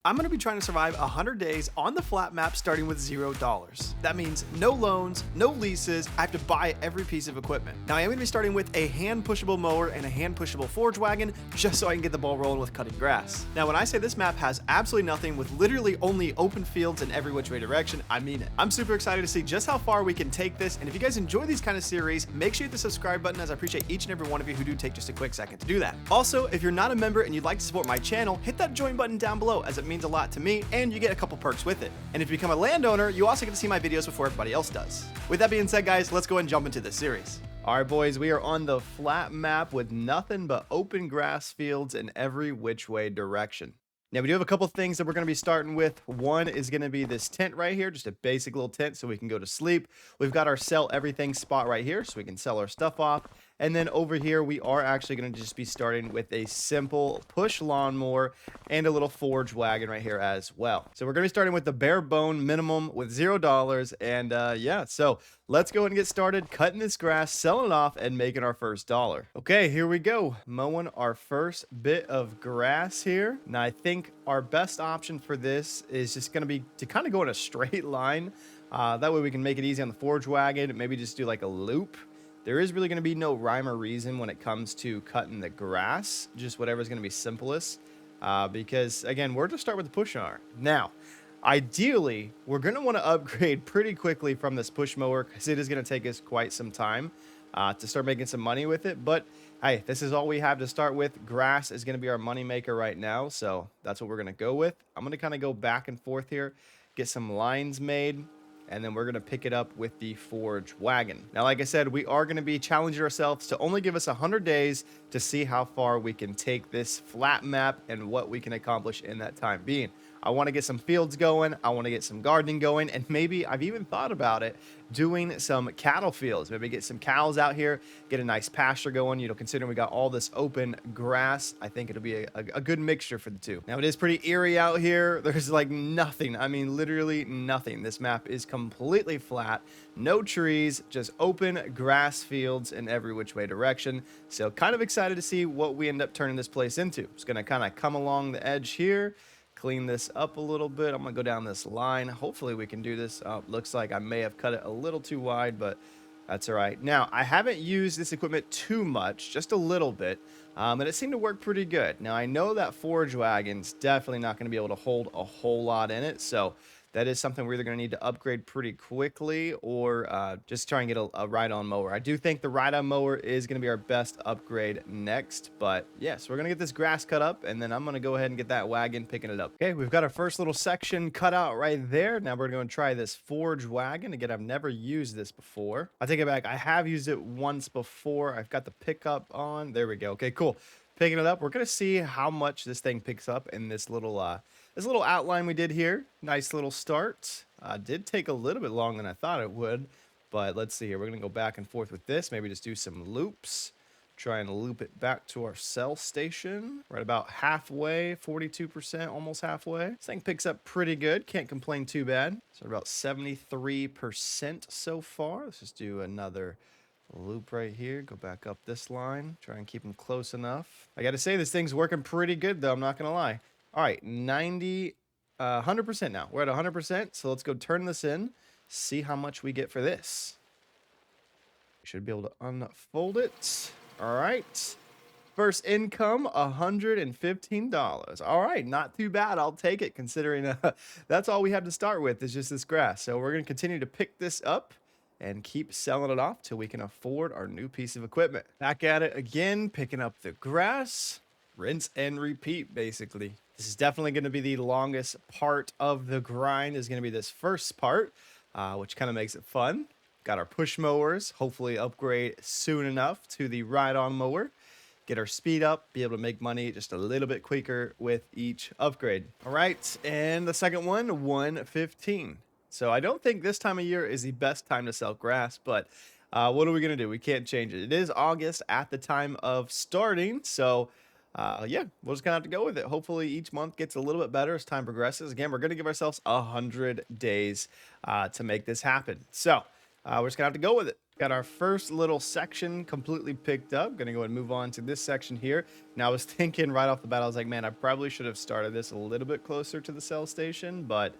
I'm going to be trying to survive 100 days on the flat map starting with $0. That means no loans, no leases. I have to buy every piece of equipment. Now I am going to be starting with a hand pushable mower and a hand pushable forage wagon just so I can get the ball rolling with cutting grass. Now when I say this map has absolutely nothing with literally only open fields in every which way direction, I mean it. I'm super excited to see just how far we can take this, and if you guys enjoy these kind of series, make sure you hit the subscribe button, as I appreciate each and every one of you who do take just a quick second to do that. Also, if you're not a member and you'd like to support my channel, hit that join button down below, as it means a lot to me and you get a couple perks with it. And if you become a landowner, you also get to see my videos before everybody else does. With that being said, guys, let's go ahead and jump into this series. All right, boys, we are on the flat map with nothing but open grass fields in every which way direction. Now, we do have a couple things that we're going to be starting with. One is going to be this tent right here, just a basic little tent so we can go to sleep. We've got our sell everything spot right here so we can sell our stuff off. And then over here, we are actually going to just be starting with a simple push lawnmower and a little forage wagon right here as well. So we're going to be starting with the bare bone minimum with $0. And yeah, so let's go ahead and get started cutting this grass, selling it off, and making our first dollar. Okay, here we go. Mowing our first bit of grass here. Now, I think our best option for this is just going to be to kind of go in a straight line. That way we can make it easy on the forage wagon. Maybe just do like a loop. There is really going to be no rhyme or reason when it comes to cutting the grass, just whatever's going to be simplest, because again, we're to start with the push mower. Now, ideally, we're going to want to upgrade pretty quickly from this push mower because it is going to take us quite some time to start making some money with it. But hey, this is all we have to start with. Grass is going to be our money maker right now, so that's what we're going to go with. I'm going to kind of go back and forth here, get some lines made, and then we're going to pick it up with the forage wagon. Now, like I said, we are going to be challenging ourselves to only give us 100 days to see how far we can take this flat map and what we can accomplish in that time being. I want to get some fields going. I want to get some gardening going. And maybe I've even thought about it, doing some cattle fields. Maybe get some cows out here, get a nice pasture going. You know, considering we got all this open grass, I think it'll be a good mixture for the two. Now, it is pretty eerie out here. There's like nothing. I mean, literally nothing. This map is completely flat. No trees, just open grass fields in every which way direction. So kind of excited to see what we end up turning this place into. Just going to kind of come along the edge here, clean this up a little bit. I'm gonna go down this line. Hopefully we can do this. Looks like I may have cut it a little too wide, but that's all right. Now, I haven't used this equipment too much, just a little bit, and it seemed to work pretty good. Now, I know that forage wagon's definitely not going to be able to hold a whole lot in it, so that is something we're either going to need to upgrade pretty quickly or just try and get a ride-on mower. I do think the ride-on mower is going to be our best upgrade next. But yes, we're going to get this grass cut up, and then I'm going to go ahead and get that wagon picking it up. Okay, we've got our first little section cut out right there. Now we're going to try this forage wagon. Again, I've never used this before. I take it back. I have used it once before. I've got the pickup on. There we go. Okay, cool. Picking it up. We're going to see how much this thing picks up in this little outline we did here. Nice little start. Did take a little bit longer than I thought it would, but let's see here. We're going to go back and forth with this. Maybe just do some loops. Try and loop it back to our cell station. We're at about halfway, 42%, almost halfway. This thing picks up pretty good. Can't complain too bad. So about 73% so far. Let's just do another loop right here. Go back up this line. Try and keep them close enough. I got to say, this thing's working pretty good, though. I'm not going to lie. All right, 100% now. We're at 100%, so let's go turn this in, see how much we get for this. We should be able to unfold it. All right. First income, $115. All right, not too bad. I'll take it, considering that's all we have to start with is just this grass. So we're going to continue to pick this up and keep selling it off till we can afford our new piece of equipment. Back at it again, picking up the grass. Rinse and repeat, basically. This is definitely going to be the longest part of the grind, is going to be this first part, which kind of makes it fun. Got our push mowers, hopefully upgrade soon enough to the ride-on mower. Get our speed up, be able to make money just a little bit quicker with each upgrade. All right, and the second one, 115. So I don't think this time of year is the best time to sell grass, but what are we going to do? We can't change it. It is August at the time of starting, so yeah, we're just gonna have to go with it. Hopefully each month gets a little bit better as time progresses. Again, we're gonna give ourselves 100 days to make this happen. So we're just gonna have to go with it. Got our first little section completely picked up. Gonna go ahead and move on to this section here. Now, I was thinking right off the bat, I was like, man, I probably should have started this a little bit closer to the cell station, but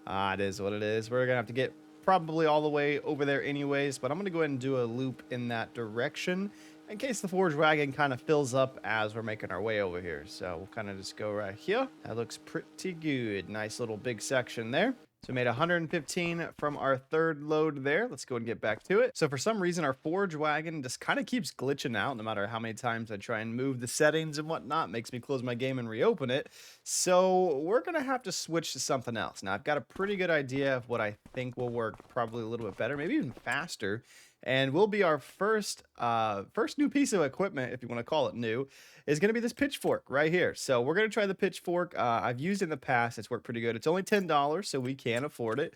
it is what it is. We're gonna have to get probably all the way over there anyways, but I'm gonna go ahead and do a loop in that direction in case the forge wagon kind of fills up as we're making our way over here. So we'll kind of just go right here. That looks pretty good. Nice little big section there. So we made 115 from our third load there. Let's go and get back to it. So for some reason, our forge wagon just kind of keeps glitching out no matter how many times I try and move the settings and whatnot. Makes me close my game and reopen it. So we're going to have to switch to something else. Now, I've got a pretty good idea of what I think will work probably a little bit better, maybe even faster. And will be our first new piece of equipment, if you want to call it new, is going to be this pitchfork right here. So we're going to try the pitchfork. I've used it in the past. It's worked pretty good. It's only $10, so we can afford it.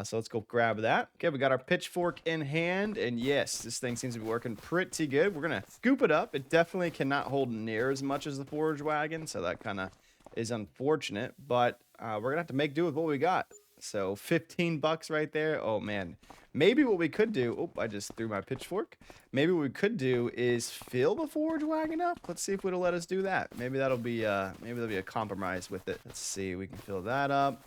So let's go grab that. Okay, we got our pitchfork in hand. And yes, this thing seems to be working pretty good. We're going to scoop it up. It definitely cannot hold near as much as the forge wagon, so that kind of is unfortunate. But we're going to have to make do with what we got. So 15 bucks right there. Oh, man. Maybe what we could do, oh, I just threw my pitchfork. Maybe what we could do is fill the forge wagon up. Let's see if it'll let us do that. Maybe that'll be maybe there'll be a compromise with it. Let's see, we can fill that up.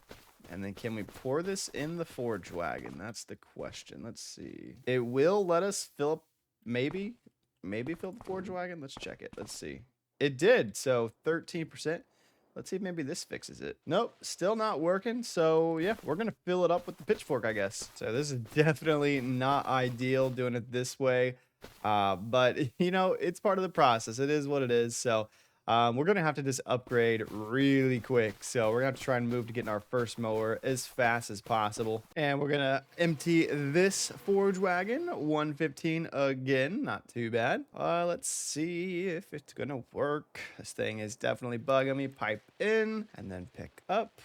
And then can we pour this in the forge wagon? That's the question. Let's see. It will let us fill up, maybe fill the forge wagon. Let's check it. Let's see. It did. So 13%. Let's see if maybe this fixes it. Nope, still not working. So yeah, we're gonna fill it up with the pitchfork, I guess. So this is definitely not ideal doing it this way. But you know, it's part of the process. It is what it is. So we're gonna have to just upgrade really quick. So we're gonna have to try and move to getting our first mower as fast as possible. And we're gonna empty this forge wagon. 115 again, not too bad. Let's see if it's gonna work. This thing is definitely bugging me. Pipe in and then pick up.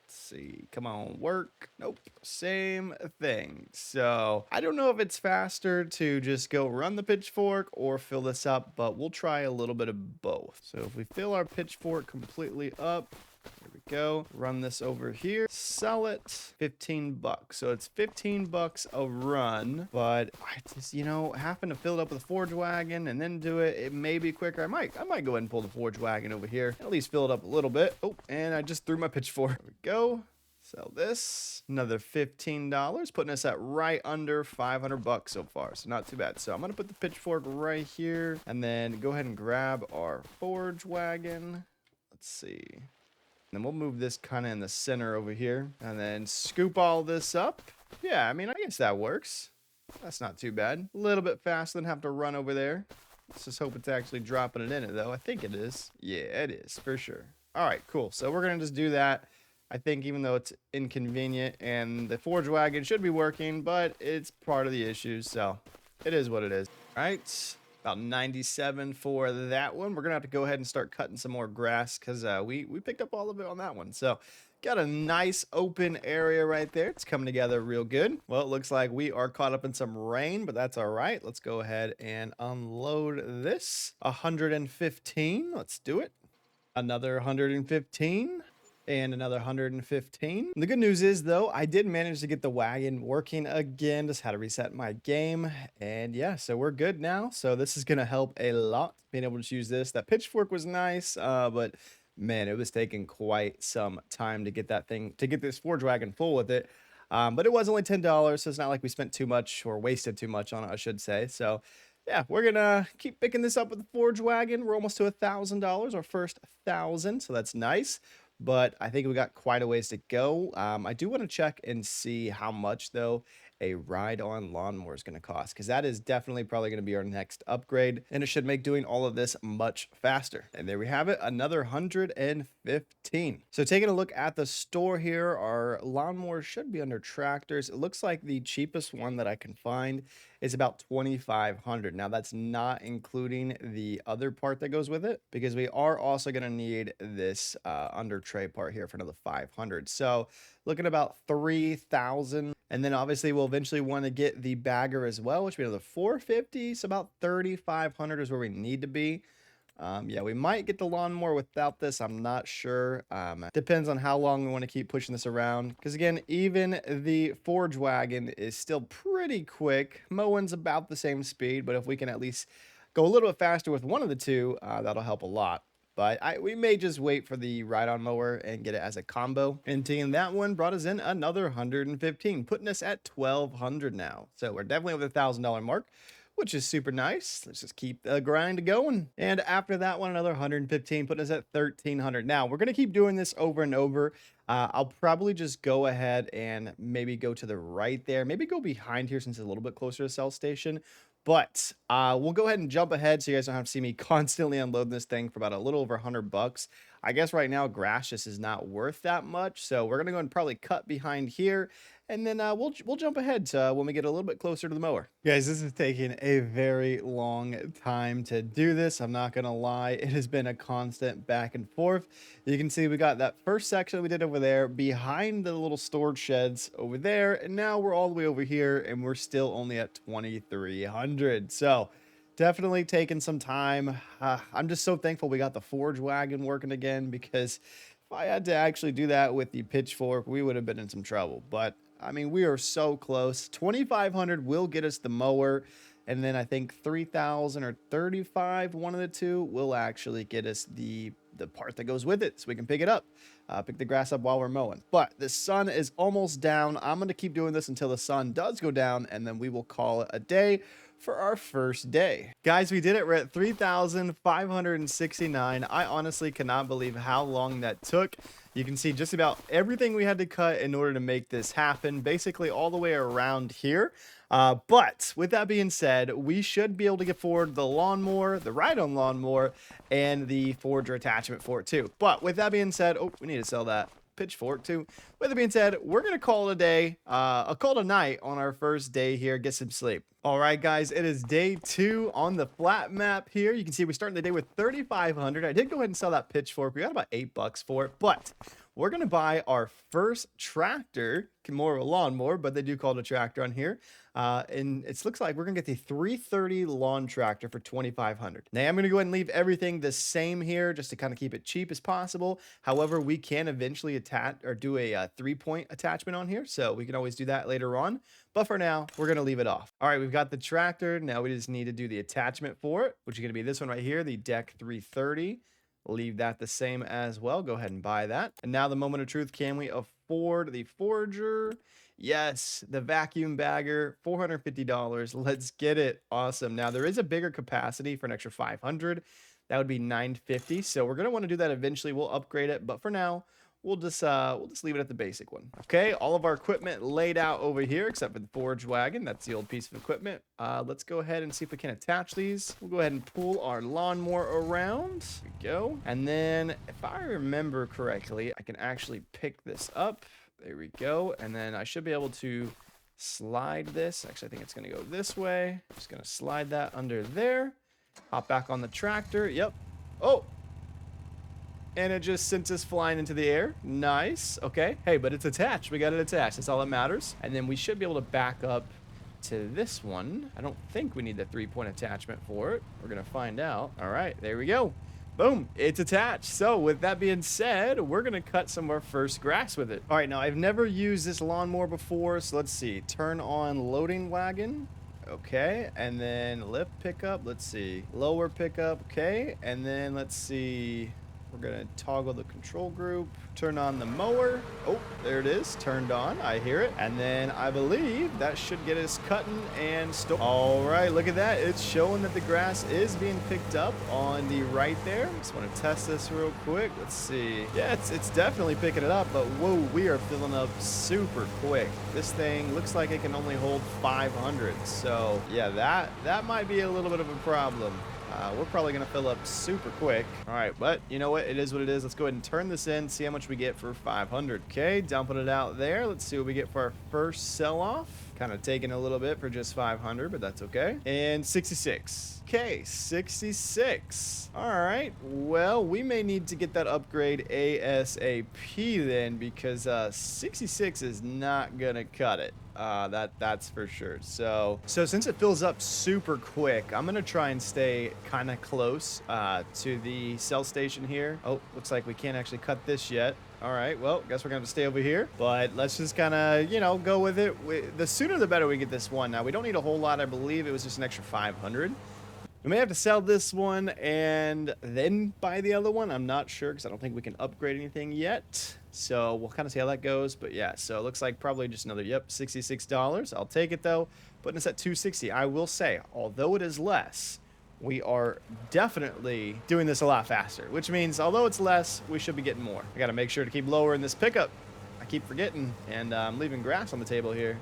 See, come on, work. Nope, same thing. So I don't know if it's faster to just go run the pitchfork or fill this up, but we'll try a little bit of both. So if we fill our pitchfork completely up, there we go, run this over here, sell it, 15 bucks. So it's 15 bucks a run, but I just, you know, happen to fill it up with a forge wagon and then do it. It may be quicker. I might go ahead and pull the forge wagon over here, at least fill it up a little bit. Oh, and I just threw my pitchfork. There we go. Sell this, another $15, putting us at right under 500 bucks so far. So not too bad. So I'm going to put the pitchfork right here and then go ahead and grab our forge wagon. Let's see. Then we'll move this kind of in the center over here and then scoop all this up. Yeah, I mean, I guess that works. That's not too bad. A little bit faster than have to run over there. Let's just hope it's actually dropping it in it, though. I think it is. Yeah, it is for sure. All right, cool. So we're going to just do that. I think even though it's inconvenient and the forge wagon should be working, but it's part of the issue. So it is what it is. All right. About 97 for that one. We're going to have to go ahead and start cutting some more grass because we picked up all of it on that one. So got a nice open area right there. It's coming together real good. Well, it looks like we are caught up in some rain, but that's all right. Let's go ahead and unload this. 115. Let's do it. Another 115. And another 115. And the good news is, though, I did manage to get the wagon working again. Just had to reset my game. And yeah, so we're good now. So this is going to help a lot, being able to use this. That pitchfork was nice, but man, it was taking quite some time to get that thing, to get this forge wagon full with it. But it was only $10, so it's not like we spent too much or wasted too much on it, I should say. So yeah, we're gonna keep picking this up with the forge wagon. We're almost to $1,000, our first 1,000, so that's nice. But I think we got quite a ways to go. I do want to check and see how much, though, a ride-on lawnmower is going to cost, because that is definitely probably going to be our next upgrade, and it should make doing all of this much faster. And there we have it, another 115. So taking a look at the store here, our lawnmower should be under tractors. It looks like the cheapest one that I can find is about $2,500. Now that's not including the other part that goes with it, because we are also going to need this under tray part here for another $500. So looking about $3,000. And then obviously we'll eventually want to get the bagger as well, which will be another $450. So about $3,500 is where we need to be. Yeah, we might get the lawnmower without this. I'm not sure. Depends on how long we want to keep pushing this around. Because again, even the forge wagon is still pretty quick. Mowing's about the same speed, but if we can at least go a little bit faster with one of the two, that'll help a lot. But we may just wait for the ride-on mower and get it as a combo. And team, that one brought us in another 115, putting us at 1,200 now. So we're definitely over the $1,000 mark, which is super nice. Let's just keep the grind going. And after that one, another 115, putting us at 1,300. Now, we're going to keep doing this over and over. I'll probably just go ahead and maybe go to the right there. Maybe go behind here since it's a little bit closer to Cell Station. But we'll go ahead and jump ahead so you guys don't have to see me constantly unloading this thing for about a little over 100 bucks. I guess right now grass just is not worth that much. So we're going to go and probably cut behind here. And then we'll jump ahead to when we get a little bit closer to the mower. Guys, this is taking a very long time to do this. I'm not going to lie. It has been a constant back and forth. You can see we got that first section we did over there behind the little storage sheds over there. And now we're all the way over here and we're still only at 2,300. So definitely taking some time. I'm just so thankful we got the forge wagon working again, because if I had to actually do that with the pitchfork, we would have been in some trouble. But I mean, we are so close. 2,500 will get us the mower. And then I think 3,000 or 35, one of the two, will actually get us the part that goes with it so we can pick it up. Pick the grass up while we're mowing. But the sun is almost down. I'm going to keep doing this until the sun does go down, and then we will call it a day for our first day. Guys, we did it. We're at 3,569. I honestly cannot believe how long that took. You can see just about everything we had to cut in order to make this happen, basically all the way around here. But with that being said, we should be able to get forward the lawnmower, the ride-on lawnmower, and the forger attachment for it too. But with that being said, oh, we need to sell that pitchfork too. With that being said, we're gonna call it a day, a call it a night on our first day here. Get some sleep. All right, guys, it is day 2 on the flat map here. You can see we're starting the day with 3,500. I did go ahead and sell that pitchfork. We got about $8 for it, but we're gonna buy our first tractor, more of a lawnmower, but they do call it a tractor on here. And it looks like we're gonna get the 330 lawn tractor for 2,500. Now I'm gonna go ahead and leave everything the same here just to kind of keep it cheap as possible. However, we can eventually attach or do a 3-point attachment on here, so we can always do that later on. But for now, we're gonna leave it off. All right, we've got the tractor. Now we just need to do the attachment for it, which is gonna be this one right here, the Deck 330. Leave that the same as well. Go ahead and buy that. And now the moment of truth. Can we afford the forager? Yes, the vacuum bagger, $450. Let's get it. Awesome. Now there is a bigger capacity for an extra 500. That would be 950. So we're going to want to do that eventually. We'll upgrade it, but for now, we'll just leave it at the basic one. Okay, all of our equipment laid out over here except for the forge wagon. That's the old piece of equipment. Let's go ahead and see if we can attach these. We'll go ahead and pull our lawnmower around. There we go. And then if I remember correctly, I can actually pick this up. There we go. And then I should be able to slide this. Actually, I think it's going to go this way. Just going to slide that under there. Hop back on the tractor. Yep. Oh, and it just sent us flying into the air. Nice. Okay. Hey, but it's attached. We got it attached. That's all that matters. And then we should be able to back up to this one. I don't think we need the 3-point attachment for it. We're going to find out. All right. There we go. Boom. It's attached. So with that being said, we're going to cut some of our first grass with it. All right. Now, I've never used this lawnmower before. So let's see. Turn on loading wagon. Okay, and then lift pickup. Let's see, lower pickup. Okay, and then let's see, we're gonna toggle the control group, turn on the mower. Oh, there it is, turned on. I hear it. And then I believe that should get us cutting and stored. All right, look at that. It's showing that the grass is being picked up on the right there. Just want to test this real quick. Let's see. Yeah, it's definitely picking it up, but whoa, we are filling up super quick. This thing looks like it can only hold 500. So yeah, that might be a little bit of a problem. We're probably going to fill up super quick. All right, but you know what? It is what it is. Let's go ahead and turn this in, see how much we get for 500. Okay, dumping it out there. Let's see what we get for our first sell-off. Kind of taking a little bit for just 500, but that's okay. And 66. Okay, 66. All right. Well, we may need to get that upgrade ASAP then, because 66 is not gonna cut it. That's for sure. So since it fills up super quick, I'm gonna try and stay kind of close to the cell station here. Oh, looks like we can't actually cut this yet. All right, well, guess we're gonna have to stay over here, but let's just kind of, you know, go with it. The sooner the better we get this one. Now, we don't need a whole lot. I believe it was just an extra 500. We may have to sell this one and then buy the other one. I'm not sure because I don't think we can upgrade anything yet. So we'll kind of see how that goes. But yeah, so it looks like probably just another, yep, $66. I'll take it though. Putting us at 260. I will say, although it is less, we are definitely doing this a lot faster, which means although it's less, we should be getting more. I got to make sure to keep lowering this pickup. I keep forgetting, and I'm leaving grass on the table here.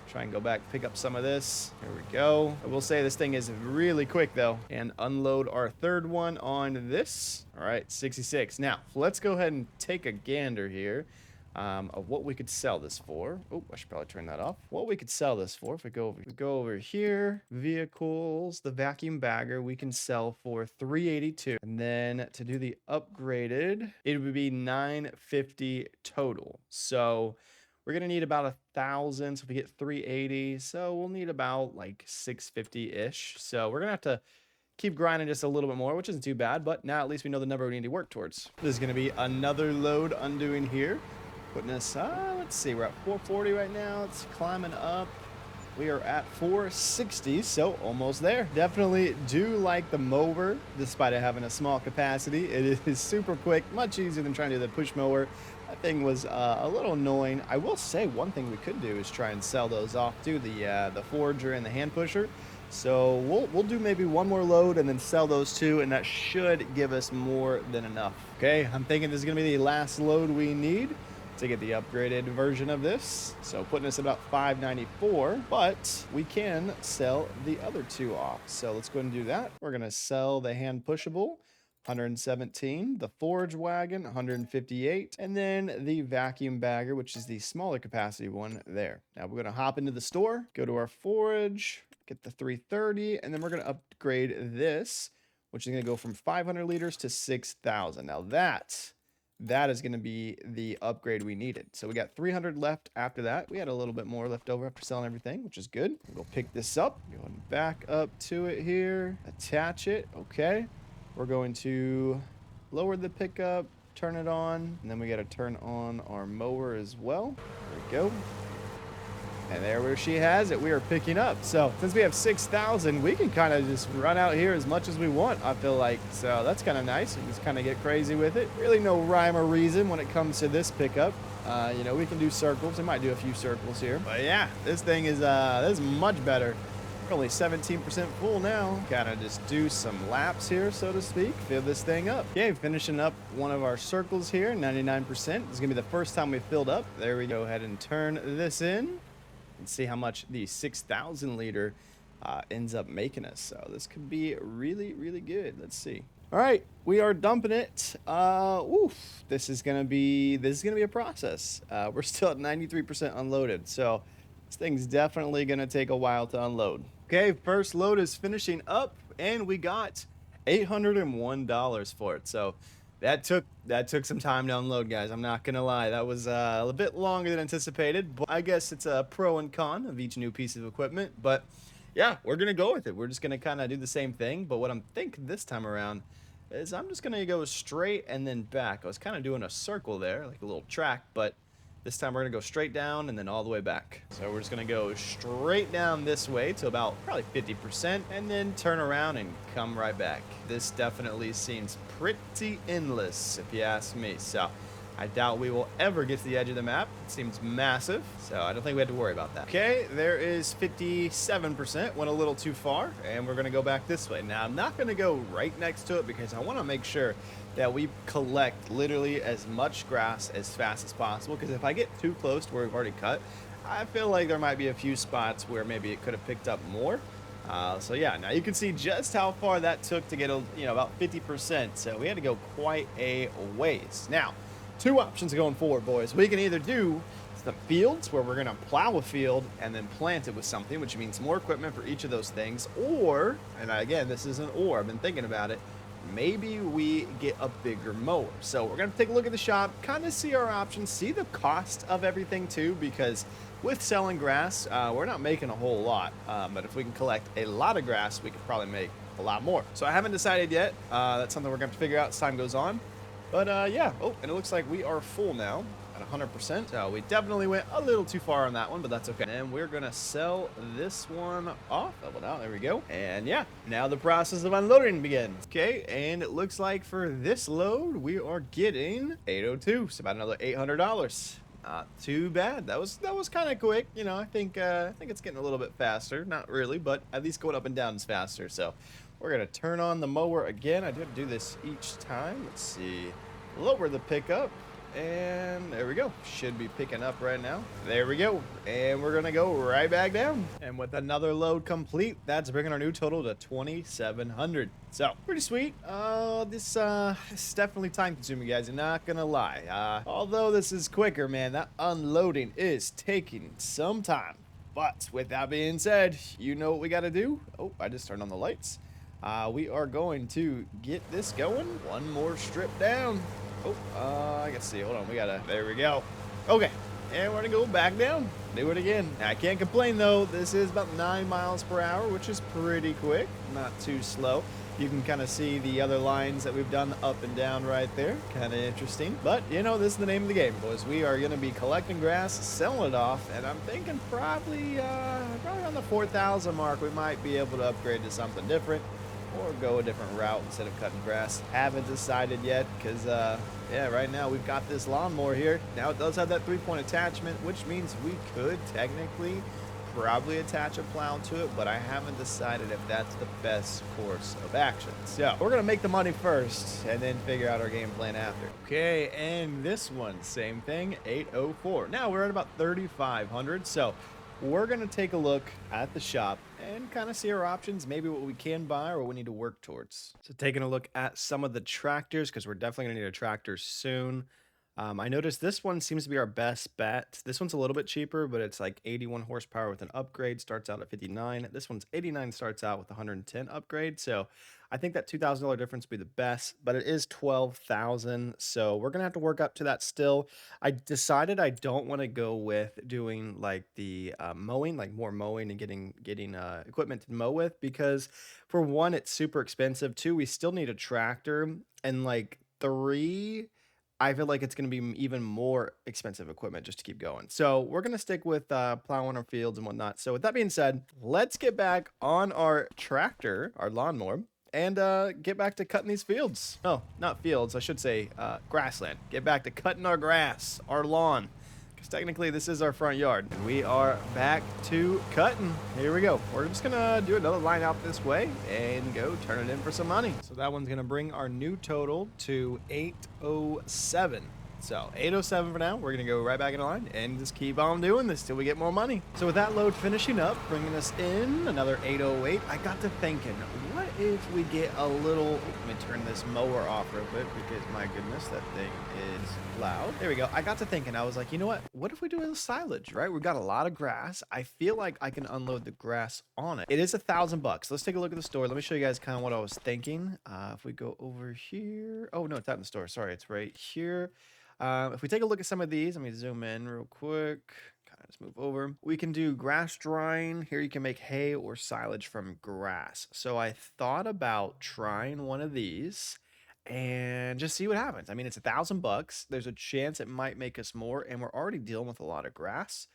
Try and go back, pick up some of this. Here we go. I will say this thing is really quick though, and unload our third one on this. All right, 66. Now, let's go ahead and take a gander here of what we could sell this for. Oh, I should probably turn that off. What we could sell this for, if we go over here, vehicles, the vacuum bagger, we can sell for 382. And then to do the upgraded, it would be 950 total. So we're gonna need about 1,000. So if we get 380, so we'll need about like 650-ish. So we're gonna have to keep grinding just a little bit more, which isn't too bad, but now at least we know the number we need to work towards. This is gonna be another load undoing here. Putting us, let's see, we're at 440 right now. It's climbing up. We are at 460, so almost there. Definitely do like the mower, despite it having a small capacity. It is super quick, much easier than trying to do the push mower. That thing was a little annoying. I will say one thing we could do is try and sell those off to the forager and the hand pusher. So we'll do maybe one more load and then sell those two, and that should give us more than enough. Okay, I'm thinking this is gonna be the last load we need to get the upgraded version of this. So putting us at about 594, but we can sell the other two off. So let's go ahead and do that. We're gonna sell the hand pushable, 117, the forage wagon, 158, and then the vacuum bagger, which is the smaller capacity one there. Now we're gonna hop into the store, go to our forage, get the 330, and then we're gonna upgrade this, which is gonna go from 500 liters to 6,000. Now that is going to be the upgrade we needed. So we got 300 left after that. We had a little bit more left over after selling everything, which is good. We'll pick this up, go back up to it here, attach it. Okay. We're going to lower the pickup, turn it on, and then we got to turn on our mower as well. There we go. And there where she has it, we are picking up. So since we have 6,000, we can kind of just run out here as much as we want, I feel like. So that's kind of nice. We just kind of get crazy with it. Really no rhyme or reason when it comes to this pickup. You know, we can do circles. We might do a few circles here. But yeah, this thing is this is much better. We're only 17% full now. Kind of just do some laps here, so to speak. Fill this thing up. Okay, finishing up one of our circles here, 99%. This is going to be the first time we filled up. There we go. Ahead and turn this in. And see how much the 6,000 liter ends up making us. So this could be really, really good. Let's see. All right, we are dumping it. Oof, this is gonna be a process. We're still at 93% unloaded, so this thing's definitely gonna take a while to unload. Okay, first load is finishing up, and we got $801 for it. So that took some time to unload, guys. I'm not gonna lie. That was a bit longer than anticipated, but I guess it's a pro and con of each new piece of equipment. But yeah, we're gonna go with it. We're just gonna kind of do the same thing. But what I'm thinking this time around is I'm just gonna go straight and then back. I was kind of doing a circle there, like a little track, but this time we're gonna go straight down and then all the way back. So we're just gonna go straight down this way to about probably 50% and then turn around and come right back. This definitely seems pretty endless if you ask me. So I doubt we will ever get to the edge of the map. It seems massive, so I don't think we have to worry about that. Okay, there is 57%, went a little too far, and we're gonna go back this way. Now I'm not gonna go right next to it because I wanna make sure that we collect literally as much grass as fast as possible, because if I get too close to where we've already cut, I feel like there might be a few spots where maybe it could have picked up more. So yeah, now you can see just how far that took to get about 50%. So we had to go quite a ways. Now, two options going forward, boys. We can either do the fields, where we're going to plow a field and then plant it with something, which means more equipment for each of those things. Or, and again, this is an or, I've been thinking about it, maybe we get a bigger mower. So we're going to take a look at the shop, kind of see our options, see the cost of everything too, because with selling grass, we're not making a whole lot. But if we can collect a lot of grass, we could probably make a lot more. So I haven't decided yet. That's something we're going to have to figure out as time goes on. But yeah, oh, and it looks like we are full now at 100%. So we definitely went a little too far on that one, but that's okay. And we're going to sell this one off. Oh, well, there we go. And yeah, now the process of unloading begins. Okay, and it looks like for this load, we are getting 802. So about another $800. Not too bad. That was kind of quick. You know, I think it's getting a little bit faster. Not really, but at least going up and down is faster. So we're gonna turn on the mower again. I do have to do this each time. Let's see. Lower the pickup, and there we go. Should be picking up right now. There we go. And we're gonna go right back down. And with another load complete, that's bringing our new total to 2,700. So pretty sweet. This is definitely time consuming, guys. I'm not gonna lie. Although this is quicker, man, that unloading is taking some time. But with that being said, you know what we gotta do. Oh, I just turned on the lights. We are going to get this going. One more strip down. Oh, I can see. Hold on. There we go. Okay. And we're going to go back down. Do it again. I can't complain, though. This is about 9 miles per hour, which is pretty quick. Not too slow. You can kind of see the other lines that we've done up and down right there. Kind of interesting. But, you know, this is the name of the game, boys. We are going to be collecting grass, selling it off, and I'm thinking probably on the 4,000 mark, we might be able to upgrade to something different or go a different route instead of cutting grass. Haven't decided yet because, yeah, right now we've got this lawnmower here. Now it does have that 3-point attachment, which means we could technically probably attach a plow to it, but I haven't decided if that's the best course of action. So we're gonna make the money first and then figure out our game plan after. Okay, and this one, same thing, 804. Now we're at about 3,500, so we're gonna take a look at the shop and kind of see our options, maybe what we can buy or what we need to work towards. So taking a look at some of the tractors, because we're definitely gonna need a tractor soon. I noticed this one seems to be our best bet. This one's a little bit cheaper, but it's like 81 horsepower with an upgrade, starts out at 59. This one's 89, starts out with 110 upgrade. So I think that $2,000 difference would be the best, but it is 12,000. So we're gonna have to work up to that still. I decided I don't want to go with doing like the mowing, like more mowing and getting equipment to mow with, because for one, it's super expensive. Two, we still need a tractor, and like three, I feel like it's going to be even more expensive equipment just to keep going. So we're going to stick with plowing our fields and whatnot. So with that being said, let's get back on our tractor, our lawnmower, and get back to cutting these fields. Oh, not fields. I should say grassland. Get back to cutting our grass, our lawn. Because technically this is our front yard. And we are back to cutting. Here we go. We're just going to do another line out this way and go turn it in for some money. So that one's going to bring our new total to 807. So 807 for now. We're going to go right back in line and just keep on doing this till we get more money. So with that load finishing up, bringing us in another 808, I got to thinking, what if we get a little, let me turn this mower off real quick because my goodness, that thing is loud. There we go. I got to thinking, I was like, you know what if we do a little silage, right? We've got a lot of grass. I feel like I can unload the grass on it. It is $1,000. Let's take a look at the store. Let me show you guys kind of what I was thinking. If we go over here, oh no, it's not in the store. Sorry, it's right here. If we take a look at some of these, let me zoom in real quick. Kind of just move over. We can do grass drying. Here you can make hay or silage from grass. So I thought about trying one of these and just see what happens. I mean, it's $1,000. There's a chance it might make us more, and we're already dealing with a lot of grass.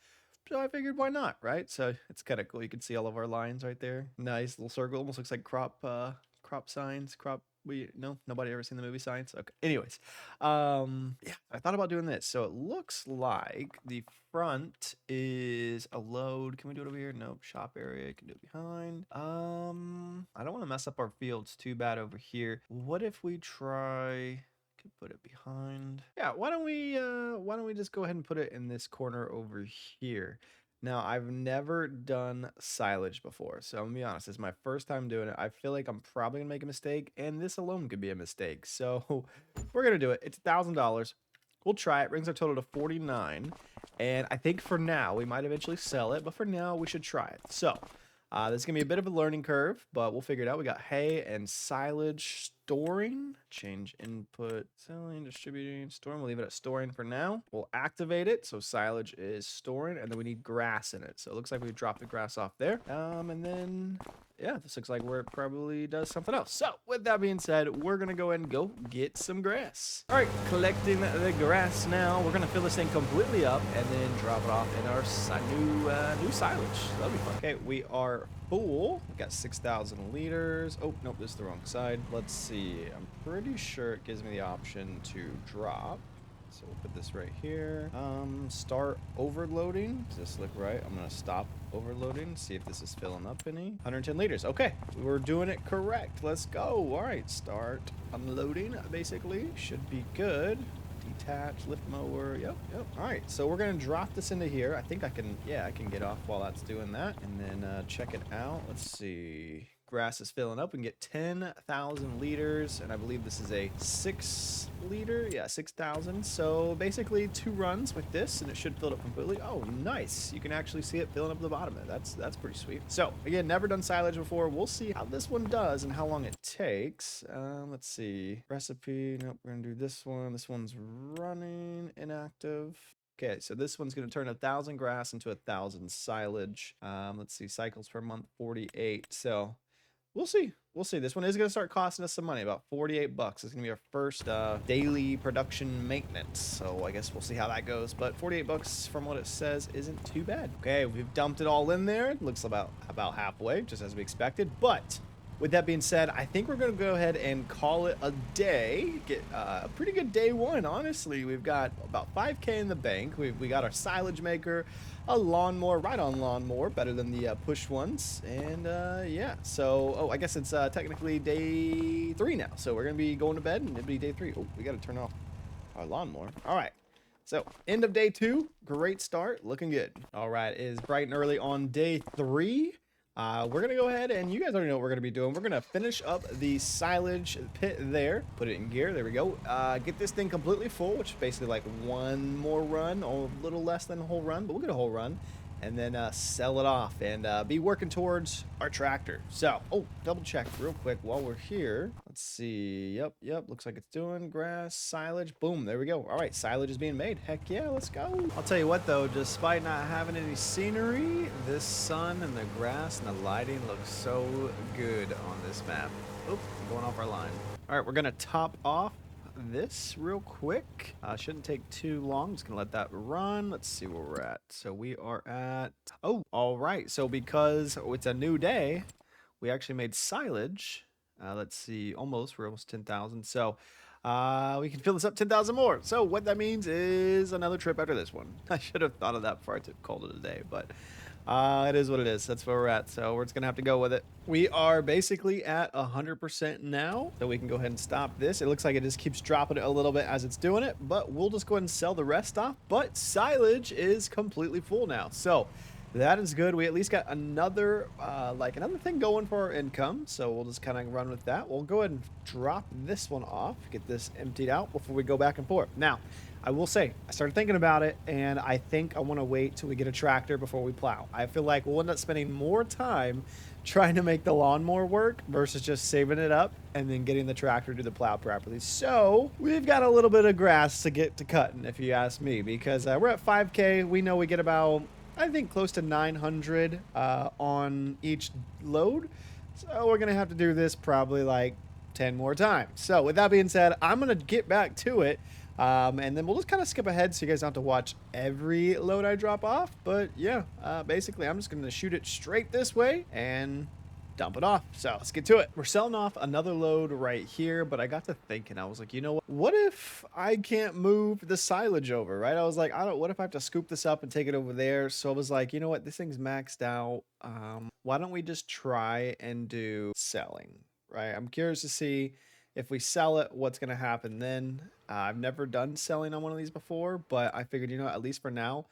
So I figured, why not, right? So it's kind of cool. You can see all of our lines right there. Nice little circle. Almost looks like crop signs. Nobody ever seen the movie Science? Okay. Anyways, yeah, I thought about doing this. So it looks like the front is a load. Can we do it over here? Nope. Shop area. Can do it behind. I don't want to mess up our fields too bad over here. What if we try? Could put it behind. Yeah. Why don't we just go ahead and put it in this corner over here? Now, I've never done silage before, so I'm gonna be honest, it's my first time doing it. I feel like I'm probably gonna make a mistake, and this alone could be a mistake. So we're gonna do it. It's $1,000. We'll try it. Brings our total to 49. And I think for now, we might eventually sell it, but for now, we should try it. So, this is going to be a bit of a learning curve, but we'll figure it out. We got hay and silage storing. Change input, selling, distributing, storing. We'll leave it at storing for now. We'll activate it. So silage is storing, and then we need grass in it. So it looks like we dropped the grass off there. And then, yeah, this looks like where it probably does something else. So with that being said, we're going to go ahead and go get some grass. All right, collecting the grass now. We're going to fill this thing completely up and then drop it off in our new silage. That'll be fun. Okay, we are full. We got 6,000 liters. Oh, nope, this is the wrong side. Let's see. I'm pretty sure it gives me the option to drop. So we'll put this right here. Start overloading. Does this look right? I'm gonna stop overloading, see if this is filling up any. 110 liters. Okay, we're doing it correct. Let's go. All right, start unloading, basically. Should be good. Detach, lift mower. Yep. All right, so we're gonna drop this into here. I think I can, yeah, I can get off while that's doing that. And then check it out. Let's see. Grass is filling up. We can get 10,000 liters, and I believe this is a 6 liter. Yeah, 6,000. So basically 2 runs with this, and it should fill it up completely. Oh, nice. You can actually see it filling up the bottom of it. That's pretty sweet. So again, never done silage before. We'll see how this one does and how long it takes. Let's see. Recipe. Nope, we're gonna do this one. This one's running inactive. Okay, so this one's going to turn 1,000 grass into 1,000 silage. Let's see, cycles per month, 48. So we'll see. We'll see. This one is going to start costing us some money, about 48 bucks. It's going to be our first daily production maintenance. So I guess we'll see how that goes. But 48 bucks from what it says isn't too bad. Okay, we've dumped it all in there. It looks about halfway, just as we expected. But with that being said, I think we're going to go ahead and call it a day. Get a pretty good day one, honestly. We've got about 5K in the bank. We got our silage maker, a lawnmower, ride-on lawnmower, better than the push ones. And yeah, so, oh, I guess it's technically day 3 now. So we're going to be going to bed, and it'll be day 3. Oh, we got to turn off our lawnmower. All right. So, end of day 2. Great start. Looking good. All right. It is bright and early on day 3. We're going to go ahead, and you guys already know what we're going to be doing. We're going to finish up the silage pit there, put it in gear. There we go. Get this thing completely full, which is basically like one more run, or a little less than a whole run, but we'll get a whole run. And then sell it off and be working towards our tractor. So, oh, double check real quick while we're here. Let's see. Yep. Looks like it's doing grass, silage. Boom, there we go. All right, silage is being made. Heck yeah, let's go. I'll tell you what, though, despite not having any scenery, this sun and the grass and the lighting looks so good on this map. Oops, I'm going off our line. All right, we're going to top off this real quick. Shouldn't take too long. Just gonna let that run. Let's see where we're at. So we are at, oh, all right. So because it's a new day, we actually made silage. Let's see, we're almost 10,000. So we can fill this up 10,000 more. So what that means is another trip after this one. I should have thought of that before I called it a day, but it is what it is. That's where we're at. So we're just going to have to go with it. We are basically at 100% now. So we can go ahead and stop this. It looks like it just keeps dropping it a little bit as it's doing it. But we'll just go ahead and sell the rest off. But silage is completely full now. So that is good. We at least got another thing going for our income. So we'll just kind of run with that. We'll go ahead and drop this one off. Get this emptied out before we go back and forth. Now, I will say, I started thinking about it, and I think I want to wait till we get a tractor before we plow. I feel like we'll end up spending more time trying to make the lawnmower work versus just saving it up and then getting the tractor to do the plow properly. So we've got a little bit of grass to get to cutting, if you ask me, because we're at 5K. We know we get about, I think, close to 900 on each load. So we're going to have to do this probably like 10 more times. So with that being said, I'm going to get back to it. And then we'll just kind of skip ahead so you guys don't have to watch every load I drop off. But yeah, basically I'm just going to shoot it straight this way and dump it off. So let's get to it. We're selling off another load right here, but I got to thinking, I was like, you know what if I can't move the silage over, right? I was like, what if I have to scoop this up and take it over there? So I was like, you know what? This thing's maxed out. Why don't we just try and do selling, right? I'm curious to see if we sell it, what's going to happen then. I've never done selling on one of these before, but I figured, you know, at least for now,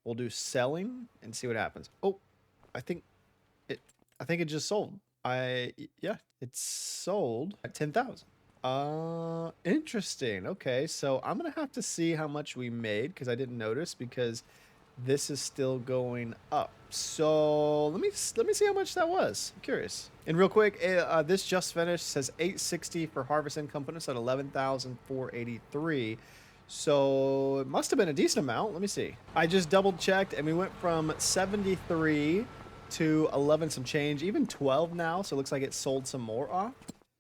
we'll do selling and see what happens. Oh, I think it just sold. Yeah, it's sold at 10,000. Interesting. Okay, so I'm gonna have to see how much we made because I didn't notice because this is still going up. So let me see how much that was. I'm curious. And real quick, this just finished. Says 860 for harvest income, putting us at 11,483. So it must have been a decent amount. Let me see. I just double checked, and we went from 73 to 11 some change, even 12 now. So it looks like it sold some more off.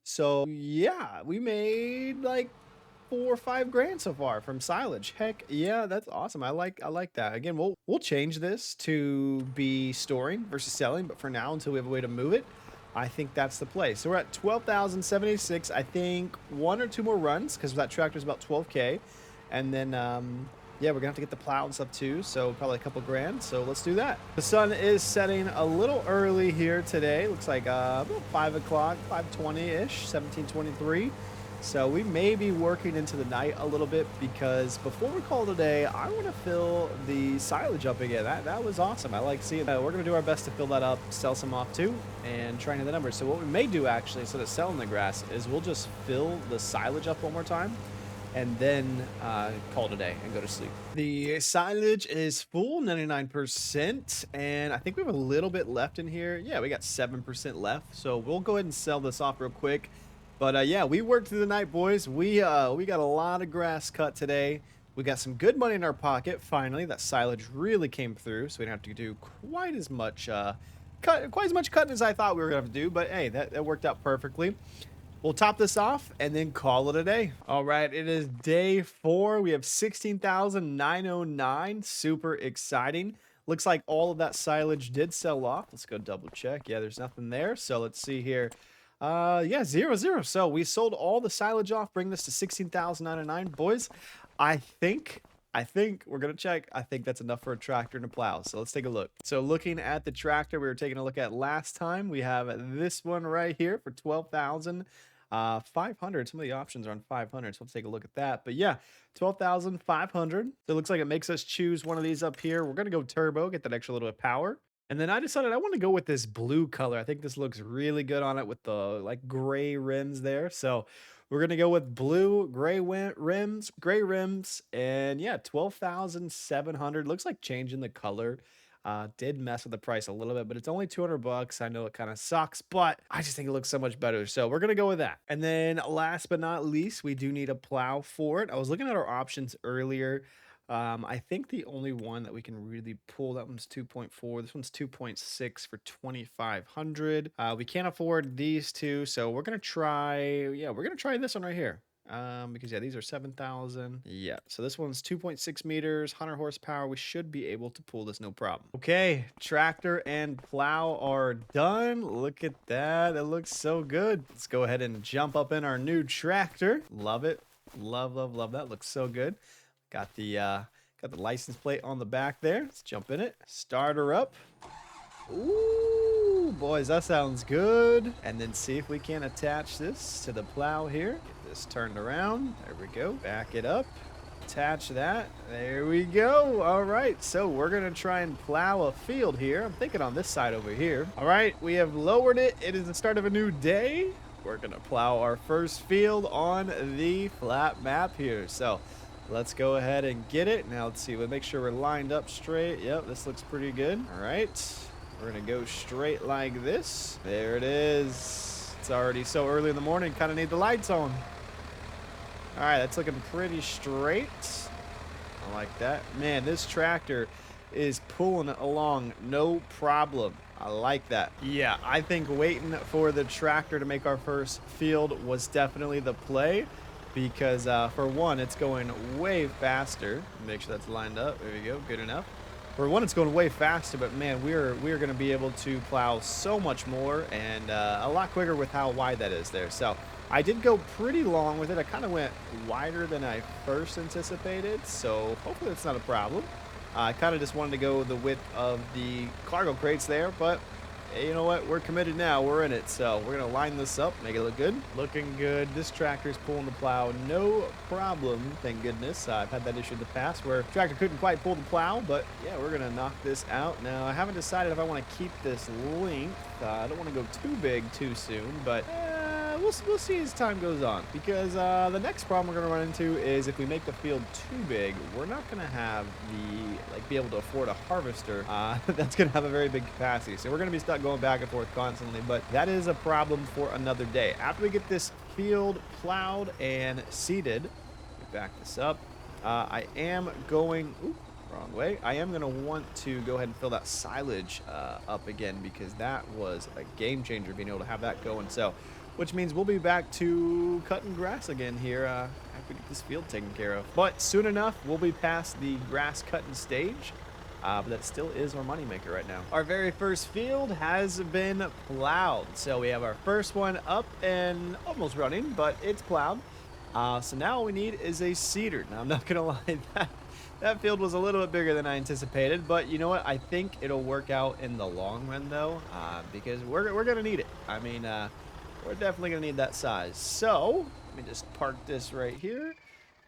So yeah, we made like 4 or 5 grand so far from silage. Heck yeah, that's awesome. I like that. Again, we'll change this to be storing versus selling, but for now, until we have a way to move it, I think that's the play. So we're at 12,076. I think 1 or 2 more runs because that tractor's about 12K, and then yeah, we're gonna have to get the plow and stuff too. So probably a couple grand. So let's do that. The sun is setting a little early here today. Looks like about 5 o'clock, 5:20-ish, 17:23. So we may be working into the night a little bit because before we call today, I want to fill the silage up again. That was awesome. I like seeing that. We're going to do our best to fill that up, sell some off too, and try and hit the numbers. So what we may do actually, instead of selling the grass, is we'll just fill the silage up one more time and then call today and go to sleep. The silage is full, 99%, and I think we have a little bit left in here. Yeah, we got 7% left. So we'll go ahead and sell this off real quick. But yeah, we worked through the night, boys. We got a lot of grass cut today. We got some good money in our pocket. Finally, that silage really came through, so we didn't have to do quite as much cutting as I thought we were gonna have to do. But hey, that worked out perfectly. We'll top this off and then call it a day. All right, it is day 4. We have 16,909. Super exciting. Looks like all of that silage did sell off. Let's go double check. Yeah, there's nothing there. So let's see here. Yeah, 0, 0. So we sold all the silage off, bring this to 16,909. Boys, I think we're gonna check. I think that's enough for a tractor and a plow. So let's take a look. So looking at the tractor we were taking a look at last time, we have this one right here for 12,500. Some of the options are on 500, so let's take a look at that. But yeah, 12,500. So it looks like it makes us choose one of these up here. We're gonna go turbo, get that extra little bit of power. And then I decided I want to go with this blue color. I think this looks really good on it with the like gray rims there. So we're going to go with blue, gray rims, and yeah, 12,700. Looks like changing the color did mess with the price a little bit, but it's only 200 bucks. I know it kind of sucks, but I just think it looks so much better. So we're going to go with that. And then last but not least, we do need a plow for it. I was looking at our options earlier. I think the only one that we can really pull, that one's 2.4. This one's 2.6 for 2,500. We can't afford these two, so we're gonna try. Yeah, we're gonna try this one right here. Because yeah, these are 7,000. Yeah, so this one's 2.6 meters, 100 horsepower. We should be able to pull this no problem. Okay, tractor and plow are done. Look at that. It looks so good. Let's go ahead and jump up in our new tractor. Love it. Love that. Looks so good. Got the license plate on the back there. Let's jump in it. Start her up. Ooh, boys, that sounds good. And then see if we can attach this to the plow here. Get this turned around. There we go. Back it up. Attach that. There we go. All right, so we're gonna try and plow a field here. I'm thinking on this side over here. All right, we have lowered it. It is the start of a new day. We're gonna plow our first field on the flat map here. So let's go ahead and get it. Now let's see, we'll make sure we're lined up straight. Yep, this looks pretty good. All right, we're gonna go straight like this. There it is. It's already so early in the morning, kind of need the lights on. All right, that's looking pretty straight. I like that. Man, this tractor is pulling it along no problem. I like that. Yeah, I think waiting for the tractor to make our first field was definitely the play. Because for one, it's going way faster. Make sure that's lined up. There you go, good enough. For one, it's going way faster, but man, we're going to be able to plow so much more and a lot quicker with how wide that is there. So I did go pretty long with it. I kind of went wider than I first anticipated, so hopefully that's not a problem. I kind of just wanted to go the width of the cargo crates there, but hey, you know what? We're committed now. We're in it. So we're going to line this up, make it look good. Looking good. This tractor's pulling the plow. No problem. Thank goodness. I've had that issue in the past where the tractor couldn't quite pull the plow, but yeah, we're going to knock this out. Now, I haven't decided if I want to keep this length. I don't want to go too big too soon, but we'll see as time goes on, because the next problem we're gonna run into is if we make the field too big, we're not gonna have be able to afford a harvester that's gonna have a very big capacity. So we're gonna be stuck going back and forth constantly, but that is a problem for another day. After we get this field plowed and seeded, back this up. I am going. Ooh, wrong way. I am going to want to go ahead and fill that silage up again, because that was a game changer, being able to have that going. So, which means we'll be back to cutting grass again here after we get this field taken care of. But soon enough, we'll be past the grass cutting stage. But that still is our moneymaker right now. Our very first field has been plowed. So we have our first one up and almost running, but it's plowed. So now all we need is a seeder. Now, I'm not going to lie, that field was a little bit bigger than I anticipated, but you know what? I think it'll work out in the long run, though, because we're going to need it. I mean, we're definitely going to need that size. So let me just park this right here,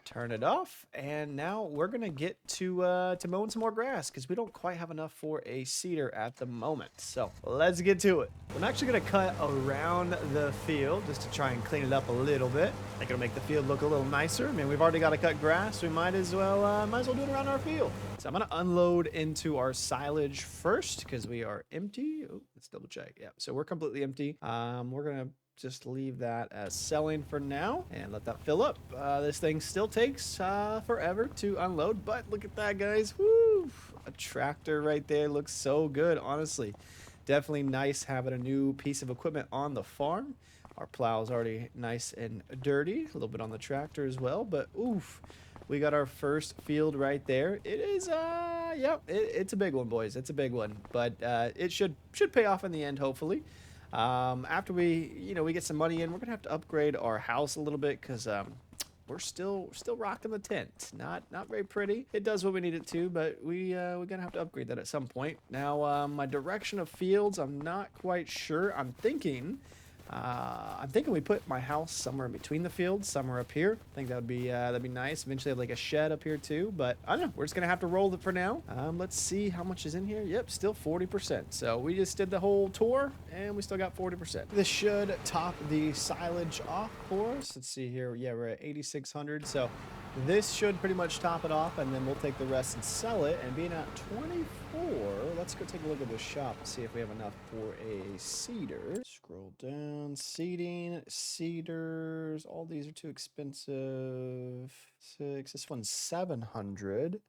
turn it off, and now we're going to get to mowing some more grass, because we don't quite have enough for a seeder at the moment. So let's get to it. I'm actually going to cut around the field just to try and clean it up a little bit. I think it'll make the field look a little nicer. I mean, we've already got to cut grass, so we might as well do it around our field. So I'm going to unload into our silage first, because we are empty. Oh, let's double check. Yeah, so we're completely empty. We're going to just leave that as selling for now and let that fill up. This thing still takes forever to unload, but look at that, guys. Woo! A tractor right there looks so good, honestly. Definitely nice having a new piece of equipment on the farm. Our plow's already nice and dirty, a little bit on the tractor as well, but oof, we got our first field right there. It is it's a big one, boys. It's a big one, but it should pay off in the end, hopefully. After we get some money in, we're gonna have to upgrade our house a little bit, because we're still rocking the tent. Not very pretty. It does what we need it to, but we're gonna have to upgrade that at some point. Now, my direction of fields, I'm not quite sure. I'm thinking we put my house somewhere in between the fields, somewhere up here. I think that'd be nice. Eventually have like a shed up here too, but I don't know. We're just gonna have to roll it for now. Let's see how much is in here. Yep, still 40%. So we just did the whole tour and we still got 40%. This should top the silage off for us. Let's see here. Yeah, we're at 8,600. So this should pretty much top it off, and then we'll take the rest and sell it. And being at 24, let's go take a look at the shop and see if we have enough for a seeder. Scroll down, seeding, seeders. All these are too expensive. This one's 700.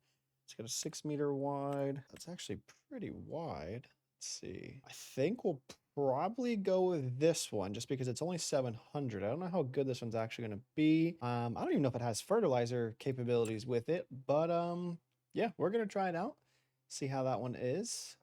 It's got a 6-meter wide. That's actually pretty wide. Let's see. I think we'll probably go with this one just because it's only 700. I don't know how good this one's actually going to be. I don't even know if it has fertilizer capabilities with it, but yeah, we're going to try it out. See how that one is.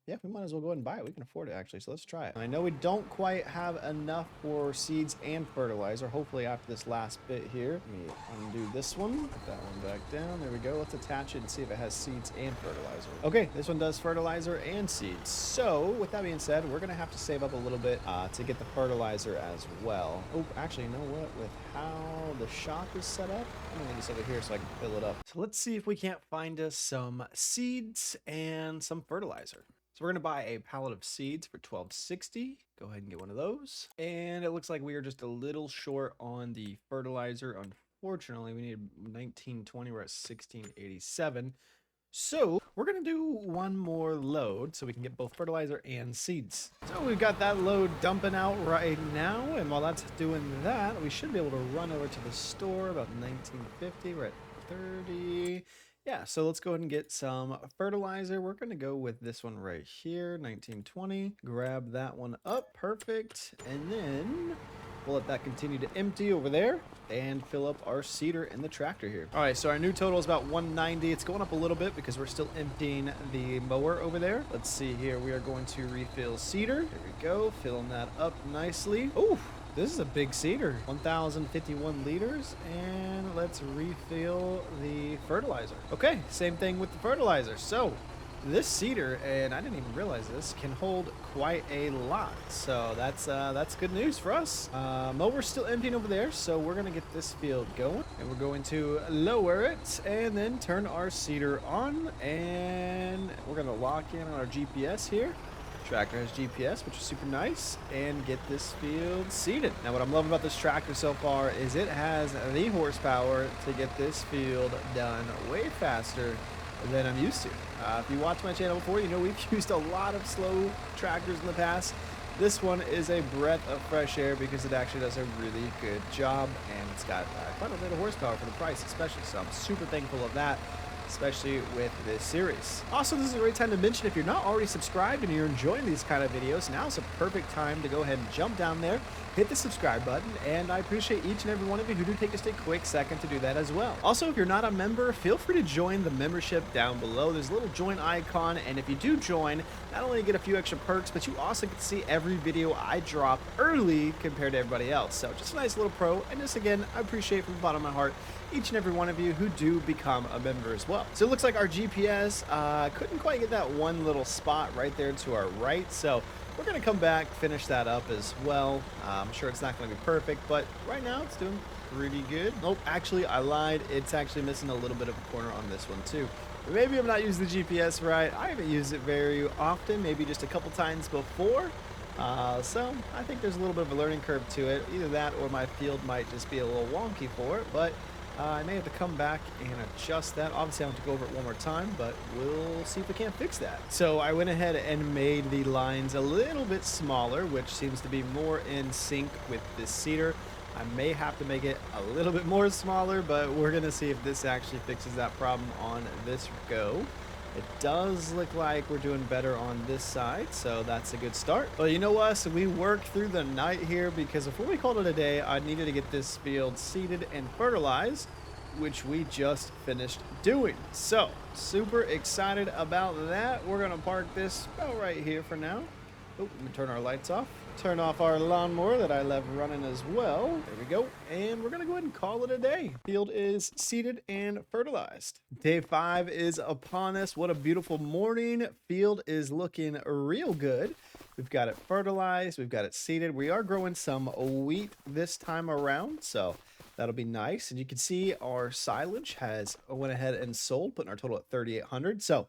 Yeah, we might as well go ahead and buy it. We can afford it, actually, so let's try it. I know we don't quite have enough for seeds and fertilizer. Hopefully after this last bit here. Let me undo this one. Put that one back down. There we go. Let's attach it and see if it has seeds and fertilizer. Okay, this one does fertilizer and seeds. So with that being said, we're going to have to save up a little bit to get the fertilizer as well. Oh, actually, you know what? With how the shop is set up, I'm going to leave this over here so I can fill it up. So let's see if we can't find us some seeds and some fertilizer. So we're going to buy a pallet of seeds for $12.60. Go ahead and get one of those. And it looks like we are just a little short on the fertilizer. Unfortunately, we need $19.20. We're at $16.87. So we're going to do one more load so we can get both fertilizer and seeds. So we've got that load dumping out right now. And while that's doing that, we should be able to run over to the store about $19.50. We're at $30. Yeah, so let's go ahead and get some fertilizer. We're going to go with this one right here, $19.20. Grab that one up, perfect. And then we'll let that continue to empty over there and fill up our seeder in the tractor here. All right, so our new total is about $190. It's going up a little bit because we're still emptying the mower over there. Let's see here. We are going to refill seeder. There we go, filling that up nicely. Oh, this is a big seeder, 1,051 liters, and let's refill the fertilizer. Okay, same thing with the fertilizer. So this seeder, and I didn't even realize this, can hold quite a lot. So that's good news for us. Mower's still emptying over there, so we're gonna get this field going, and we're going to lower it and then turn our seeder on, and we're gonna lock in on our GPS here. Tractor has GPS, which is super nice, and get this field seeded. Now, what I'm loving about this tractor so far is it has the horsepower to get this field done way faster than I'm used to. If you watch my channel before, you know we've used a lot of slow tractors in the past. This one is a breath of fresh air because it actually does a really good job, and it's got quite a bit of horsepower for the price, especially. So I'm super thankful of that, especially with this series. Also, this is a great time to mention, if you're not already subscribed and you're enjoying these kind of videos, now's a perfect time to go ahead and jump down there, hit the subscribe button, and I appreciate each and every one of you who do take just a quick second to do that as well. Also, if you're not a member, feel free to join the membership down below. There's a little join icon, and if you do join, not only get a few extra perks, but you also get to see every video I drop early compared to everybody else. So just a nice little pro, and just again, I appreciate from the bottom of my heart each and every one of you who do become a member as well. So it looks like our GPS couldn't quite get that one little spot right there to our right, so we're going to come back, finish that up as well. I'm sure it's not going to be perfect, but right now it's doing pretty good. Nope, actually I lied. It's actually missing a little bit of a corner on this one too. Maybe I'm not using the GPS right. I haven't used it very often, maybe just a couple times before. So I think there's a little bit of a learning curve to it. Either that or my field might just be a little wonky for it, but I may have to come back and adjust that. Obviously, I have to go over it one more time, but we'll see if we can't fix that. So I went ahead and made the lines a little bit smaller, which seems to be more in sync with this seeder. I may have to make it a little bit more smaller, but we're going to see if this actually fixes that problem on this go. It does look like we're doing better on this side, so that's a good start. But you know what? So we worked through the night here because before we called it a day, I needed to get this field seeded and fertilized, which we just finished doing. So super excited about that. We're gonna park this about right here for now. Oh, let me turn our lights off. Turn off our lawnmower that I left running as well. There we go. And we're going to go ahead and call it a day. Field is seeded and fertilized. Day 5 is upon us. What a beautiful morning. Field is looking real good. We've got it fertilized. We've got it seeded. We are growing some wheat this time around, so that'll be nice. And you can see our silage has went ahead and sold, putting our total at 3,800. So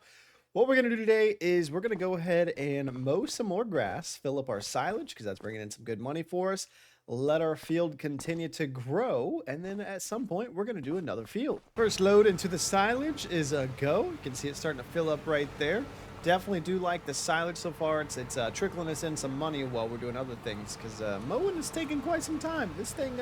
what we're going to do today is we're going to go ahead and mow some more grass, fill up our silage because that's bringing in some good money for us, let our field continue to grow, and then at some point we're going to do another field. First load into the silage is a go. You can see it starting to fill up right there. Definitely do like the silage so far. It's trickling us in some money while we're doing other things because mowing is taking quite some time. This thing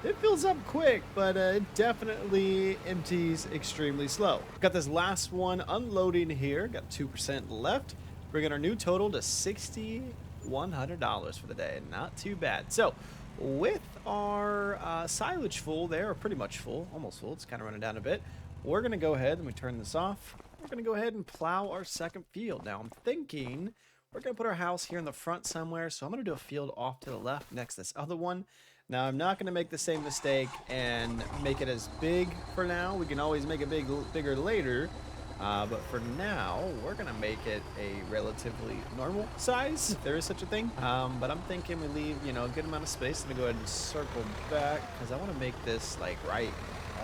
it fills up quick, but it definitely empties extremely slow. Got this last one unloading here. Got 2% left, bringing our new total to $6,100 for the day. Not too bad. So with our silage full there, or pretty much full, almost full, it's kind of running down a bit, we're going to go ahead and we turn this off. We're going to go ahead and plow our second field. Now I'm thinking we're going to put our house here in the front somewhere, so I'm going to do a field off to the left next to this other one. Now, I'm not going to make the same mistake and make it as big for now. We can always make it bigger later. But for now, we're going to make it a relatively normal size, if there is such a thing. But I'm thinking we leave, you know, a good amount of space. Let me go ahead and circle back because I want to make this like right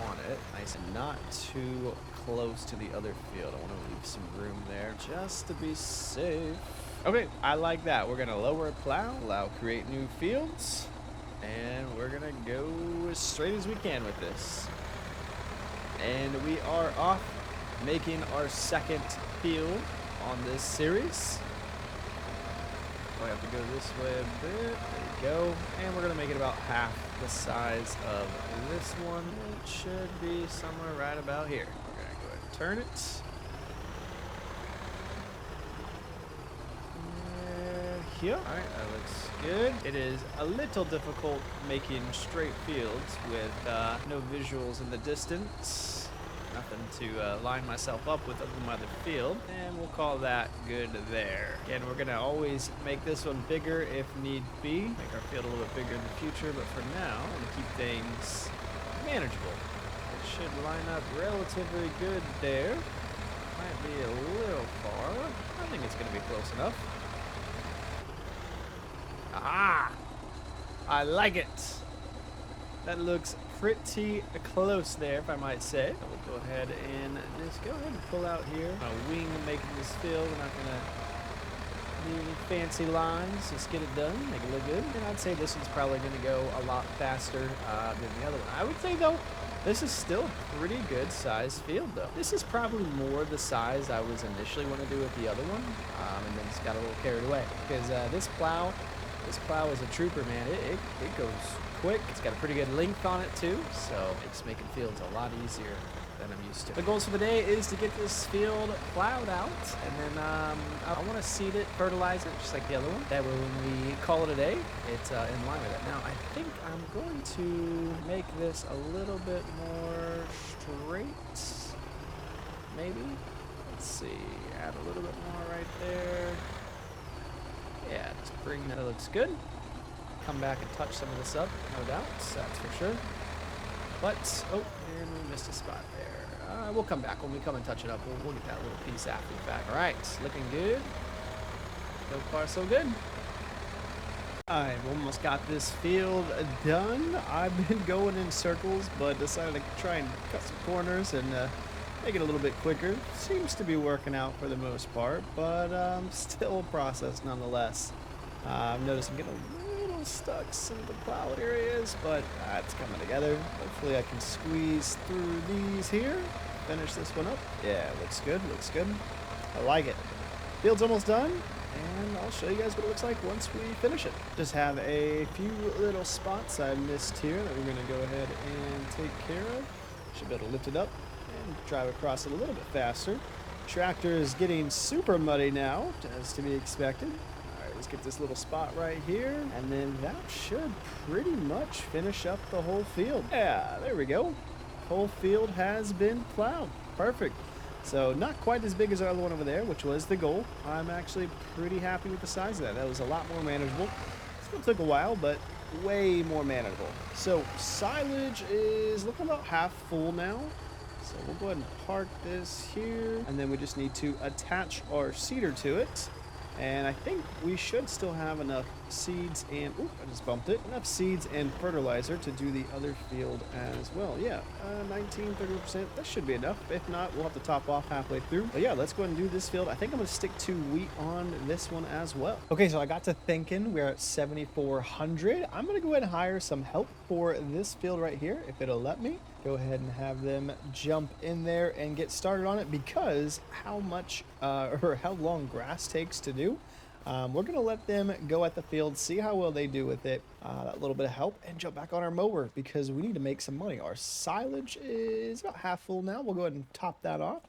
on it. Nice and not too close to the other field. I want to leave some room there just to be safe. Okay, I like that. We're going to lower a plow, allow create new fields. And we're gonna go as straight as we can with this. And we are off making our second field on this series. I have to go this way a bit. There we go. And we're gonna make it about half the size of this one. It should be somewhere right about here. We're gonna go ahead and turn it. Here. All right, that looks good. It is a little difficult making straight fields with no visuals in the distance. Nothing to line myself up with other than my other field. And we'll call that good there. Again, we're gonna always make this one bigger if need be. Make our field a little bit bigger in the future, but for now, I'm gonna keep things manageable. It should line up relatively good there. Might be a little far. I think it's gonna be close enough. Ah, I like it. That looks pretty close there, if I might say. So we'll go ahead and just go ahead and pull out here. I'm wing making this field. We're not gonna do any fancy lines, just get it done, make it look good. And I'd say this one's probably going to go a lot faster than the other one. I would say, though, this is still a pretty good sized field, though. This is probably more the size I was initially going to do with the other one, and then just got a little carried away. Because this plow is a trooper, man. It goes quick. It's got a pretty good length on it, too, so it's making fields a lot easier than I'm used to. The goals for the day is to get this field plowed out, and then I want to seed it, fertilize it, just like the other one. That way when we call it a day, it's in line with it. Now, I think I'm going to make this a little bit more straight, maybe? Let's see, add a little bit more right there. Yeah, just bring that looks good. Come back and touch some of this up, no doubt, that's for sure. But, oh, and we missed a spot there. We'll come back. When we come and touch it up, we'll get that little piece after the fact. All right, looking good. So far, so good. I've almost got this field done. I've been going in circles, but decided to try and cut some corners and make it a little bit quicker. Seems to be working out for the most part, but still a process nonetheless. I've noticed I'm getting a little stuck in some of the plowed areas, but it's coming together. Hopefully I can squeeze through these here. Finish this one up. Yeah, looks good, looks good. I like it. Field's almost done, and I'll show you guys what it looks like once we finish it. Just have a few little spots I missed here that we're gonna go ahead and take care of. Should be able to lift it up and drive across it a little bit faster. Tractor is getting super muddy now, as to be expected. Let's get this little spot right here, and then that should pretty much finish up the whole field. Yeah, there we go. Whole field has been plowed. Perfect. So not quite as big as our other one over there, which was the goal. I'm actually pretty happy with the size of that. That was a lot more manageable. Still took a while, but way more manageable. So silage is looking about half full now. So we'll go ahead and park this here, and then we just need to attach our seeder to it. And I think we should still have enough seeds and, oop, I just bumped it, enough seeds and fertilizer to do the other field as well. Yeah, 19-30%, that should be enough. If not, we'll have to top off halfway through. But yeah, let's go ahead and do this field. I think I'm gonna stick to wheat on this one as well. Okay, so I got to thinking, we're at 7,400. I'm gonna go ahead and hire some help for this field right here, if it'll let me. Go ahead and have them jump in there and get started on it, because how much or how long grass takes to do, we're gonna let them go at the field, see how well they do with it, that little bit of help, and jump back on our mower because we need to make some money. Our silage is about half full now. We'll go ahead and top that off,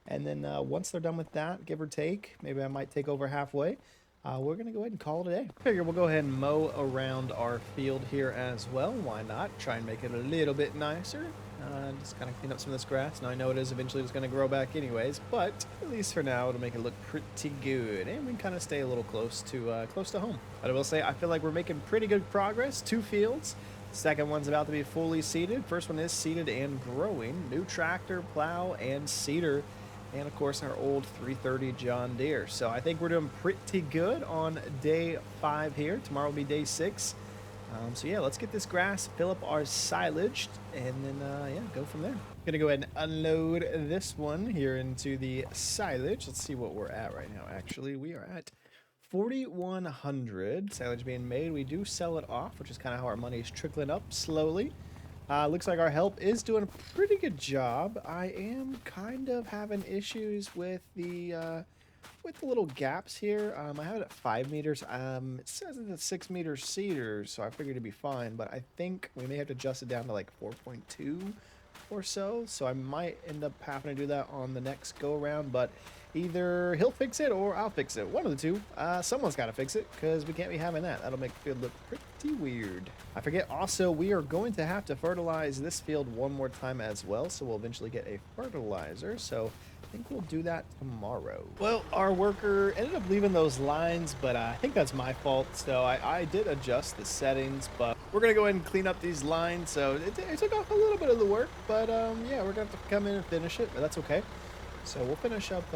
and then once they're done with that, give or take, maybe I might take over halfway, we're gonna go ahead and call it a day. Figure we'll go ahead and mow around our field here as well. Why not? Try and make it a little bit nicer. Just kind of clean up some of this grass. Now I know it is eventually just going to grow back anyways, but at least for now it'll make it look pretty good, and we can kind of stay a little close to home. But I will say I feel like we're making pretty good progress. 2 fields. The second one's about to be fully seeded. First one is seeded and growing. New tractor, plow, and seeder. And of course our old 330 John Deere. So I think we're doing pretty good on day 5 here. Tomorrow will be day 6. So yeah, let's get this grass, fill up our silage, and then yeah, go from there. Gonna go ahead and unload this one here into the silage. Let's see what we're at right now. Actually, we are at 4,100 silage being made. We do sell it off, which is kind of how our money is trickling up slowly. Looks like our help is doing a pretty good job. I am kind of having issues with the little gaps here. I have it at 5 meters. It says it's a 6 meter cedar, so I figured it'd be fine, but I think we may have to adjust it down to like 4.2 or so. So I might end up having to do that on the next go around, but either he'll fix it or I'll fix it. One of the two. Someone's got to fix it because we can't be having that. That'll make the field look pretty weird. I forget also, we are going to have to fertilize this field one more time as well, so we'll eventually get a fertilizer. So I think we'll do that tomorrow. Well, our worker ended up leaving those lines, but I think that's my fault. So I did adjust the settings, but we're going to go ahead and clean up these lines. So it took off a little bit of the work, but yeah, we're going to have to come in and finish it, but that's okay. So we'll finish up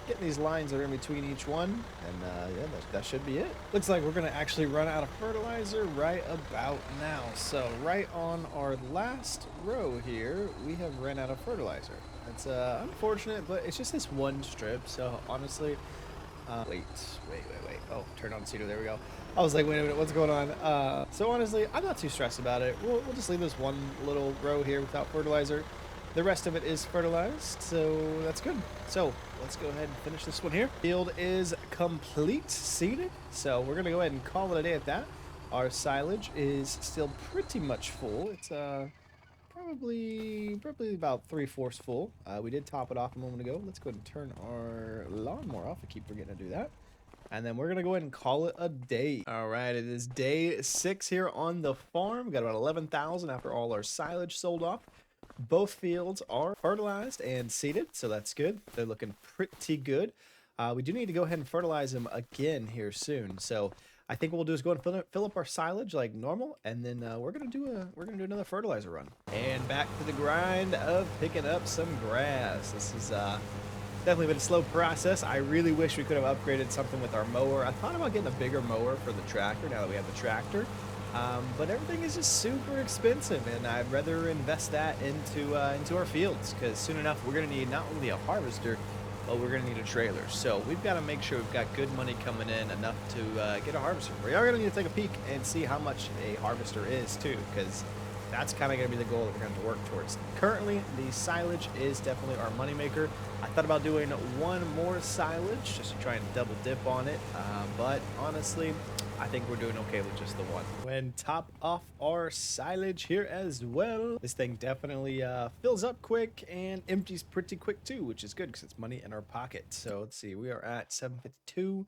getting these lines that are in between each one, and yeah, that should be it. Looks like we're going to actually run out of fertilizer right about now. So right on our last row here, we have ran out of fertilizer. It's unfortunate, but it's just this one strip, so honestly, Wait. Oh, turn on seeder. There we go. I was like, wait a minute, what's going on? So honestly, I'm not too stressed about it. We'll just leave this one little row here without fertilizer. The rest of it is fertilized, so that's good. So let's go ahead and finish this one here. Field is complete, seeded. So we're gonna go ahead and call it a day at that. Our silage is still pretty much full. It's probably about 3/4 full. We did top it off a moment ago. Let's go ahead and turn our lawnmower off. I keep forgetting to do that. And then we're going to go ahead and call it a day. All right, it is day 6 here on the farm. Got about 11,000 after all our silage sold off. Both fields are fertilized and seeded, so that's good. They're looking pretty good. We do need to go ahead and fertilize them again here soon. So I think what we'll do is go and fill up our silage like normal, and then we're gonna do another fertilizer run. And back to the grind of picking up some grass. This is definitely been a slow process. I really wish we could have upgraded something with our mower. I thought about getting a bigger mower for the tractor now that we have the tractor. But everything is just super expensive, and I'd rather invest that into our fields, because soon enough we're gonna need not only a harvester, but we're gonna need a trailer. So we've got to make sure we've got good money coming in, enough to get a harvester. We are gonna need to take a peek and see how much a harvester is too, because that's kind of gonna be the goal that we're going to work towards. Currently, the silage is definitely our moneymaker. I thought about doing one more silage just to try and double dip on it, but honestly, I think we're doing okay with just the one. When top off our silage here as well. This thing definitely fills up quick and empties pretty quick too, which is good because it's money in our pocket. So let's see, we are at 752.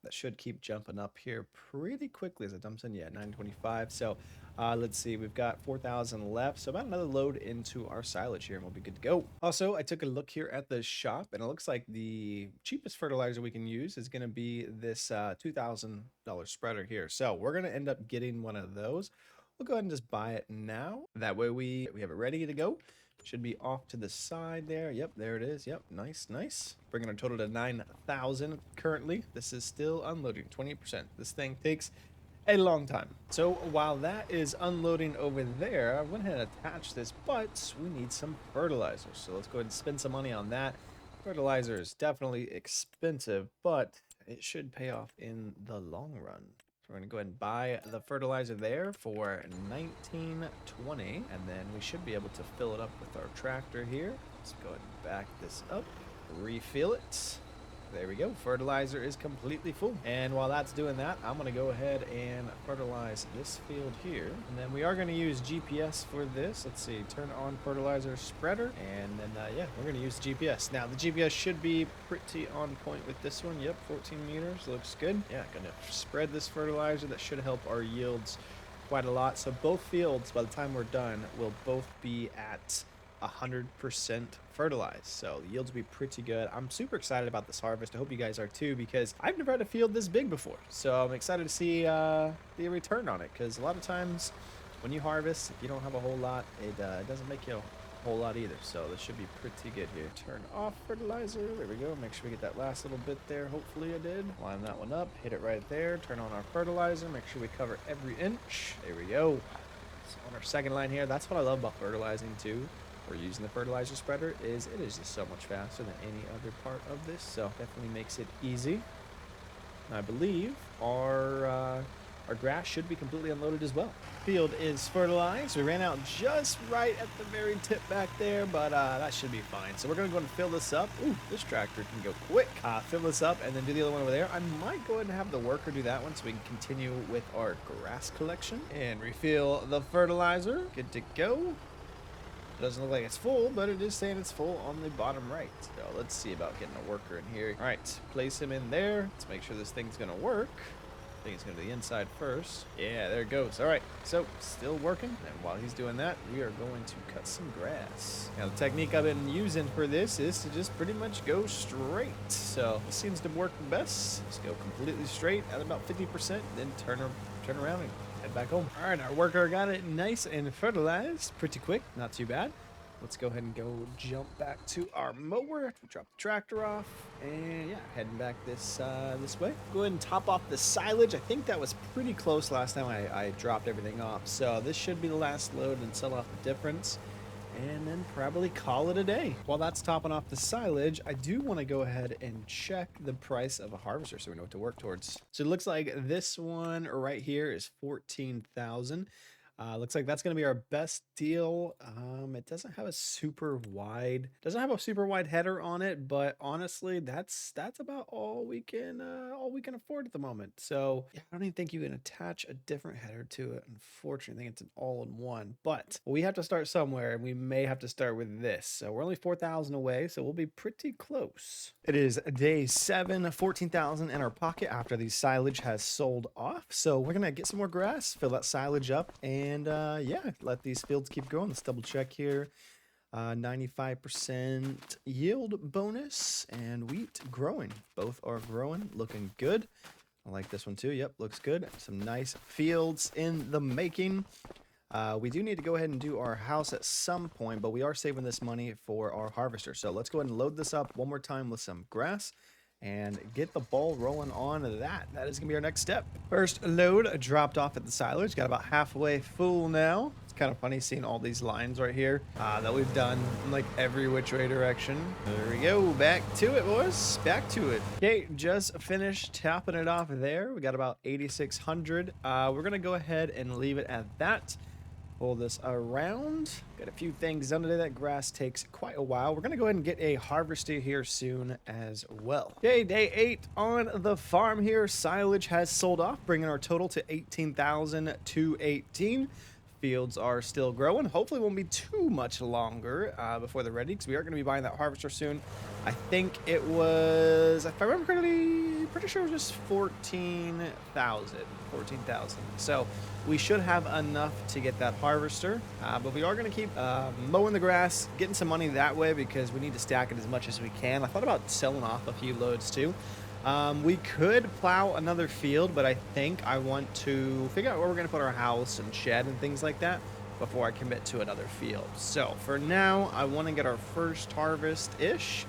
That should keep jumping up here pretty quickly as it dumps in. Yeah, 925. So let's see, we've got 4,000 left. So about another load into our silage here and we'll be good to go. Also, I took a look here at the shop and it looks like the cheapest fertilizer we can use is going to be this $2,000 spreader here. So we're going to end up getting one of those. We'll go ahead and just buy it now. That way we have it ready to go. Should be off to the side there. Yep, there it is. Yep, nice. Bringing our total to 9,000 currently. This is still unloading, 28%. This thing takes a long time. So while that is unloading over there, I went ahead and attached this, but we need some fertilizer. So let's go ahead and spend some money on that. Fertilizer is definitely expensive, but it should pay off in the long run. We're going to go ahead and buy the fertilizer there for $19.20, and then we should be able to fill it up with our tractor here. Let's go ahead and back this up, refill it. There we go. Fertilizer is completely full. And while that's doing that, I'm going to go ahead and fertilize this field here. And then we are going to use GPS for this. Let's see, turn on fertilizer spreader. And then, yeah, we're going to use GPS. Now, the GPS should be pretty on point with this one. Yep, 14 meters. Looks good. Yeah, going to spread this fertilizer. That should help our yields quite a lot. So both fields, by the time we're done, will both be at 100% fertilized, so the yields will be pretty good. I'm super excited about this harvest. I hope you guys are too, because I've never had a field this big before, so I'm excited to see the return on it, because a lot of times when you harvest, if you don't have a whole lot, it doesn't make you a whole lot either. So this should be pretty good here. Turn off fertilizer. There we go. Make sure we get that last little bit there. Hopefully I did. Line that one up, hit it right there. Turn on our fertilizer, make sure we cover every inch. There we go. So on our second line here, that's what I love about fertilizing too, or using the fertilizer spreader, is it is just so much faster than any other part of this, so definitely makes it easy. I believe our grass should be completely unloaded as well. Field is fertilized. We ran out just right at the very tip back there, but that should be fine. So we're gonna go and fill this up. Ooh, this tractor can go quick. Fill this up and then do the other one over there. I might go ahead and have the worker do that one so we can continue with our grass collection and refill the fertilizer. Good to go. Doesn't look like it's full, but it is saying it's full on the bottom right. So let's see about getting a worker in here. All right, place him in there. Let's make sure this thing's gonna work. I think it's gonna be the inside first. Yeah, there it goes. All right, so still working. And while he's doing that, we are going to cut some grass. Now the technique I've been using for this is to just pretty much go straight. So this seems to work best. Just go completely straight at about 50%, then turn around and head back home. All right, our worker got it nice and fertilized pretty quick. Not too bad. Let's go ahead and go jump back to our mower. Drop the tractor off, and yeah, heading back this way. Go ahead and top off the silage. I think that was pretty close last time I dropped everything off. So this should be the last load and sell off the difference. and then probably call it a day. While that's topping off the silage, I do want to go ahead and check the price of a harvester so we know what to work towards. So it looks like this one right here is 14,000. Looks like that's going to be our best deal. It doesn't have a super wide header on it, but honestly, that's about all we can afford at the moment. So yeah, I don't even think you can attach a different header to it. Unfortunately, I think it's an all-in-one, but we have to start somewhere, and we may have to start with this. So we're only 4,000 away, so we'll be pretty close. It is day 7, 14,000 in our pocket after the silage has sold off. So we're gonna get some more grass, fill that silage up, and yeah, let these fields keep growing. Let's double check here. 95% yield bonus and wheat growing. Both are growing, looking good. I like this one too. Yep, looks good. Some nice fields in the making. We do need to go ahead and do our house at some point, but we are saving this money for our harvester. So let's go ahead and load this up one more time with some grass and get the ball rolling on that. That is gonna be our next step. First load dropped off at the silage. Got about halfway full now. It's kind of funny seeing all these lines right here that we've done in like every which way direction. There we go. Back to it, boys. Back to it. Okay, just finished topping it off there. We got about 8,600. We're gonna go ahead and leave it at that. Pull this around. Got a few things done today. That grass takes quite a while. We're gonna go ahead and get a harvester here soon as well. Okay, day 8 on the farm here. Silage has sold off, bringing our total to 18,218. Fields are still growing. Hopefully it won't be too much longer before they're ready, because we are going to be buying that harvester soon. I think it was, if I remember correctly, pretty sure it was just 14,000. So we should have enough to get that harvester, but we are going to keep mowing the grass, getting some money that way, because we need to stack it as much as we can. I thought about selling off a few loads too. We could plow another field, but I think I want to figure out where we're going to put our house and shed and things like that before I commit to another field. So for now, I want to get our first harvest-ish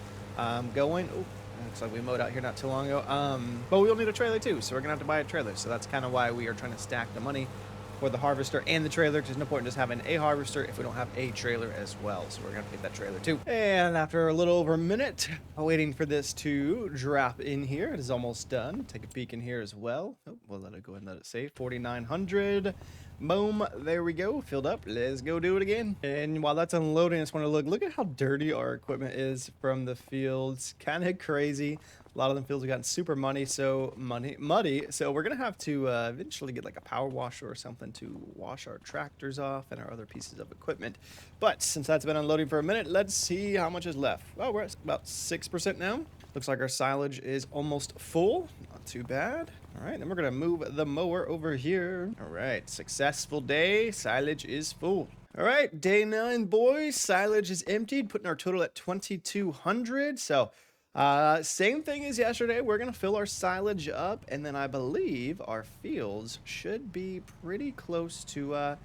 going. Oh, looks like we mowed out here not too long ago. But we'll need a trailer too, so we're going to have to buy a trailer. So that's kind of why we are trying to stack the money for the harvester and the trailer. There's no point in just having a harvester if we don't have a trailer as well. So we're gonna get that trailer too. And after a little over a minute waiting for this to drop in here, it is almost done. Take a peek in here as well. Oh, we'll let it go ahead and let it save. 4,900. Boom, there we go, filled up. Let's go do it again. And while that's unloading, I just want to look at how dirty our equipment is from the fields. Kind of crazy. A lot of them fields have gotten super muddy, so we're gonna have to eventually get like a power washer or something to wash our tractors off and our other pieces of equipment. But since that's been unloading for a minute, let's see how much is left. Well, we're at about 6% now. Looks like our silage is almost full. Not too bad. All right, then we're gonna move the mower over here. All right, successful day. Silage is full. All right, day 9, boys. Silage is emptied, putting our total at 2,200. So same thing as yesterday. We're gonna fill our silage up, and then I believe our fields should be pretty close to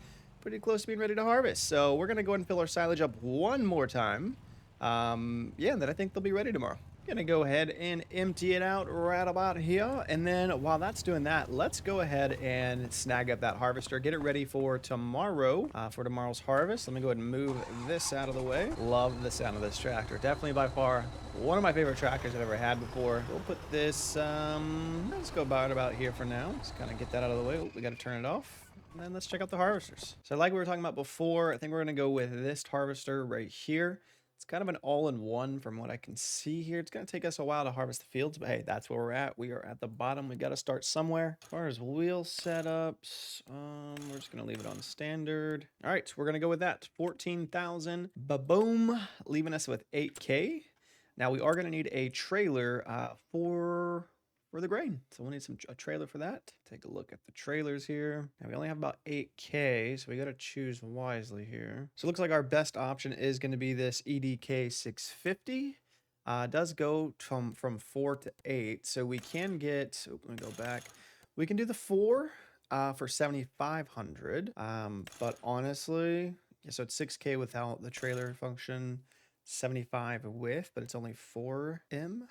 being ready to harvest. So we're gonna go ahead and fill our silage up one more time. Yeah, and then I think they'll be ready tomorrow. Gonna go ahead and empty it out right about here, and then while that's doing that, let's go ahead and snag up that harvester, get it ready for tomorrow, for tomorrow's harvest. Let me go ahead and move this out of the way. Love the sound of this tractor. Definitely by far one of my favorite tractors I've ever had before. We'll put this, let's go about here for now. Just kind of get that out of the way. Oh, we got to turn it off. And then let's check out the harvesters. So like we were talking about before, I think we're gonna go with this harvester right here. It's kind of an all-in-one from what I can see here. It's going to take us a while to harvest the fields, but hey, that's where we're at. We are at the bottom. We got to start somewhere. As far as wheel setups, we're just going to leave it on standard. All right, we're going to go with that. 14,000. Ba-boom. Leaving us with 8K. Now, we are going to need a trailer for the grain. So we'll need a trailer for that. Take a look at the trailers here. Now we only have about 8K, so we got to choose wisely here. So it looks like our best option is going to be this EDK 650. It does go from 4 to 8, so we can get, let me go back. We can do the 4 for 7,500. But honestly, yeah, so it's 6K without the trailer function. 75 width, but it's only 4M.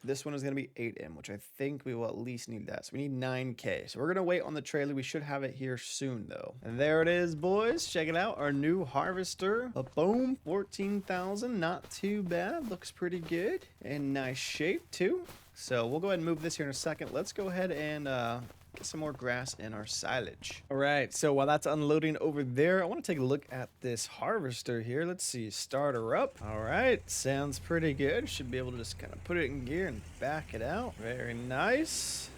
This one is going to be 8M, which I think we will at least need that. So we need 9K. So we're going to wait on the trailer. We should have it here soon, though. And there it is, boys. Check it out. Our new harvester. A boom, 14,000. Not too bad. Looks pretty good. In nice shape, too. So we'll go ahead and move this here in a second. Let's go ahead and get some more grass in our silage. All right, so while that's unloading over there, I want to take a look at this harvester here. Let's see, start her up. All right, sounds pretty good. Should be able to just kind of put it in gear and back it out. Very nice.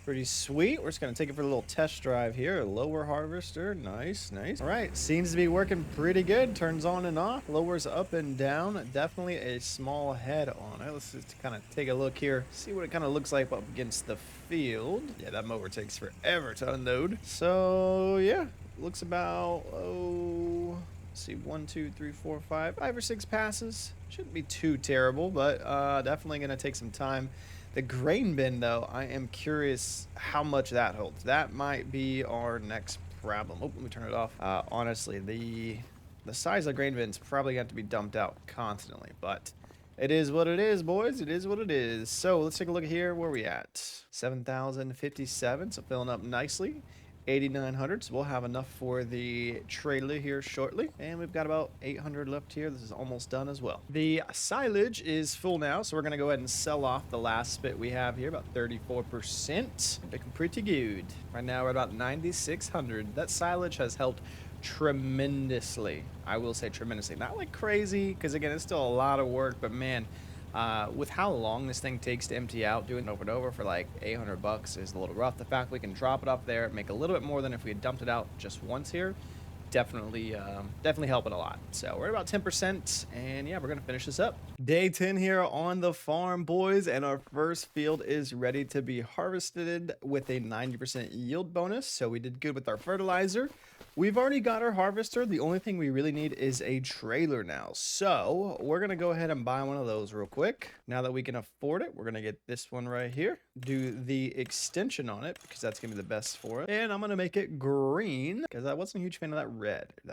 Pretty sweet. We're just going to take it for a little test drive here. A lower harvester. Nice, nice. All right, seems to be working pretty good. Turns on and off. Lowers up and down. Definitely a small head on it. Let's just kind of take a look here. See what it kind of looks like up against the field. Yeah, that mower takes forever to unload. So, yeah, looks about, let's see, 1, 2, 3, 4, 5 or 6 passes. Shouldn't be too terrible, but definitely going to take some time. The grain bin, though, I am curious how much that holds. That might be our next problem. Oh, let me turn it off. Honestly, the size of the grain bin's probably got to be dumped out constantly, but it is what it is, boys. It is what it is. So let's take a look at here. Where are we at? 7,057, so filling up nicely. 8,900, so we'll have enough for the trailer here shortly. And we've got about 800 left here. This is almost done as well. The silage is full now, so we're going to go ahead and sell off the last bit we have here, about 34%. Looking pretty good. Right now we're about 9,600. That silage has helped tremendously. I will say tremendously. Not like crazy, because again, it's still a lot of work, but man, with how long this thing takes to empty out, doing it over and over for like 800 bucks is a little rough. The fact we can drop it off there, make a little bit more than if we had dumped it out just once here, definitely helping a lot. So we're at about 10%, and yeah, we're gonna finish this up. Day 10 here on the farm, boys, and our first field is ready to be harvested with a 90% yield bonus. So we did good with our fertilizer. We've already got our harvester. The only thing we really need is a trailer now. So we're going to go ahead and buy one of those real quick. Now that we can afford it, we're going to get this one right here. Do the extension on it because that's going to be the best for it. And I'm going to make it green because I wasn't a huge fan of that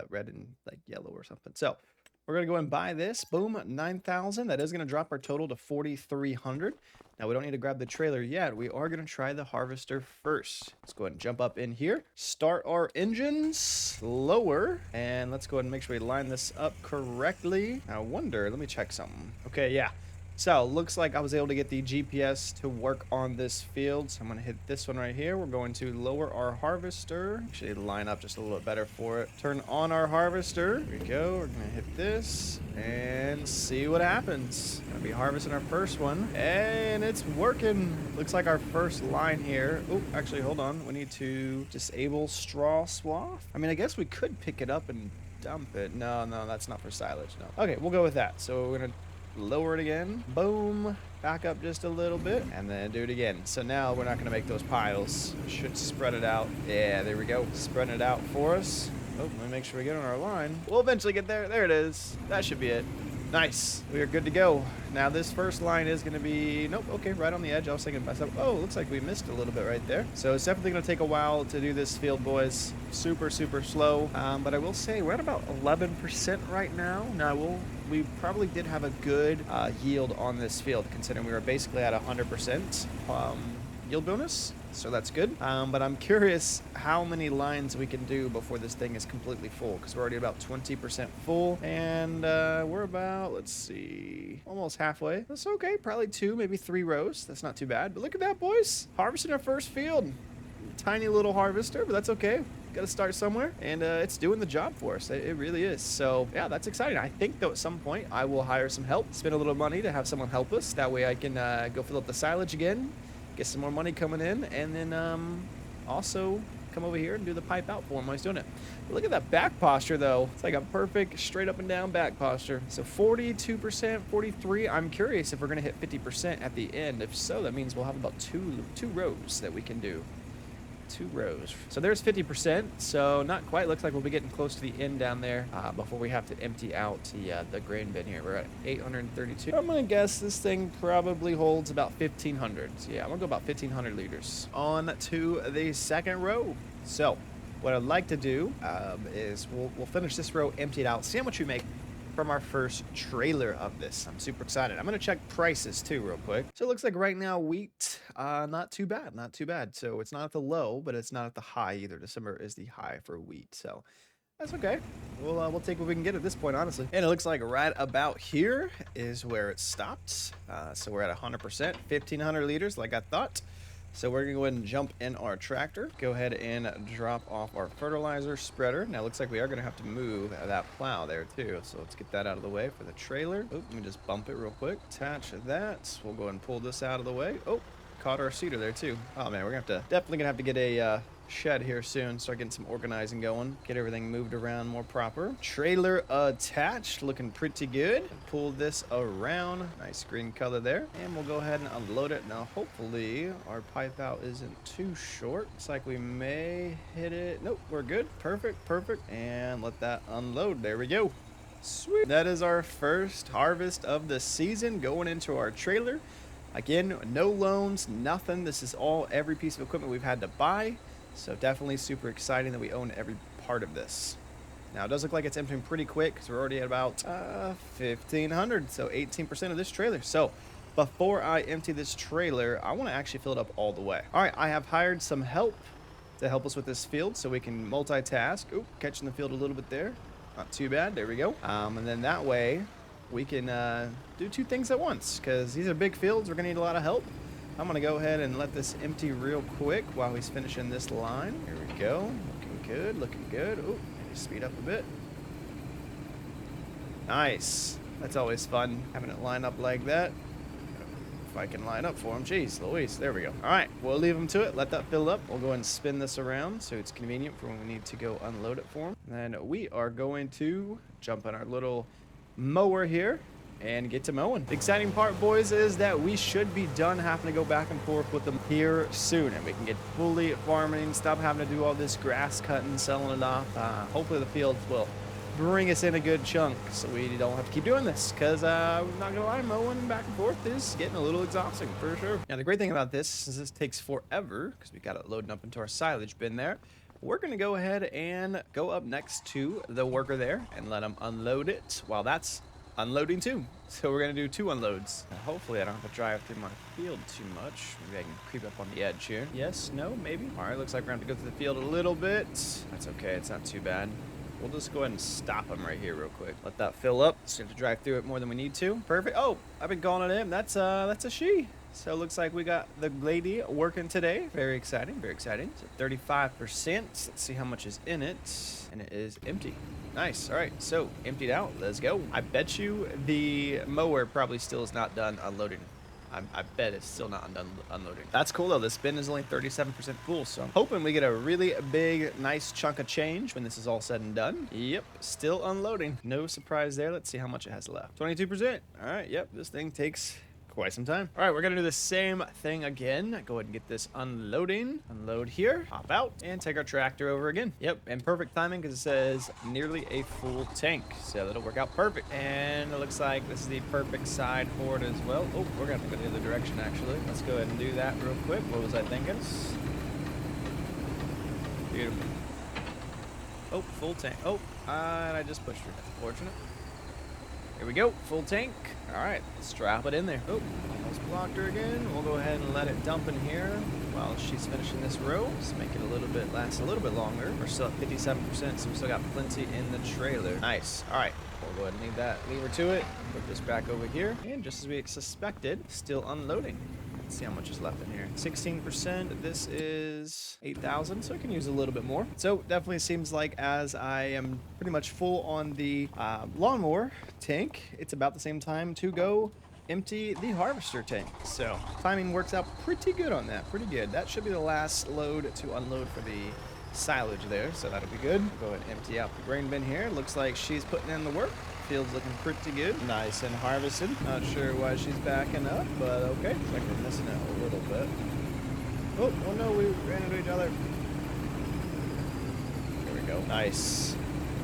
red and like yellow or something. So we're going to go and buy this. Boom, 9,000. That is going to drop our total to 4,300. Now, we don't need to grab the trailer yet. We are going to try the harvester first. Let's go ahead and jump up in here. Start our engines lower. And let's go ahead and make sure we line this up correctly. I wonder, let me check something. Okay, yeah. So, looks like I was able to get the GPS to work on this field. So, I'm going to hit this one right here. We're going to lower our harvester. Actually, line up just a little bit better for it. Turn on our harvester. Here we go. We're going to hit this and see what happens. Going to be harvesting our first one. And it's working. Looks like our first line here. Oh, actually, hold on. We need to disable straw swath. I mean, I guess we could pick it up and dump it. No, that's not for silage. No. Okay, we'll go with that. So, we're going to lower it again. Boom. Back up just a little bit and then do it again. So now we're not going to make those piles. Should spread it out. Yeah, there we go. Spreading it out for us. Oh, let me make sure we get on our line. We'll eventually get there. There it is. That should be it. Nice. We are good to go. Now this first line is going to be, nope, okay, right on the edge. I was thinking to myself, oh, looks like we missed a little bit right there. So it's definitely going to take a while to do this field, boys. Super, super slow. But I will say we're at about 11% right now. Now we probably did have a good yield on this field, considering we were basically at 100% yield bonus. So that's good. But I'm curious how many lines we can do before this thing is completely full, because we're already about 20% full, and we're about, let's see, almost halfway. That's okay. Probably 2, maybe 3 rows. That's not too bad. But look at that, boys. Harvesting our first field. Tiny little harvester, but that's okay. Got to start somewhere, and it's doing the job for us. It really is. So yeah, that's exciting. I think though at some point I will hire some help, spend a little money to have someone help us. That way I can go fill up the silage again, get some more money coming in, and then also come over here and do the pipe out for him while he's doing it. But look at that back posture though. It's like a perfect straight up and down back posture. So 42%, 43. I'm curious if we're gonna hit 50% at the end. If so, that means we'll have about two rows that we can do. 2 rows. So there's 50%. So not quite. Looks like we'll be getting close to the end down there before we have to empty out the grain bin here. We're at 832. I'm gonna guess this thing probably holds about 1,500. So yeah, I'm gonna go about 1,500 liters. On to the second row. So what I'd like to do is we'll finish this row, empty it out, see how much we make from our first trailer of this. I'm super excited. I'm gonna check prices too real quick. So it looks like right now wheat, not too bad, not too bad. So it's not at the low, but it's not at the high either. December is the high for wheat. So that's okay. We'll take what we can get at this point, honestly. And it looks like right about here is where it stopped. So we're at 100%, 1,500 liters like I thought. So we're gonna go ahead and jump in our tractor, go ahead and drop off our fertilizer spreader. Now it looks like we are gonna have to move that plow there too. So let's get that out of the way for the trailer. Oh, let me just bump it real quick. Attach that. We'll go ahead and pull this out of the way. Oh, caught our seeder there too. Oh man, we're definitely gonna have to get a shed here soon, start getting some organizing going, get everything moved around more proper. Trailer attached, looking pretty good. Pull this around, nice green color there, and we'll go ahead and unload it. Now hopefully our pipe out isn't too short. Looks like we may hit it. Nope, we're good. Perfect, and let that unload. There we go. Sweet. That is our first harvest of the season going into our trailer. Again, no loans, nothing. This is all every piece of equipment we've had to buy. So definitely super exciting that we own every part of this. Now it does look like it's emptying pretty quick because we're already at about 1,500, so 18% of this trailer. So before I empty this trailer, I want to actually fill it up all the way. All right, I have hired some help to help us with this field so we can multitask. Oop, catching the field a little bit there. Not too bad, there we go. And then that way we can do two things at once because these are big fields. We're gonna need a lot of help. I'm gonna go ahead and let this empty real quick while he's finishing this line. Here we go. Looking good, looking good. Ooh, maybe speed up a bit. Nice. That's always fun, having it line up like that. If I can line up for him. Jeez Louise, there we go. All right, we'll leave him to it. Let that fill up. We'll go ahead and spin this around so it's convenient for when we need to go unload it for him. And then we are going to jump on our little mower here and get to mowing. The exciting part, boys, is that we should be done having to go back and forth with them here soon, and we can get fully farming, stop having to do all this grass cutting, selling it off. Hopefully the fields will bring us in a good chunk so we don't have to keep doing this, because I'm not gonna lie, mowing back and forth is getting a little exhausting for sure. Now the great thing about this is this takes forever because we got it loading up into our silage bin there. We're gonna go ahead and go up next to the worker there and let him unload it while that's unloading too. So we're gonna do 2 unloads. And hopefully I don't have to drive through my field too much. Maybe I can creep up on the edge here. Yes, no, maybe. All right, looks like we're gonna have to go through the field a little bit. That's okay, it's not too bad. We'll just go ahead and stop him right here real quick. Let that fill up. Just have to drive through it more than we need to. Perfect. Oh, I've been calling it in. That's a she. So it looks like we got the lady working today. Very exciting, very exciting. So 35%. Let's see how much is in it. And it is empty. Nice. All right, so emptied out. Let's go. I bet you the mower probably still is not done unloading. I bet it's still not done unloading. That's cool though. This bin is only 37% full, so I'm hoping we get a really big, nice chunk of change when this is all said and done. Yep, still unloading. No surprise there. Let's see how much it has left. 22%. All right, yep, this thing takes quite some time. All right, we're gonna do the same thing again. Go ahead and get this unloading. Unload here, hop out, and take our tractor over again. Yep, and perfect timing because it says nearly a full tank. So that'll work out perfect. And it looks like this is the perfect side for it as well. Oh, we're gonna have to go the other direction actually. Let's go ahead and do that real quick. What was I thinking? Beautiful. Oh, full tank. Oh, and I just pushed her. Fortunate. Here we go, full tank. All right, let's drop it in there. Oh, almost blocked her again. We'll go ahead and let it dump in here while she's finishing this row. Just make it last a little bit longer. We're still at 57%, so we still got plenty in the trailer. Nice. All right, we'll go ahead and leave that lever to it. Put this back over here. And just as we suspected, still unloading. Let's see how much is left in here. 16%. This is 8,000, so I can use a little bit more. So definitely seems like as I am pretty much full on the lawnmower tank, it's about the same time to go empty the harvester tank. So timing works out pretty good on that. Pretty good. That should be the last load to unload for the silage there, so that'll be good. Go ahead and empty out the grain bin here. Looks like she's putting in the work. Field's looking pretty good. Nice and harvested. Not sure why she's backing up, but okay. Looks like we're missing it a little bit. Oh no, we ran into each other. There we go. Nice.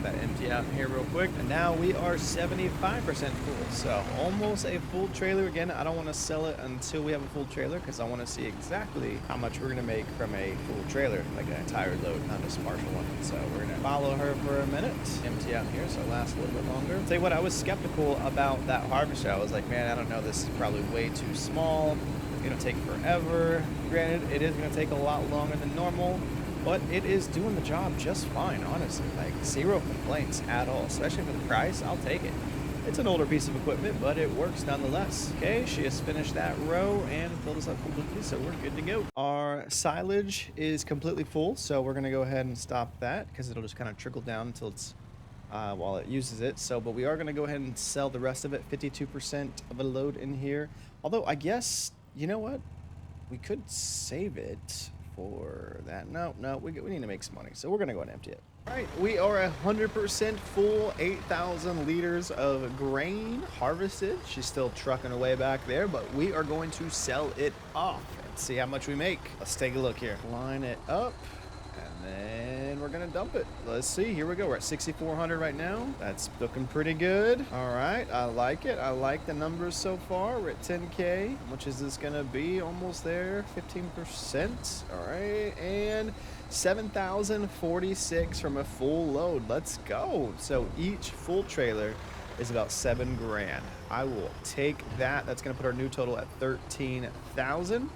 that empty out here real quick. And now we are 75% full. So almost a full trailer. Again, I don't want to sell it until we have a full trailer because I want to see exactly how much we're going to make from a full trailer, like an entire load, not just a partial one. So we're going to follow her for a minute, empty out here, so it lasts a little bit longer. I'll tell you what, I was skeptical about that harvester. I was like, man, I don't know, this is probably way too small. It's going to take forever. Granted, it is going to take a lot longer than normal, but it is doing the job just fine, honestly. Like, zero complaints at all, especially for the price. I'll take it. It's an older piece of equipment, but it works nonetheless. Okay, she has finished that row and filled us up completely, so we're good to go. Our silage is completely full, so we're going to go ahead and stop that because it'll just kind of trickle down until it's while it uses it. So, but we are going to go ahead and sell the rest of it, 52% of a load in here. Although, I guess, you know what? We could save it for that. No, we need to make some money, so we're going to go ahead and empty it. All right, we are 100% full, 8,000 liters of grain harvested. She's still trucking away back there, but we are going to sell it off and see how much we make. Let's take a look here. Line it up, and then we're gonna dump it. Let's see, here we go. We're at 6,400 right now. That's looking pretty good. All right, I like it. I like the numbers so far. We're at 10K. How much is this gonna be? Almost there, 15%. All right, and 7,046 from a full load. Let's go. So each full trailer is about 7 grand. I will take that. That's going to put our new total at 13,000.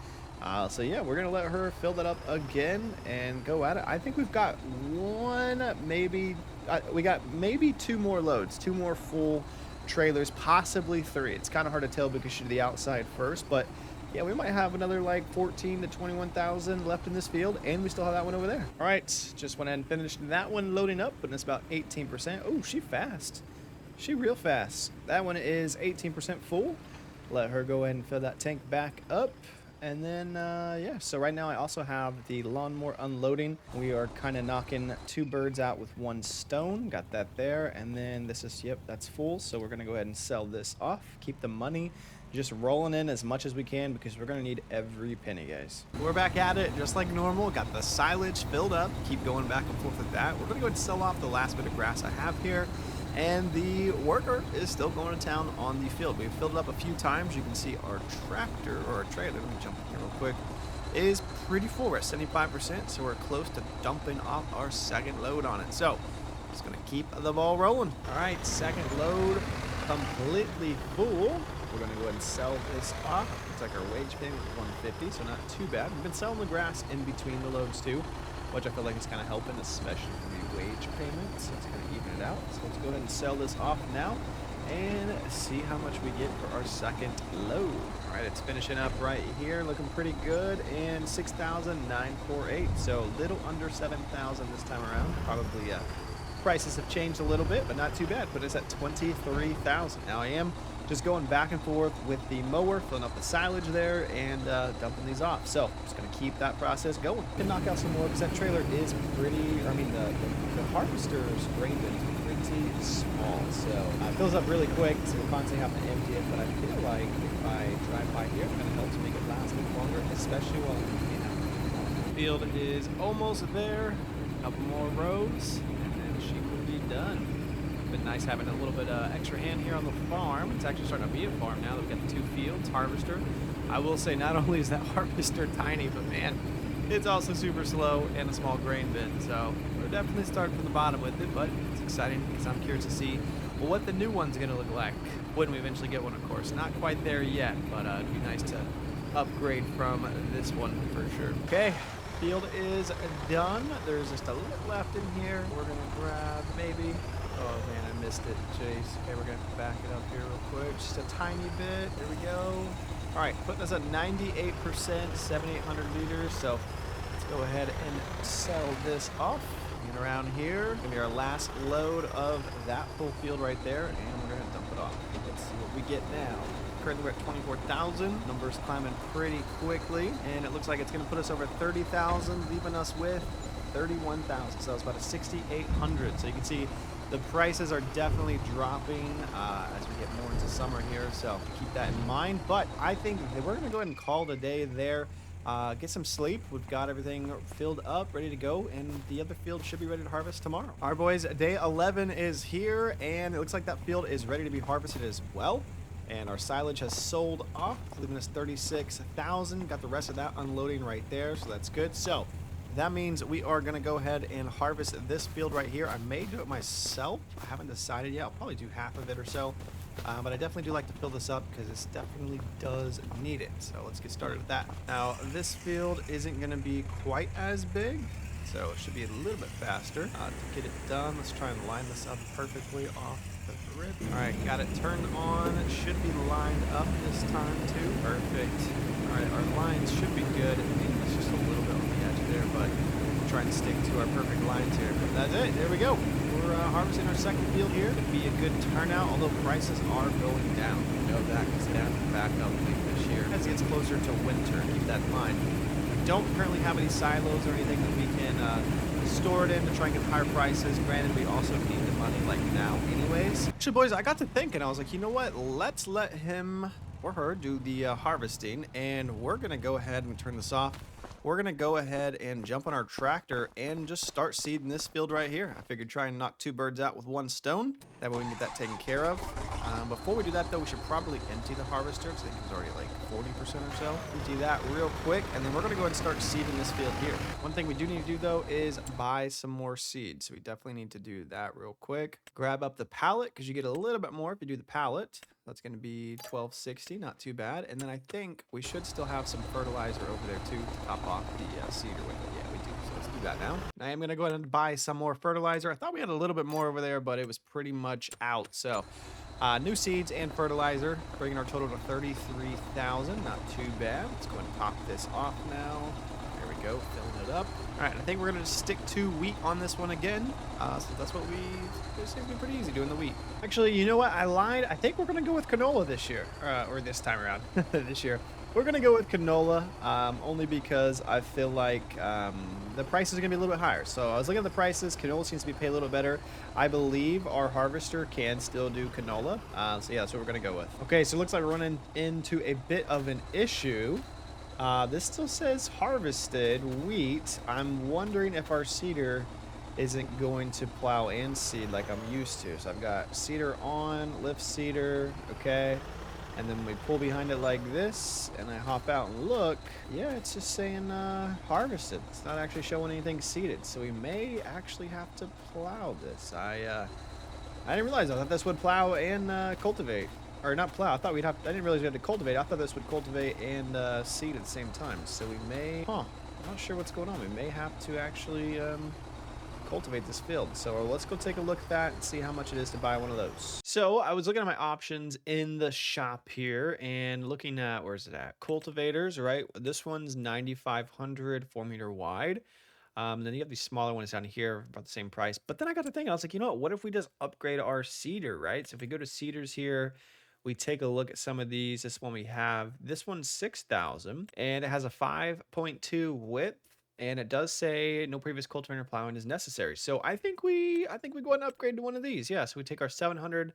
So yeah, we're going to let her fill that up again and go at it. I think we've got we got maybe 2 more loads, 2 more full trailers, possibly 3. It's kind of hard to tell because she's the outside first, but yeah, we might have another like 14 to 21,000 left in this field, and we still have that one over there. All right, just went ahead and finished that one loading up, but it's about 18%. Oh, she fast. She real fast. That one is 18% full. Let her go ahead and fill that tank back up. And then, yeah, so right now I also have the lawnmower unloading. We are kind of knocking 2 birds out with 1 stone. Got that there. And then this is, yep, that's full. So we're going to go ahead and sell this off. Keep the money just rolling in as much as we can because we're going to need every penny, guys. We're back at it just like normal. Got the silage filled up. Keep going back and forth with that. We're going to go ahead and sell off the last bit of grass I have here. And the worker is still going to town on the field. We've filled it up a few times. You can see our tractor, or our trailer, let me jump in here real quick, is pretty full. We're at 75%, so we're close to dumping off our second load on it. So, just going to keep the ball rolling. All right, second load completely full. We're going to go ahead and sell this off. Looks like our wage payment is 150, so not too bad. We've been selling the grass in between the loads too, which I feel like is kind of helping, especially for the wage payment. So it's kind of even it out. So let's go ahead and sell this off now and see how much we get for our second load. All right, it's finishing up right here, looking pretty good, and 6,948. So a little under 7,000 this time around. Probably prices have changed a little bit, but not too bad. Put us at 23,000. Now I am just going back and forth with the mower, filling up the silage there, and dumping these off. So just gonna keep that process going. Can knock out some more because that trailer is pretty, I mean the harvester's grain bin is pretty small. So it fills up really quick, so we're constantly having to empty it, but I feel like if I drive by here, it's gonna help to make it last a bit longer, especially while I'm cleaning out. The field is almost there, a couple more rows, and then she will be done. Been nice having a little bit extra hand here on the farm. It's actually starting to be a farm now that we've got the 2 fields, harvester. I will say not only is that harvester tiny, but man, it's also super slow and a small grain bin. So we're definitely starting from the bottom with it, but it's exciting because I'm curious to see what the new one's going to look like when we eventually get one, of course. Not quite there yet, but it'd be nice to upgrade from this one for sure. Okay, field is done. There's just a little bit left in here. We're going to grab maybe... Oh man, I missed it. Jeez. Okay, we're going to back it up here real quick. Just a tiny bit. There we go. All right, putting us at 98%, 7,800 liters. So let's go ahead and sell this off. And around here, gonna be our last load of that full field right there, and we're gonna dump it off. Let's see what we get now. Currently we're at 24,000. Numbers climbing pretty quickly, and it looks like it's gonna put us over 30,000, leaving us with 31,000. So it's about a 6,800. So you can see the prices are definitely dropping as we get more into summer here. So keep that in mind. But I think that we're gonna go ahead and call it a day there get some sleep. We've got everything filled up, ready to go, and the other field should be ready to harvest tomorrow. All right, boys, day 11 is here, and it looks like that field is ready to be harvested as well. And our silage has sold off, leaving us 36,000. Got the rest of that unloading right there, so that's good. So that means we are going to go ahead and harvest this field right here. I may do it myself. I haven't decided yet. I'll probably do half of it or so. But I definitely do like to fill this up because this definitely does need it. So let's get started with that. Now, this field isn't going to be quite as big, so it should be a little bit faster. To get it done, let's try and line this up perfectly off the rip. All right, got it turned on. It should be lined up this time too. Perfect. All right, our lines should be good. I mean, it's just a little bit on the edge there, but we'll try and stick to our perfect lines here. But that's it. There we go. We're harvesting our second field here. Could be a good turnout, although prices are going down. We know that because they have to back up late this year as it gets closer to winter. Keep that in mind. We don't currently have any silos or anything that we can store it in to try and get higher prices. Granted, we also need the money like now anyways. Actually, boys, I got to thinking. I was like, you know what? Let's let him or her do the harvesting, and we're going to go ahead and turn this off. We're going to go ahead and jump on our tractor and just start seeding this field right here. I figured try and knock two birds out with one stone. That way we can get that taken care of. Before we do that, though, we should probably empty the harvester because I think it's already like 40% or so. Empty that real quick, and then we're going to go ahead and start seeding this field here. One thing we do need to do, though, is buy some more seeds. So we definitely need to do that real quick. Grab up the pallet because you get a little bit more if you do the pallet. That's going to be $12.60, not too bad. And then I think we should still have some fertilizer over there too to top off the cedar with it. Yeah, we do. So let's do that now. I am going to go ahead and buy some more fertilizer. I thought we had a little bit more over there, but it was pretty much out. So new seeds and fertilizer, bringing our total to 33,000. Not too bad. Let's go ahead and top this off now. There we go, filling it up. All right, I think we're gonna stick to wheat on this one again. So that's what it seems to be pretty easy doing the wheat. Actually, you know what? I lied. I think we're gonna go with canola this year, or this time around. This year, we're gonna go with canola, only because I feel like the price is gonna be a little bit higher. So I was looking at the prices. Canola seems to be paid a little better. I believe our harvester can still do canola. So yeah, that's what we're gonna go with. Okay, so it looks like we're running into a bit of an issue. This still says harvested wheat. I'm wondering if our seeder isn't going to plow and seed like I'm used to. So I've got seeder on, lift seeder, okay. And then we pull behind it like this, and I hop out and look. Yeah, it's just saying harvested. It's not actually showing anything seeded. So we may actually have to plow this. I didn't realize. I thought this would plow and cultivate. Or not plow. I didn't realize we had to cultivate. I thought this would cultivate and seed at the same time. So we may, I'm not sure what's going on. We may have to actually cultivate this field. So let's go take a look at that and see how much it is to buy one of those. So I was looking at my options in the shop here and looking at, where's it at? Cultivators, right? This one's 9,500, 4-meter wide. Then you have these smaller ones down here about the same price. But then I got to thinking, I was like, you know what if we just upgrade our cedar, right? So if we go to cedars here, we take a look at some of these. This one we have, this one's 6,000 and it has a 5.2 width. And it does say no previous cultivator plowing is necessary. So I think we go ahead and upgrade to one of these. Yeah, so we take our $700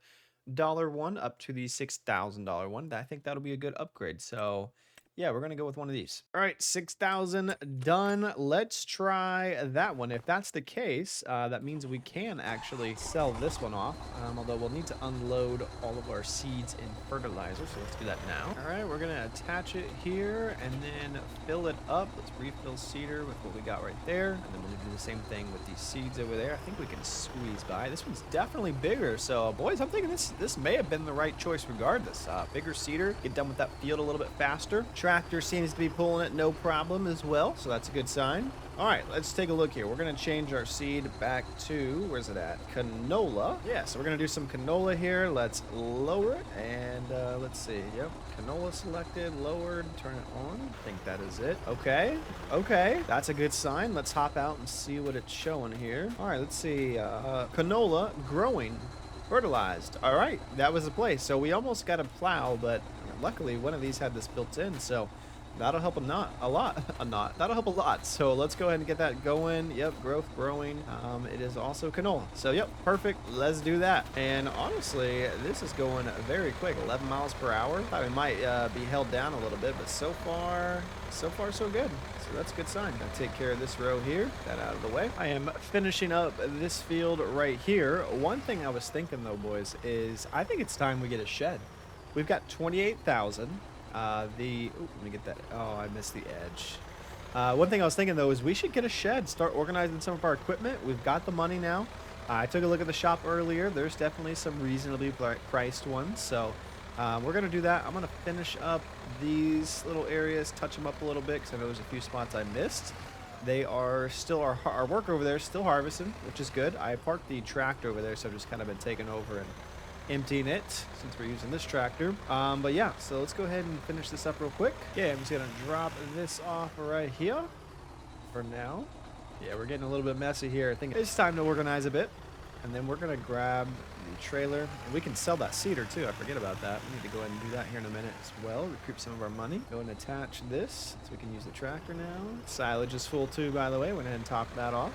one up to the $6,000 one. I think that'll be a good upgrade. So yeah, we're gonna go with one of these. All right, 6,000 done. Let's try that one. If that's the case, that means we can actually sell this one off. Although we'll need to unload all of our seeds and fertilizer. So let's do that now. All right, we're gonna attach it here and then fill it up. Let's refill cedar with what we got right there. And then we'll do the same thing with these seeds over there. I think we can squeeze by. This one's definitely bigger. So boys, I'm thinking this may have been the right choice regardless. Bigger cedar, get done with that field a little bit faster. Tractor seems to be pulling it no problem as well, so that's a good sign. All right, let's take a look here. We're going to change our seed back to, where's it at? Canola. Yeah, so we're going to do some canola here. Let's lower it, and let's see. Yep, canola selected, lowered, turn it on. I think that is it. Okay, that's a good sign. Let's hop out and see what it's showing here. All right, let's see. Canola growing, fertilized. All right, that was the place. So we almost got a plow, but luckily one of these had this built in, so That'll help a lot. That'll help a lot. So let's go ahead and get that going. Yep, growth growing. It is also canola. So yep, perfect. Let's do that. And honestly, this is going very quick. 11 miles per hour. Thought we might be held down a little bit, but so far so good. So that's a good sign. Gotta take care of this row here. Get that out of the way. I am finishing up this field right here. One thing I was thinking though, boys, is I think it's time we get a shed. We've got 28,000. Let me get that. Oh, I missed the edge. One thing I was thinking though is we should get a shed, start organizing some of our equipment. We've got the money now. I took a look at the shop earlier. There's definitely some reasonably priced ones. So we're going to do that. I'm going to finish up these little areas, touch them up a little bit because I know there's a few spots I missed. They are still, our work over there is still harvesting, which is good. I parked the tractor over there, so I've just kind of been taking over and emptying it since we're using this tractor. But yeah, so let's go ahead and finish this up real quick. Okay, I'm just gonna drop this off right here for now. Yeah, we're getting a little bit messy here. I think it's time to organize a bit, and then we're gonna grab the trailer, and we can sell that cedar too. I forget about that. We need to go ahead and do that here in a minute as well. Recoup some of our money. Go and attach this so we can use the tractor now. Silage is full too, by the way. Went ahead and topped that off.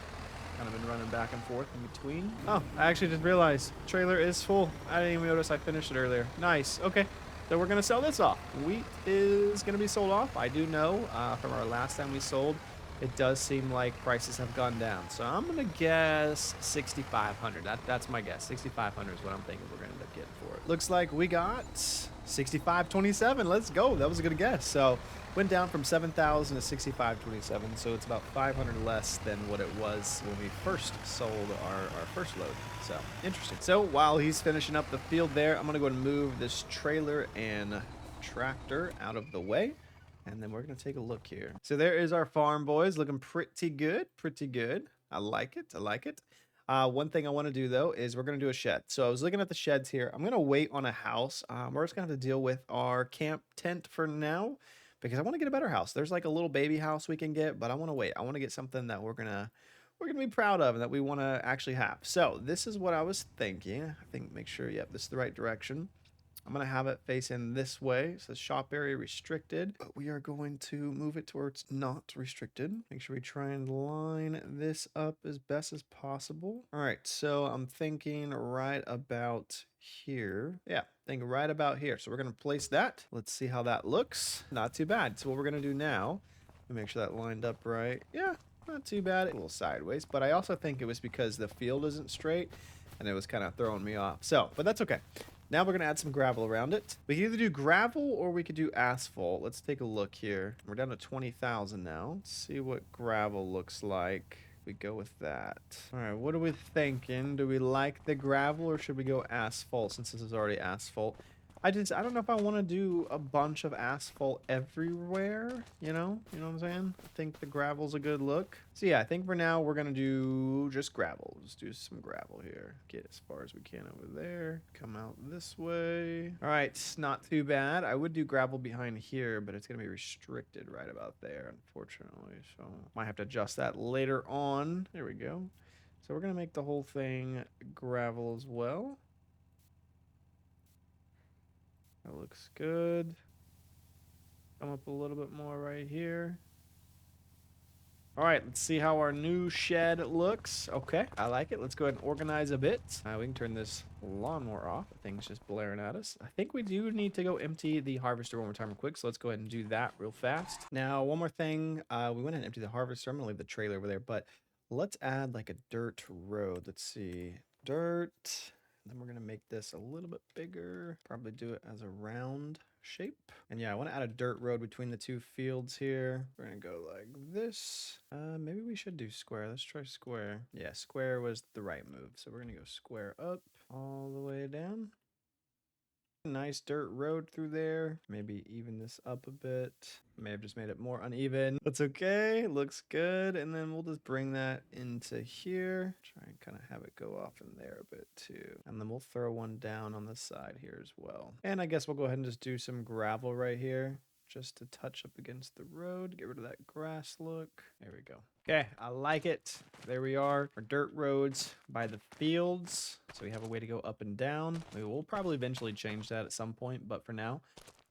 Kind of been running back and forth in between. Oh, I actually just realized trailer is full. I didn't even notice I finished it earlier. Nice. Okay. So we're going to sell this off. Wheat is going to be sold off. I do know from our last time we sold, it does seem like prices have gone down. So I'm going to guess 6,500. That's my guess. 6,500 is what I'm thinking we're going to end up getting for it. Looks like we got 6,527. Let's go. That was a good guess. So went down from 7,000 to 6,527. So it's about 500 less than what it was when we first sold our first load. So interesting. So while he's finishing up the field there, I'm going to go and move this trailer and tractor out of the way. And then we're going to take a look here. So there is our farm, boys. Looking pretty good. Pretty good. I like it. I like it. One thing I want to do, though, is we're going to do a shed. So I was looking at the sheds here. I'm going to wait on a house. We're just going to have to deal with our camp tent for now because I want to get a better house. There's like a little baby house we can get, but I want to wait. I want to get something that we're going to be proud of and that we want to actually have. So this is what I was thinking. I think make sure, yep, this is the right direction. I'm going to have it facing this way. It says shop area restricted, but we are going to move it towards not restricted. Make sure we try and line this up as best as possible. All right, so I'm thinking right about here. Yeah, thinking right about here. So we're going to place that. Let's see how that looks. Not too bad. So what we're going to do now, let me make sure that lined up right. Yeah, not too bad. A little sideways, but I also think it was because the field isn't straight and it was kind of throwing me off. So, but that's okay. Now we're going to add some gravel around it. We can either do gravel or we could do asphalt. Let's take a look here. We're down to 20,000 now. Let's see what gravel looks like. We go with that. All right, what are we thinking? Do we like the gravel or should we go asphalt since this is already asphalt? I don't know if I want to do a bunch of asphalt everywhere, you know what I'm saying? I think the gravel's a good look. So yeah, I think for now we're going to do just gravel. Just do some gravel here. Get as far as we can over there. Come out this way. All right, not too bad. I would do gravel behind here, but it's going to be restricted right about there, unfortunately. So might have to adjust that later on. There we go. So we're going to make the whole thing gravel as well. That looks good. Come up a little bit more right here. All right, let's see how our new shed looks. Okay, I like it. Let's go ahead and organize a bit. We can turn this lawnmower off. The thing's just blaring at us. I think we do need to go empty the harvester one more time real quick, so let's go ahead and do that real fast. Now, one more thing. We went ahead and emptied the harvester. I'm going to leave the trailer over there, but let's add like a dirt road. Let's see. Dirt. Then we're going to make this a little bit bigger. Probably do it as a round shape. And yeah, I want to add a dirt road between the two fields here. We're going to go like this. Maybe we should do square. Let's try square. Yeah, square was the right move. So we're going to go square up all the way down. Nice dirt road through there. Maybe even this up a bit. May have just made it more uneven. That's okay. Looks good. And then we'll just bring that into here. Try and kind of have it go off in there a bit too. And then we'll throw one down on the side here as well. And I guess we'll go ahead and just do some gravel right here, just to touch up against the road. Get rid of that grass look. There we go. Okay, I like it. There we are. Our dirt roads by the fields. So we have a way to go up and down. We will probably eventually change that at some point, but for now,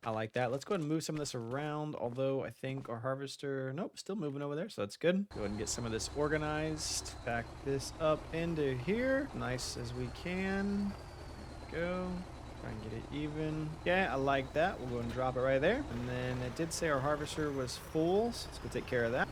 I like that. Let's go ahead and move some of this around, although I think our harvester, nope, still moving over there, so that's good. Go ahead and get some of this organized. Back this up into here. Nice as we can. There we go. Try and get it even. Yeah, I like that. We'll go and drop it right there. And then it did say our harvester was full, so let's go take care of that.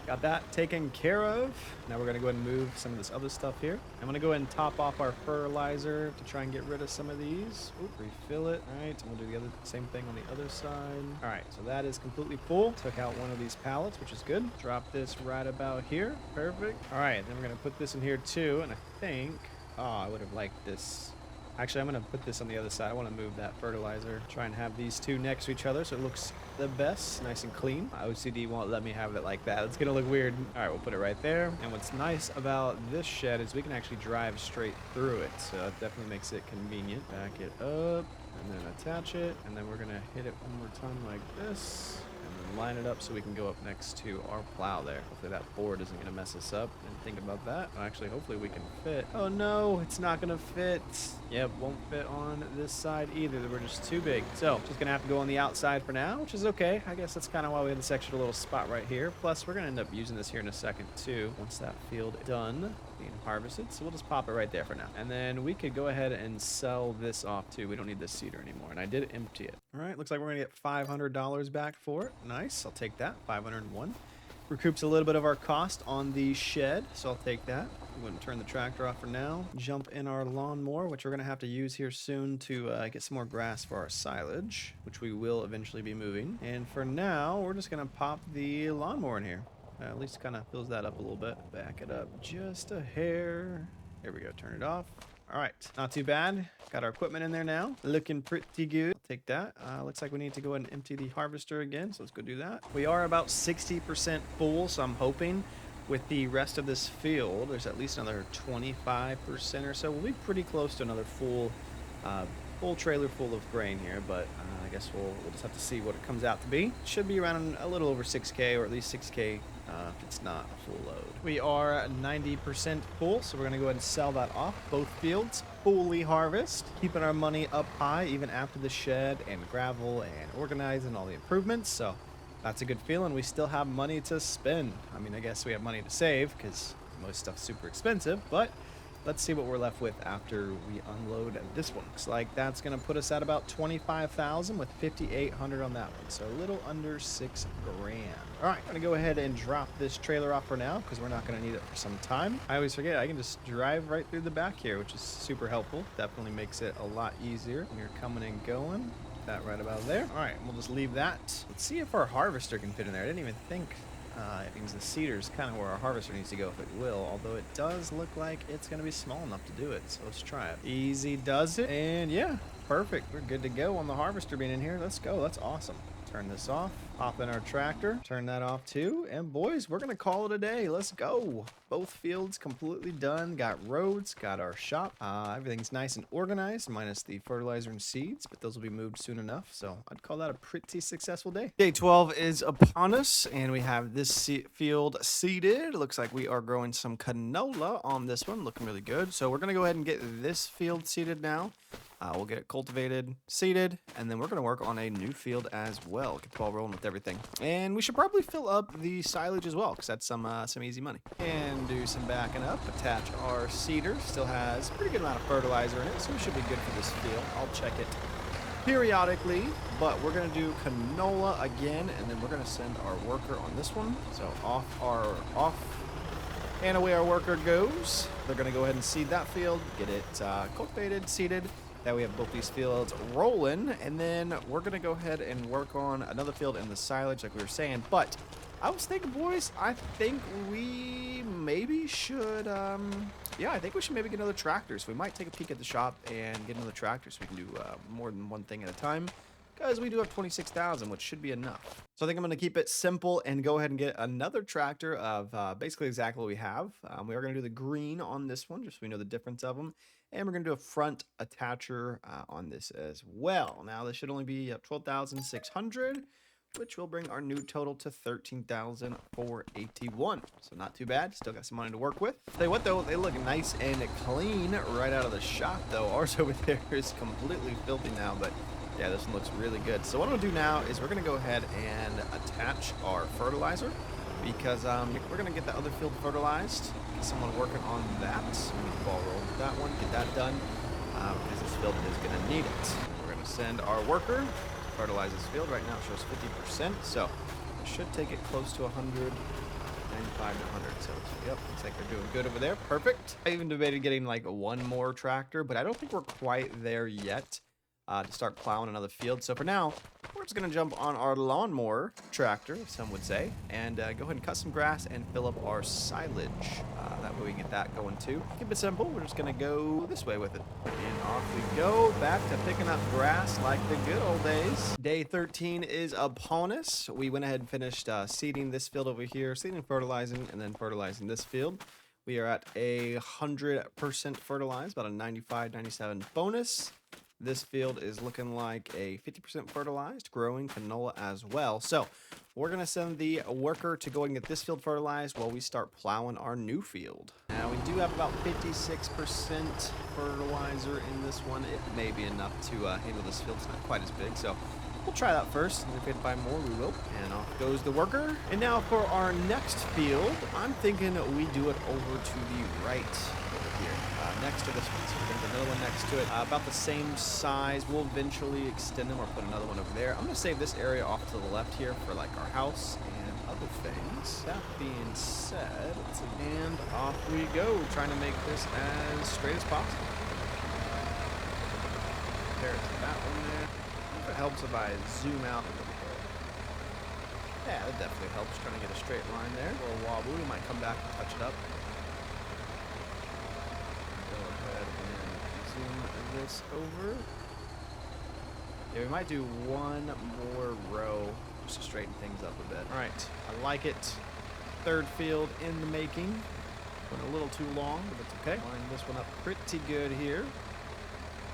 Got that taken care of. Now we're going to go ahead and move some of this other stuff here. I'm going to go ahead and top off our fertilizer to try and get rid of some of these. Oop, refill it. All right, and we'll do the same thing on the other side. All right, so that is completely full. Took out one of these pallets, which is good. Drop this right about here. Perfect. All right, then we're going to put this in here too. And I think, oh, I would have liked this. Actually, I'm going to put this on the other side. I want to move that fertilizer. Try and have these two next to each other so it looks the best, nice and clean. My OCD won't let me have it like that. It's going to look weird. All right, we'll put it right there. And what's nice about this shed is we can actually drive straight through it. So that definitely makes it convenient. Back it up and then attach it. And then we're going to hit it one more time like this. And then line it up so we can go up next to our plow there. Hopefully that board isn't going to mess us up. Didn't think about that. Actually, hopefully we can fit. Oh no, it's not going to fit. Yep, won't fit on this side either. We're just too big. So just going to have to go on the outside for now, which is okay. I guess that's kind of why we have this extra little spot right here. Plus, we're going to end up using this here in a second too, once that field is done being harvested. So we'll just pop it right there for now. And then we could go ahead and sell this off too. We don't need this seeder anymore. And I did empty it. All right, looks like we're going to get $500 back for it. Nice, I'll take that. 501. Recoups a little bit of our cost on the shed, so I'll take that. I'm going to turn the tractor off for now. Jump in our lawnmower, which we're going to have to use here soon to get some more grass for our silage, which we will eventually be moving. And for now, we're just going to pop the lawnmower in here. At least kind of fills that up a little bit. Back it up just a hair. There we go. Turn it off. All right, not too bad. Got our equipment in there now. Looking pretty good. I'll take that. Looks like we need to go ahead and empty the harvester again, so let's go do that. We are about 60% full, so I'm hoping with the rest of this field, there's at least another 25% or so. We'll be pretty close to another full trailer full of grain here, but I guess we'll just have to see what it comes out to be. Should be around a little over 6K, or at least 6K if it's not a full load. We are 90% full, so we're going to go ahead and sell that off. Both fields fully harvest, keeping our money up high even after the shed and gravel and organizing all the improvements. So that's a good feeling. We still have money to spend. I mean, I guess we have money to save because most stuff's super expensive, but let's see what we're left with after we unload this one. Looks like that's going to put us at about 25,000 with 5,800 on that one. So a little under 6 grand. All right, I'm going to go ahead and drop this trailer off for now because we're not going to need it for some time. I always forget I can just drive right through the back here, which is super helpful. Definitely makes it a lot easier when you're coming and going. That right about there. All right, we'll just leave that. Let's see if our harvester can fit in there. I didn't even think. It means the seeder is kind of where our harvester needs to go if it will, although it does look like it's going to be small enough to do it, so let's try it. Easy does it, and yeah, perfect. We're good to go on the harvester being in here. Let's go. That's awesome. Turn this off, hop in our tractor, turn that off too, and boys, we're going to call it a day. Let's go. Both fields completely done. Got roads, got our shop. Everything's nice and organized, minus the fertilizer and seeds, but those will be moved soon enough, so I'd call that a pretty successful day. Day 12 is upon us, and we have this field seeded. Looks like we are growing some canola on this one, looking really good. So we're going to go ahead and get this field seeded now. We'll get it cultivated, seeded, and then we're going to work on a new field as well. Get the ball rolling with everything. And we should probably fill up the silage as well, because that's some easy money. And do some backing up. Attach our seeder. Still has a pretty good amount of fertilizer in it, so we should be good for this field. I'll check it periodically, but we're going to do canola again, and then we're going to send our worker on this one. So off and away our worker goes. They're going to go ahead and seed that field, get it cultivated, seeded. That we have both these fields rolling, and then we're going to go ahead and work on another field in the silage like we were saying. But I was thinking, boys, I think we maybe should, I think we should maybe get another tractor. So we might take a peek at the shop and get another tractor so we can do more than one thing at a time, because we do have 26,000, which should be enough. So I think I'm going to keep it simple and go ahead and get another tractor of basically exactly what we have. We are going to do the green on this one, just so we know the difference of them. And we're going to do a front attacher on this as well. Now, this should only be 12,600, which will bring our new total to 13,481. So not too bad. Still got some money to work with. Tell you what, though, they look nice and clean right out of the shop, though. Ours over there is completely filthy now, but Yeah, this one looks really good. So what I'm gonna do now is we're gonna go ahead and attach our fertilizer because we're gonna get the other field fertilized. Get someone working on that. We can ball roll with that one, get that done because this field is gonna need it. We're gonna send our worker to fertilize this field. Right now it shows 50%, so it should take it close to 100. 95 to 100, so yep, looks like they're doing good over there. Perfect. I even debated getting like one more tractor, but I don't think we're quite there yet to start plowing another field. So for now, we're just gonna jump on our lawnmower tractor, some would say, and go ahead and cut some grass and fill up our silage. That way we can get that going too. Keep it simple. We're just gonna go this way with it. And off we go, back to picking up grass like the good old days. Day 13 is upon us. We went ahead and finished seeding this field over here, seeding, fertilizing, and then fertilizing this field. We are at 100% fertilized, about a 95, 97 bonus. This field is looking like a 50% fertilized, growing canola as well. So we're going to send the worker to go and get this field fertilized while we start plowing our new field. Now we do have about 56% fertilizer in this one. It may be enough to handle this field. It's not quite as big, so we'll try that first, and if we can find more, we will. And off goes the worker. And now for our next field, I'm thinking we do it over to the right over here, next to this one. So we're going to do another one next to it, about the same size. We'll eventually extend them or put another one over there. I'm going to save this area off to the left here for like our house and other things. That being said, and off we go, trying to make this as straight as possible. There's that one there. It helps if I zoom out a little bit. Yeah, that definitely helps. Trying to get a straight line there. A little wobbly. We might come back and touch it up. Go ahead and zoom this over. Yeah, we might do one more row just to straighten things up a bit. All right, I like it. Third field in the making. Went a little too long, but it's okay. Line this one up pretty good here.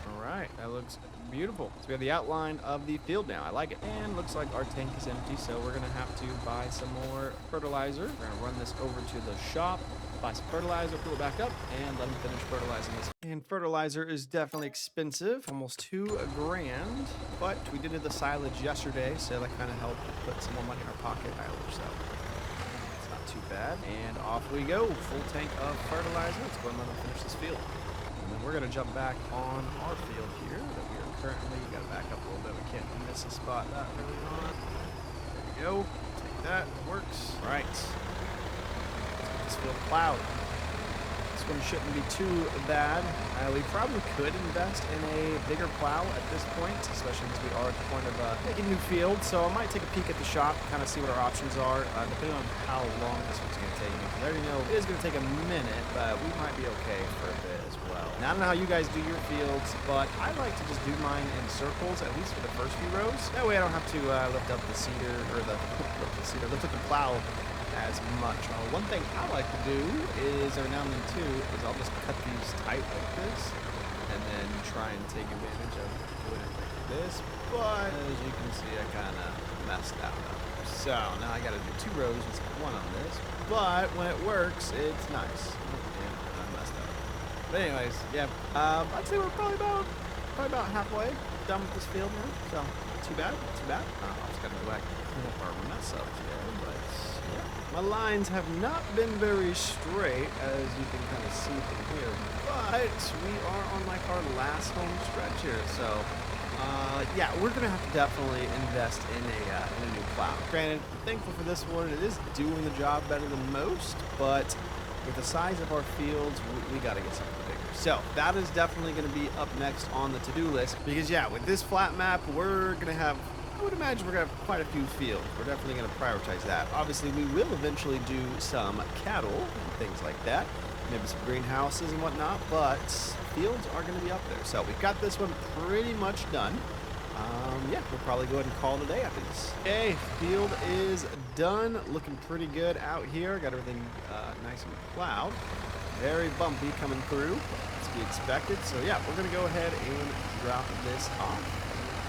All right, that looks beautiful. So we have the outline of the field now. I like it. And looks like our tank is empty, so we're gonna have to buy some more fertilizer. We're gonna run this over to the shop, buy some fertilizer, fill it back up, and let them finish fertilizing this. And fertilizer is definitely expensive, almost $2,000. But we did the silage yesterday, so that kind of helped put some more money in our pocket. So it's not too bad. And off we go, full tank of fertilizer. Let's go and let them finish this field. And then we're gonna jump back on our field here that we are currently, gotta back up a little bit. We can't miss a spot that early on. There we go. Take that, works. All right. Let's get this field plowed. This one shouldn't be too bad. We probably could invest in a bigger plow at this point, especially as we are at the point of making new field. So I might take a peek at the shop, kind of see what our options are, depending on how long this one's going to take me. I already know it is going to take a minute, but we might be okay for a bit as well. Now, I don't know how you guys do your fields, but I like to just do mine in circles, at least for the first few rows. That way I don't have to lift up the seeder, or lift up the plow as much. One thing I like to do is, every now and then too, is I'll just cut these tight like this, and then try and take advantage of doing it like this. But as you can see, I kind of messed that up. So now I got to do 2 rows instead of 1 on this. But when it works, it's nice. And I messed up. But anyways, yeah, I'd say we're probably about halfway done with this field now. So not too bad, not too bad. I just got to go back and clean up our mess up here, but yeah. My lines have not been very straight, as you can kind of see from here, but we are on like our last home stretch here, so yeah, we're gonna have to definitely invest in a new plow. Granted, I'm thankful for this one. It is doing the job better than most, but with the size of our fields, we got to get something bigger. So that is definitely going to be up next on the to-do list, because yeah, with this flat map, we're gonna have, I would imagine we're going to have quite a few fields. We're definitely going to prioritize that. Obviously, we will eventually do some cattle and things like that. Maybe some greenhouses and whatnot, but fields are going to be up there. So we've got this one pretty much done. Yeah, we'll probably go ahead and call it a day after this. Okay, field is done. Looking pretty good out here. Got everything nice and plowed. Very bumpy coming through, as to be expected. So yeah, we're going to go ahead and drop this off.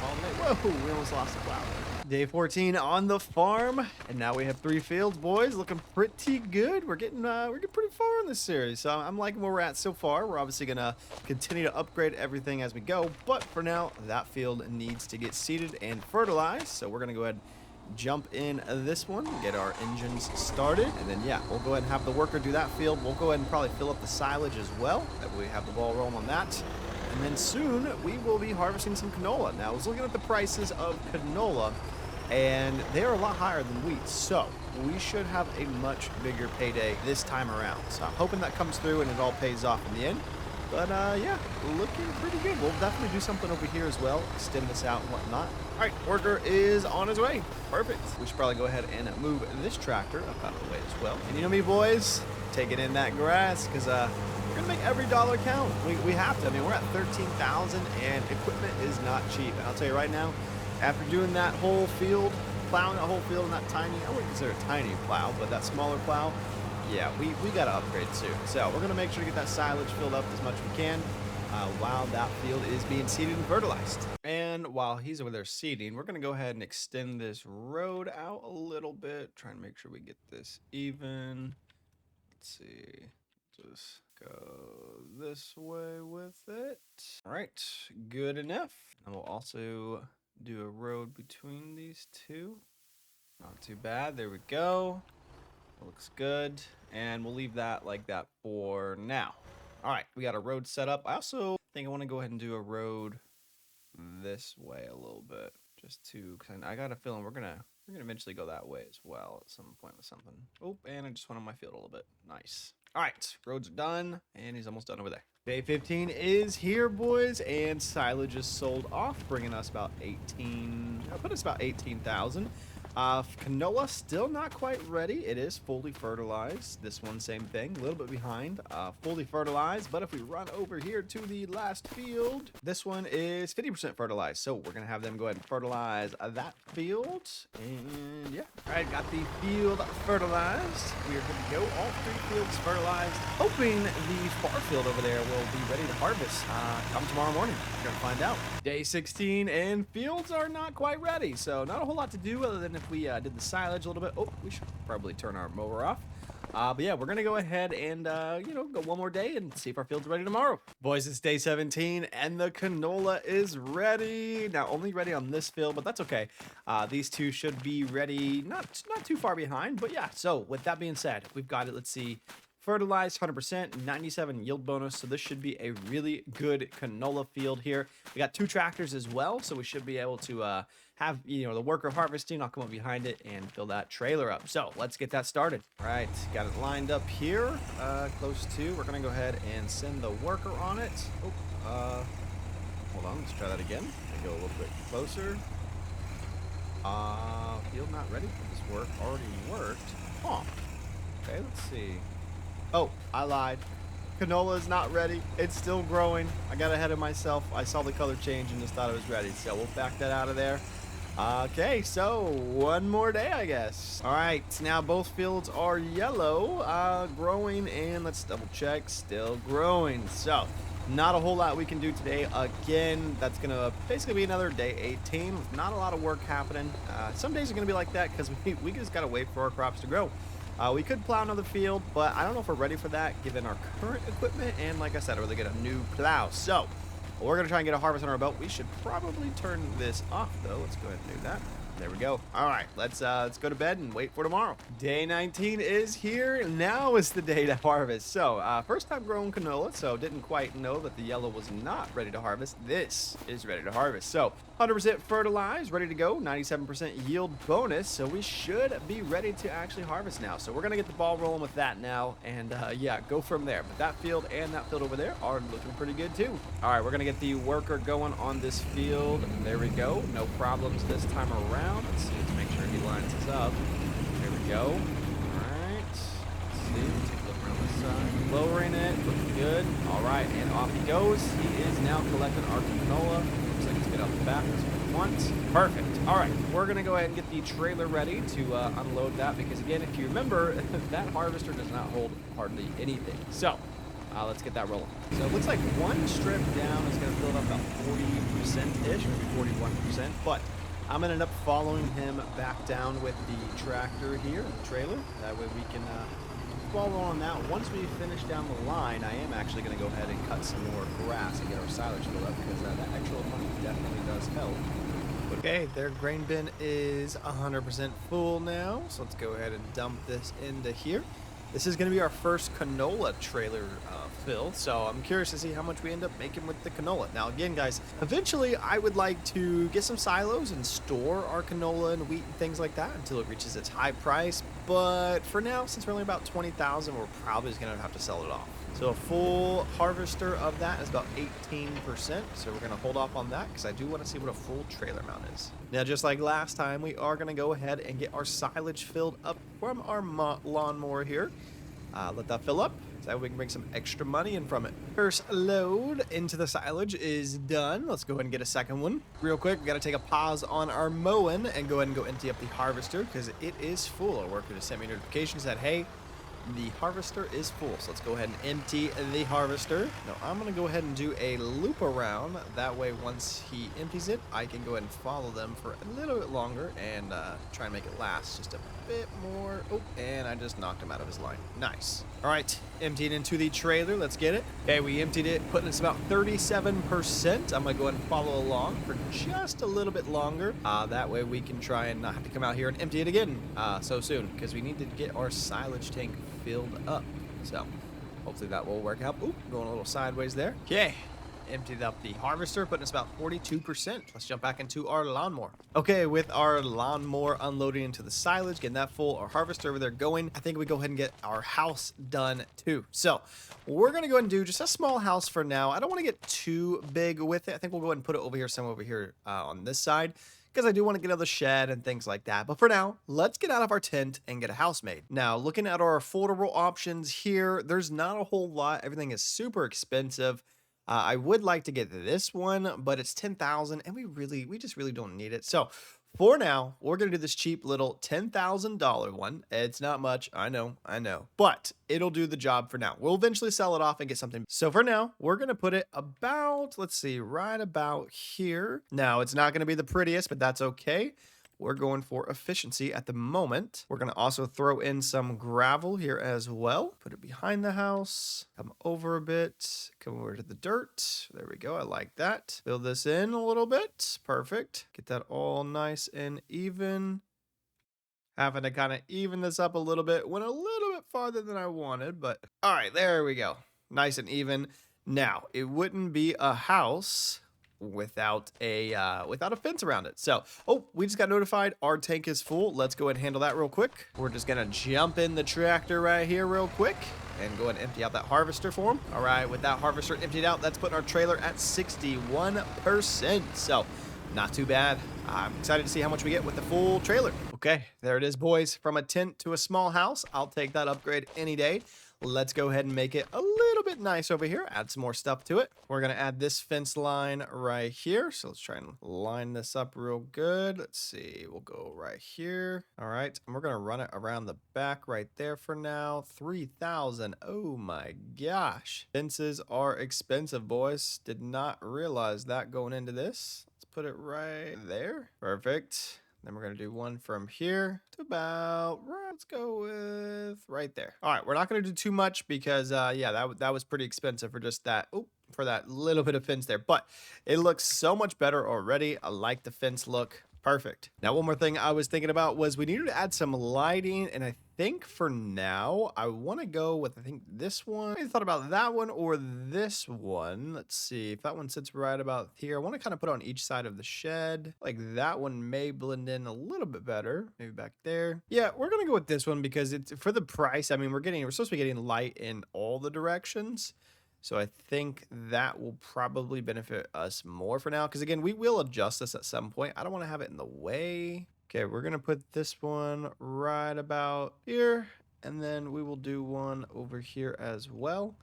Whoa, we almost lost the plow. Day 14 on the farm, and now we have 3 fields, boys. Looking pretty good. We're getting pretty far in this series, so I'm liking where we're at so far. We're obviously gonna continue to upgrade everything as we go, but for now, that field needs to get seeded and fertilized. So we're gonna go ahead, jump in this one, get our engines started, and then yeah, we'll go ahead and have the worker do that field. We'll go ahead and probably fill up the silage as well. That way we have the ball rolling on that. And then soon we will be harvesting some canola. Now I was looking at the prices of canola, and they are a lot higher than wheat, so we should have a much bigger payday this time around. So I'm hoping that comes through and it all pays off in the end. But yeah, looking pretty good. We'll definitely do something over here as well, extend this out and whatnot. All right, worker is on his way. Perfect. We should probably go ahead and move this tractor up out of the way as well. And you know me, boys, taking in that grass, because we're gonna make every dollar count. We have to. I mean, we're at 13,000, and equipment is not cheap. And I'll tell you right now, after doing that whole field, plowing that whole field in that tiny, I wouldn't consider it a tiny plow, but that smaller plow, yeah, we got to upgrade soon. So we're going to make sure to get that silage filled up as much as we can while that field is being seeded and fertilized. And while he's over there seeding, we're going to go ahead and extend this road out a little bit, trying to make sure we get this even. Let's see, just go this way with it. All right, good enough. And we'll also do a road between these two. Not too bad. There we go. Looks good. And we'll leave that like that for now. All right, we got a road set up. I also think I want to go ahead and do a road this way a little bit, just to, cause I got a feeling we're gonna eventually go that way as well at some point with something. Oh, and I just went on my field a little bit. Nice. All right, roads are done, and he's almost done over there. Day 15 is here, boys, and silage is sold off, bringing us about 18. I'll put us about 18,000. Canola still not quite ready. It is fully fertilized. This one, same thing, a little bit behind, fully fertilized. But if we run over here to the last field, this one is 50% fertilized. So we're going to have them go ahead and fertilize that field. And yeah, all right, got the field fertilized. We are good to go. All 3 fields fertilized. Hoping the far field over there will be ready to harvest come tomorrow morning. We're going to find out. Day 16 and fields are not quite ready. So not a whole lot to do other than if we did the silage a little bit. Oh, we should probably turn our mower off. But yeah, we're going to go ahead and, go one more day and see if our field's ready tomorrow. Boys, it's day 17 and the canola is ready. Now, only ready on this field, but that's okay. These two should be ready, not too far behind, but yeah. So with that being said, we've got it. Let's see. Fertilized 100%, 97 yield bonus. So this should be a really good canola field here. We got 2 tractors as well, so we should be able to have the worker harvesting. I'll come up behind it and fill that trailer up. So let's get that started. All right, got it lined up here, close to. We're gonna go ahead and send the worker on it. Oh, hold on, let's try that again. Go a little bit closer. Field not ready for this work. Already worked. Huh. Okay, let's see. Oh, I lied. Canola is not ready. It's still growing. I got ahead of myself. I saw the color change and just thought it was ready. So we'll back that out of there. Okay, so one more day, I guess. All right, now both fields are yellow, growing, and let's double check, still growing. So not a whole lot we can do today. Again, that's gonna basically be another day 18. Not a lot of work happening. Some days are gonna be like that because we just gotta wait for our crops to grow. We could plow another field, but I don't know if we're ready for that given our current equipment. And like I said, I'd rather get a new plow. So we're going to try and get a harvest on our belt. We should probably turn this off, though. Let's go ahead and do that. There we go. All right, let's go to bed and wait for tomorrow. Day 19 is here. Now is the day to harvest. So first time growing canola, so didn't quite know that the yellow was not ready to harvest. This is ready to harvest. So 100% fertilized, ready to go, 97% yield bonus. So we should be ready to actually harvest now. So we're gonna get the ball rolling with that now, and yeah, go from there. But that field and that field over there are looking pretty good too. All right, we're gonna get the worker going on this field. There we go. No problems this time around. Let's see, let's make sure he lines us up. There we go. All right. Let's see, take a look around this side. Lowering it, looking good. All right, and off he goes. He is now collecting our canola. Looks like he's get out the back. That's what we want. Perfect. All right, we're gonna go ahead and get the trailer ready to unload that because again, if you remember, that harvester does not hold hardly anything. So let's get that rolling. So it looks like one strip down is gonna fill it up about 40%-ish, maybe 41%, but I'm gonna end up following him back down with the tractor here, the trailer. That way we can follow on that. Once we finish down the line, I am actually gonna go ahead and cut some more grass and get our silage filled up because that extra money definitely does help. Okay, their grain bin is 100% full now, so let's go ahead and dump this into here. This is going to be our first canola trailer fill, so I'm curious to see how much we end up making with the canola. Now, again, guys, eventually I would like to get some silos and store our canola and wheat and things like that until it reaches its high price, but for now, since we're only about 20,000, we're probably just going to have to sell it off. So a full harvester of that is about 18%, so we're going to hold off on that because I do want to see what a full trailer mount is. Now, just like last time, we are going to go ahead and get our silage filled up from our lawnmower here. Let that fill up, so that we can bring some extra money in from it. First load into the silage is done. Let's go ahead and get a second one. Real quick, we got to take a pause on our mowing and go ahead and go empty up the harvester because it is full. Our worker just sent me a notification that, hey, the harvester is full, so let's go ahead and empty the harvester. Now I'm going to go ahead and do a loop around. That way, once he empties it, I can go ahead and follow them for a little bit longer and try and make it last just a bit more. Oh, and I just knocked him out of his line. Nice. All right, emptied into the trailer. Let's get it. Okay, we emptied it, putting us about 37%. I'm going to go ahead and follow along for just a little bit longer. That way we can try and not have to come out here and empty it again so soon because we need to get our silage tank filled up. So hopefully that will work out. Oop, going a little sideways there. Okay, emptied up the harvester, putting us about 42%. Let's jump back into our lawnmower. Okay, with our lawnmower unloading into the silage, getting that full, our harvester over there going, I think we go ahead and get our house done too. So we're gonna go ahead and do just a small house for now. I don't want to get too big with it. I think we'll go ahead and put it over here, somewhere over here on this side, because I do want to get out of the shed and things like that. But for now, let's get out of our tent and get a house made. Now, looking at our affordable options here, there's not a whole lot. Everything is super expensive. I would like to get this one, but it's 10,000 and we just really don't need it. So for now, we're going to do this cheap little $10,000 one. It's not much. I know, but it'll do the job for now. We'll eventually sell it off and get something. So for now, we're going to put it about, let's see, right about here. Now, it's not going to be the prettiest, but that's okay. We're going for efficiency at the moment. We're going to also throw in some gravel here as well. Put it behind the house. Come over a bit. Come over to the dirt. There we go. I like that. Fill this in a little bit. Perfect. Get that all nice and even. Having to kind of even this up a little bit. Went a little bit farther than I wanted, but all right, there we go. Nice and even. Now, it wouldn't be a house without a fence around it. So, oh, we just got notified our tank is full. Let's go ahead and handle that real quick. We're just gonna jump in the tractor right here real quick and go ahead and empty out that harvester for him. All right, with that harvester emptied out, that's putting our trailer at 61%. So, not too bad. I'm excited to see how much we get with the full trailer. Okay, there it is, boys. From a tent to a small house, I'll take that upgrade any day. Let's go ahead and make it a little bit nice over here. Add some more stuff to it. We're going to add this fence line right here. So let's try and line this up real good. Let's see. We'll go right here. All right. And we're going to run it around the back right there for now. 3,000. Oh my gosh. Fences are expensive, boys. Did not realize that going into this. Let's put it right there. Perfect. Then we're going to do one from here to about, let's go with right there. All right, we're not going to do too much because, yeah, that was pretty expensive for just that, for that little bit of fence there. But it looks so much better already. I like the fence look. Perfect. Now, one more thing I was thinking about was we needed to add some lighting, and I think for now, I want to go with, I think this one. I thought about that one or this one. Let's see if that one sits right about here. I want to kind of put it on each side of the shed. Like that one may blend in a little bit better. Maybe back there. Yeah, we're going to go with this one because it's for the price. I mean, we're supposed to be getting light in all the directions. So I think that will probably benefit us more for now. Because again, we will adjust this at some point. I don't want to have it in the way. Okay, we're going to put this one right about here. And then we will do one over here as well.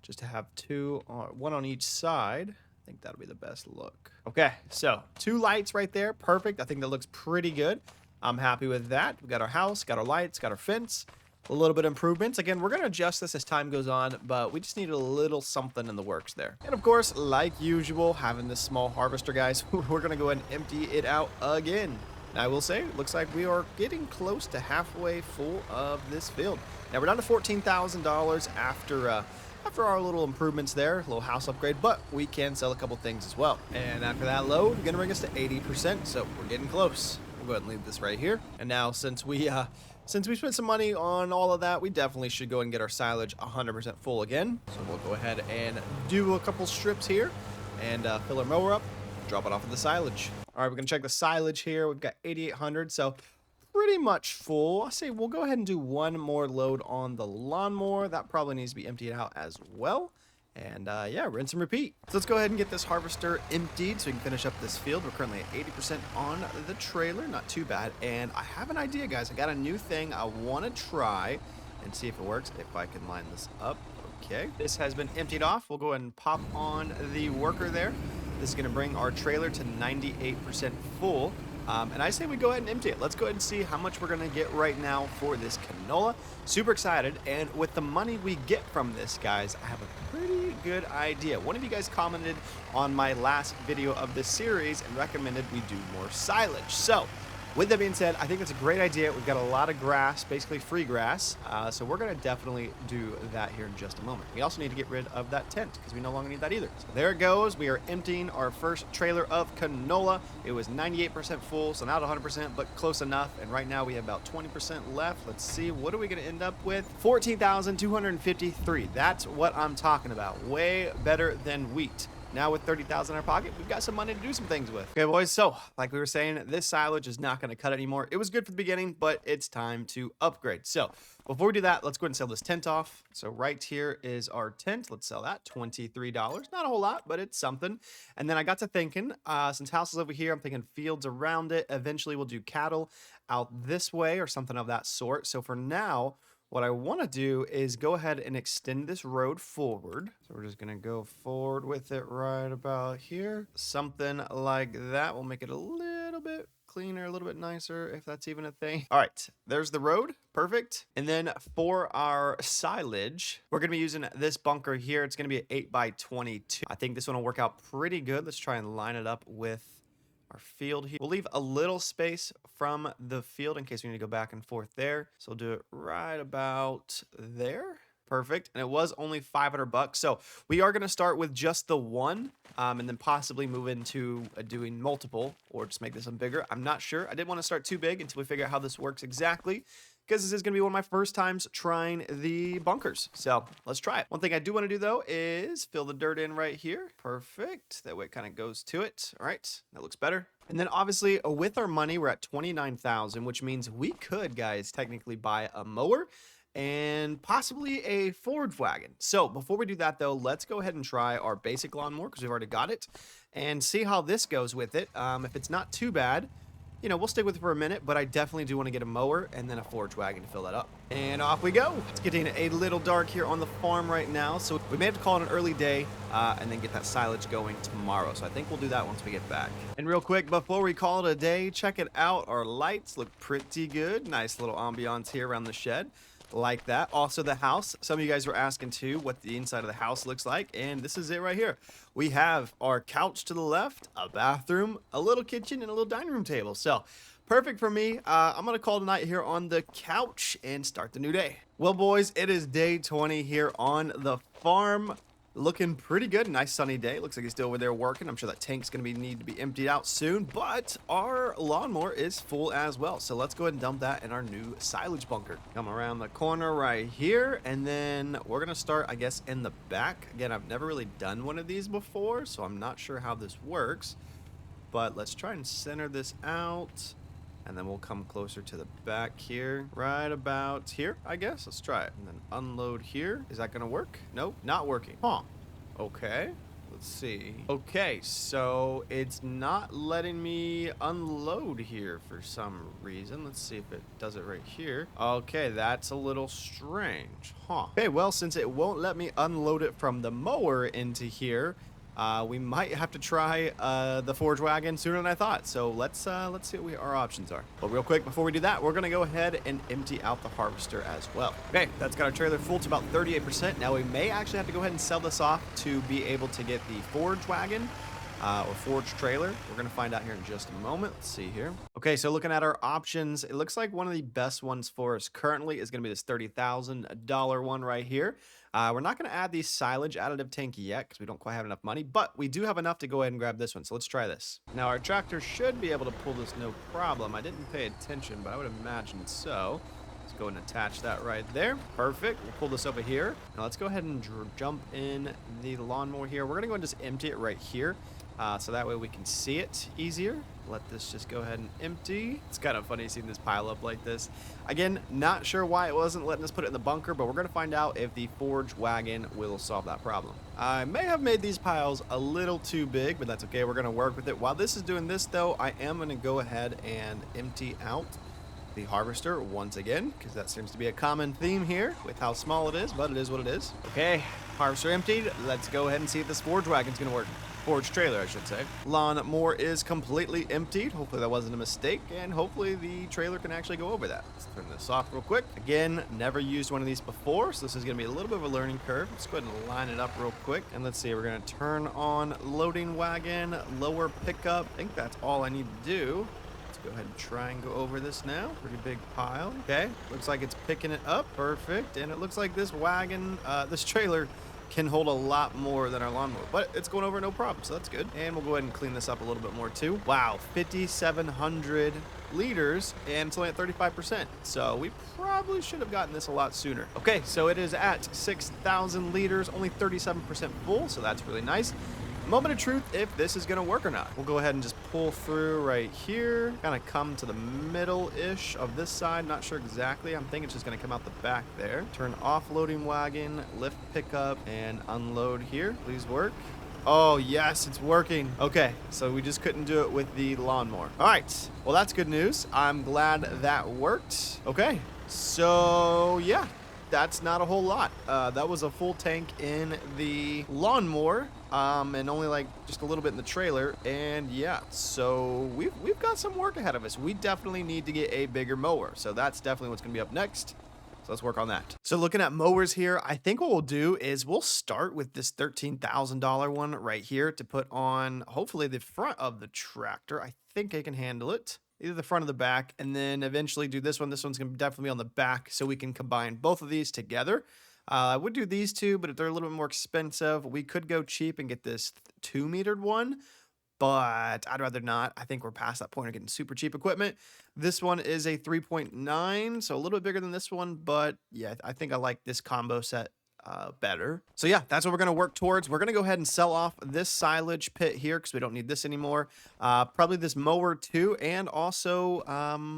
Just to have two, one on each side. I think that'll be the best look. Okay, so 2 lights right there. Perfect. I think that looks pretty good. I'm happy with that. We got our house, got our lights, got our fence. a little bit of improvements. Again, we're going to adjust this as time goes on, but we just need a little something in the works there. And of course, like usual, having this small harvester, guys, we're going to go ahead and empty it out again. And I will say, it looks like we are getting close to halfway full of this field. Now, we're down to $14,000 after our little improvements there, a little house upgrade, but we can sell a couple things as well. And after that load, we're going to bring us to 80%, so we're getting close. We'll go ahead and leave this right here. And now, since we spent some money on all of that, we definitely should go and get our silage 100% full again. So we'll go ahead and do a couple strips here and fill our mower up, drop it off of the silage. All right, we're going to check the silage here. We've got 8,800, so pretty much full. I say we'll go ahead and do one more load on the lawnmower. That probably needs to be emptied out as well. And yeah, rinse and repeat. So let's go ahead and get this harvester emptied so we can finish up this field. We're currently at 80% on the trailer, not too bad. And I have an idea, guys. I got a new thing I want to try and see if it works, if I can line this up. Okay, this has been emptied off. We'll go ahead and pop on the worker there. This is going to bring our trailer to 98% full. And I say we go ahead and empty it. Let's go ahead and see how much we're going to get right now for this canola. Super excited. And with the money we get from this, guys, I have a pretty good idea. One of you guys commented on my last video of this series and recommended we do more silage. So with that being said, I think that's a great idea. We've got a lot of grass, basically free grass. So we're going to definitely do that here in just a moment. We also need to get rid of that tent because we no longer need that either. So there it goes. We are emptying our first trailer of canola. It was 98% full, so not 100%, but close enough. And right now we have about 20% left. Let's see. What are we going to end up with? 14,253. That's what I'm talking about. Way better than wheat. Now with 30,000 in our pocket, we've got some money to do some things with. Okay, boys, so like we were saying, this silage is not going to cut anymore. It was good for the beginning, but it's time to upgrade. So before we do that, let's go ahead and sell this tent off. So right here is our tent. Let's sell that, $23. Not a whole lot, but it's something. And then I got to thinking, since house is over here, I'm thinking fields around it. Eventually we'll do cattle out this way or something of that sort. So for now, what I want to do is go ahead and extend this road forward. So we're just going to go forward with it right about here. Something like that will make it a little bit cleaner, a little bit nicer, if that's even a thing. All right, there's the road. Perfect. And then for our silage, we're going to be using this bunker here. It's going to be an 8x22. I think this one will work out pretty good. Let's try and line it up with our field here. We'll leave a little space from the field in case we need to go back and forth there. So we'll do it right about there. Perfect. And it was only $500. So we are going to start with just the one and then possibly move into doing multiple or just make this one bigger. I'm not sure. I didn't want to start too big until we figure out how this works exactly, because this is going to be one of my first times trying the bunkers. So let's try it. One thing I do want to do, though, is fill the dirt in right here. Perfect. That way it kind of goes to it. All right. That looks better. And then obviously with our money, we're at 29,000, which means we could, guys, technically buy a mower and possibly a forage wagon. So before we do that, though, let's go ahead and try our basic lawnmower because we've already got it and see how this goes with it. If it's not too bad, you know, we'll stick with it for a minute, but I definitely do want to get a mower and then a forage wagon to fill that up. And off we go. It's getting a little dark here on the farm right now, so we may have to call it an early day and then get that silage going tomorrow. So I think we'll do that once we get back. And real quick, before we call it a day, check it out. Our lights look pretty good. Nice little ambiance here around the shed. Like that. Also the house, some of you guys were asking too what the inside of the house looks like, and this is it right here. We have our couch to the left, a bathroom, a little kitchen, and a little dining room table. So perfect for me. I'm gonna call tonight here on the couch and start the new day. Well, boys, it is day 20 here on the farm. Looking pretty good. Nice sunny day. Looks like he's still over there working. I'm sure that tank's going to need to be emptied out soon, but our lawnmower is full as well. So let's go ahead and dump that in our new silage bunker. Come around the corner right here, and then we're going to start, I guess, in the back. Again, I've never really done one of these before, so I'm not sure how this works, but let's try and center this out. And then we'll come closer to the back here, right about here, I guess. Let's try it. And then unload here. Is that going to work? Nope, not working. Huh. Okay. Let's see. Okay, so it's not letting me unload here for some reason. Let's see if it does it right here. Okay, that's a little strange. Huh. Okay, well, since it won't let me unload it from the mower into here, we might have to try the forge wagon sooner than I thought. So let's see what our options are. But real quick, before we do that, we're gonna go ahead and empty out the harvester as well. Okay, that's got our trailer full to about 38%. Now we may actually have to go ahead and sell this off to be able to get the forge wagon. Or forge trailer. We're gonna find out here in just a moment. Let's see here. Okay, so looking at our options, it looks like one of the best ones for us currently is gonna be this $30,000 one right here. We're not gonna add the silage additive tank yet because we don't quite have enough money, but we do have enough to go ahead and grab this one. So let's try this. Now our tractor should be able to pull this no problem. I didn't pay attention, but I would imagine so. Let's go ahead and attach that right there. Perfect. We'll pull this over here. Now let's go ahead and jump in the lawnmower here. We're gonna go and just empty it right here. So that way we can see it easier. Let this just go ahead and empty. It's kind of funny seeing this pile up like this. Again, not sure why it wasn't letting us put it in the bunker, but we're going to find out if the forge wagon will solve that problem. I may have made these piles a little too big, but that's okay. We're going to work with it. While this is doing this, though, I am going to go ahead and empty out the harvester once again, because that seems to be a common theme here with how small it is, but it is what it is. Okay, harvester emptied. Let's go ahead and see if this forge wagon's going to work. Forge trailer, I should say. Lawnmower is completely emptied. Hopefully that wasn't a mistake, and hopefully the trailer can actually go over that. Let's turn this off real quick. Again, never used one of these before, so this is going to be a little bit of a learning curve. Let's go ahead and line it up real quick, and let's see. We're going to turn on loading wagon, lower pickup. I think that's all I need to do. Let's go ahead and try and go over this now. Pretty big pile. Okay, looks like it's picking it up. Perfect, and it looks like this wagon, this trailer can hold a lot more than our lawnmower, but it's going over no problem, so that's good. And we'll go ahead and clean this up a little bit more too. Wow, 5,700 liters, and it's only at 35%, so we probably should have gotten this a lot sooner. Okay, so it is at 6,000 liters, only 37% full, so that's really nice. Moment of truth if this is gonna work or not. We'll go ahead and just pull through right here, kind of come to the middle-ish of this side. Not sure exactly. I'm thinking it's just gonna come out the back there. Turn off loading wagon, lift pickup, and unload here. Please work. Oh, yes, it's working. Okay, so we just couldn't do it with the lawnmower. All right, well, that's good news. I'm glad that worked. Okay, so yeah, that's not a whole lot. That was a full tank in the lawnmower, and only like just a little bit in the trailer. And yeah, so we've got some work ahead of us. We definitely need to get a bigger mower. So that's definitely what's gonna be up next. So let's work on that. So looking at mowers here, I think what we'll do is we'll start with this $13,000 one right here to put on hopefully the front of the tractor. I think I can handle it. Either the front or the back, and then eventually do this one. This one's going to definitely be on the back, so we can combine both of these together. I would do these two, but if they're a little bit more expensive, we could go cheap and get this 2-metered one, but I'd rather not. I think we're past that point of getting super cheap equipment. This one is a 3.9, so a little bit bigger than this one, but yeah, I think I like this combo set better. So yeah, that's what we're going to work towards. We're going to go ahead and sell off this silage pit here because we don't need this anymore. Probably this mower too, and also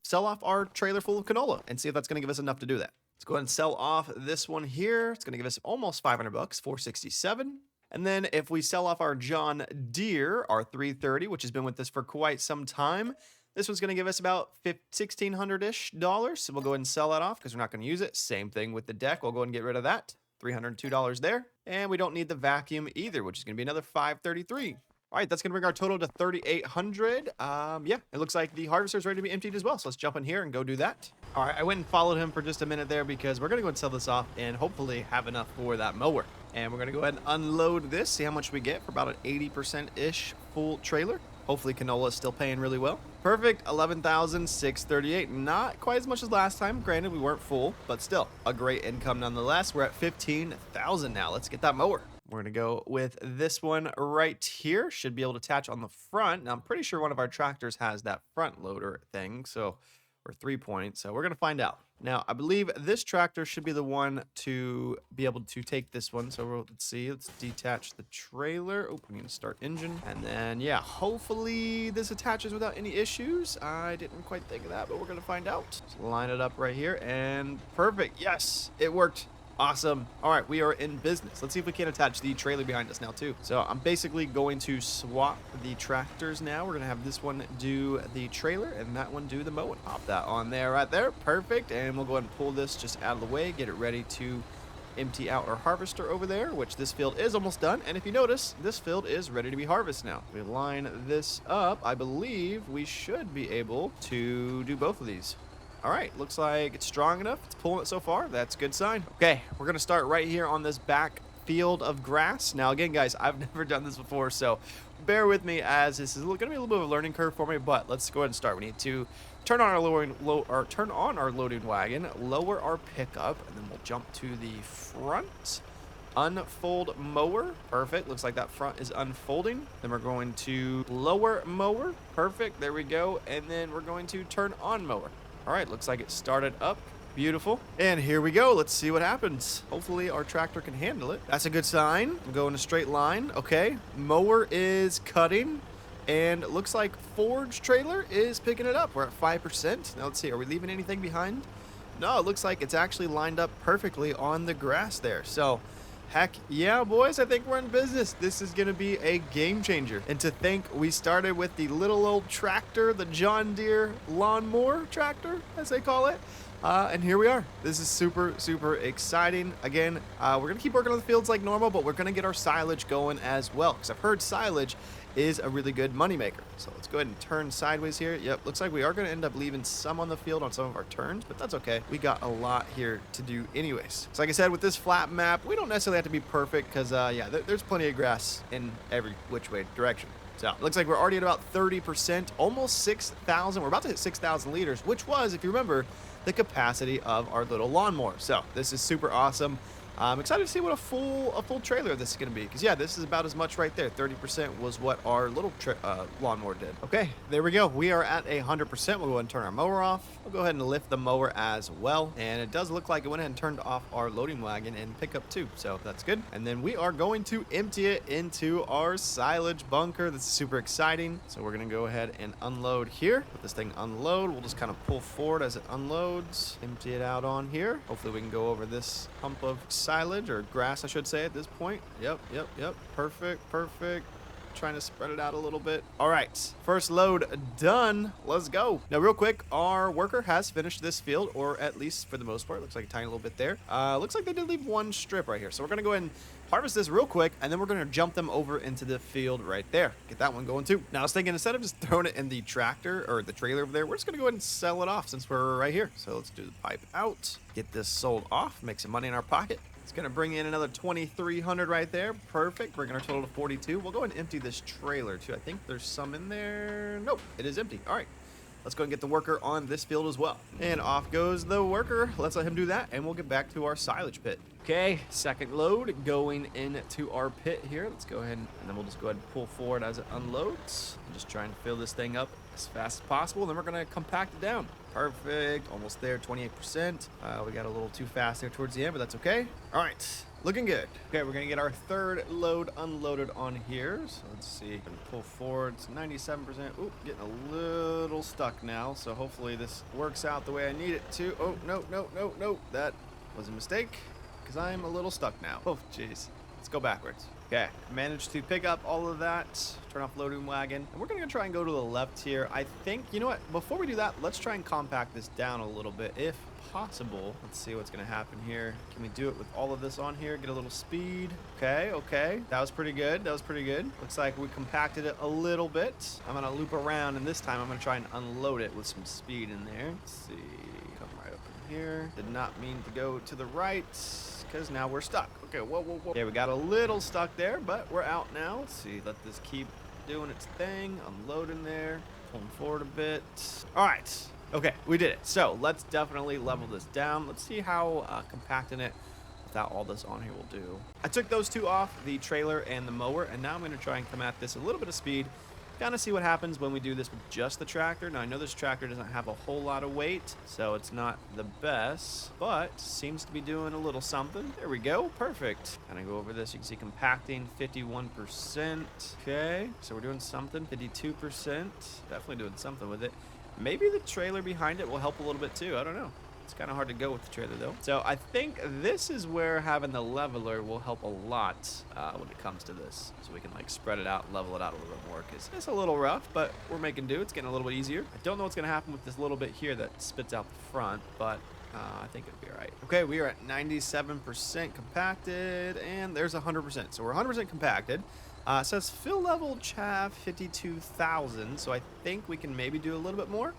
sell off our trailer full of canola and see if that's going to give us enough to do that. Let's go ahead and sell off this one here. It's going to give us almost 500 bucks, 467. And then if we sell off our John Deere, our 330, which has been with us for quite some time, this one's going to give us about $1,600-ish. So we'll go ahead and sell that off because we're not going to use it. Same thing with the deck. We'll go ahead and get rid of that. $302 there. And we don't need the vacuum either, which is going to be another $533. All right, that's going to bring our total to $3,800. Yeah, it looks like the harvester is ready to be emptied as well. So let's jump in here and go do that. All right, I went and followed him for just a minute there because we're going to go and sell this off and hopefully have enough for that mower. And we're going to go ahead and unload this, see how much we get for about an 80%-ish full trailer. Hopefully canola is still paying really well. Perfect, $11,638. Not quite as much as last time. Granted, we weren't full, but still a great income nonetheless. We're at $15,000 now. Let's get that mower. We're going to go with this one right here. Should be able to attach on the front. Now, I'm pretty sure one of our tractors has that front loader thing, so or 3-point. So we're going to find out. Now, I believe this tractor should be the one to be able to take this one. So let's see. Let's detach the trailer. Oh, we need to start engine. And then, yeah, hopefully this attaches without any issues. I didn't quite think of that, but we're going to find out. Let's line it up right here. And perfect. Yes, it worked. Awesome. All right, we are in business. Let's see if we can attach the trailer behind us now too. So I'm basically going to swap the tractors now. We're going to have this one do the trailer and that one do the mowing. Pop that on there right there. Perfect. And we'll go ahead and pull this just out of the way, get it ready to empty out our harvester over there, which this field is almost done. And if you notice, this field is ready to be harvested now. We line this up. I believe we should be able to do both of these. All right, looks like it's strong enough. It's pulling it so far. That's a good sign. Okay, we're going to start right here on this back field of grass. Now, again, guys, I've never done this before, so bear with me as this is going to be a little bit of a learning curve for me, but let's go ahead and start. We need to turn on our loading wagon, lower our pickup, and then we'll jump to the front. Unfold mower. Perfect. Looks like that front is unfolding. Then we're going to lower mower. Perfect. There we go. And then we're going to turn on mower. All right, looks like it started up. Beautiful. And here we go. Let's see what happens. Hopefully our tractor can handle it. That's a good sign. We'll go in a straight line. Okay. Mower is cutting. And it looks like forage trailer is picking it up. We're at 5%. Now let's see. Are we leaving anything behind? No, it looks like it's actually lined up perfectly on the grass there. So heck yeah, boys, I think we're in business. This is going to be a game changer. And to think we started with the little old tractor, the John Deere lawnmower tractor, as they call it. And here we are. This is super, super exciting. Again, we're going to keep working on the fields like normal, but we're going to get our silage going as well, because I've heard silage is a really good moneymaker. So let's go ahead and turn sideways here. Yep, looks like we are going to end up leaving some on the field on some of our turns, but that's okay. We got a lot here to do anyways. So like I said, with this flat map, we don't necessarily have to be perfect because, yeah, there's plenty of grass in every which way direction. So it looks like we're already at about 30%, almost 6,000. We're about to hit 6,000 liters, which was, if you remember, the capacity of our little lawnmower. So this is super awesome. I'm excited to see what a full trailer this is going to be, because yeah, this is about as much right there. 30% was what our little lawnmower did. Okay, there we go. We are at 100%. We'll go ahead and turn our mower off. We'll go ahead and lift the mower as well, and it does look like it went ahead and turned off our loading wagon and pickup too, so that's good. And then we are going to empty it into our silage bunker. This is super exciting. So we're going to go ahead and unload here. Let this thing unload. We'll just kind of pull forward as it unloads, empty it out on here. Hopefully we can go over this hump of silage, or grass I should say at this point. Yep. Perfect. Trying to spread it out a little bit. All right, first load done. Let's go. Now real quick, our worker has finished this field, or at least for the most part. Looks like a tiny little bit there. Looks like they did leave one strip right here, so we're gonna go ahead and harvest this real quick, and then we're gonna jump them over into the field right there. Get that one going too. Now I was thinking, instead of just throwing it in the tractor or the trailer over there, we're just gonna go ahead and sell it off since we're right here. So let's do the pipe out, get this sold off, make some money in our pocket. It's going to bring in another 2,300 right there. Perfect. Bringing our total to 42. We'll go ahead and empty this trailer too. I think there's some in there. Nope, it is empty. All right. Let's go and get the worker on this field as well. And off goes the worker. Let's let him do that, and we'll get back to our silage pit. Okay, second load going into our pit here. Let's go ahead and then we'll just go ahead and pull forward as it unloads. I'm just trying to fill this thing up as fast as possible. Then we're going to compact it down. Perfect. Almost there, 28%. We got a little too fast there towards the end, but that's okay. All right. Looking good. Okay, we're going to get our third load unloaded on here. So let's see. Gonna pull forward. It's 97%. Oop, getting a little stuck now. So hopefully this works out the way I need it to. Oh, no. That was a mistake, because I'm a little stuck now. Oh, jeez. Let's go backwards. Okay, managed to pick up all of that, turn off loading wagon, and we're gonna try and go to the left here. I think, you know what, before we do that, let's try and compact this down a little bit, if possible. Let's see what's gonna happen here. Can we do it with all of this on here, get a little speed? Okay, that was pretty good, Looks like we compacted it a little bit. I'm gonna loop around, and this time I'm gonna try and unload it with some speed in there. Let's see, come right up in here. Did not mean to go to the right, because now we're stuck. Okay, whoa. Yeah, we got a little stuck there, but we're out now. Let's see, let this keep doing its thing. Unloading there, pulling forward a bit. All right, okay, we did it. So let's definitely level this down. Let's see how compacting it without all this on here will do. I took those two off, the trailer and the mower, and now I'm gonna try and come at this a little bit of speed, kind of see what happens when we do this with just the tractor. Now I know this tractor doesn't have a whole lot of weight, so it's not the best, but seems to be doing a little something. There we go, perfect. Kind of go over this, you can see compacting 51%. Okay, so we're doing something. 52%, definitely doing something with it. Maybe the trailer behind it will help a little bit too, I don't know. It's kind of hard to go with the trailer though. So I think this is where having the leveler will help a lot when it comes to this. So we can like spread it out, level it out a little bit more, because it's a little rough, but we're making do. It's getting a little bit easier. I don't know what's going to happen with this little bit here that spits out the front, but I think it'll be all right. Okay, we are at 97% compacted, and there's 100%. So we're 100% compacted. It says fill level chaff 52,000, so I think we can maybe do a little bit more.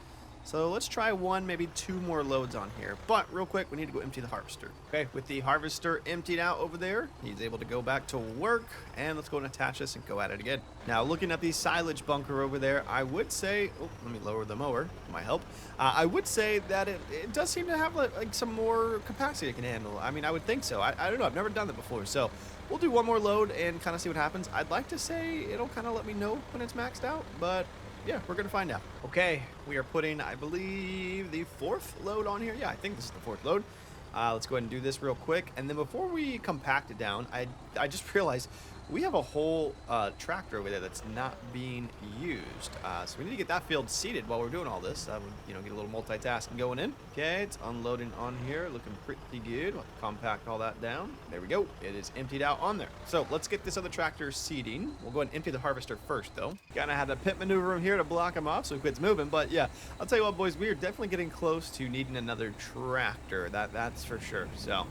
So let's try one, maybe two more loads on here. But real quick, we need to go empty the harvester. Okay, with the harvester emptied out over there, he's able to go back to work. And let's go and attach this and go at it again. Now, looking at the silage bunker over there, I would say, oh, let me lower the mower, might help. I would say that it does seem to have like some more capacity it can handle. I mean, I would think so. I don't know, I've never done that before. So we'll do one more load and kind of see what happens. I'd like to say it'll kind of let me know when it's maxed out, but yeah, we're gonna find out. Okay, we are putting, I believe, the 4th load on here. Yeah, I think this is the 4th load. Let's go ahead and do this real quick. And then before we compact it down, I just realized we have a whole tractor over there that's not being used. So we need to get that field seeded while we're doing all this. That would, you know, get a little multitasking going in. Okay, it's unloading on here, looking pretty good. We'll compact all that down. There we go. It is emptied out on there. So let's get this other tractor seeding. We'll go ahead and empty the harvester first, though. Gotta have the pit maneuver room here to block him off so he quits moving. But yeah, I'll tell you what, boys, we are definitely getting close to needing another tractor. That's for sure. So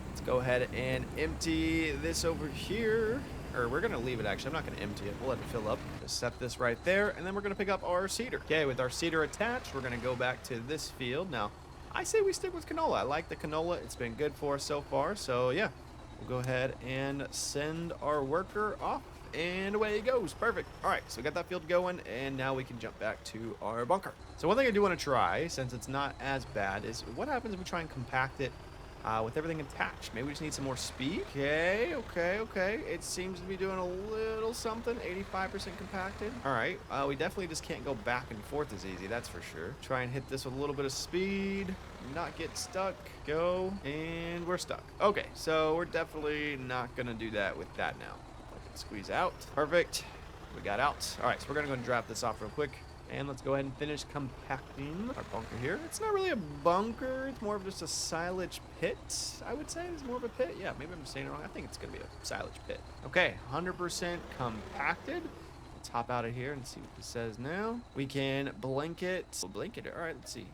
let's go ahead and empty this over here. Or we're going to leave it, actually. I'm not going to empty it. We'll let it fill up. Just set this right there, and then we're going to pick up our seeder. Okay, with our seeder attached, we're going to go back to this field. Now, I say we stick with canola. I like the canola. It's been good for us so far. So, yeah, we'll go ahead and send our worker off, and away he goes. Perfect. All right, so we got that field going, and now we can jump back to our bunker. So one thing I do want to try, since it's not as bad, is what happens if we try and compact it with everything attached? Maybe we just need some more speed. Okay. It seems to be doing a little something. 85% compacted. All right. We definitely just can't go back and forth as easy. That's for sure. Try and hit this with a little bit of speed. Not get stuck. Go. And we're stuck. Okay. So we're definitely not going to do that with that now. I can squeeze out. Perfect. We got out. All right. So we're going to go and drop this off real quick. And let's go ahead and finish compacting our bunker here. It's not really a bunker. It's more of just a silage pit, I would say. It's more of a pit. Yeah, maybe I'm saying it wrong. I think it's going to be a silage pit. Okay, 100% compacted. Let's hop out of here and see what this says now. We can blanket. We'll blanket it. All right, let's see.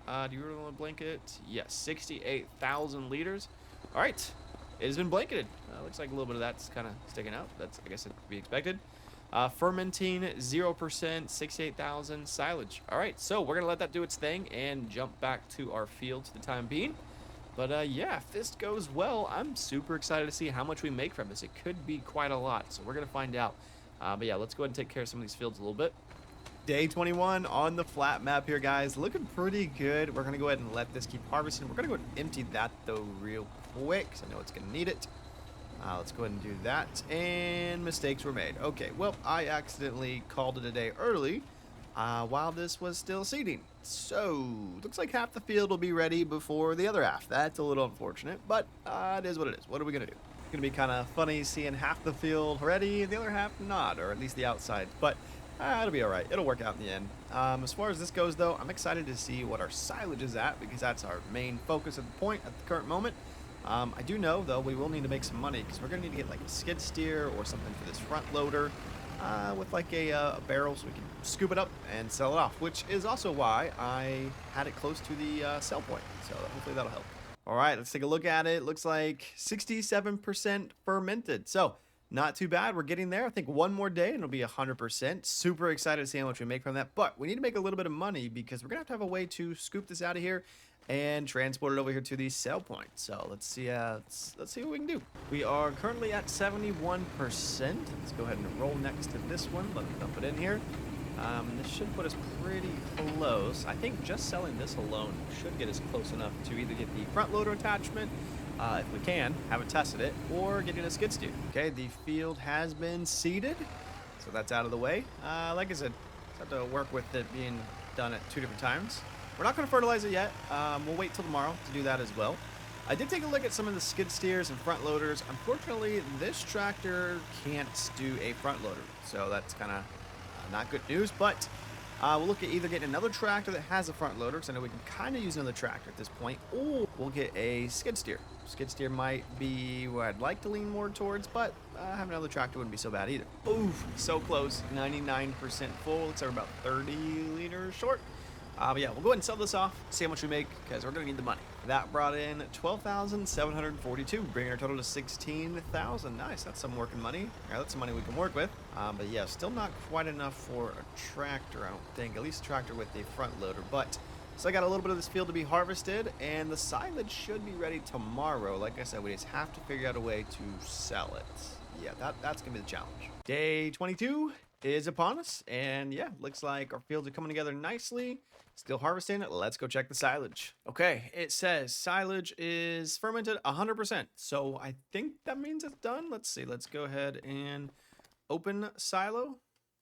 Do you really want to blanket? Yes, 68,000 liters. All right, it has been blanketed. Looks like a little bit of that's kind of sticking out. That's, I guess, it could be expected. Fermenting 0%, 68,000 silage. All right, so we're gonna let that do its thing and jump back to our field for the time being. But yeah, if this goes well, I'm super excited to see how much we make from this. It could be quite a lot, so we're gonna find out. But yeah, let's go ahead and take care of some of these fields a little bit. Day 21 on the flat map here, guys. Looking pretty good. We're gonna go ahead and let this keep harvesting. We're gonna go ahead and empty that though real quick, because I know it's gonna need it. Let's go ahead and do that. And mistakes were made. Okay, well, I accidentally called it a day early while this was still seeding. So, looks like half the field will be ready before the other half. That's a little unfortunate, but it is what it is. What are we going to do? It's going to be kind of funny seeing half the field ready and the other half not, or at least the outside. But it'll be all right. It'll work out in the end. As far as this goes, though, I'm excited to see what our silage is at, because that's our main focus at the point at the current moment. I do know, though, we will need to make some money, because we're going to need to get like a skid steer or something for this front loader with like a barrel so we can scoop it up and sell it off, which is also why I had it close to the sell point. So hopefully that'll help. All right, let's take a look at it. Looks like 67% fermented. So not too bad. We're getting there. I think one more day and it'll be 100%. Super excited to see how much we make from that. But we need to make a little bit of money, because we're going to have a way to scoop this out of here and transport it over here to the sell point. So let's see let's see what we can do. We are currently at 71%. Let's go ahead and roll next to this one. Let me dump it in here. This should put us pretty close. I think just selling this alone should get us close enough to either get the front loader attachment, if we can, haven't tested it, or getting a skid steer. Okay, the field has been seeded, so that's out of the way. Like I said, just have to work with it being done at 2 different times. We're not going to fertilize it yet. We'll wait till tomorrow to do that as well. I did take a look at some of the skid steers and front loaders. Unfortunately, this tractor can't do a front loader, so that's kind of not good news. But we'll look at either getting another tractor that has a front loader, because I know we can kind of use another tractor at this point, or we'll get a skid steer. Skid steer might be where I'd like to lean more towards, but having another tractor wouldn't be so bad either. Ooh, so close. 99% full. Looks like we're about 30 liters short. But yeah, we'll go ahead and sell this off, see how much we make, because we're going to need the money. That brought in 12,742, bringing our total to 16,000. Nice, that's some working money. All right, that's some money we can work with. But yeah, still not quite enough for a tractor, I don't think. At least a tractor with a front loader. But so I got a little bit of this field to be harvested, and the silage should be ready tomorrow. Like I said, we just have to figure out a way to sell it. Yeah, that's going to be the challenge. Day 22 is upon us, and yeah, looks like our fields are coming together nicely. Still harvesting it. Let's go check the silage. Okay, it says silage is fermented 100%. So I think that means it's done. Let's see. Let's go ahead and open silo.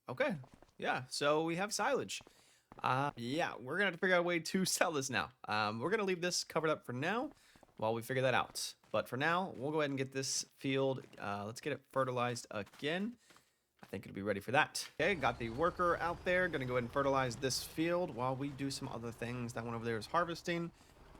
Okay, yeah, so we have silage. Yeah, we're gonna have to figure out a way to sell this now. We're gonna leave this covered up for now while we figure that out. But for now, we'll go ahead and get this field. Let's get it fertilized again. I think it'll be ready for that. Okay, got the worker out there. Gonna go ahead and fertilize this field while we do some other things. That one over there is harvesting.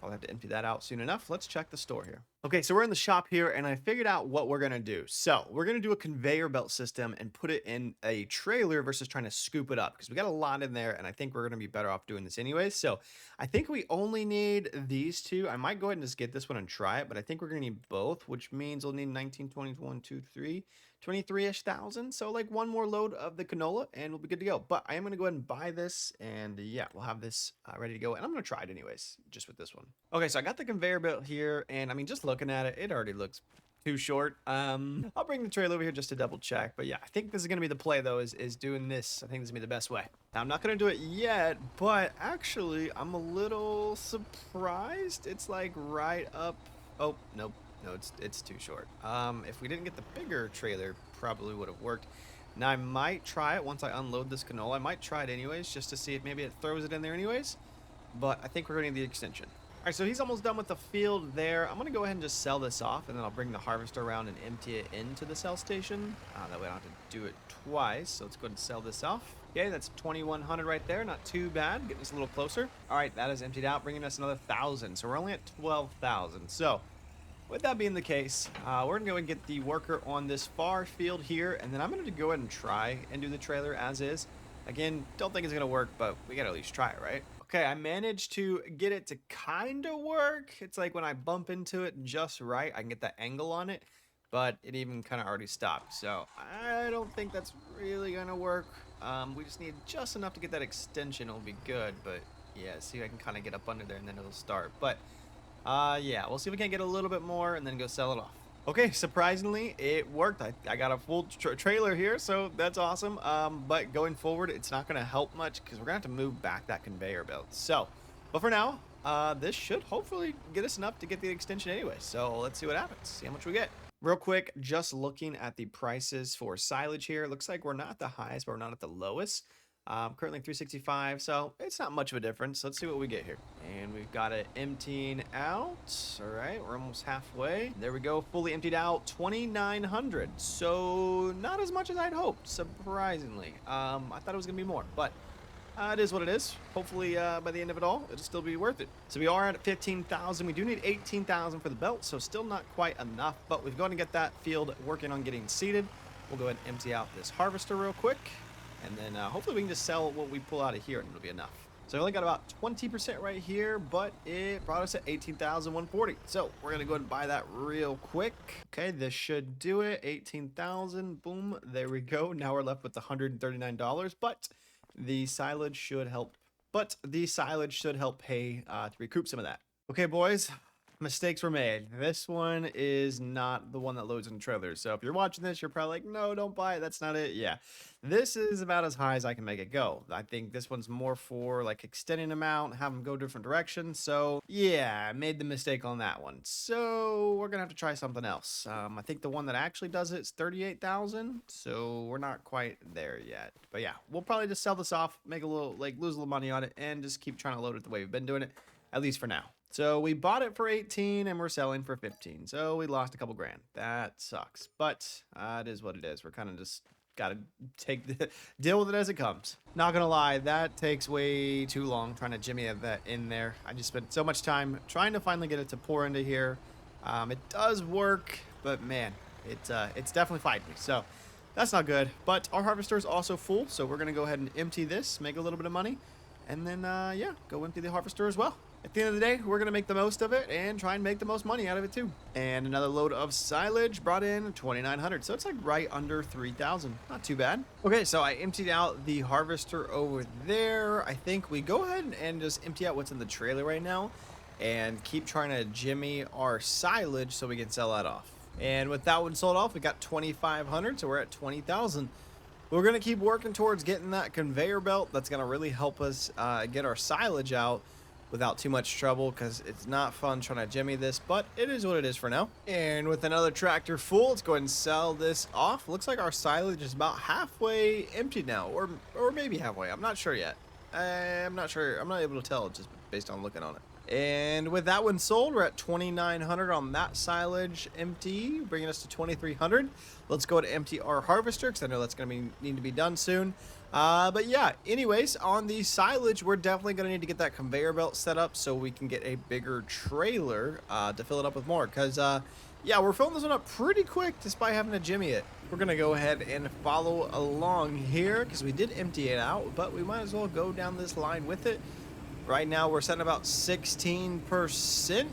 I'll have to empty that out soon enough. Let's check the store here. Okay, so we're in the shop here, and I figured out what we're gonna do. So we're gonna do a conveyor belt system and put it in a trailer versus trying to scoop it up, because we got a lot in there, and I think we're gonna be better off doing this anyways. So I think we only need these two. I might go ahead and just get this one and try it, but I think we're gonna need both, which means we'll need 19, 20, 1, 2, 3, 23-ish thousand. So like one more load of the canola and we'll be good to go. But I am going to go ahead and buy this, and yeah, we'll have this ready to go. And I'm going to try it anyways, just with this one. Okay, so I got the conveyor belt here, and I mean, just looking at it, it already looks too short. I'll bring the trailer over here just to double check. But yeah, I think this is going to be the play though, is doing this. I think this is going to be the best way. Now, I'm not going to do it yet, but actually I'm a little surprised. It's like right up. Oh, nope. No, it's too short. If we didn't get the bigger trailer, probably would have worked. Now, I might try it once I unload this canola. I might try it anyways, just to see if maybe it throws it in there anyways. But I think we're going to need the extension. All right, so he's almost done with the field there. I'm going to go ahead and just sell this off, and then I'll bring the harvester around and empty it into the sell station. That way I don't have to do it twice. So let's go ahead and sell this off. Okay, that's 2,100 right there. Not too bad. Getting us a little closer. All right, that is emptied out, bringing us another 1,000. So we're only at 12,000. So with that being the case, we're going to go and get the worker on this far field here, and then I'm going to go ahead and try and do the trailer as is. Again, don't think it's going to work, but we got to at least try it, right? Okay, I managed to get it to kind of work. It's like when I bump into it just right, I can get that angle on it, but it even kind of already stopped. So I don't think that's really going to work. We just need just enough to get that extension. It'll be good, but yeah, see if I can kind of get up under there and then it'll start. But yeah, we'll see if we can't get a little bit more and then go sell it off. Okay, surprisingly, it worked. I got a full trailer here, so that's awesome. But going forward, it's not going to help much because we're going to have to move back that conveyor belt. So, but for now, this should hopefully get us enough to get the extension anyway. So let's see what happens, see how much we get. Real quick, just looking at the prices for silage here, looks like we're not at the highest, but we're not at the lowest. Currently 365, so it's not much of a difference. Let's see what we get here. And we've got it emptying out. All right, we're almost halfway. There we go, fully emptied out, 2,900. So not as much as I'd hoped, surprisingly. I thought it was gonna be more, but it is what it is. Hopefully by the end of it all, it'll still be worth it. So we are at 15,000. We do need 18,000 for the belt, so still not quite enough, but we've got to get that field working on getting seeded. We'll go ahead and empty out this harvester real quick. And then hopefully we can just sell what we pull out of here and it'll be enough. So we only got about 20% right here, but it brought us at 18,140. So we're going to go ahead and buy that real quick. Okay, this should do it. 18,000. Boom. There we go. Now we're left with $139, but the silage should help. Pay to recoup some of that. Okay, boys. Mistakes were made. This one is not the one that loads in trailers. So if you're watching this, you're probably like, no, don't buy it. That's not it. Yeah, this is about as high as I can make it go. I think this one's more for like extending them out, have them go different directions. So yeah, I made the mistake on that one. So we're gonna have to try something else. I think the one that actually does it is 38,000. So we're not quite there yet. But yeah, we'll probably just sell this off, make a little, like lose a little money on it, and just keep trying to load it the way we've been doing it, at least for now. So we bought it for 18 and we're selling for 15. So we lost a couple grand. That sucks, but it is what it is. We're kind of just got to deal with it as it comes. Not gonna lie, that takes way too long trying to jimmy that in there. I just spent so much time trying to finally get it to pour into here. It does work, but man, it's definitely fighting me. So that's not good. But our harvester is also full, so we're gonna go ahead and empty this, make a little bit of money. and then, yeah, go empty the harvester as well. At the end of the day, we're going to make the most of it and try and make the most money out of it too. And another load of silage brought in 2,900. So it's like right under 3,000. Not too bad. Okay, so I emptied out the harvester over there. I think we go ahead and just empty out what's in the trailer right now and keep trying to jimmy our silage so we can sell that off. And with that one sold off, we got 2,500. So we're at 20,000. We're going to keep working towards getting that conveyor belt. That's going to really help us get our silage out without too much trouble, because it's not fun trying to jimmy this, but it is what it is for now. And with another tractor full, let's go ahead and sell this off. Looks like our silage is about halfway emptied now, or maybe halfway. I'm not sure yet. I'm not sure. I'm not able to tell just based on looking on it. And with that one sold, we're at 2,900 on that silage empty, bringing us to 2,300. Let's go to empty our harvester, because I know that's going to need to be done soon. But yeah, anyways, on the silage, we're definitely going to need to get that conveyor belt set up so we can get a bigger trailer to fill it up with more. Because, yeah, we're filling this one up pretty quick despite having to jimmy it. We're going to go ahead and follow along here because we did empty it out, but we might as well go down this line with it. Right now, we're setting about 16%.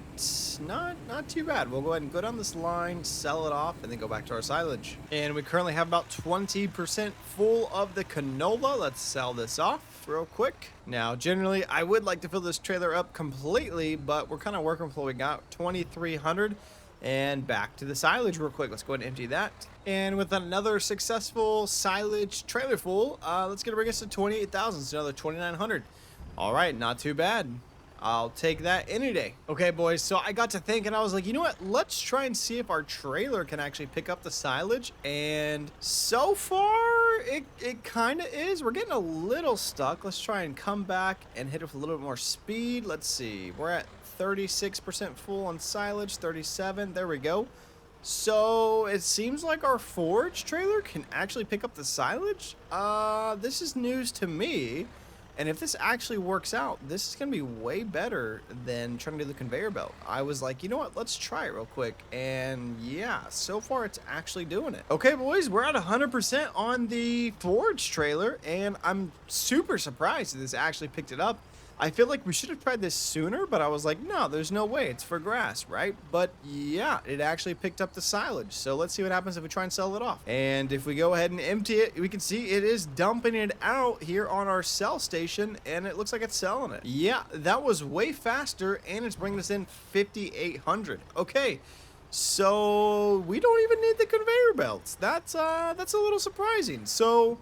Not too bad. We'll go ahead and go down this line, sell it off, and then go back to our silage. And we currently have about 20% full of the canola. Let's sell this off real quick. Now, generally, I would like to fill this trailer up completely, but we're kind of working with what we got, 2,300. And back to the silage real quick. Let's go ahead and empty that. And with another successful silage trailer full, let's get to bring us to 28,000. So another 2,900. All right, not too bad. I'll take that any day. Okay, boys, so I got to thinking, I was like, you know what? Let's try and see if our trailer can actually pick up the silage. And so far, it kind of is. We're getting a little stuck. Let's try and come back and hit it with a little bit more speed. Let's see. We're at 36% full on silage, 37. There we go. So it seems like our forage trailer can actually pick up the silage. This is news to me. And if this actually works out, this is going to be way better than trying to do the conveyor belt. I was like, you know what? Let's try it real quick. And yeah, so far it's actually doing it. Okay, boys, we're at 100% on the forage trailer. And I'm super surprised that this actually picked it up. I feel like we should have tried this sooner, but I was like, no, there's no way. It's for grass, right? But yeah, it actually picked up the silage. So let's see what happens if we try and sell it off. And if we go ahead and empty it, we can see it is dumping it out here on our sell station, and it looks like it's selling it. Yeah, that was way faster, and it's bringing us in 5,800. Okay. So we don't even need the conveyor belts. That's a little surprising. So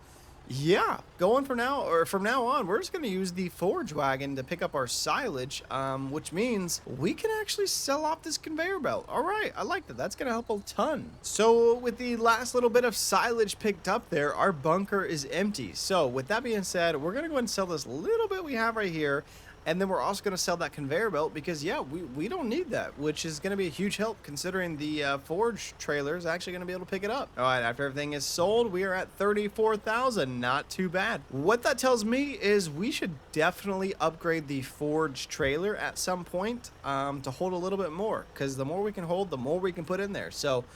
yeah, from now on, we're just going to use the forage wagon to pick up our silage, which means we can actually sell off this conveyor belt. All right, I like that. That's going to help a ton. So with the last little bit of silage picked up there, our bunker is empty. So with that being said, we're going to go ahead and sell this little bit we have right here. And then we're also going to sell that conveyor belt because, yeah, we don't need that, which is going to be a huge help considering the forage trailer is actually going to be able to pick it up. All right, after everything is sold, we are at 34,000. Not too bad. What that tells me is we should definitely upgrade the forage trailer at some point to hold a little bit more, because the more we can hold, the more we can put in there. So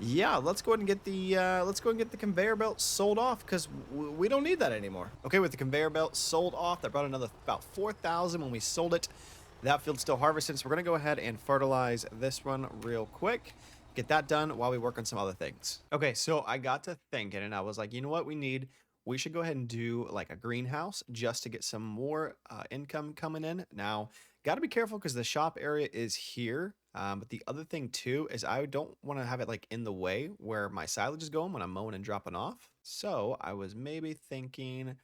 yeah, let's go ahead and get the conveyor belt sold off because we don't need that anymore. Okay, with the conveyor belt sold off, that brought another about 4,000 when we sold it. That field's still harvested, so we're gonna go ahead and fertilize this one real quick. Get that done while we work on some other things. Okay, so I got to thinking, and I was like, you know what we need? We should go ahead and do like a greenhouse just to get some more income coming in. Now, got to be careful because the shop area is here. But the other thing too is I don't want to have it like in the way where my silage is going when I'm mowing and dropping off. So I was maybe thinking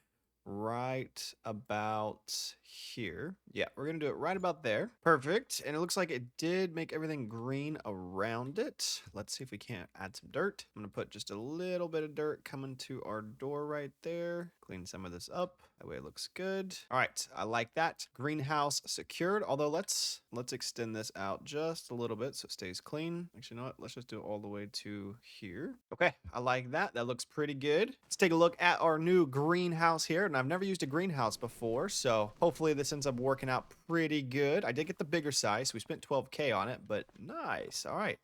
right about here. Yeah, we're gonna do it right about there. Perfect. And it looks like it did make everything green around it. Let's see if we can't add some dirt. I'm gonna put just a little bit of dirt coming to our door right there. Clean some of this up. That way it looks good. All right, I like that. Greenhouse secured. Although let's extend this out just a little bit so it stays clean. Actually, you know what? Let's just do it all the way to here. Okay, I like that. That looks pretty good. Let's take a look at our new greenhouse here. And I've never used a greenhouse before, so hopefully this ends up working out pretty good. I did get the bigger size, so we spent 12K on it, but nice. All right.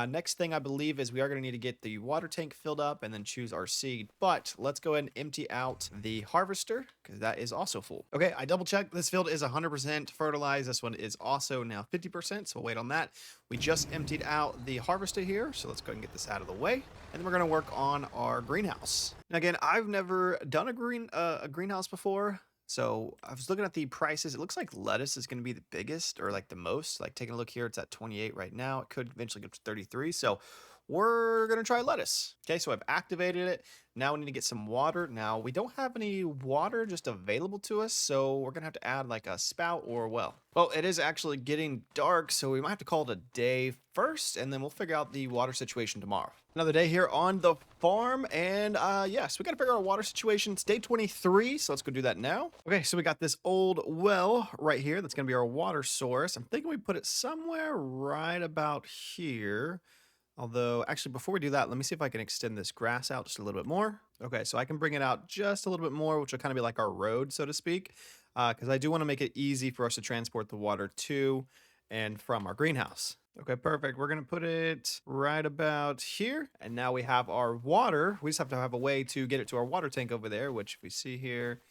Next thing I believe is we are going to need to get the water tank filled up and then choose our seed. But let's go ahead and empty out the harvester because that is also full. Okay, I double checked. This field is 100% fertilized. This one is also now 50%, so we'll wait on that. We just emptied out the harvester here, so let's go ahead and get this out of the way. And then we're going to work on our greenhouse. Now again, I've never done a greenhouse before. So I was looking at the prices. It looks like lettuce is going to be the biggest or like the most. Like taking a look here, it's at 28 right now. It could eventually get to 33. So we're going to try lettuce. Okay, so I've activated it. Now we need to get some water. Now we don't have any water just available to us. So we're going to have to add like a spout or a well. Well, it is actually getting dark. So we might have to call it a day first. And then we'll figure out the water situation tomorrow. Another day here on the farm. And yes, we got to figure out our water situation. It's day 23. So let's go do that now. Okay, so we got this old well right here. That's going to be our water source. I'm thinking we put it somewhere right about here. Although, actually, before we do that, let me see if I can extend this grass out just a little bit more. Okay, so I can bring it out just a little bit more, which will kind of be like our road, so to speak, because I do want to make it easy for us to transport the water to and from our greenhouse. Okay, perfect. We're going to put it right about here. And now we have our water. We just have to have a way to get it to our water tank over there, which we see here.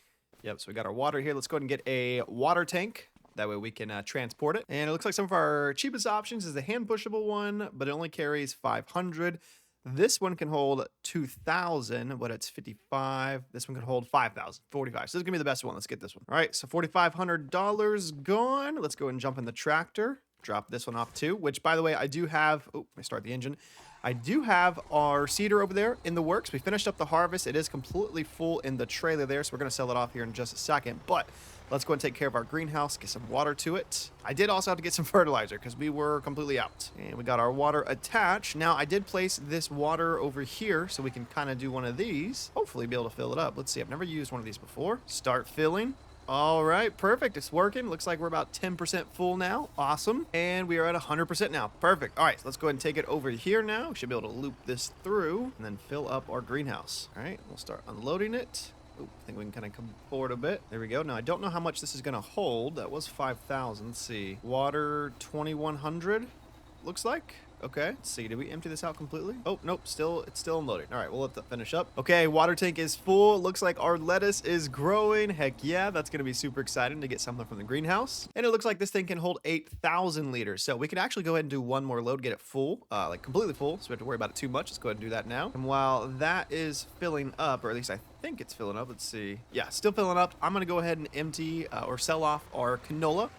Yep, so we got our water here. Let's go ahead and get a water tank. That way we can transport it. And it looks like some of our cheapest options is the hand pushable one, but it only carries 500. This one can hold 2,000, but it's 55. This one can hold 5,000, 45. So this is gonna be the best one. Let's get this one. All right, so $4,500 gone. Let's go ahead and jump in the tractor. Drop this one off too, which by the way, I do have, oh, let me start the engine. I do have our seeder over there in the works. We finished up the harvest. It is completely full in the trailer there, so we're gonna sell it off here in just a second. But let's go and take care of our greenhouse, get some water to it. I did also have to get some fertilizer because we were completely out. And we got our water attached. Now I did place this water over here so we can kind of do one of these. Hopefully be able to fill it up. Let's see, I've never used one of these before. Start filling. All right, perfect. It's working. Looks like we're about 10% full now. Awesome. And we are at 100% now. Perfect. All right, so let's go ahead and take it over here now. We should be able to loop this through and then fill up our greenhouse. All right, we'll start unloading it. Ooh, I think we can kind of come forward a bit. There we go. Now, I don't know how much this is going to hold. That was 5,000. Let's see. Water, 2,100, looks like. Okay, let's see. Did we empty this out completely? Oh, nope. It's still unloading. All right, we'll let that finish up. Okay, water tank is full. Looks like our lettuce is growing. Heck yeah, that's going to be super exciting to get something from the greenhouse. And it looks like this thing can hold 8,000 liters. So we can actually go ahead and do one more load, get it full, like completely full. So we have to worry about it too much. Let's go ahead and do that now. And while that is filling up, or at least I think it's filling up. Let's see. Yeah, still filling up. I'm going to go ahead and empty or sell off our canola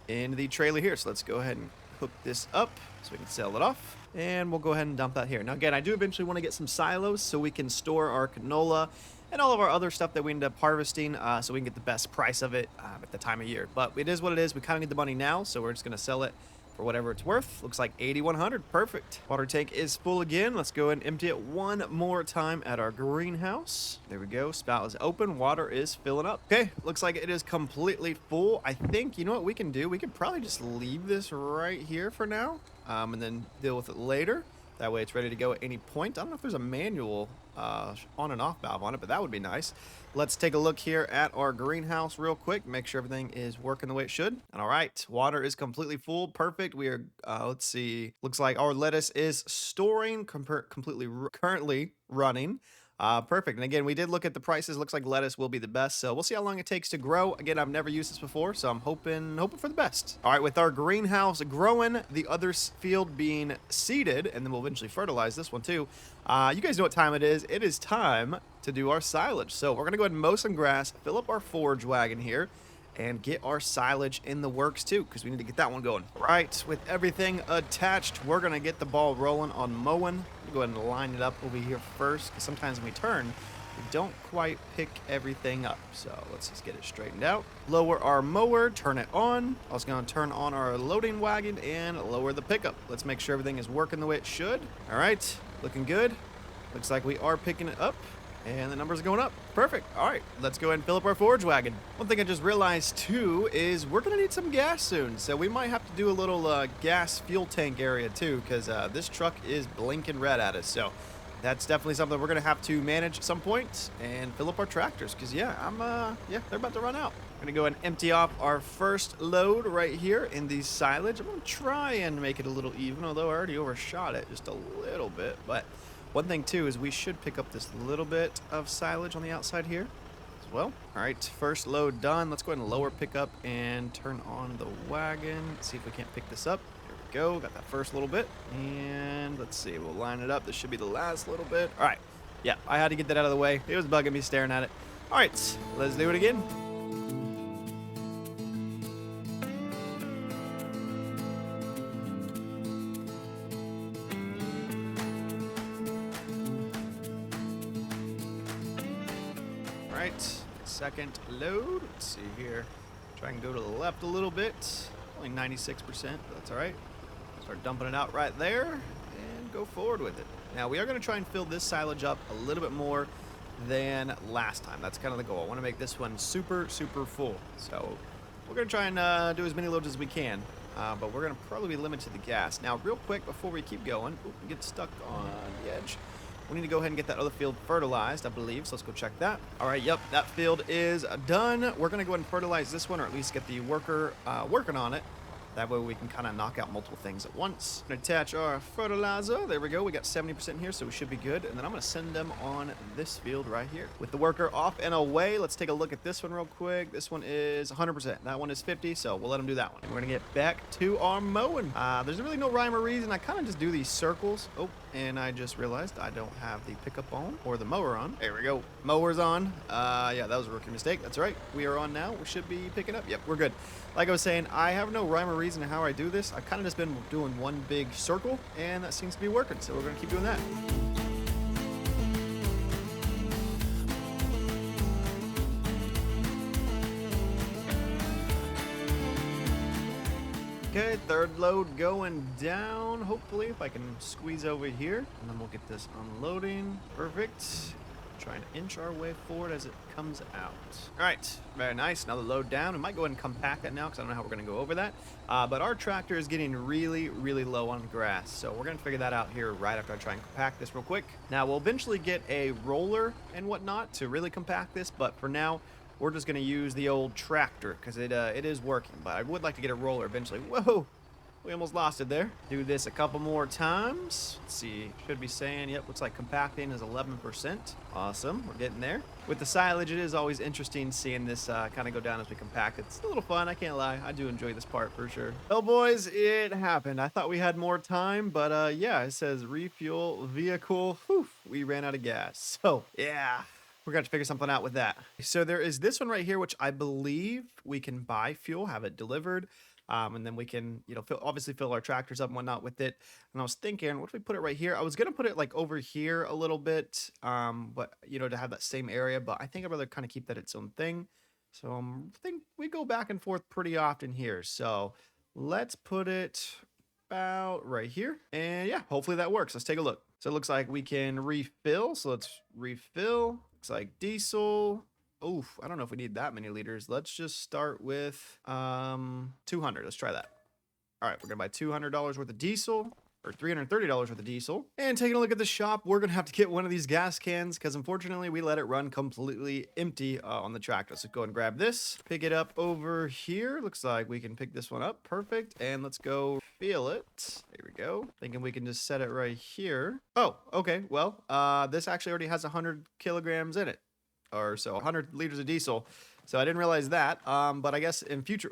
in the trailer here. So let's go ahead and hook this up so we can sell it off. And we'll go ahead and dump that here. Now, again, I do eventually want to get some silos so we can store our canola and all of our other stuff that we end up harvesting so we can get the best price of it at the time of year. But it is what it is. We kind of need the money now, so we're just going to sell it for whatever it's worth. Looks like 8,100. Perfect. Water tank is full again. Let's go ahead and empty it one more time at our greenhouse. There we go. Spout is open. Water is filling up. Okay. Looks like it is completely full. I think, you know what we can do? We could probably just leave this right here for now and then deal with it later. That way it's ready to go at any point. I don't know if there's a manual on and off valve on it, but that would be nice. Let's take a look here at our greenhouse real quick. Make sure everything is working the way it should. And all right, water is completely full. Perfect. We are, let's see. Looks like our lettuce is storing currently running. Perfect. And again, we did look at the prices. Looks like lettuce will be the best. So we'll see how long it takes to grow. Again, I've never used this before, so I'm hoping for the best. All right, with our greenhouse growing, the other field being seeded, and then we'll eventually fertilize this one too. You guys know what time it is. It is time to do our silage. So we're going to go ahead and mow some grass, fill up our forage wagon here, and get our silage in the works too, because we need to get that one going. Right, with everything attached, we're gonna get the ball rolling on mowing. Go ahead and line it up over here first, because sometimes when we turn, we don't quite pick everything up. So let's just get it straightened out. Lower our mower, turn it on. I was gonna turn on our loading wagon and lower the pickup. Let's make sure everything is working the way it should. All right, looking good. Looks like we are picking it up. And the numbers are going up. Perfect. All right, let's go ahead and fill up our forage wagon. One thing I just realized too is we're gonna need some gas soon. So we might have to do a little gas fuel tank area too, because this truck is blinking red at us. So that's definitely something we're gonna have to manage at some point and fill up our tractors. Cause yeah, they're about to run out. We're gonna go and empty off our first load right here in the silage. I'm gonna try and make it a little even, although I already overshot it just a little bit. But one thing too is we should pick up this little bit of silage on the outside here as well. All right, first load done. Let's go ahead and lower pickup and turn on the wagon. See if we can't pick this up. Here we go. Got that first little bit. And let's see, we'll line it up. This should be the last little bit. All right. Yeah, I had to get that out of the way. It was bugging me staring at it. All right, let's do it again. Second load. Let's see here. Try and go to the left a little bit. Only 96%, but that's all right. Start dumping it out right there and go forward with it. Now we are going to try and fill this silage up a little bit more than last time. That's kind of the goal. I want to make this one super, super full. So we're going to try and do as many loads as we can. But we're going to probably be limited to the gas. Now, real quick before we keep going, get stuck on the edge. We need to go ahead and get that other field fertilized, I believe. So let's go check that. All right, yep, that field is done. We're going to go ahead and fertilize this one, or at least get the worker working on it. That way we can kind of knock out multiple things at once. Gonna attach our fertilizer. There we go. We got 70% here, so we should be good. And then I'm gonna send them on this field right here. With the worker off and away, let's take a look at this one real quick. This one is 100%. That one is 50, so we'll let them do that one. And we're gonna get back to our mowing. There's really no rhyme or reason. I kind of just do these circles. Oh, and I just realized I don't have the pickup on or the mower on. There we go. Mower's on. Yeah, that was a rookie mistake. That's right. We are on now. We should be picking up. Yep, we're good. Like I was saying, I have no rhyme or reason how I do this. I've kind of just been doing one big circle, and that seems to be working. So we're going to keep doing that. Okay, third load going down. Hopefully, if I can squeeze over here, and then we'll get this unloading. Perfect. Try and inch our way forward as it comes out. All right, very nice. Another load down. We might go ahead and compact that now because I don't know how we're going to go over that. But our tractor is getting really, really low on grass. So we're going to figure that out here right after I try and compact this real quick. Now, we'll eventually get a roller and whatnot to really compact this. But for now, we're just going to use the old tractor because it is working. But I would like to get a roller eventually. Whoa! We almost lost it there. Do this a couple more times. Let's see. Should be saying, yep, looks like compacting is 11%. Awesome. We're getting there. With the silage, it is always interesting seeing this kind of go down as we compact. It's a little fun. I can't lie. I do enjoy this part for sure. Well, boys, it happened. I thought we had more time, but yeah, it says refuel vehicle. Whew, we ran out of gas. So, yeah. We're going to figure something out with that. So there is this one right here, which I believe we can buy fuel, have it delivered. And then we can, obviously fill our tractors up and whatnot with it. And I was thinking, what if we put it right here? I was going to put it like over here a little bit, but, to have that same area. But I think I'd rather kind of keep that its own thing. So I think we go back and forth pretty often here. So let's put it about right here. And yeah, hopefully that works. Let's take a look. So it looks like we can refill. So let's refill. Looks like diesel. Oof, I don't know if we need that many liters. Let's just start with 200. Let's try that. All right, we're gonna buy $200 worth of diesel, or $330 worth of diesel. And taking a look at the shop, we're gonna have to get one of these gas cans because unfortunately we let it run completely empty on the tractor. So go ahead and grab this, pick it up over here. Looks like we can pick this one up. Perfect. And let's go fill it. There we go. Thinking we can just set it right here. Oh, okay. Well, this actually already has 100 kilograms in it. Or so 100 liters of diesel. So I didn't realize that. But I guess in future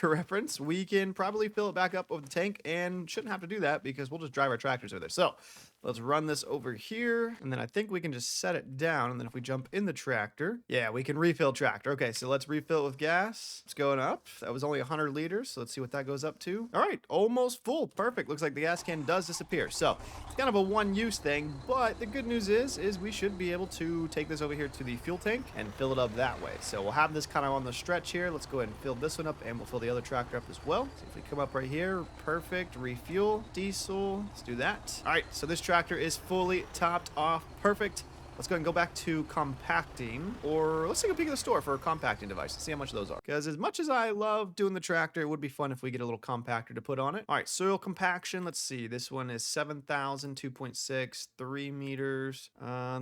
reference, we can probably fill it back up over the tank and shouldn't have to do that because we'll just drive our tractors over there. So let's run this over here. And then I think we can just set it down. And then if we jump in the tractor, yeah, we can refill tractor. Okay, so let's refill it with gas. It's going up. That was only 100 liters. So let's see what that goes up to. All right, almost full. Perfect. Looks like the gas can does disappear. So it's kind of a one-use thing. But the good news is we should be able to take this over here to the fuel tank and fill it up that way. So we'll have this kind of on the stretch here. Let's go ahead and fill this one up and we'll fill the other tractor up as well. So if we come up right here, perfect. Refuel, diesel. Let's do that. All right, so this tractor is fully topped off. Perfect. Let's go ahead and go back to compacting, or let's take a peek at the store for a compacting device and see how much those are. Because as much as I love doing the tractor, it would be fun if we get a little compactor to put on it. All right, soil compaction. Let's see. This one is 7,000, 2.6, 3 meters.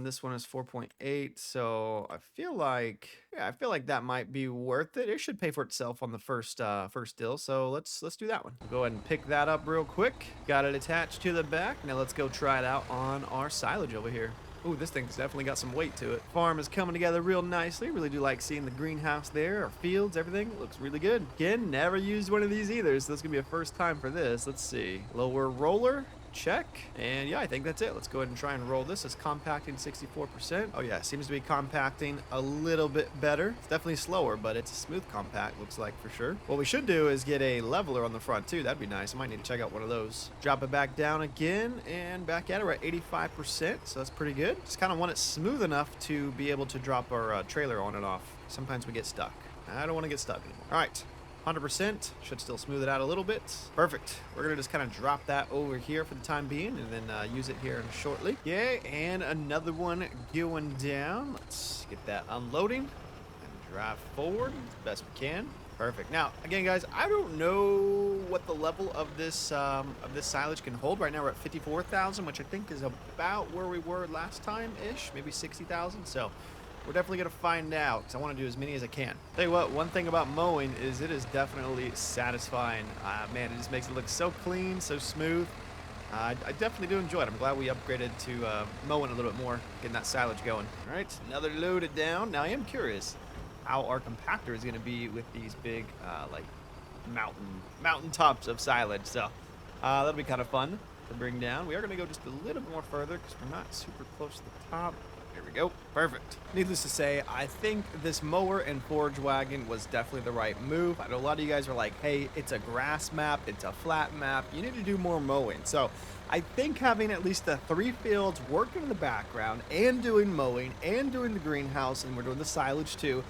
This one is 4.8. So I feel like, yeah, I feel like that might be worth it. It should pay for itself on the first deal. So let's do that one. Go ahead and pick that up real quick. Got it attached to the back. Now let's go try it out on our silage over here. Ooh, this thing's definitely got some weight to it. Farm is coming together real nicely. Really do like seeing the greenhouse there, our fields, everything. Looks really good. Again, never used one of these either, so this is gonna be a first time for this. Let's see. Lower roller. Check. And yeah, I think that's it. Let's go ahead and try and roll this. It's compacting 64%. Oh yeah, seems to be compacting a little bit better. It's definitely slower, but it's a smooth compact, looks like, for sure. What we should do is get a leveler on the front too. That'd be nice. I might need to check out one of those. Drop it back down again and back at it. We're at 85%, so that's pretty good. Just kind of want it smooth enough to be able to drop our trailer on and off. Sometimes we get stuck. I don't want to get stuck anymore. All right. 100%. Should still smooth it out a little bit. Perfect. We're going to just kind of drop that over here for the time being and then use it here shortly. Yeah, and another one going down. Let's get that unloading and drive forward as best we can. Perfect. Now, again, guys, I don't know what the level of this silage can hold. Right now, we're at 54,000, which I think is about where we were last time-ish, maybe 60,000. So we're definitely going to find out because I want to do as many as I can. Tell you what, one thing about mowing is it is definitely satisfying. Man, it just makes it look so clean, so smooth. I definitely do enjoy it. I'm glad we upgraded to mowing a little bit more, getting that silage going. All right, another loaded down. Now, I am curious how our compactor is going to be with these big, like, mountain tops of silage. So that'll be kind of fun to bring down. We are going to go just a little bit more further because we're not super close to the top. There we go. Perfect. Needless to say, I think this mower and forage wagon was definitely the right move. I know a lot of you guys are like, hey, it's a grass map, it's a flat map, you need to do more mowing. So I think having at least the 3 fields working in the background and doing mowing and doing the greenhouse, and we're doing the silage too,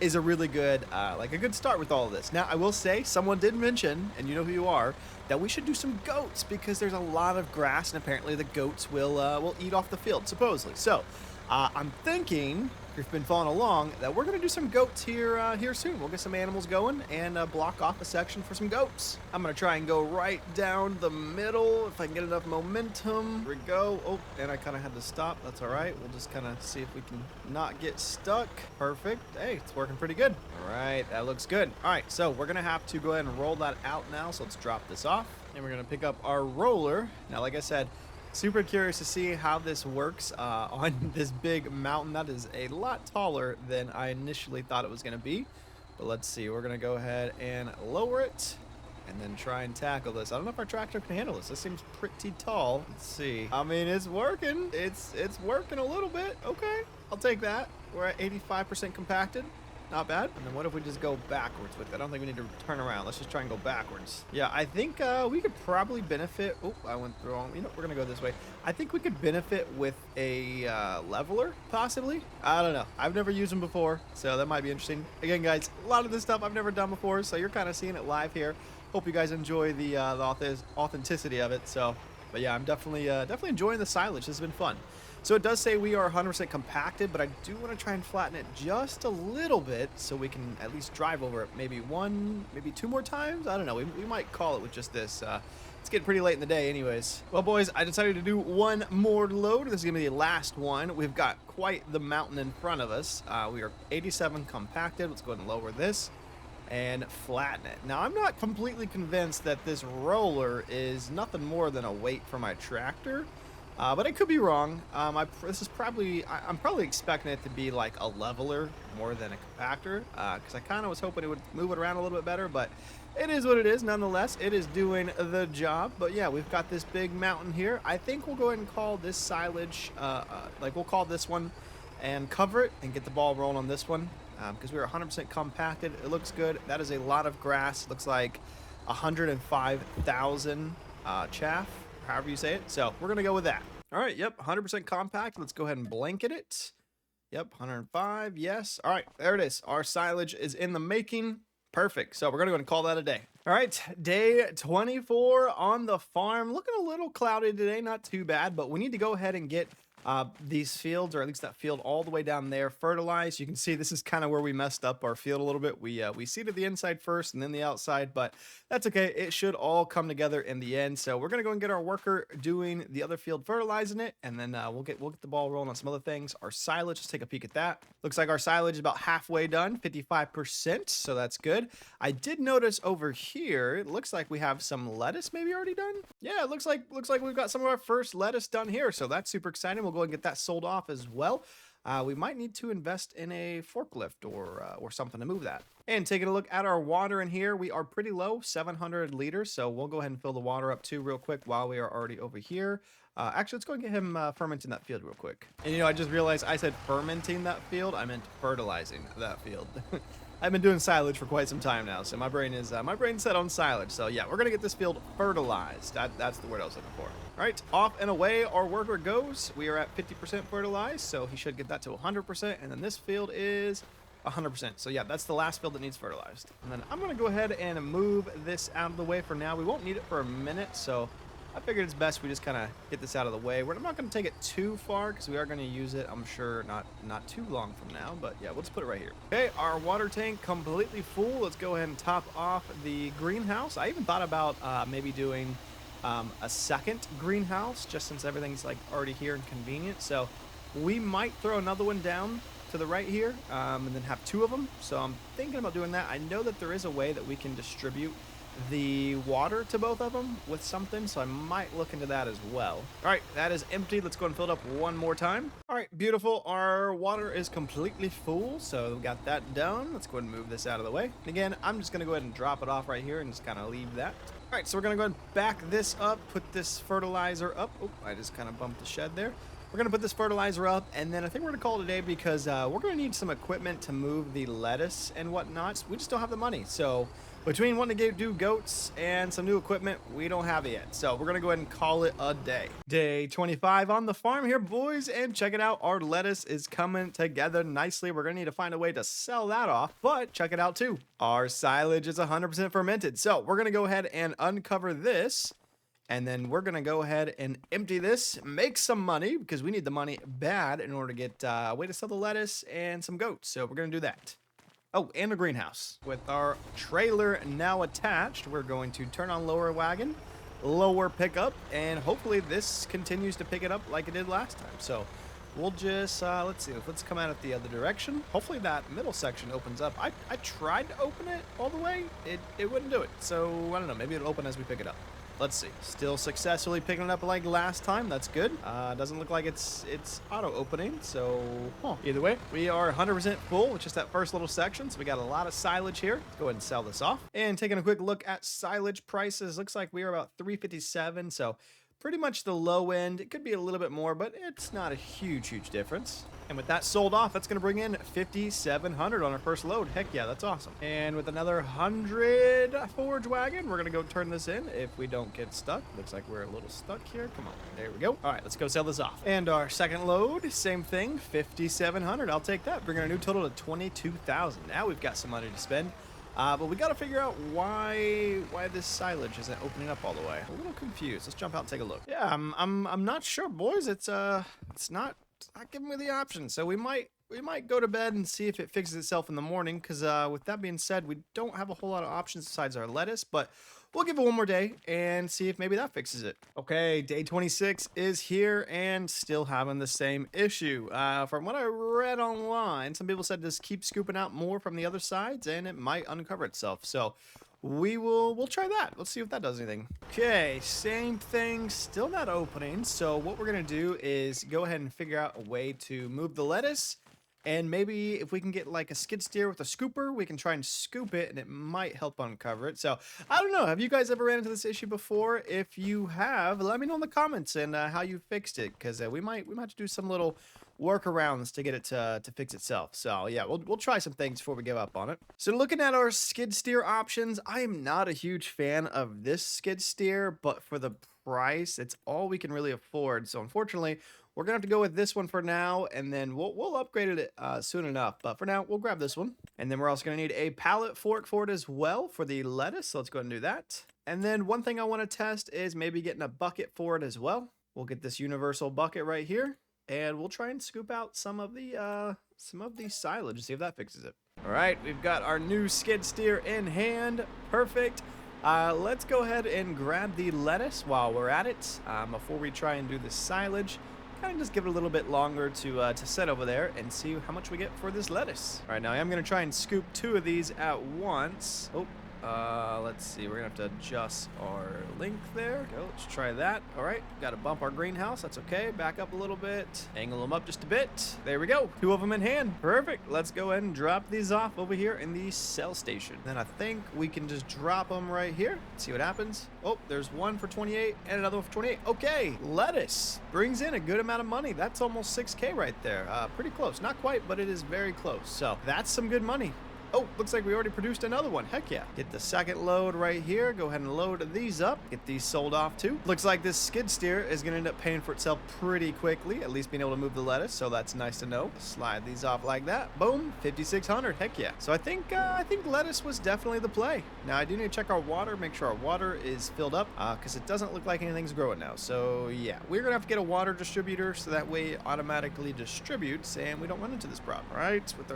is a really good, like a good start with all of this. Now, I will say, someone did mention, and you know who you are, that we should do some goats because there's a lot of grass, and apparently the goats will eat off the field, supposedly. So I'm thinking, if you've been following along, that we're going to do some goats here soon. We'll get some animals going and block off a section for some goats. I'm going to try and go right down the middle if I can get enough momentum. Here we go. Oh, and I kind of had to stop. That's all right. We'll just kind of see if we can not get stuck. Perfect. Hey, it's working pretty good. All right, that looks good. All right, so we're going to have to go ahead and roll that out now. So let's drop this off. And we're going to pick up our roller. Now, like I said, super curious to see how this works on this big mountain. That is a lot taller than I initially thought it was going to be. But let's see. We're going to go ahead and lower it and then try and tackle this. I don't know if our tractor can handle this. This seems pretty tall. Let's see. I mean, it's working. It's working a little bit. Okay, I'll take that. We're at 85% compacted. Not bad. And then what if we just go backwards with it? I don't think we need to turn around. Let's just try and go backwards. Yeah, I think we could probably benefit. Oh, I went the wrong. You know, we're going to go this way. I think we could benefit with a leveler, possibly. I don't know. I've never used them before, so that might be interesting. Again, guys, a lot of this stuff I've never done before, so you're kind of seeing it live here. Hope you guys enjoy the authenticity of it. So, but yeah, I'm definitely enjoying the silage. This has been fun. So it does say we are 100% compacted, but I do want to try and flatten it just a little bit so we can at least drive over it maybe 2 more times. I don't know. We might call it with just this. It's getting pretty late in the day anyways. Well, boys, I decided to do one more load. This is going to be the last one. We've got quite the mountain in front of us. We are 87 compacted. Let's go ahead and lower this and flatten it. Now, I'm not completely convinced that this roller is nothing more than a weight for my tractor. But I could be wrong. I'm probably expecting it to be like a leveler more than a compactor, because I kind of was hoping it would move it around a little bit better, but it is what it is. Nonetheless, it is doing the job. But yeah, we've got this big mountain here. I think we'll go ahead and call this silage, we'll call this one and cover it and get the ball rolling on this one, because we were 100% compacted. It looks good. That is a lot of grass. It looks like 105,000 chaff, however you say it. So we're going to go with that. All right. Yep. 100% compact. Let's go ahead and blanket it. Yep. 105. Yes. All right. There it is. Our silage is in the making. Perfect. So we're going to go ahead and call that a day. All right. Day 24 on the farm. Looking a little cloudy today. Not too bad, but we need to go ahead and get these fields, or at least that field all the way down there, fertilized. You can see this is kind of where we messed up our field a little bit. We seeded the inside first and then the outside, but that's okay. It should all come together in the end. So we're gonna go and get our worker doing the other field, fertilizing it, and then we'll get the ball rolling on some other things. Our silage, let's take a peek at that. Looks like our silage is about halfway done, 55%, so that's good. I did notice over here, it looks like we have some lettuce maybe already done. Yeah, it looks like we've got some of our first lettuce done here, so that's super exciting. We'll go and get that sold off as well. We might need to invest in a forklift or something to move that. And taking a look at our water in here, we are pretty low, 700 liters. So we'll go ahead and fill the water up too real quick while we are already over here. Actually, let's go and get him fermenting that field real quick. And I just realized I said fermenting that field. I meant fertilizing that field. I've been doing silage for quite some time now, so my brain's set on silage. So yeah, we're gonna get this field fertilized. That's the word I was looking for. All right, off and away our worker goes. We are at 50% fertilized, so he should get that to 100%, and then this field is 100%. So yeah, that's the last field that needs fertilized. And then I'm gonna go ahead and move this out of the way for now. We won't need it for a minute, so I figured it's best we just kind of get this out of the way. I'm not going to take it too far because we are going to use it, I'm sure, not too long from now. But yeah, we'll just put it right here. Okay, our water tank completely full. Let's go ahead and top off the greenhouse. I even thought about maybe doing a second greenhouse just since everything's like already here and convenient. So we might throw another one down to the right here and then have two of them. So I'm thinking about doing that. I know that there is a way that we can distribute the water to both of them with something, so I might look into that as well. All right, that is empty. Let's go and fill it up one more time. All right, beautiful. Our water is completely full, so we got that done. Let's go ahead and move this out of the way. And again, I'm just gonna go ahead and drop it off right here and just kind of leave that. All right, so we're gonna go ahead and back this up, put this fertilizer up. Oh, I just kind of bumped the shed there. We're going to put this fertilizer up, and then I think we're going to call it a day because we're going to need some equipment to move the lettuce and whatnot. We just don't have the money. So between wanting to do goats and some new equipment, we don't have it yet. So we're going to go ahead and call it a day. Day 25 on the farm here, boys, and check it out. Our lettuce is coming together nicely. We're going to need to find a way to sell that off, but check it out too. Our silage is 100% fermented. So we're going to go ahead and uncover this. And then we're going to go ahead and empty this, make some money, because we need the money bad in order to get a way to sell the lettuce and some goats. So we're going to do that. Oh, and a greenhouse. With our trailer now attached, we're going to turn on lower wagon, lower pickup, and hopefully this continues to pick it up like it did last time. So we'll just, let's see, let's come out at the other direction. Hopefully that middle section opens up. I tried to open it all the way. It wouldn't do it. So I don't know, maybe it'll open as we pick it up. Let's see. Still successfully picking it up like last time. That's good. Doesn't look like it's auto opening. So either way, we are 100% full with just that first little section. So we got a lot of silage here. Let's go ahead and sell this off. And taking a quick look at silage prices, looks like we are about $3.57. So pretty much the low end. It could be a little bit more, but it's not a huge difference. And with that sold off, that's going to bring in $5,700 on our first load. Heck yeah, that's awesome. And with another 100 forage wagon, we're going to go turn this in if we don't get stuck. Looks like we're a little stuck here. Come on. There we go. All right, let's go sell this off. And our second load, same thing, $5,700. I'll take that. Bringing our new total to $22,000. Now we've got some money to spend. But we got to figure out why this silage isn't opening up all the way. A little confused. Let's jump out and take a look. Yeah, I'm not sure, boys. It's not giving me the option. So we might go to bed and see if it fixes itself in the morning. Because with that being said, we don't have a whole lot of options besides our lettuce. But we'll give it one more day and see if maybe that fixes it. Okay, day 26 is here and still having the same issue. From what I read online, some people said just keep scooping out more from the other sides and it might uncover itself. So we'll try that. Let's see if that does anything. Okay, same thing, still not opening. So what we're gonna do is go ahead and figure out a way to move the lettuce. And maybe if we can get like a skid steer with a scooper, we can try and scoop it and it might help uncover it. So I don't know. Have you guys ever ran into this issue before? If you have, let me know in the comments and how you fixed it. Because we might have to do some little workarounds to get it to fix itself. So yeah, we'll try some things before we give up on it. So looking at our skid steer options, I am not a huge fan of this skid steer, but for the price, it's all we can really afford. So unfortunately, we're gonna have to go with this one for now, and then we'll upgrade it soon enough. But for now, we'll grab this one. And then we're also gonna need a pallet fork for it as well for the lettuce. So let's go ahead and do that. And then one thing I wanna test is maybe getting a bucket for it as well. We'll get this universal bucket right here. and we'll try and scoop out some of the silage, see if that fixes it. All right, we've got our new skid steer in hand. Perfect. Let's go ahead and grab the lettuce while we're at it. Before we try and do the silage, kind of just give it a little bit longer to set over there and see how much we get for this lettuce. All right, now I am going to try and scoop 2 of these at once. Oh, let's see. We're going to have to adjust our length there. Go, let's try that. All right, got to bump our greenhouse. That's okay. Back up a little bit. Angle them up just a bit. There we go. 2 of them in hand. Perfect. Let's go ahead and drop these off over here in the sell station. Then I think we can just drop them right here. See what happens. Oh, there's one for 28 and another one for 28. Okay, lettuce brings in a good amount of money. That's almost 6K right there. Pretty close. Not quite, but it is very close. So that's some good money. Oh, looks like we already produced another one. Heck yeah. Get the second load right here. Go ahead and load these up. Get these sold off too. Looks like this skid steer is going to end up paying for itself pretty quickly, at least being able to move the lettuce, so that's nice to know. Slide these off like that. Boom, 5,600. Heck yeah. So I think lettuce was definitely the play. Now I do need to check our water, make sure our water is filled up, because it doesn't look like anything's growing now. So yeah, we're going to have to get a water distributor so that way it automatically distributes and we don't run into this problem. All right, with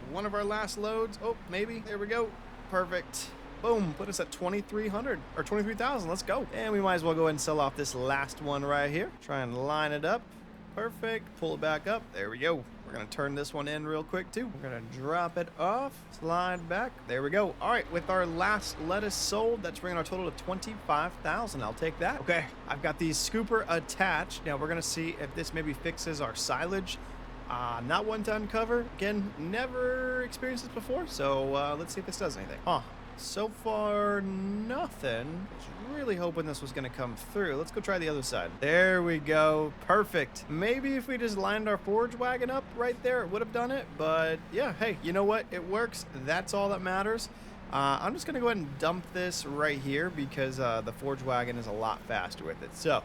one of our last loads. Oh, maybe. There we go. Perfect. Boom. Put us at 2,300 or 23,000. Let's go. And we might as well go ahead and sell off this last one right here. Try and line it up. Perfect. Pull it back up. There we go. We're going to turn this one in real quick too. We're going to drop it off. Slide back. There we go. All right. With our last lettuce sold, that's bringing our total to 25,000. I'll take that. Okay. I've got the scooper attached. Now we're going to see if this maybe fixes our silage. Not one to uncover. Again, never experienced this before, so let's see if this does anything. So far, nothing. I was really hoping this was going to come through. Let's go try the other side. There we go. Perfect. Maybe if we just lined our forage wagon up right there, it would have done it. But yeah, hey, you know what? It works. That's all that matters. I'm just going to go ahead and dump this right here because the forage wagon is a lot faster with it. So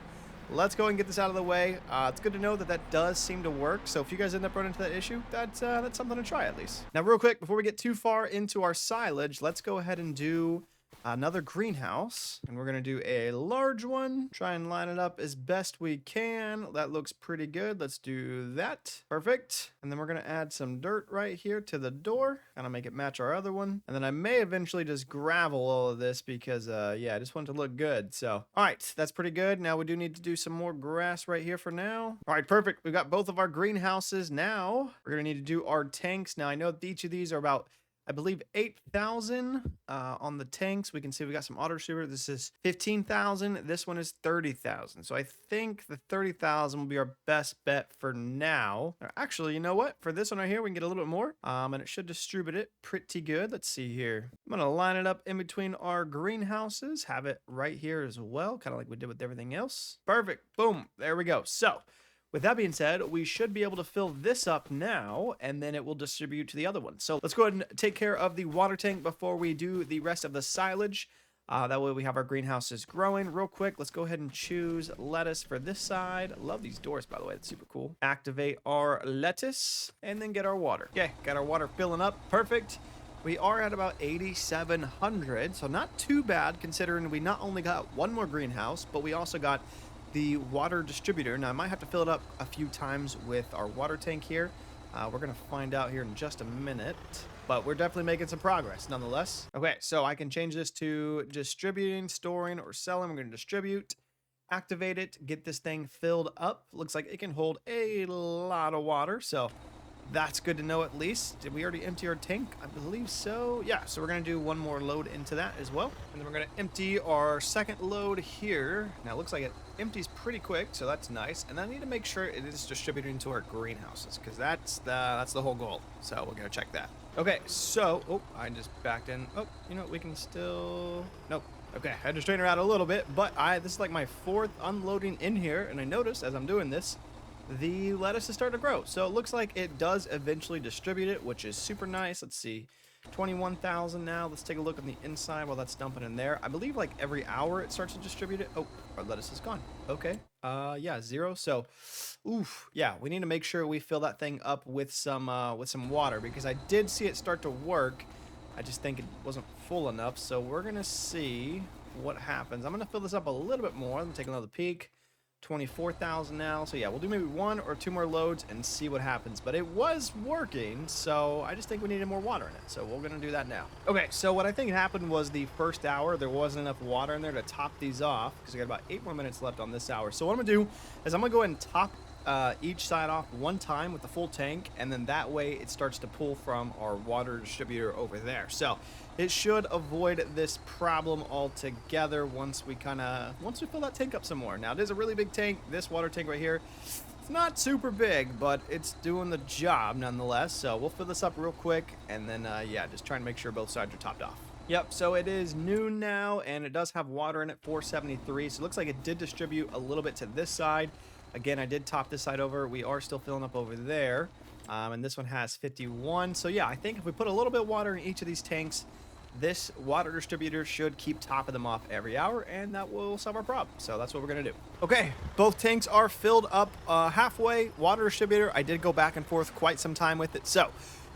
let's go and get this out of the way. It's good to know that that does seem to work. So if you guys end up running into that issue, that's something to try at least. Now, real quick, before we get too far into our silage, let's go ahead and do another greenhouse, and we're going to do a large one. Try and line it up as best we can. That looks pretty good. Let's do that. Perfect. And then we're going to add some dirt right here to the door, kind of make it match our other one. And then I may eventually just gravel all of this because yeah, I just want it to look good. So all right, that's pretty good. Now we do need to do some more grass right here for now. All right, perfect. We've got both of our greenhouses. Now we're going to need to do our tanks. Now I know that each of these are about, I believe, 8,000 on the tanks. We can see we got some auto distributor. This is 15,000. This one is 30,000. So I think the 30,000 will be our best bet for now. Actually, you know what? For this one right here, we can get a little bit more, and it should distribute it pretty good. Let's see here. I'm going to line it up in between our greenhouses. Have it right here as well, kind of like we did with everything else. Perfect. Boom. There we go. So with that being said, we should be able to fill this up now, and then it will distribute to the other one. So let's go ahead and take care of the water tank before we do the rest of the silage. That way we have our greenhouses growing. Real quick, let's go ahead and choose lettuce for this side. Love these doors, by the way. That's super cool. Activate our lettuce, and then get our water. Okay, got our water filling up. Perfect. We are at about 8,700, so not too bad considering we not only got one more greenhouse, but we also got the water distributor. Now I might have to fill it up a few times with our water tank here. We're gonna find out here in just a minute, but we're definitely making some progress nonetheless. Okay, so I can change this to distributing, storing, or selling. We're gonna distribute, activate it, get this thing filled up. Looks like it can hold a lot of water, so that's good to know at least. Did we already empty our tank? I believe so. Yeah, so we're going to do one more load into that as well. And then we're going to empty our second load here. Now, it looks like it empties pretty quick, so that's nice. And I need to make sure it is distributing to our greenhouses because that's the whole goal. So we're going to check that. Okay, so, oh, I just backed in. Oh, you know what? We can still, nope. Okay, I had to straighten her out a little bit, but this is like my 4th unloading in here. And I noticed as I'm doing this, the lettuce is starting to grow. So it looks like it does eventually distribute it, which is super nice. Let's see, 21,000 now. Let's take a look on the inside while that's dumping in there. I believe like every hour it starts to distribute it. Oh, our lettuce is gone. Okay. Yeah, 0. So, oof. Yeah, we need to make sure we fill that thing up with some water because I did see it start to work. I just think it wasn't full enough. So we're gonna see what happens. I'm gonna fill this up a little bit more. Let me take another peek. 24,000 now. So yeah, we'll do maybe 1 or 2 more loads and see what happens. But it was working, so I just think we needed more water in it. So we're gonna do that now. Okay, so what I think happened was the first hour, there wasn't enough water in there to top these off because we got about 8 more minutes left on this hour. So what I'm gonna do is I'm gonna go ahead and top each side off one time with the full tank, and then that way it starts to pull from our water distributor over there. So it should avoid this problem altogether once we fill that tank up some more. Now it is a really big tank. This water tank right here, it's not super big, but it's doing the job nonetheless. So we'll fill this up real quick, and then yeah, just trying to make sure both sides are topped off. Yep, so it is noon now, and it does have water in it, 473. So it looks like it did distribute a little bit to this side. Again, I did top this side over. We are still filling up over there. And this one has 51. So yeah, I think if we put a little bit of water in each of these tanks, this water distributor should keep topping them off every hour, and that will solve our problem. So that's what we're gonna do. Okay, both tanks are filled up halfway. Water distributor, I did go back and forth quite some time with it. So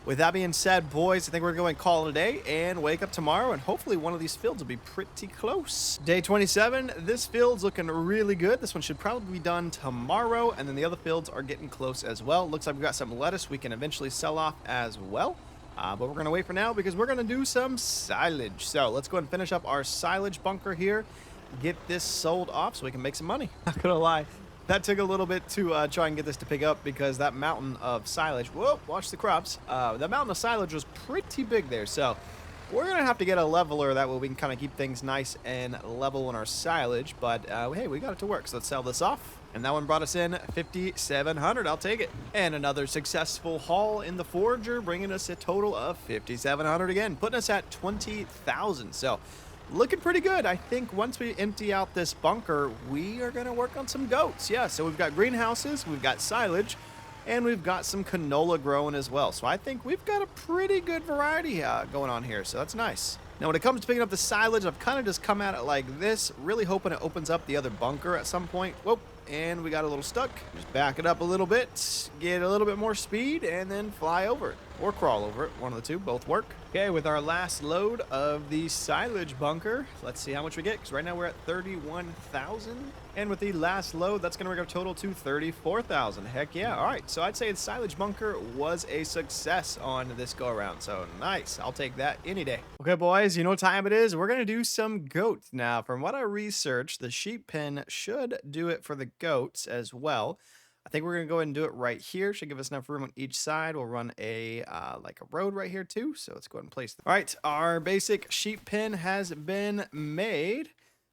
with that being said, boys, I think we're going to call it a day and wake up tomorrow, and hopefully one of these fields will be pretty close. Day 27, this field's looking really good. This one should probably be done tomorrow, and then the other fields are getting close as well. Looks like we've got some lettuce we can eventually sell off as well. But we're going to wait for now because we're going to do some silage. So let's go ahead and finish up our silage bunker here, get this sold off so we can make some money. Not going to lie. That took a little bit to try and get this to pick up because that mountain of silage, whoa, watch the crops. That mountain of silage was pretty big there. So we're going to have to get a leveler. That way we can kind of keep things nice and level in our silage. But hey, we got it to work. So let's sell this off. And that one brought us in 5,700. I'll take it. And another successful haul in the forager, bringing us a total of 5,700 again, putting us at 20,000. So looking pretty good. I think once we empty out this bunker, we are going to work on some goats. Yeah, so we've got greenhouses, we've got silage, and we've got some canola growing as well. So I think we've got a pretty good variety going on here. So that's nice. Now, when it comes to picking up the silage, I've kind of just come at it like this, really hoping it opens up the other bunker at some point. Whoop. And we got a little stuck. Just back it up a little bit, get a little bit more speed, and then fly over it. Or crawl over it. One of the two, both work. Okay, with our last load of the silage bunker, let's see how much we get, because right now we're at 31,000. And with the last load, that's going to bring our total to 34,000. Heck yeah. All right, so I'd say the silage bunker was a success on this go-around. So nice. I'll take that any day. Okay, boys, you know what time it is? We're going to do some goats. Now, from what I researched, the sheep pen should do it for the goats as well. I think we're going to go ahead and do it right here. Should give us enough room on each side. We'll run a like a road right here too. So let's go ahead and place them. All right, our basic sheep pen has been made.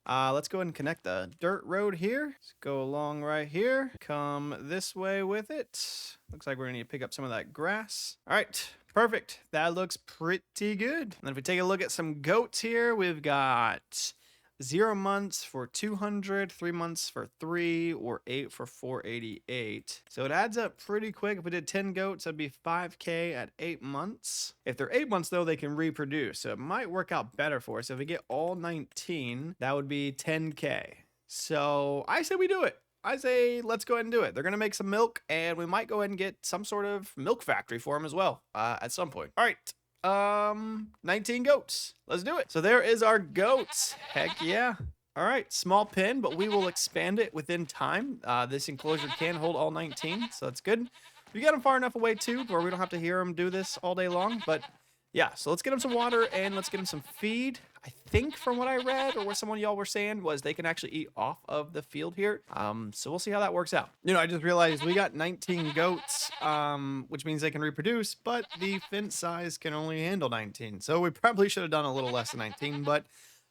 Let's go ahead and connect the dirt road here. Let's go along right here. Come this way with it. Looks like we're going to need to pick up some of that grass. All right, perfect. That looks pretty good. And then if we take a look at some goats here, we've got 0 months for 200, 3 months for 3, or 8 for 488. So it adds up pretty quick. If we did 10 goats, that'd be 5K at 8 months. If they're 8 months, though, they can reproduce. So it might work out better for us. If we get all 19, that would be 10K. So I say we do it. I say let's go ahead and do it. They're going to make some milk, and we might go ahead and get some sort of milk factory for them as well at some point. All right. 19 goats. Let's do it. So there is our goats. Heck yeah. All right, small pen, but we will expand it within time. This enclosure can hold all 19, so that's good. We got them far enough away too, where we don't have to hear them do this all day long. But yeah, so let's get them some water and let's get them some feed. I think from what I read or what someone y'all were saying was they can actually eat off of the field here. So we'll see how that works out. You know, I just realized we got 19 goats, which means they can reproduce, but the fence size can only handle 19. So we probably should have done a little less than 19, but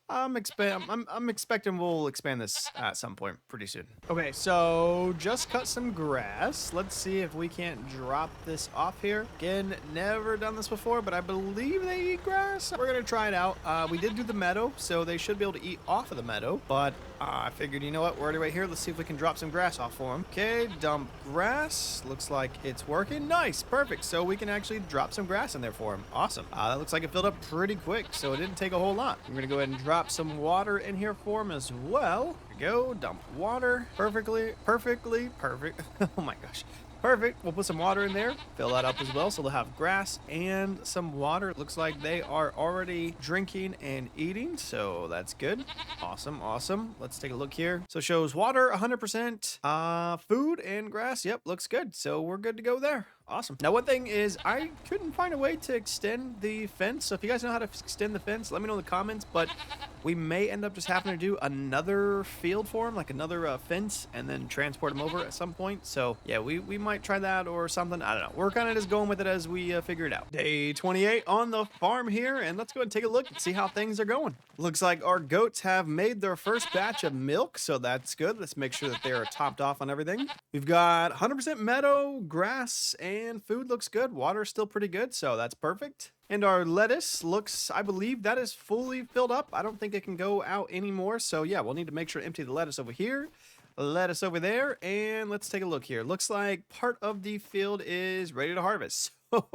I'm expecting we'll expand this at some point pretty soon. Okay, so just cut some grass. Let's see if we can't drop this off here. Again, never done this before, but I believe they eat grass. We're gonna try it out. We did do the meadow, so they should be able to eat off of the meadow, but I figured, you know what, we're already right here. Let's see if we can drop some grass off for them. Okay, dump grass. Looks like it's working. Nice, perfect. So we can actually drop some grass in there for them. Awesome. That looks like it filled up pretty quick, so it didn't take a whole lot. We're gonna go ahead and drop some water in here for them as well. There we go. Dump water. Perfect. Oh my gosh. Perfect. We'll put some water in there, fill that up as well. So they'll have grass and some water. It looks like they are already drinking and eating. So that's good. Awesome. Awesome. Let's take a look here. So it shows water 100%, food and grass. Yep. Looks good. So we're good to go there. Awesome. Now, one thing is I couldn't find a way to extend the fence. So if you guys know how to extend the fence, let me know in the comments. But we may end up just having to do another field for him, like another fence, and then transport him over at some point. So yeah, we might try that or something. I don't know. We're kind of just going with it as we figure it out. Day 28 on the farm here, and let's go ahead and take a look and see how things are going. Looks like our goats have made their first batch of milk, so that's good. Let's make sure that they are topped off on everything. We've got 100% meadow, grass, and food looks good. Water's still pretty good, so that's perfect. And our lettuce looks, I believe that is fully filled up. I don't think it can go out anymore. So yeah, we'll need to make sure to empty the lettuce over here, lettuce over there, and let's take a look here. Looks like part of the field is ready to harvest.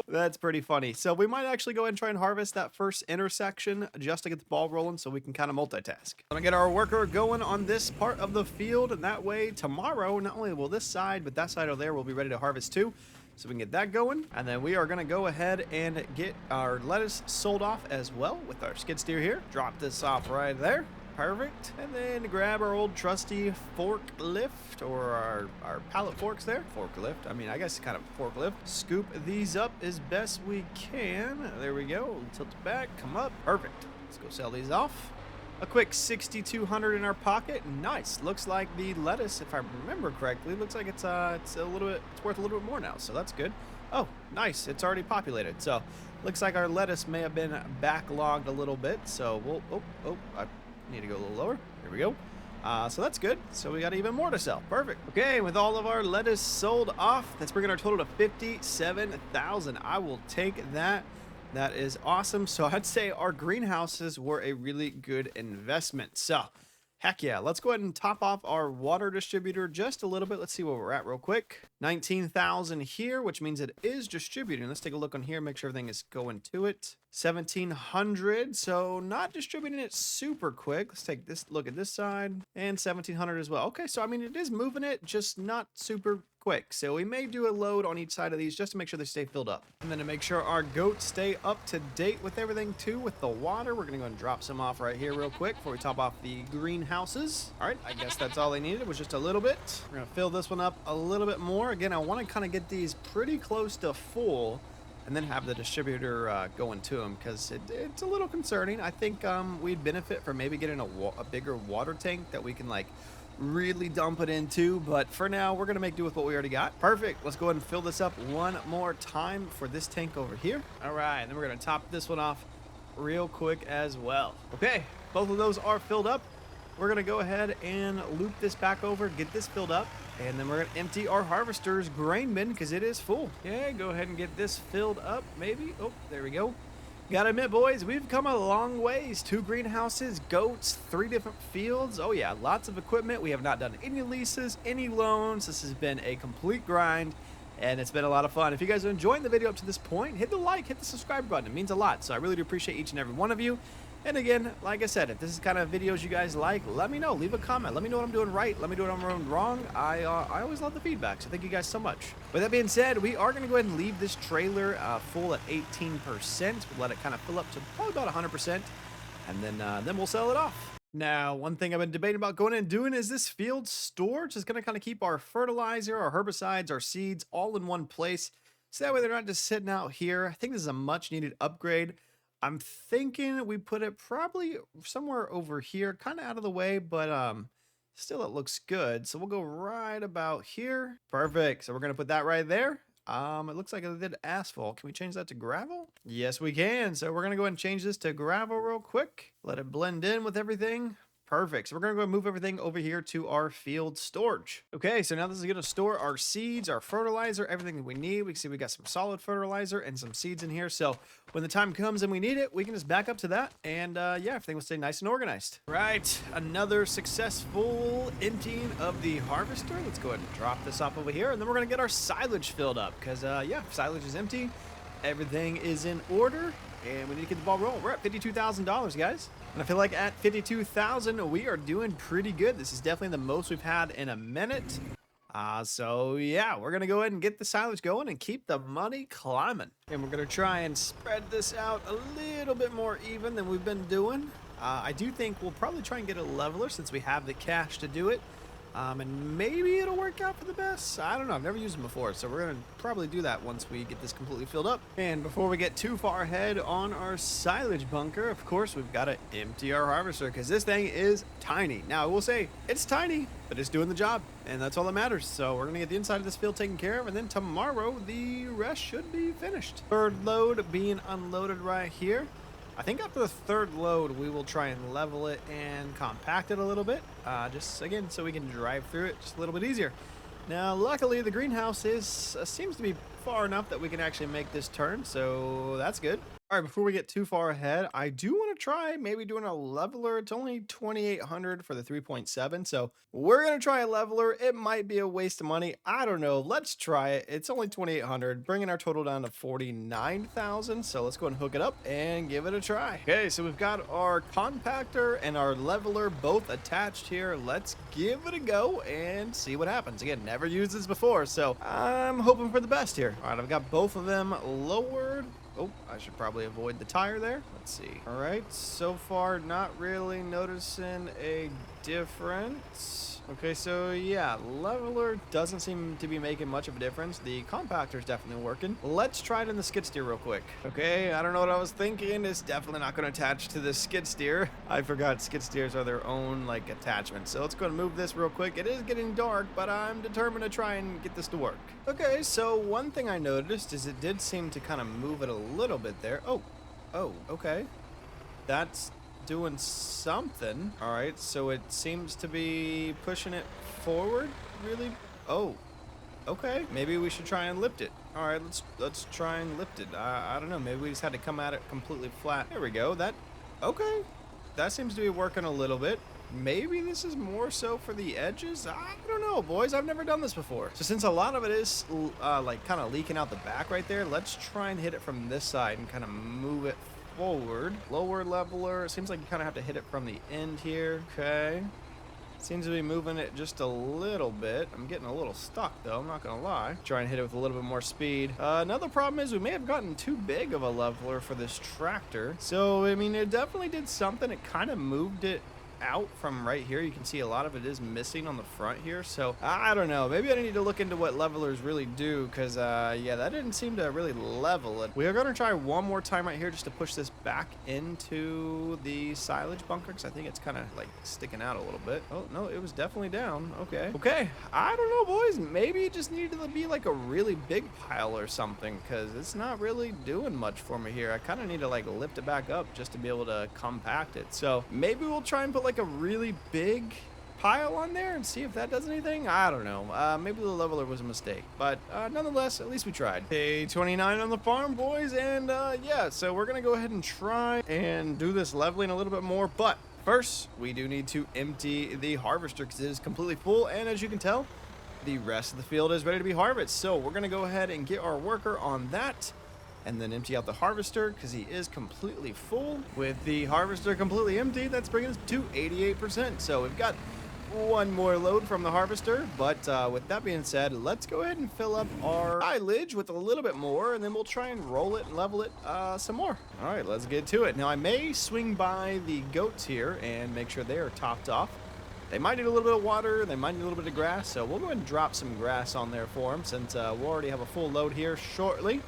That's pretty funny. So we might actually go ahead and try and harvest that first intersection just to get the ball rolling so we can kind of multitask. I'm gonna get our worker going on this part of the field, and that way tomorrow, not only will this side, but that side over there will be ready to harvest too. So we can get that going, and then we are going to go ahead and get our lettuce sold off as well with our skid steer here. Drop this off right there. Perfect. And then grab our old trusty forklift, or our pallet forks there. Forklift. I mean, I guess kind of forklift. Scoop these up as best we can. There we go. Tilt it back. Come up. Perfect. Let's go sell these off. A quick 6,200 in our pocket. Nice. Looks like the lettuce, if I remember correctly, looks like it's worth a little bit more now. So that's good. Oh, nice. It's already populated. So looks like our lettuce may have been backlogged a little bit. So we'll, I need to go a little lower. There we go. So that's good. So we got even more to sell. Perfect. Okay, with all of our lettuce sold off, that's bringing our total to 57,000. I will take that. That is awesome. So I'd say our greenhouses were a really good investment. So heck yeah, let's go ahead and top off our water distributor just a little bit. Let's see where we're at real quick. 19,000 here, which means it is distributing. Let's take a look on here, make sure everything is going to it. 1,700, so not distributing it super quick. Let's take this look at this side, and 1,700 as well. Okay, so I mean, it is moving it, just not super quick. So we may do a load on each side of these just to make sure they stay filled up. And then to make sure our goats stay up to date with everything too, with the water, we're gonna go and drop some off right here real quick before we top off the greenhouses. All right, I guess that's all they needed, was just a little bit. We're gonna fill this one up a little bit more. Again, I wanna kind of get these pretty close to full, and then have the distributor going to them, because it's a little concerning. I think we'd benefit from maybe getting a bigger water tank that we can like really dump it into, but for now we're gonna make do with what we already got. Perfect. Let's go ahead and fill this up one more time for this tank over here. All right, and then we're gonna top this one off real quick as well. Okay, both of those are filled up. We're gonna go ahead and loop this back over, get this filled up, and then we're gonna empty our harvester's grain bin because it is full. Okay, go ahead and get this filled up, maybe. Oh, there we go. Gotta admit, boys, we've come a long ways. 2 greenhouses, goats, 3 different fields. Oh yeah, lots of equipment. We have not done any leases, any loans. This has been a complete grind, and it's been a lot of fun. If you guys are enjoying the video up to this point, hit the like, hit the subscribe button. It means a lot, so I really do appreciate each and every one of you. And again, like I said, if this is kind of videos you guys like, let me know. Leave a comment. Let me know what I'm doing right. Let me know what I'm doing wrong. I always love the feedback, so thank you guys so much. With that being said, we are going to go ahead and leave this trailer full at 18%. We'll let it kind of fill up to probably about 100%, and then we'll sell it off. Now, one thing I've been debating about going and doing is this field storage is going to kind of keep our fertilizer, our herbicides, our seeds all in one place, so that way they're not just sitting out here. I think this is a much needed upgrade. I'm thinking we put it probably somewhere over here, kind of out of the way, but still it looks good. So we'll go right about here. Perfect. So we're going to put that right there. It looks like it did asphalt. Can we change that to gravel? Yes, we can. So we're going to go ahead and change this to gravel real quick. Let it blend in with everything. Perfect. So we're going to go and move everything over here to our field storage. Okay, so now this is going to store our seeds, our fertilizer, everything that we need. We can see we got some solid fertilizer and some seeds in here. So when the time comes and we need it, we can just back up to that. And yeah, everything will stay nice and organized. Right, another successful emptying of the harvester. Let's go ahead and drop this off over here. And then we're going to get our silage filled up because yeah, silage is empty. Everything is in order. And we need to get the ball rolling. We're at $52,000, guys. And I feel like at 52,000, we are doing pretty good. This is definitely the most we've had in a minute. So yeah, we're gonna go ahead and get the silage going and keep the money climbing. And we're gonna try and spread this out a little bit more even than we've been doing. I do think we'll probably try and get a leveler since we have the cash to do it. And maybe it'll work out for the best. I don't know. I've never used them before, so we're going to probably do that once we get this completely filled up. And before we get too far ahead on our silage bunker, of course, we've got to empty our harvester because this thing is tiny. Now, I will say it's tiny, but it's doing the job, and that's all that matters. So we're going to get the inside of this field taken care of, and then tomorrow, the rest should be finished. Third load being unloaded right here. I think after the third load, we will try and level it and compact it a little bit. Just, again, so we can drive through it just a little bit easier. Now, luckily, the greenhouse seems to be far enough that we can actually make this turn, so that's good. All right, before we get too far ahead, I do want to try maybe doing a leveler. It's only 2,800 for the 3.7, so we're going to try a leveler. It might be a waste of money. I don't know. Let's try it. It's only 2,800, bringing our total down to 49,000. So let's go and hook it up and give it a try. Okay, so we've got our compactor and our leveler both attached here. Let's give it a go and see what happens. Again, never used this before, so I'm hoping for the best here. All right, I've got both of them lowered. Oh, I should probably avoid the tire there. Let's see. All right, so far not really noticing a difference. Okay, so yeah, leveler doesn't seem to be making much of a difference. The compactor's definitely working. Let's try it in the skid steer real quick. Okay, I don't know what I was thinking. It's definitely not going to attach to the skid steer. I forgot skid steers are their own like attachment. So let's go and move this real quick. It is getting dark, but I'm determined to try and get this to work. Okay, so one thing I noticed is it did seem to kind of move it a little bit there. Oh, okay. That's doing something. All right, so it seems to be pushing it forward really. Oh, okay, maybe we should try and lift it. All right, let's try and lift it. I don't know, maybe we just had to come at it completely flat. There we go. Okay, that seems to be working a little bit. Maybe this is more so for the edges. I don't know, boys. I've never done this before. So since a lot of it is like kind of leaking out the back right there, let's try and hit it from this side and kind of move it forward. Lower leveler. It seems like you kind of have to hit it from the end here. Okay. Seems to be moving it just a little bit. I'm getting a little stuck though, I'm not gonna lie. Try and hit it with a little bit more speed. Another problem is we may have gotten too big of a leveler for this tractor. So, I mean, it definitely did something. It kind of moved it out from right here. You can see a lot of it is missing on the front here, so I don't know, maybe I need to look into what levelers really do, because yeah, that didn't seem to really level it. We are going to try one more time right here just to push this back into the silage bunker, because I think it's kind of like sticking out a little bit. Oh no, it was definitely down. Okay, I don't know, boys, maybe it just needed to be like a really big pile or something, because it's not really doing much for me here. I kind of need to like lift it back up just to be able to compact it, so maybe we'll try and put like a really big pile on there and see if that does anything. I don't know. Maybe the leveler was a mistake, but nonetheless, at least we tried. Day 29 on the farm, boys, and yeah, so we're gonna go ahead and try and do this leveling a little bit more, but first we do need to empty the harvester because it is completely full, and as you can tell, the rest of the field is ready to be harvested. So we're gonna go ahead and get our worker on that and then empty out the harvester because he is completely full. With the harvester completely empty, that's bringing us to 88%. So we've got one more load from the harvester, but with that being said, let's go ahead and fill up our silage with a little bit more, and then we'll try and roll it and level it some more. All right, let's get to it. Now, I may swing by the goats here and make sure they are topped off. They might need a little bit of water, they might need a little bit of grass, so we'll go ahead and drop some grass on there for them since we'll already have a full load here shortly.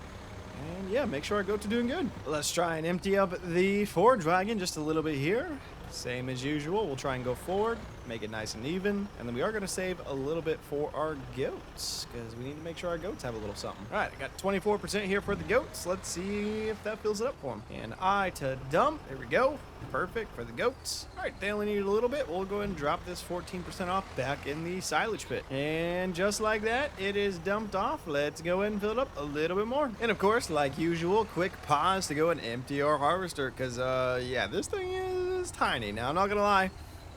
And yeah, make sure our goats are doing good. Let's try and empty up the forage wagon just a little bit here. Same as usual, we'll try and go forward, make it nice and even, and then we are going to save a little bit for our goats because we need to make sure our goats have a little something. All right, I got 24% here for the goats. Let's see if that fills it up for them. And I to dump. There we go. Perfect for the goats. All right, they only need a little bit. We'll go ahead and drop this 14% off back in the silage pit. And just like that, it is dumped off. Let's go ahead and fill it up a little bit more. And of course, like usual, quick pause to go and empty our harvester because, yeah, this thing is tiny. Now, I'm not going to lie.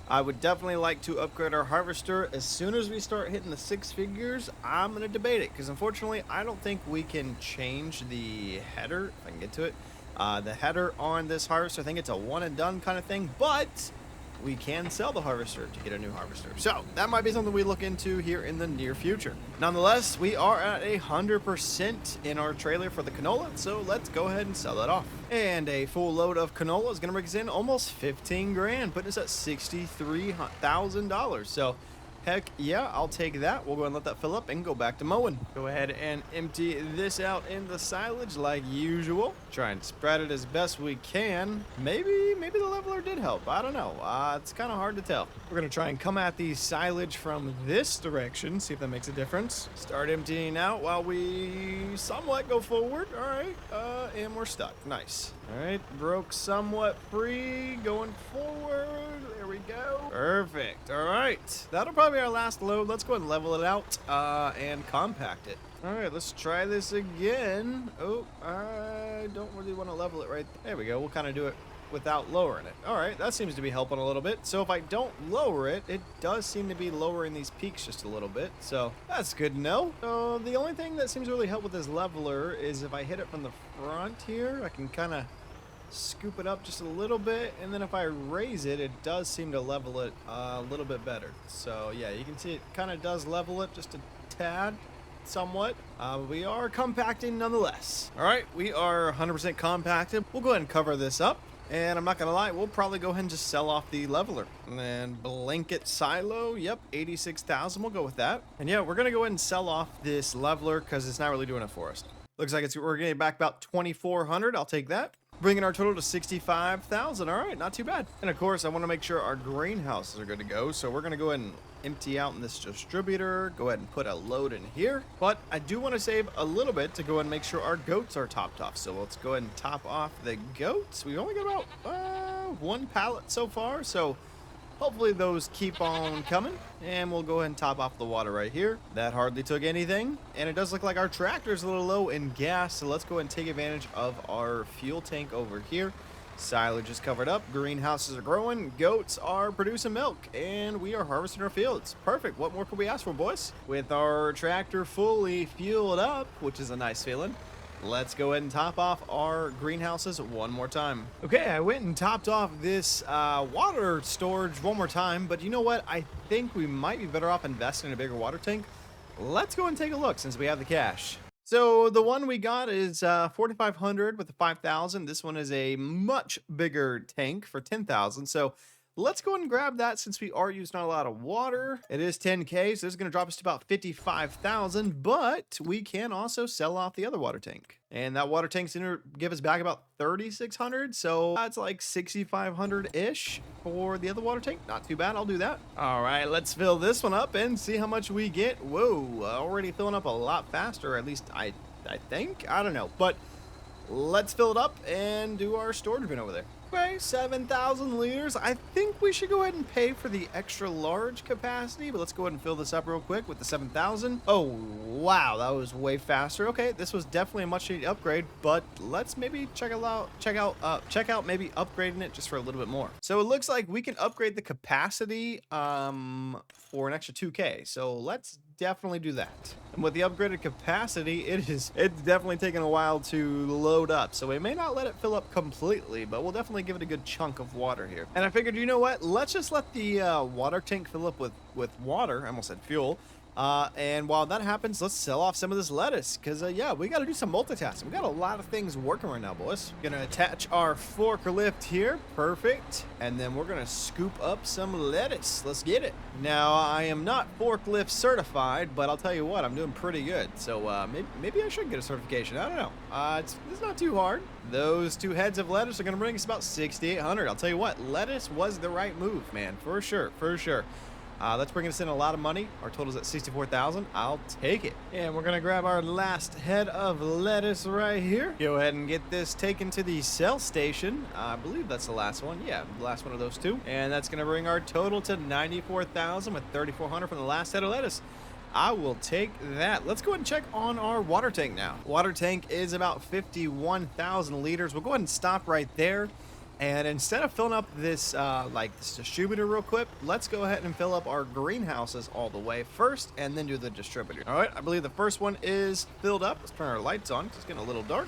I would definitely like to upgrade our harvester. As soon as we start hitting the 6 figures, I'm going to debate it because unfortunately, I don't think we can change the header, if I can get to it. The header on this harvester, I think it's a one and done kind of thing, but we can sell the harvester to get a new harvester. So that might be something we look into here in the near future. Nonetheless, we are at 100% in our trailer for the canola, so let's go ahead and sell that off. And a full load of canola is gonna bring us in almost 15 grand, putting us at $63,000. So heck yeah, I'll take that. We'll go and let that fill up and go back to mowing. Go ahead and empty this out in the silage like usual. Try and spread it as best we can. Maybe the leveler did help. I don't know. It's kind of hard to tell. We're gonna try and come at the silage from this direction, see if that makes a difference. Start emptying out while we somewhat go forward. All right, and we're stuck. Nice. All right, broke somewhat free. Going forward. There we go. Perfect. All right, that'll probably be our last load. Let's go ahead and level it out and compact it. All right, let's try this again. Oh, I don't really want to level it right there. We go. We'll kind of do it without lowering it. All right, that seems to be helping a little bit. So if I don't lower it, it does seem to be lowering these peaks just a little bit. So that's good to know. So the only thing that seems to really help with this leveler is if I hit it from the front here, I can kind of scoop it up just a little bit, and then if I raise it, it does seem to level it a little bit better. So yeah, you can see it kind of does level it just a tad, somewhat. We are compacting nonetheless. All right, we are 100% compacted. We'll go ahead and cover this up, and I'm not gonna lie, we'll probably go ahead and just sell off the leveler. And then blanket silo, yep, 86,000, we'll go with that. And yeah, we're gonna go ahead and sell off this leveler because it's not really doing it for us. Looks like we're getting back about 2,400. I'll take that. Bringing our total to 65,000. All right, not too bad. And of course, I want to make sure our greenhouses are good to go. So we're going to go ahead and empty out in this distributor. Go ahead and put a load in here. But I do want to save a little bit to go ahead and make sure our goats are topped off. So let's go ahead and top off the goats. We've only got about one pallet so far. So hopefully those keep on coming, and we'll go ahead and top off the water right here. That hardly took anything, and it does look like our tractor's a little low in gas, so let's go ahead and take advantage of our fuel tank over here. Silage is covered up, greenhouses are growing, goats are producing milk, and we are harvesting our fields. Perfect. What more could we ask for, boys? With our tractor fully fueled up, which is a nice feeling, let's go ahead and top off our greenhouses one more time. Okay, I went and topped off this water storage one more time, but you know what? I think we might be better off investing in a bigger water tank. Let's go and take a look since we have the cash. So the one we got is 4,500 with the 5,000. This one is a much bigger tank for 10,000. So let's go and grab that since we are using a lot of water. It is 10K, so this is going to drop us to about 55,000, but we can also sell off the other water tank. And that water tank's going to give us back about 3,600, so that's like 6,500-ish for the other water tank. Not too bad, I'll do that. All right, let's fill this one up and see how much we get. Whoa, already filling up a lot faster, at least I think. I don't know, but let's fill it up and do our storage bin over there. Okay, 7,000 liters. I think we should go ahead and pay for the extra large capacity, but let's go ahead and fill this up real quick with the 7,000. Oh, wow, that was way faster. Okay, this was definitely a much needed upgrade, but let's maybe check out maybe upgrading it just for a little bit more. So it looks like we can upgrade the capacity for an extra 2K. So let's definitely do that. And with the upgraded capacity, it's definitely taking a while to load up. So we may not let it fill up completely, but we'll definitely give it a good chunk of water here. And I figured, you know what? Let's just let the water tank fill up with water. I almost said fuel. And while that happens, let's sell off some of this lettuce because, yeah, we got to do some multitasking. We got a lot of things working right now, boys. Gonna attach our forklift here. Perfect. And then we're gonna scoop up some lettuce. Let's get it. Now, I am not forklift certified, but I'll tell you what, I'm doing pretty good. So maybe I should get a certification. I don't know. It's not too hard. Those two heads of lettuce are gonna bring us about 6,800. I'll tell you what, lettuce was the right move, man, for sure, for sure. That's bringing us in a lot of money. Our total's at 64,000. I'll take it. And we're gonna grab our last head of lettuce right here. Go ahead and get this taken to the sell station. I believe that's the last one. Yeah, the last one of those two. And that's gonna bring our total to 94,000 with 3,400 from the last head of lettuce. I will take that. Let's go ahead and check on our water tank now. Water tank is about 51,000 liters. We'll go ahead and stop right there. And instead of filling up this this distributor real quick, let's go ahead and fill up our greenhouses all the way first and then do the distributor. All right, I believe the first one is filled up. Let's turn our lights on 'cause it's getting a little dark.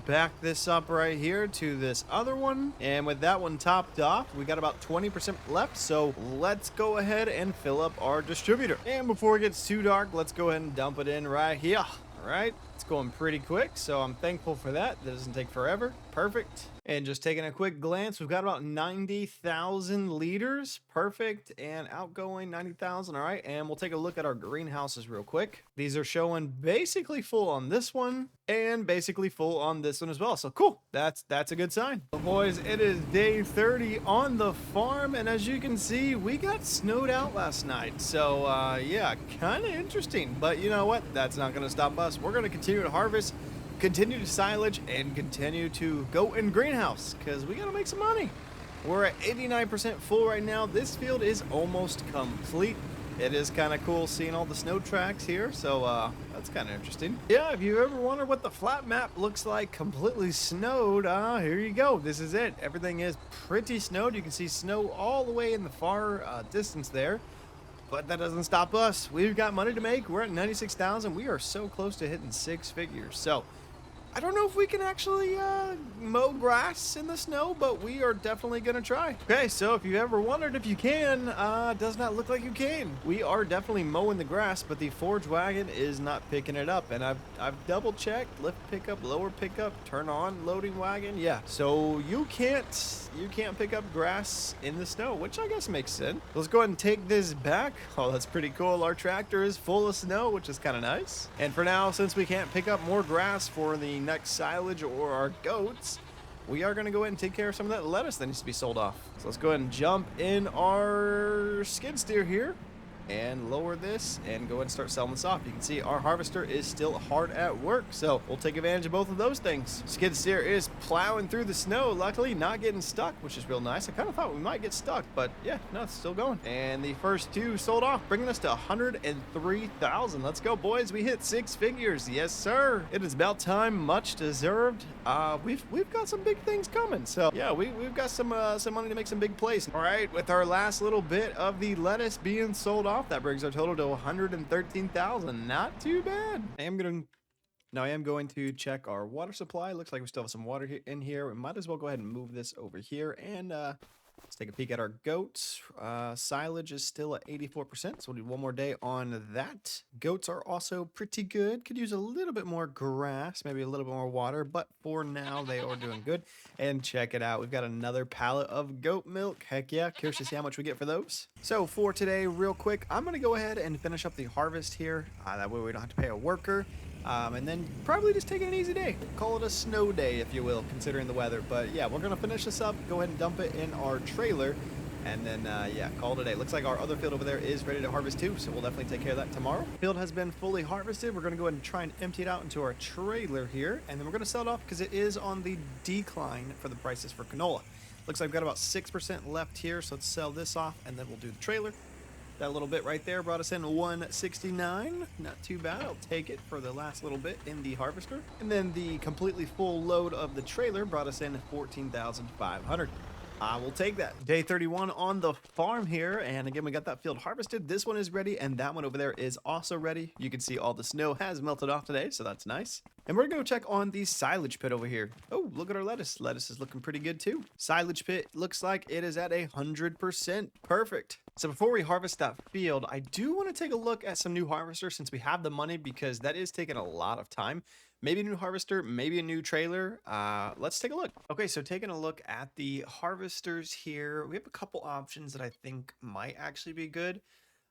back this up right here to this other one. And with that one topped off, we got about 20% left. So let's go ahead and fill up our distributor. And before it gets too dark, let's go ahead and dump it in right here. All right, it's going pretty quick, so I'm thankful for that. That doesn't take forever. Perfect. And just taking a quick glance, we've got about 90,000 liters. Perfect. And outgoing 90,000. All right. And we'll take a look at our greenhouses real quick. These are showing basically full on this one and basically full on this one as well. So cool. That's a good sign. So boys, it is day 30 on the farm. And as you can see, we got snowed out last night. So yeah, kind of interesting. But you know what? That's not going to stop us. We're going to continue to harvest, continue to silage, and continue to go in greenhouse because we got to make some money. We're at 89% full right now. This field is almost complete. It is kind of cool seeing all the snow tracks here, so that's kind of interesting. Yeah, if you ever wonder what the flat map looks like completely snowed, here you go. This is it. Everything is pretty snowed. You can see snow all the way in the far distance there. But that doesn't stop us. We've got money to make. We're at 96,000. We are so close to hitting 6 figures. So I don't know if we can actually mow grass in the snow, but we are definitely going to try. Okay, so if you ever wondered if you can, does not look like you can. We are definitely mowing the grass, but the forage wagon is not picking it up. And I've double checked, lift pickup, lower pickup, turn on loading wagon. Yeah, so you can't pick up grass in the snow, which I guess makes sense. Let's go ahead and take this back. Oh, that's pretty cool. Our tractor is full of snow, which is kind of nice. And for now, since we can't pick up more grass for the next silage or our goats, we are going to go ahead and take care of some of that lettuce that needs to be sold off. So let's go ahead and jump in our skid steer here and lower this and go ahead and start selling this off. You can see our harvester is still hard at work, so we'll take advantage of both of those things. Skid steer is plowing through the snow, luckily not getting stuck, which is real nice. I kind of thought we might get stuck, but yeah, no, it's still going. And the first two sold off, bringing us to 103,000. Let's go, boys. We hit 6 figures. Yes, sir. It is about time. Much deserved. We've got some big things coming, so yeah, we've got some money to make some big plays. All right, with our last little bit of the lettuce being sold off, that brings our total to 113,000. Not too bad. I am going to check our water supply. Looks like we still have some water in here. We might as well go ahead and move this over here and let's take a peek at our goats. Silage is still at 84%, so we'll do one more day on that. Goats are also pretty good. Could use a little bit more grass, maybe a little bit more water, but for now they are doing good. And check it out, we've got another pallet of goat milk. Heck yeah, curious to see how much we get for those. So for today, real quick, I'm gonna go ahead and finish up the harvest here. That way we don't have to pay a worker. And then probably just take it an easy day. Call it a snow day, if you will, considering the weather. But yeah, we're going to finish this up, go ahead and dump it in our trailer, and then, yeah, call it a day. Looks like our other field over there is ready to harvest too, so we'll definitely take care of that tomorrow. Field has been fully harvested. We're going to go ahead and try and empty it out into our trailer here, and then we're going to sell it off because it is on the decline for the prices for canola. Looks like we've got about 6% left here, so let's sell this off, and then we'll do the trailer. That little bit right there brought us in 169. Not too bad. I'll take it for the last little bit in the harvester. And then the completely full load of the trailer brought us in 14,500. I will take that. Day 31 on the farm here. And again, we got that field harvested. This one is ready, and that one over there is also ready. You can see all the snow has melted off today, so that's nice. And we're going to check on the silage pit over here. Oh, look at our lettuce. Lettuce is looking pretty good too. Silage pit looks like it is at 100%. Perfect. So before we harvest that field, I do want to take a look at some new harvesters since we have the money, because that is taking a lot of time. Maybe a new harvester, maybe a new trailer. Let's take a look. Okay, so taking a look at the harvesters here, we have a couple options that I think might actually be good.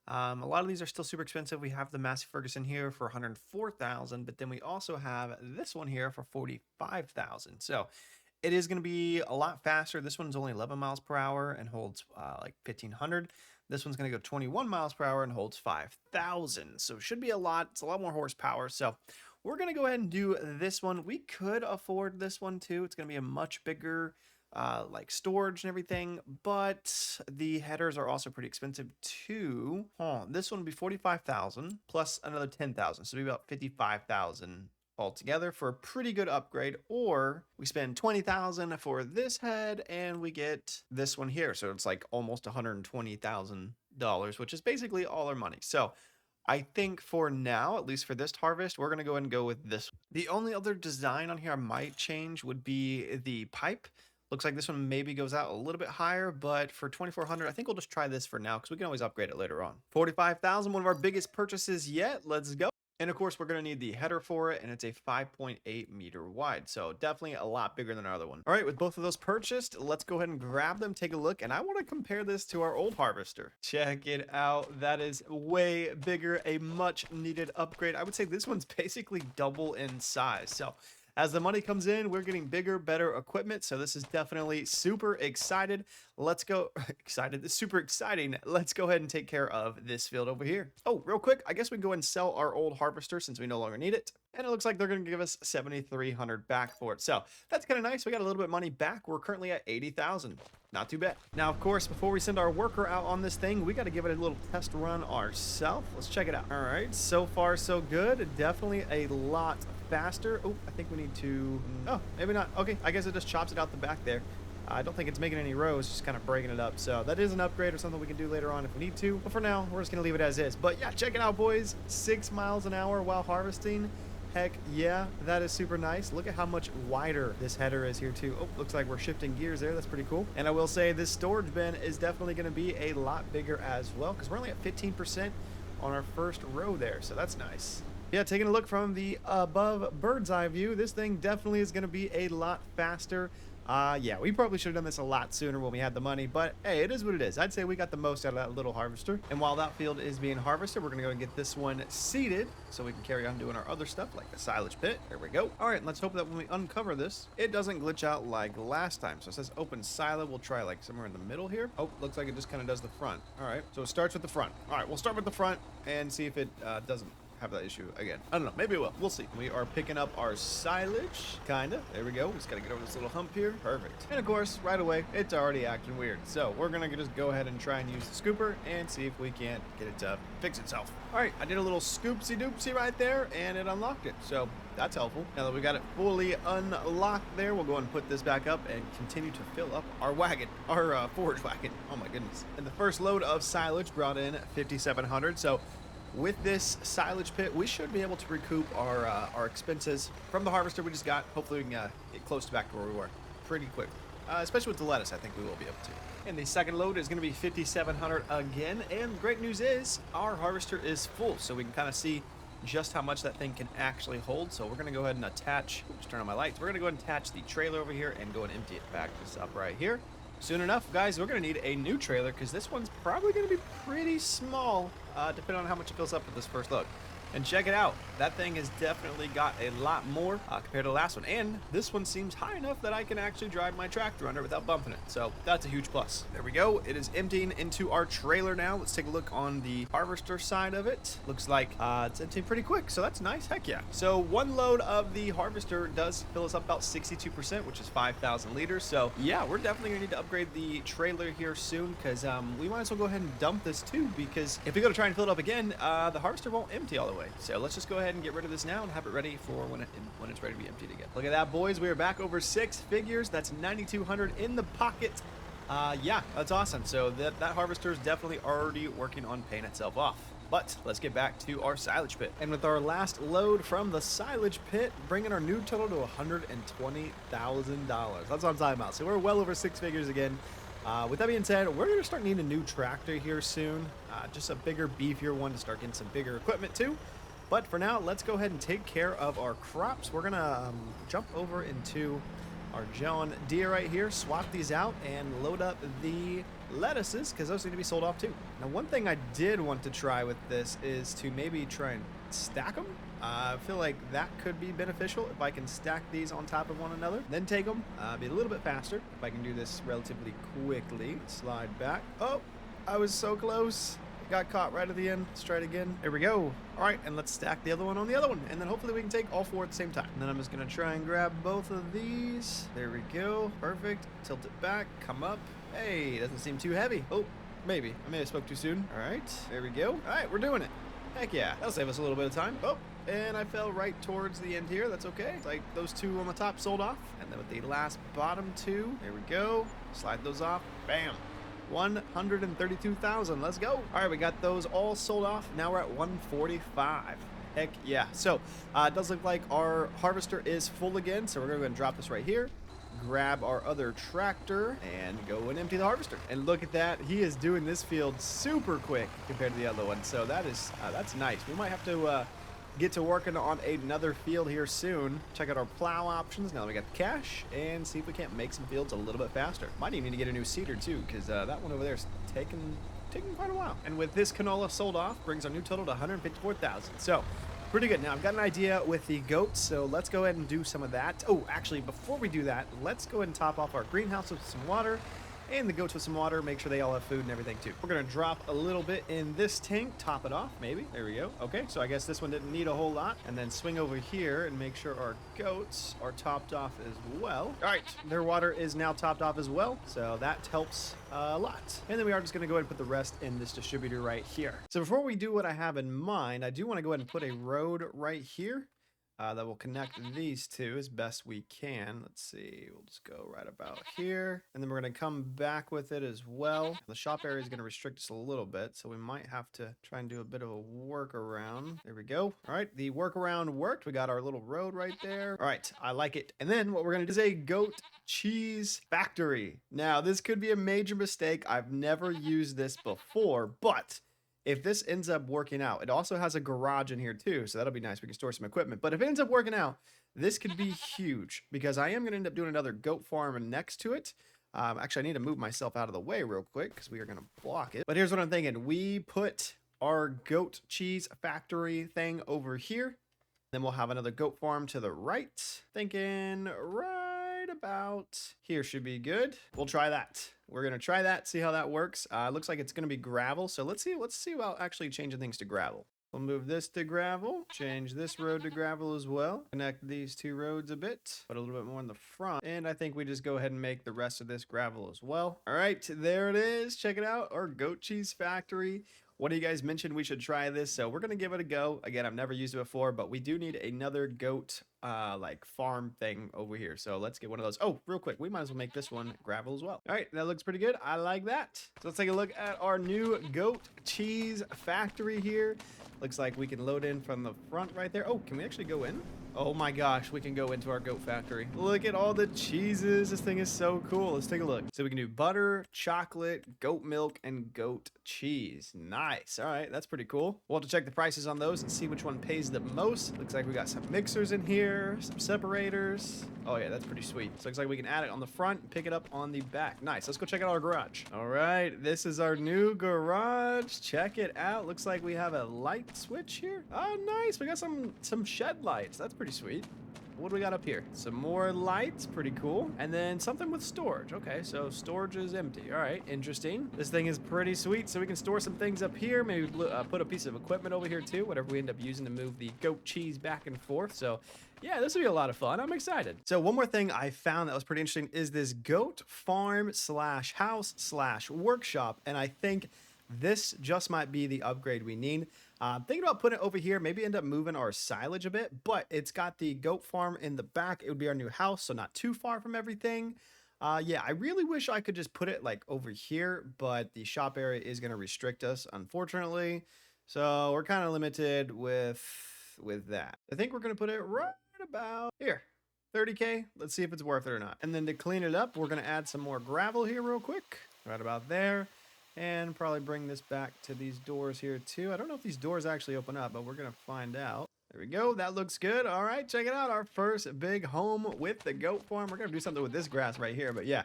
A lot of these are still super expensive. We have the Massey Ferguson here for 104,000, but then we also have this one here for 45,000. So it is going to be a lot faster. This one's only 11 miles per hour and holds like 1,500. This one's going to go 21 miles per hour and holds 5,000. So it should be a lot. It's a lot more horsepower. So we're going to go ahead and do this one. We could afford this one too. It's going to be a much bigger like storage and everything, but the headers are also pretty expensive too. This one would be 45,000 plus another 10,000. So it'd be about 55,000 altogether for a pretty good upgrade. Or we spend 20,000 for this head and we get this one here. So it's like almost $120,000, which is basically all our money. So I think for now, at least for this harvest, we're going to go ahead and go with this. The only other design on here I might change would be the pipe. Looks like this one maybe goes out a little bit higher, but for 2,400, I think we'll just try this for now because we can always upgrade it later on. 45,000, one of our biggest purchases yet. Let's go. And of course, we're going to need the header for it, and it's a 5.8 meter wide. So definitely a lot bigger than our other one. All right, with both of those purchased, let's go ahead and grab them, take a look. And I want to compare this to our old harvester. Check it out. That is way bigger, a much needed upgrade. I would say this one's basically double in size. So as the money comes in, we're getting bigger, better equipment. So this is definitely super excited. Let's go. Excited. This is super exciting. Let's go ahead and take care of this field over here. Oh, real quick. I guess we can go ahead and sell our old harvester since we no longer need it. And it looks like they're going to give us 7,300 back for it. So that's kind of nice. We got a little bit of money back. We're currently at 80,000. Not too bad. Now, of course, before we send our worker out on this thing, we got to give it a little test run ourselves. Let's check it out. All right. So far, so good. Definitely a lot faster. Oh, I think we need to... Oh, maybe not. Okay, I guess it just chops it out the back there. I don't think it's making any rows, just kind of breaking it up. So that is an upgrade or something we can do later on if we need to. But for now, we're just going to leave it as is. But yeah, check it out, boys. 6 miles an hour while harvesting. Heck yeah, that is super nice. Look at how much wider this header is here too. Oh, looks like we're shifting gears there. That's pretty cool. And I will say this storage bin is definitely going to be a lot bigger as well because we're only at 15% on our first row there. So that's nice. Yeah, taking a look from the above bird's eye view, this thing definitely is going to be a lot faster. Yeah, we probably should have done this a lot sooner when we had the money, but hey, it is what it is. I'd say we got the most out of that little harvester. And while that field is being harvested, we're going to go and get this one seeded so we can carry on doing our other stuff like the silage pit. There we go. All right, let's hope that when we uncover this, it doesn't glitch out like last time. So it says open silo. We'll try like somewhere in the middle here. Oh, looks like it just kind of does the front. All right, so it starts with the front. All right, we'll start with the front and see if it doesn't have that issue again. I don't know. Maybe it will. We'll see. We are picking up our silage. Kinda. There we go. We just got to get over this little hump here. Perfect. And of course, right away, it's already acting weird. So we're going to just go ahead and try and use the scooper and see if we can't get it to fix itself. All right. I did a little scoopsy doopsy right there and it unlocked it. So that's helpful. Now that we got it fully unlocked there, we'll go and put this back up and continue to fill up our wagon, our forage wagon. Oh my goodness. And the first load of silage brought in 5,700. So with this silage pit, we should be able to recoup our expenses from the harvester we just got. Hopefully we can get close to back to where we were pretty quickly. Especially with the lettuce, I think we will be able to. And the second load is going to be 5,700 again. And the great news is our harvester is full, so we can kind of see just how much that thing can actually hold. So we're going to go ahead and attach, just turn on my lights. We're going to go ahead and attach the trailer over here and go and empty it back just up right here. Soon enough, guys, we're going to need a new trailer because this one's probably going to be pretty small, depending on how much it fills up with this first load. And check it out. That thing has definitely got a lot more compared to the last one. And this one seems high enough that I can actually drive my tractor under without bumping it. So that's a huge plus. There we go. It is emptying into our trailer now. Let's take a look on the harvester side of it. Looks like it's emptying pretty quick. So that's nice. Heck yeah. So one load of the harvester does fill us up about 62%, which is 5,000 liters. So yeah, we're definitely going to need to upgrade the trailer here soon because we might as well go ahead and dump this too, because if we go to try and fill it up again, the harvester won't empty all the way. So let's just go ahead and get rid of this now and have it ready for when it's ready to be emptied again. Look at that, boys. We are back over 6 figures. That's 9,200 in the pocket. Yeah, that's awesome. So that harvester is definitely already working on paying itself off. But let's get back to our silage pit. And with our last load from the silage pit, bringing our new total to $120,000. That's what I'm talking about. So we're well over 6 figures again. With that being said, we're going to start needing a new tractor here soon. Just a bigger, beefier one to start getting some bigger equipment too. But for now, let's go ahead and take care of our crops. We're going to jump over into our John Deere right here, swap these out, and load up the lettuces because those need to be sold off too. Now, one thing I did want to try with this is to maybe try and stack them. I feel like that could be beneficial if I can stack these on top of one another, then take them, be a little bit faster. If I can do this relatively quickly, slide back. Oh, I was so close. Got caught right at the end. Let's try it again. There we go. All right, and let's stack the other one on the other one, and then hopefully we can take all 4 at the same time. And then I'm just gonna try and grab both of these. There we go. Perfect. Tilt it back. Come up. Hey, it doesn't seem too heavy. Oh, maybe. I may have spoke too soon. All right. There we go. All right, we're doing it. Heck yeah. That'll save us a little bit of time. Oh, and I fell right towards the end here. That's okay. It's like those 2 on the top sold off, and then with the last bottom 2, there we go. Slide those off. Bam. 132,000. Let's go. All right, we got those all sold off. Now we're at 145. Heck yeah. So it does look like our harvester is full again. So we're going to go and drop this right here. Grab our other tractor and go and empty the harvester. And look at that. He is doing this field super quick compared to the other one. So that's nice. We might have to get to working on another field here soon. Check out our plow options now that we got the cash and see if we can't make some fields a little bit faster. Might even need to get a new seeder too, because that one over there is taking quite a while. And with this canola sold off, brings our new total to 154,000. So pretty good. Now I've got an idea with the goats, so let's go ahead and do some of that. Oh, actually, before we do that, let's go ahead and top off our greenhouse with some water and the goats with some water. Make sure they all have food and everything too. We're gonna drop a little bit in this tank, top it off, maybe. There we go. Okay, so I guess this one didn't need a whole lot. And then swing over here and make sure our goats are topped off as well. All right, their water is now topped off as well, so that helps a lot. And then we are just gonna go ahead and put the rest in this distributor right here. So before we do what I have in mind, I do wanna go ahead and put a road right here. That will connect these two as best we can. Let's see, we'll just go right about here. And then we're gonna come back with it as well. The shop area is gonna restrict us a little bit, so we might have to try and do a bit of a workaround. There we go. All right, the workaround worked. We got our little road right there. All right, I like it. And then what we're gonna do is a goat cheese factory. Now, this could be a major mistake. I've never used this before, but if this ends up working out, it also has a garage in here too, so that'll be nice. We can store some equipment. But if it ends up working out, this could be huge because I am going to end up doing another goat farm next to it. Actually, I need to move myself out of the way real quick because we are going to block it. But here's what I'm thinking. We put our goat cheese factory thing over here. Then we'll have another goat farm to the right. Thinking right about here should be good. We'll try that. We're gonna try that, see how that works. Looks like it's gonna be gravel, so let's see about actually changing things to gravel. We'll move this to gravel, change this road to gravel as well, connect these two roads a bit, put a little bit more in the front, and I think we just go ahead and make the rest of this gravel as well. All right, there it is. Check it out, our goat cheese factory. One of you guys mentioned we should try this, so we're gonna give it a go. Again, I've never used it before, but we do need another goat like farm thing over here. So let's get one of those. Oh, real quick, we might as well make this one gravel as well. All right, that looks pretty good. I like that. So let's take a look at our new goat cheese factory here. Looks like we can load in from the front right there. Oh, can we actually go in? Oh my gosh, we can go into our goat factory. Look at all the cheeses. This thing is so cool. Let's take a look. So we can do butter, chocolate, goat milk, and goat cheese. Nice. All right, that's pretty cool. We'll have to check the prices on those and see which one pays the most. Looks like we got some mixers in here, some separators. Oh yeah, that's pretty sweet. So looks like we can add it on the front and pick it up on the back. Nice. Let's go check out our garage. All right, this is our new garage. Check it out. Looks like we have a light switch here. Oh, nice. We got some shed lights. That's pretty sweet. What do we got up here? Some more lights, pretty cool. And then something with storage. Okay, so storage is empty. All right, interesting. This thing is pretty sweet, so we can store some things up here. Maybe put a piece of equipment over here too, whatever we end up using to move the goat cheese back and forth. So yeah, this will be a lot of fun. I'm excited. So one more thing I found that was pretty interesting is this goat farm slash house slash workshop. And I think this just might be the upgrade we need. Thinking about putting it over here, maybe end up moving our silage a bit, but it's got the goat farm in the back. It would be our new house, so not too far from everything. Yeah, I really wish I could just put it like over here, but the shop area is going to restrict us, unfortunately. So we're kind of limited with that. I think we're going to put it right about here. 30K. Let's see if it's worth it or not. And then to clean it up, we're going to add some more gravel here real quick. Right about there. And probably bring this back to these doors here too. I don't know if these doors actually open up, but we're going to find out. There we go. That looks good. All right, check it out. Our first big home with the goat farm. We're going to do something with this grass right here. But yeah,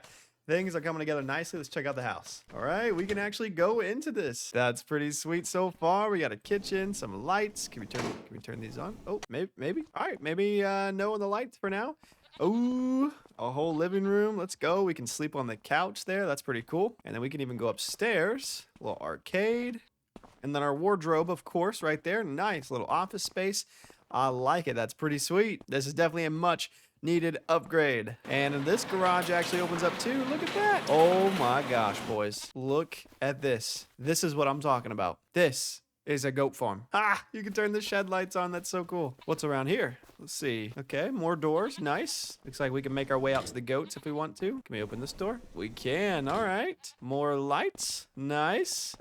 things are coming together nicely. Let's check out the house. All right, we can actually go into this. That's pretty sweet so far. We got a kitchen, some lights. Can we turn these on? Oh, maybe. All right, maybe no on the lights for now. Ooh, a whole living room. Let's go. We can sleep on the couch there. That's pretty cool. And then we can even go upstairs. A little arcade. And then our wardrobe, of course, right there. Nice little office space. I like it. That's pretty sweet. This is definitely a much needed upgrade. And this garage actually opens up too. Look at that. Oh my gosh, boys. Look at this. This is what I'm talking about. This is a goat farm. Ah, you can turn the shed lights on. That's so cool. What's around here? Let's see. Okay, more doors. Nice. Looks like we can make our way out to the goats if we want to. Can we open this door? We can. All right. More lights. Nice.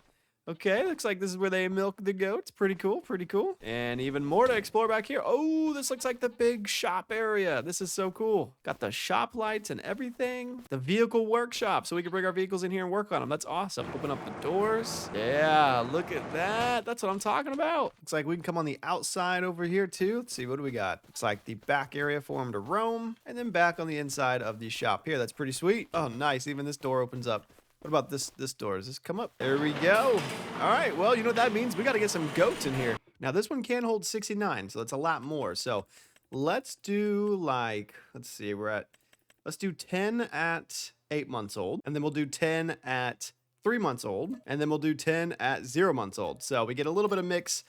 Okay, looks like this is where they milk the goats. Pretty cool, pretty cool. And even more to explore back here. Oh, this looks like the big shop area. This is so cool. Got the shop lights and everything. The vehicle workshop, so we can bring our vehicles in here and work on them. That's awesome. Open up the doors. Yeah, look at that. That's what I'm talking about. Looks like we can come on the outside over here too. Let's see, what do we got? Looks like the back area for them to roam, and then back on the inside of the shop here. That's pretty sweet. Oh, nice. Even this door opens up. What about this door? Does this come up? There we go. All right, well, you know what that means? We got to get some goats in here. Now, this one can hold 69, so that's a lot more. So let's do like, let's see, let's do 10 at 8 months old, and then we'll do 10 at 3 months old, and then we'll do 10 at 0 months old. So we get a little bit of mix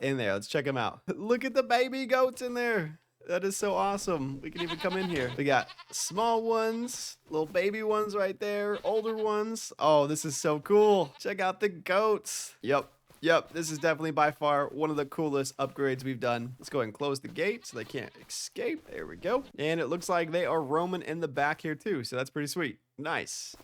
in there. Let's check them out. Look at the baby goats in there. That is so awesome. We can even come in here. We got small ones, little baby ones right there, older ones. Oh, this is so cool. Check out the goats. Yep. This is definitely by far one of the coolest upgrades we've done. Let's go ahead and close the gate so they can't escape. There we go. And it looks like they are roaming in the back here too. So that's pretty sweet. Nice.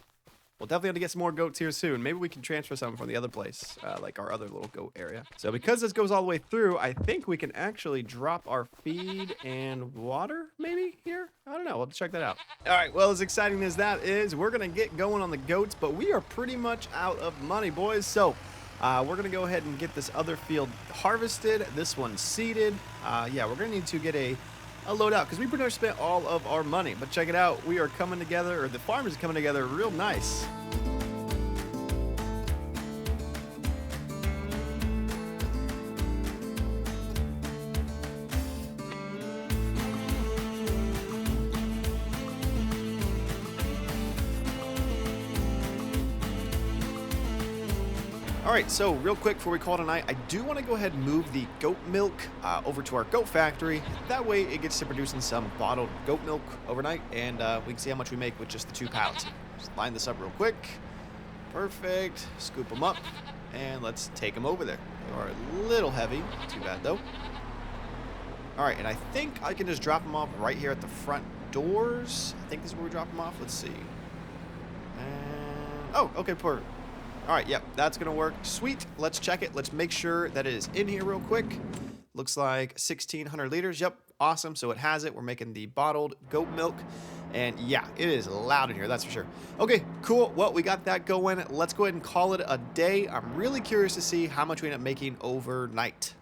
We'll definitely have to get some more goats here soon. Maybe we can transfer some from the other place, like our other little goat area. So because this goes all the way through, I think we can actually drop our feed and water maybe here. I don't know. We'll check that out. All right. Well, as exciting as that is, we're going to get going on the goats, but we are pretty much out of money, boys. So we're going to go ahead and get this other field harvested. This one seeded. Yeah, we're going to need to get a load out because we pretty much spent all of our money. But check it out. We are coming together, or the farm is coming together real nice. All right, so real quick before we call it a night, I do want to go ahead and move the goat milk over to our goat factory. That way it gets to producing some bottled goat milk overnight, and we can see how much we make with just the 2 pallets. Just line this up real quick. Perfect. Scoop them up, and let's take them over there. They are a little heavy. Not too bad, though. All right, and I think I can just drop them off right here at the front doors. I think this is where we drop them off. Let's see. Oh, okay, perfect. All right, yep, that's gonna work. Sweet, let's check it. Let's make sure that it is in here real quick. Looks like 1,600 liters. Yep, awesome, so it has it. We're making the bottled goat milk. And yeah, it is loud in here, that's for sure. Okay, cool, well, we got that going. Let's go ahead and call it a day. I'm really curious to see how much we end up making overnight.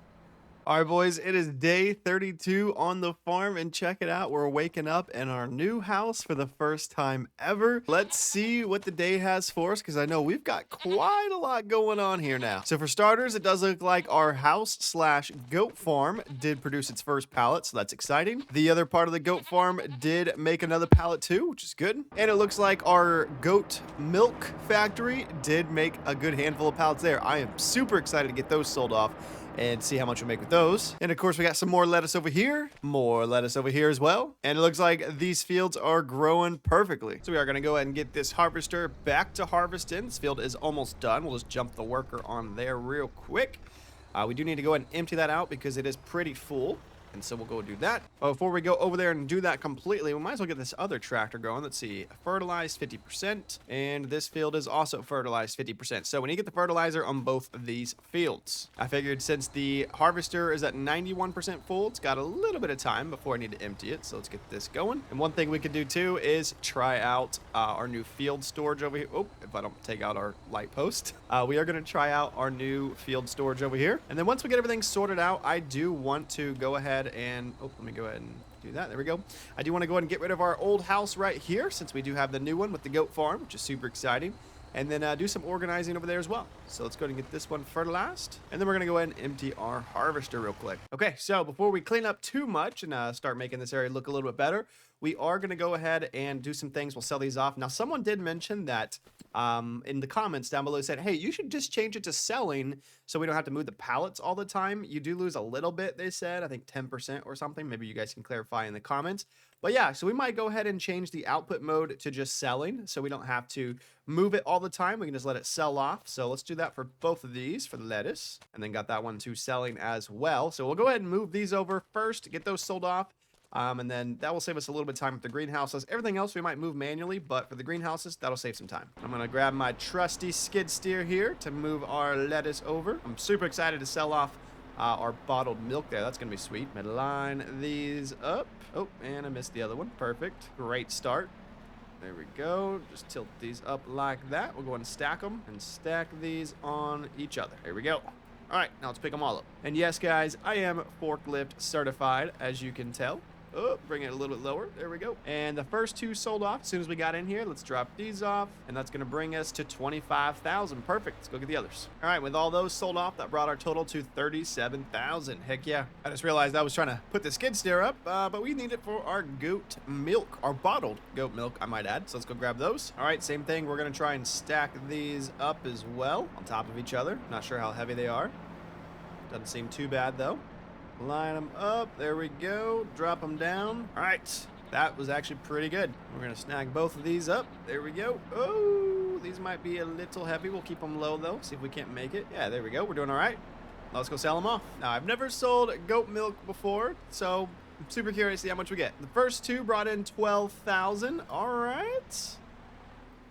All right, boys, it is day 32 on the farm, and check it out. We're waking up in our new house for the first time ever. Let's see what the day has for us, because I know we've got quite a lot going on here now. So for starters, it does look like our house/goat farm did produce its first pallet, so that's exciting. The other part of the goat farm did make another pallet too, which is good. And it looks like our goat milk factory did make a good handful of pallets there. I am super excited to get those sold off and see how much we make with those. And of course, we got some more lettuce over here, more lettuce over here as well. And it looks like these fields are growing perfectly. So we are gonna go ahead and get this harvester back to harvesting. This field is almost done. We'll just jump the worker on there real quick. We do need to go ahead and empty that out because it is pretty full. And so we'll go do that. But before we go over there and do that completely, we might as well get this other tractor going. Let's see, fertilized 50%. And this field is also fertilized 50%. So we need to get the fertilizer on both of these fields. I figured since the harvester is at 91% full, it's got a little bit of time before I need to empty it. So let's get this going. And one thing we could do too is try out our new field storage over here. Oh, if I don't take out our light post. We are going to try out our new field storage over here. And then once we get everything sorted out, I do want to go ahead and let me go ahead and do that. There we go. I do want to go ahead and get rid of our old house right here, since we do have the new one with the goat farm, which is super exciting. And then do some organizing over there as well. So let's go ahead and get this one fertilized. And then we're going to go ahead and empty our harvester real quick. Okay, so before we clean up too much and start making this area look a little bit better, we are going to go ahead and do some things. We'll sell these off. Now, someone did mention that in the comments down below said, hey, you should just change it to selling so we don't have to move the pallets all the time. You do lose a little bit, they said, I think 10% or something. Maybe you guys can clarify in the comments. But yeah, so we might go ahead and change the output mode to just selling so we don't have to move it all the time. We can just let it sell off. So let's do that for both of these for the lettuce, and then got that one to selling as well. So we'll go ahead and move these over first, get those sold off. And then that will save us a little bit of time with the greenhouses. Everything else we might move manually, but for the greenhouses, that'll save some time. I'm going to grab my trusty skid steer here to move our lettuce over. I'm super excited to sell off our bottled milk there. That's going to be sweet. I'm gonna line these up. Oh, and I missed the other one. Perfect. Great start. There we go. Just tilt these up like that. We'll go ahead and stack them and stack these on each other. There we go. All right, now let's pick them all up. And yes, guys, I am forklift certified, as you can tell. Oh, bring it a little bit lower. There we go. And the first two sold off as soon as we got in here. Let's drop these off, and that's going to bring us to 25,000. Perfect. Let's go get the others. All right, with all those sold off, that brought our total to 37,000. Heck yeah. I just realized I was trying to put the skid steer up, but we need it for our goat milk, our bottled goat milk, I might add. So let's go grab those. All right, same thing. We're going to try and stack these up as well on top of each other. Not sure how heavy they are. Doesn't seem too bad, though. Line them up. There we go. Drop them down. All right. That was actually pretty good. We're going to snag both of these up. There we go. Oh, these might be a little heavy. We'll keep them low, though. See if we can't make it. Yeah, there we go. We're doing all right. Let's go sell them off. Now, I've never sold goat milk before, so I'm super curious to see how much we get. The first two brought in 12,000. All right.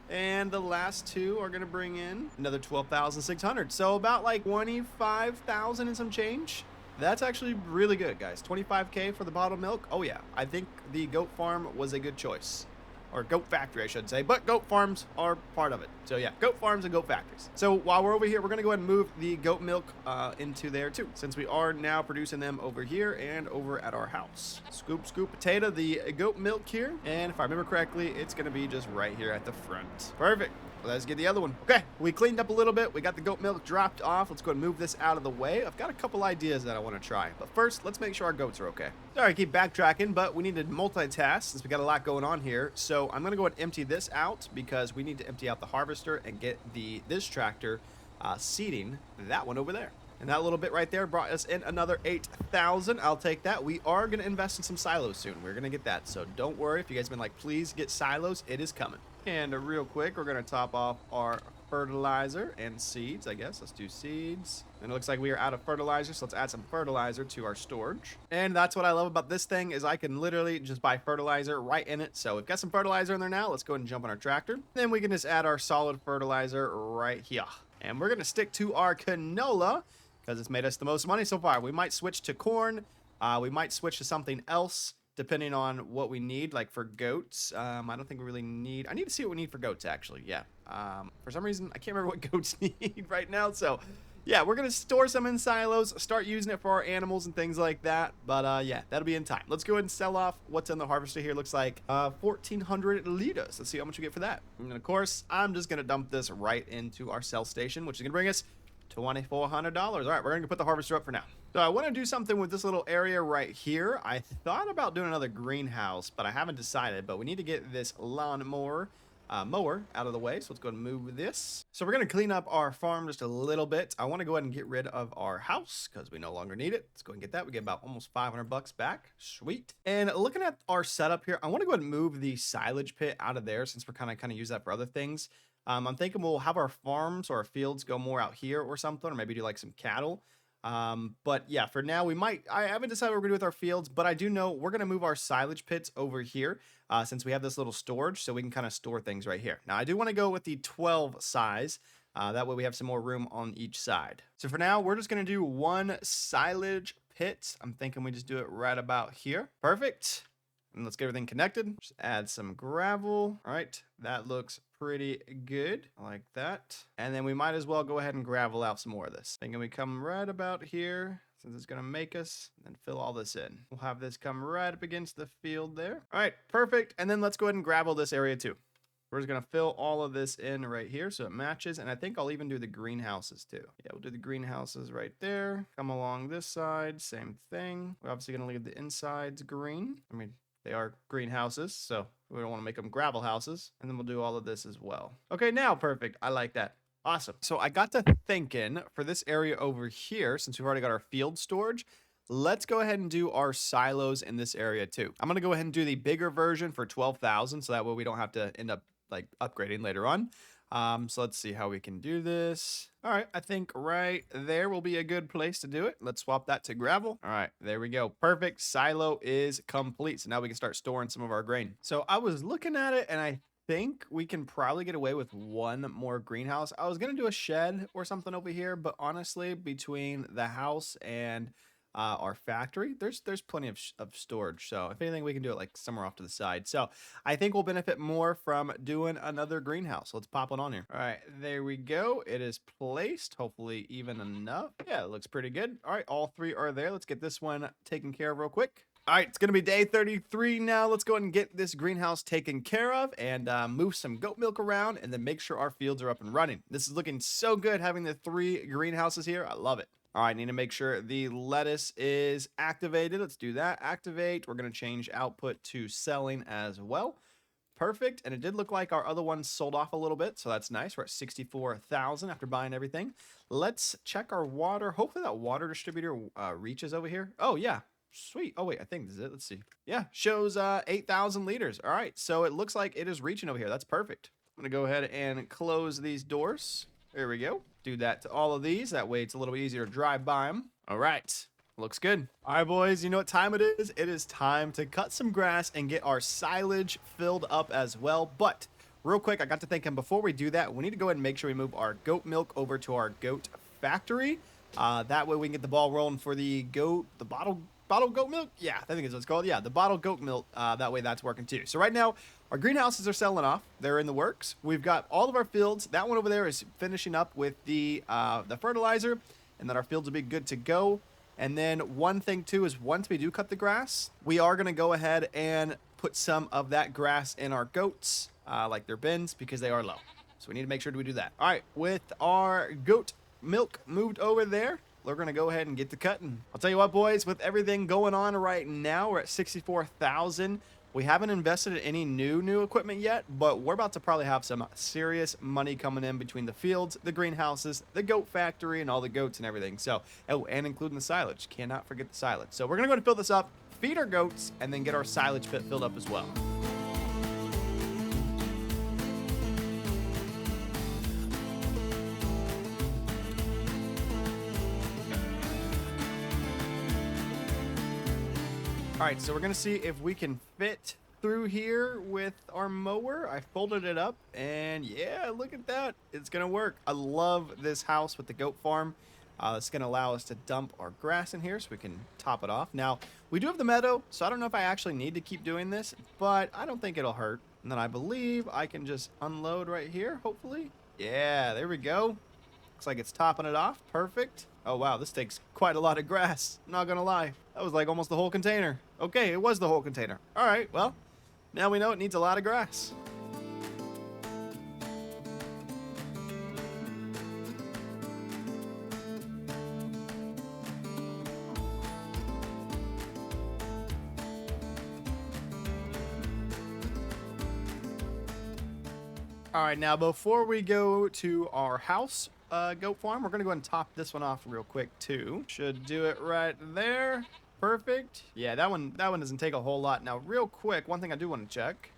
And the last two are going to bring in another 12,600. So about like 25,000 and some change. That's actually really good, guys. 25K for the bottled milk. Oh, yeah. I think the goat farm was a good choice. Or goat factory, I should say. But goat farms are part of it. So, yeah, goat farms and goat factories. So, while we're over here, we're going to go ahead and move the goat milk into there, too. Since we are now producing them over here and over at our house. Scoop, scoop, potato, the goat milk here. And if I remember correctly, it's going to be just right here at the front. Perfect. Let's get the other one. Okay, we cleaned up a little bit. We got the goat milk dropped off. Let's go ahead and move this out of the way. I've got a couple ideas that I want to try. But first, let's make sure our goats are okay. Sorry, I keep backtracking, but we need to multitask since we got a lot going on here. So I'm going to go ahead and empty this out because we need to empty out the harvester and get this tractor seeding that one over there. And that little bit right there brought us in another 8,000. I'll take that. We are going to invest in some silos soon. We're going to get that. So don't worry. If you guys have been like, please get silos, it is coming. And real quick, we're going to top off our fertilizer and seeds, I guess. Let's do seeds. And it looks like we are out of fertilizer, so let's add some fertilizer to our storage. And that's what I love about this thing is I can literally just buy fertilizer right in it. So we've got some fertilizer in there now. Let's go ahead and jump on our tractor. Then we can just add our solid fertilizer right here. And we're going to stick to our canola because it's made us the most money so far. We might switch to corn. We might switch to something else, depending on what we need, like for goats. I don't think we really need... I need to see what we need for goats, actually. Yeah. For some reason, I can't remember what goats need right now. So, yeah, we're going to store some in silos, start using it for our animals and things like that. But, yeah, that'll be in time. Let's go ahead and sell off what's in the harvester here. Looks like 1,400 liters. Let's see how much we get for that. And, of course, I'm just going to dump this right into our sell station, which is going to bring us $2,400. All right, we're going to put the harvester up for now. So I want to do something with this little area right here. I thought about doing another greenhouse, but I haven't decided. But we need to get this mower out of the way. So let's go ahead and move this. So we're going to clean up our farm just a little bit. I want to go ahead and get rid of our house because we no longer need it. Let's go ahead and get that. We get about almost 500 bucks back. Sweet. And looking at our setup here, I want to go ahead and move the silage pit out of there since we're kind of use that for other things. I'm thinking we'll have our farms or our fields go more out here or something, or maybe do like some cattle. But yeah, for now I haven't decided what we're gonna do with our fields, but I do know we're gonna move our silage pits over here, since we have this little storage, so we can kind of store things right here. Now I do want to go with the 12 size, that way we have some more room on each side. So for now, we're just gonna do one silage pit. I'm thinking we just do it right about here. Perfect. And let's get everything connected. Just add some gravel. All right, that looks pretty good. I like that. And then we might as well go ahead and gravel out some more of this. Thinking we come right about here, since it's gonna make us, and fill all this in. We'll have this come right up against the field there. All right, perfect. And then let's go ahead and gravel this area too. We're just gonna fill all of this in right here so it matches. And I think I'll even do the greenhouses too. Yeah, we'll do the greenhouses right there. Come along this side, same thing. We're obviously gonna leave the insides green. I mean, They are greenhouses, so we don't want to make them gravel houses. And then we'll do all of this as well. Okay, now perfect. I like that. Awesome. So I got to thinking for this area over here, since we've already got our field storage, let's go ahead and do our silos in this area too. I'm going to go ahead and do the bigger version for 12,000. So that way we don't have to end up like upgrading later on. So let's see how we can do this. All right, I think right there will be a good place to do it. Let's swap that to gravel. All right, there we go. Perfect. Silo is complete. So now we can start storing some of our grain. So I was looking at it and I think we can probably get away with one more greenhouse. I was going to do a shed or something over here, but honestly, between the house and our factory, there's plenty of storage. So if anything, we can do it like somewhere off to the side. So I think we'll benefit more from doing another greenhouse. Let's pop one on here. All right, there we go. It is placed, hopefully even enough. Yeah, it looks pretty good. All right, all three are there. Let's get this one taken care of real quick. All right, it's going to be day 33 now. Let's go ahead and get this greenhouse taken care of and move some goat milk around and then make sure our fields are up and running. This is looking so good having the 3 greenhouses here. I love it. All right, need to make sure the lettuce is activated. Let's do that. Activate. We're going to change output to selling as well. Perfect. And it did look like our other ones sold off a little bit, so that's nice. We're at 64,000 after buying everything. Let's check our water. Hopefully that water distributor reaches over here. Oh, yeah. Sweet. Oh, wait, I think this is it. Let's see. Yeah, shows 8,000 liters. All right, so it looks like it is reaching over here. That's perfect. I'm going to go ahead and close these doors. There we go. Do that to all of these. That way it's a little bit easier to drive by them. All right. Looks good. All right, boys. You know what time it is? It is time to cut some grass and get our silage filled up as well. But real quick, I got to thinking before we do that, we need to go ahead and make sure we move our goat milk over to our goat factory. That way we can get the ball rolling for the bottled goat milk. Yeah, I think it's what it's called. Yeah, the bottled goat milk. That way that's working too. So right now, our greenhouses are selling off. They're in the works. We've got all of our fields. That one over there is finishing up with the fertilizer, and then our fields will be good to go. And then one thing too is once we do cut the grass, we are going to go ahead and put some of that grass in our goats, like their bins, because they are low. So we need to make sure we do that. All right, with our goat milk moved over there, we're going to go ahead and get to cutting. I'll tell you what, boys, with everything going on right now, we're at 64,000. We haven't invested in any new equipment yet, but we're about to probably have some serious money coming in between the fields, the greenhouses, the goat factory, and all the goats and everything. So, oh, and including the silage. Cannot forget the silage. So we're going to go ahead and fill this up, feed our goats, and then get our silage pit filled up as well. All right, so we're going to see if we can fit through here with our mower. I folded it up, and yeah, look at that. It's going to work. I love this house with the goat farm. It's going to allow us to dump our grass in here so we can top it off. Now, we do have the meadow, so I don't know if I actually need to keep doing this, but I don't think it'll hurt. And then I believe I can just unload right here, hopefully. Yeah, there we go. Looks like it's topping it off. Perfect. Oh, wow, this takes quite a lot of grass. I'm not going to lie. That was like almost the whole container. Okay, it was the whole container. All right, well, now we know it needs a lot of grass. All right, now before we go to our house goat farm, we're going to go ahead and top this one off real quick too. Should do it right there. Perfect. Yeah, that one doesn't take a whole lot. Now, real quick, one thing I do want to check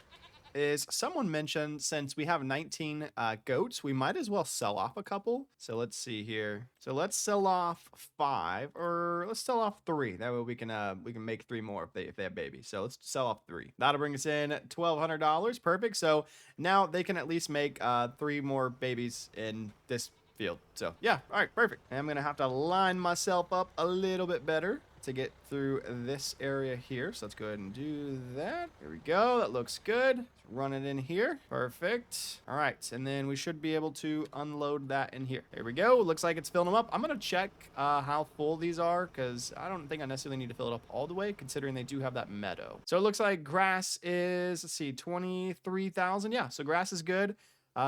is someone mentioned since we have 19 goats, we might as well sell off a couple. So let's see here. So let's sell off 5, or let's sell off 3. That way we can make 3 more if they have babies. So let's sell off 3. That'll bring us in $1,200. Perfect. So now they can at least make 3 more babies in this field. So yeah, all right, perfect. And I'm gonna have to line myself up a little bit better to get through this area here. So let's go ahead and do that. Here we go. That looks good. Let's run it in here. Perfect. All right. And then we should be able to unload that in here. There we go. Looks like it's filling them up. I'm going to check how full these are because I don't think I necessarily need to fill it up all the way considering they do have that meadow. So it looks like grass is, let's see, 23,000. Yeah. So grass is good.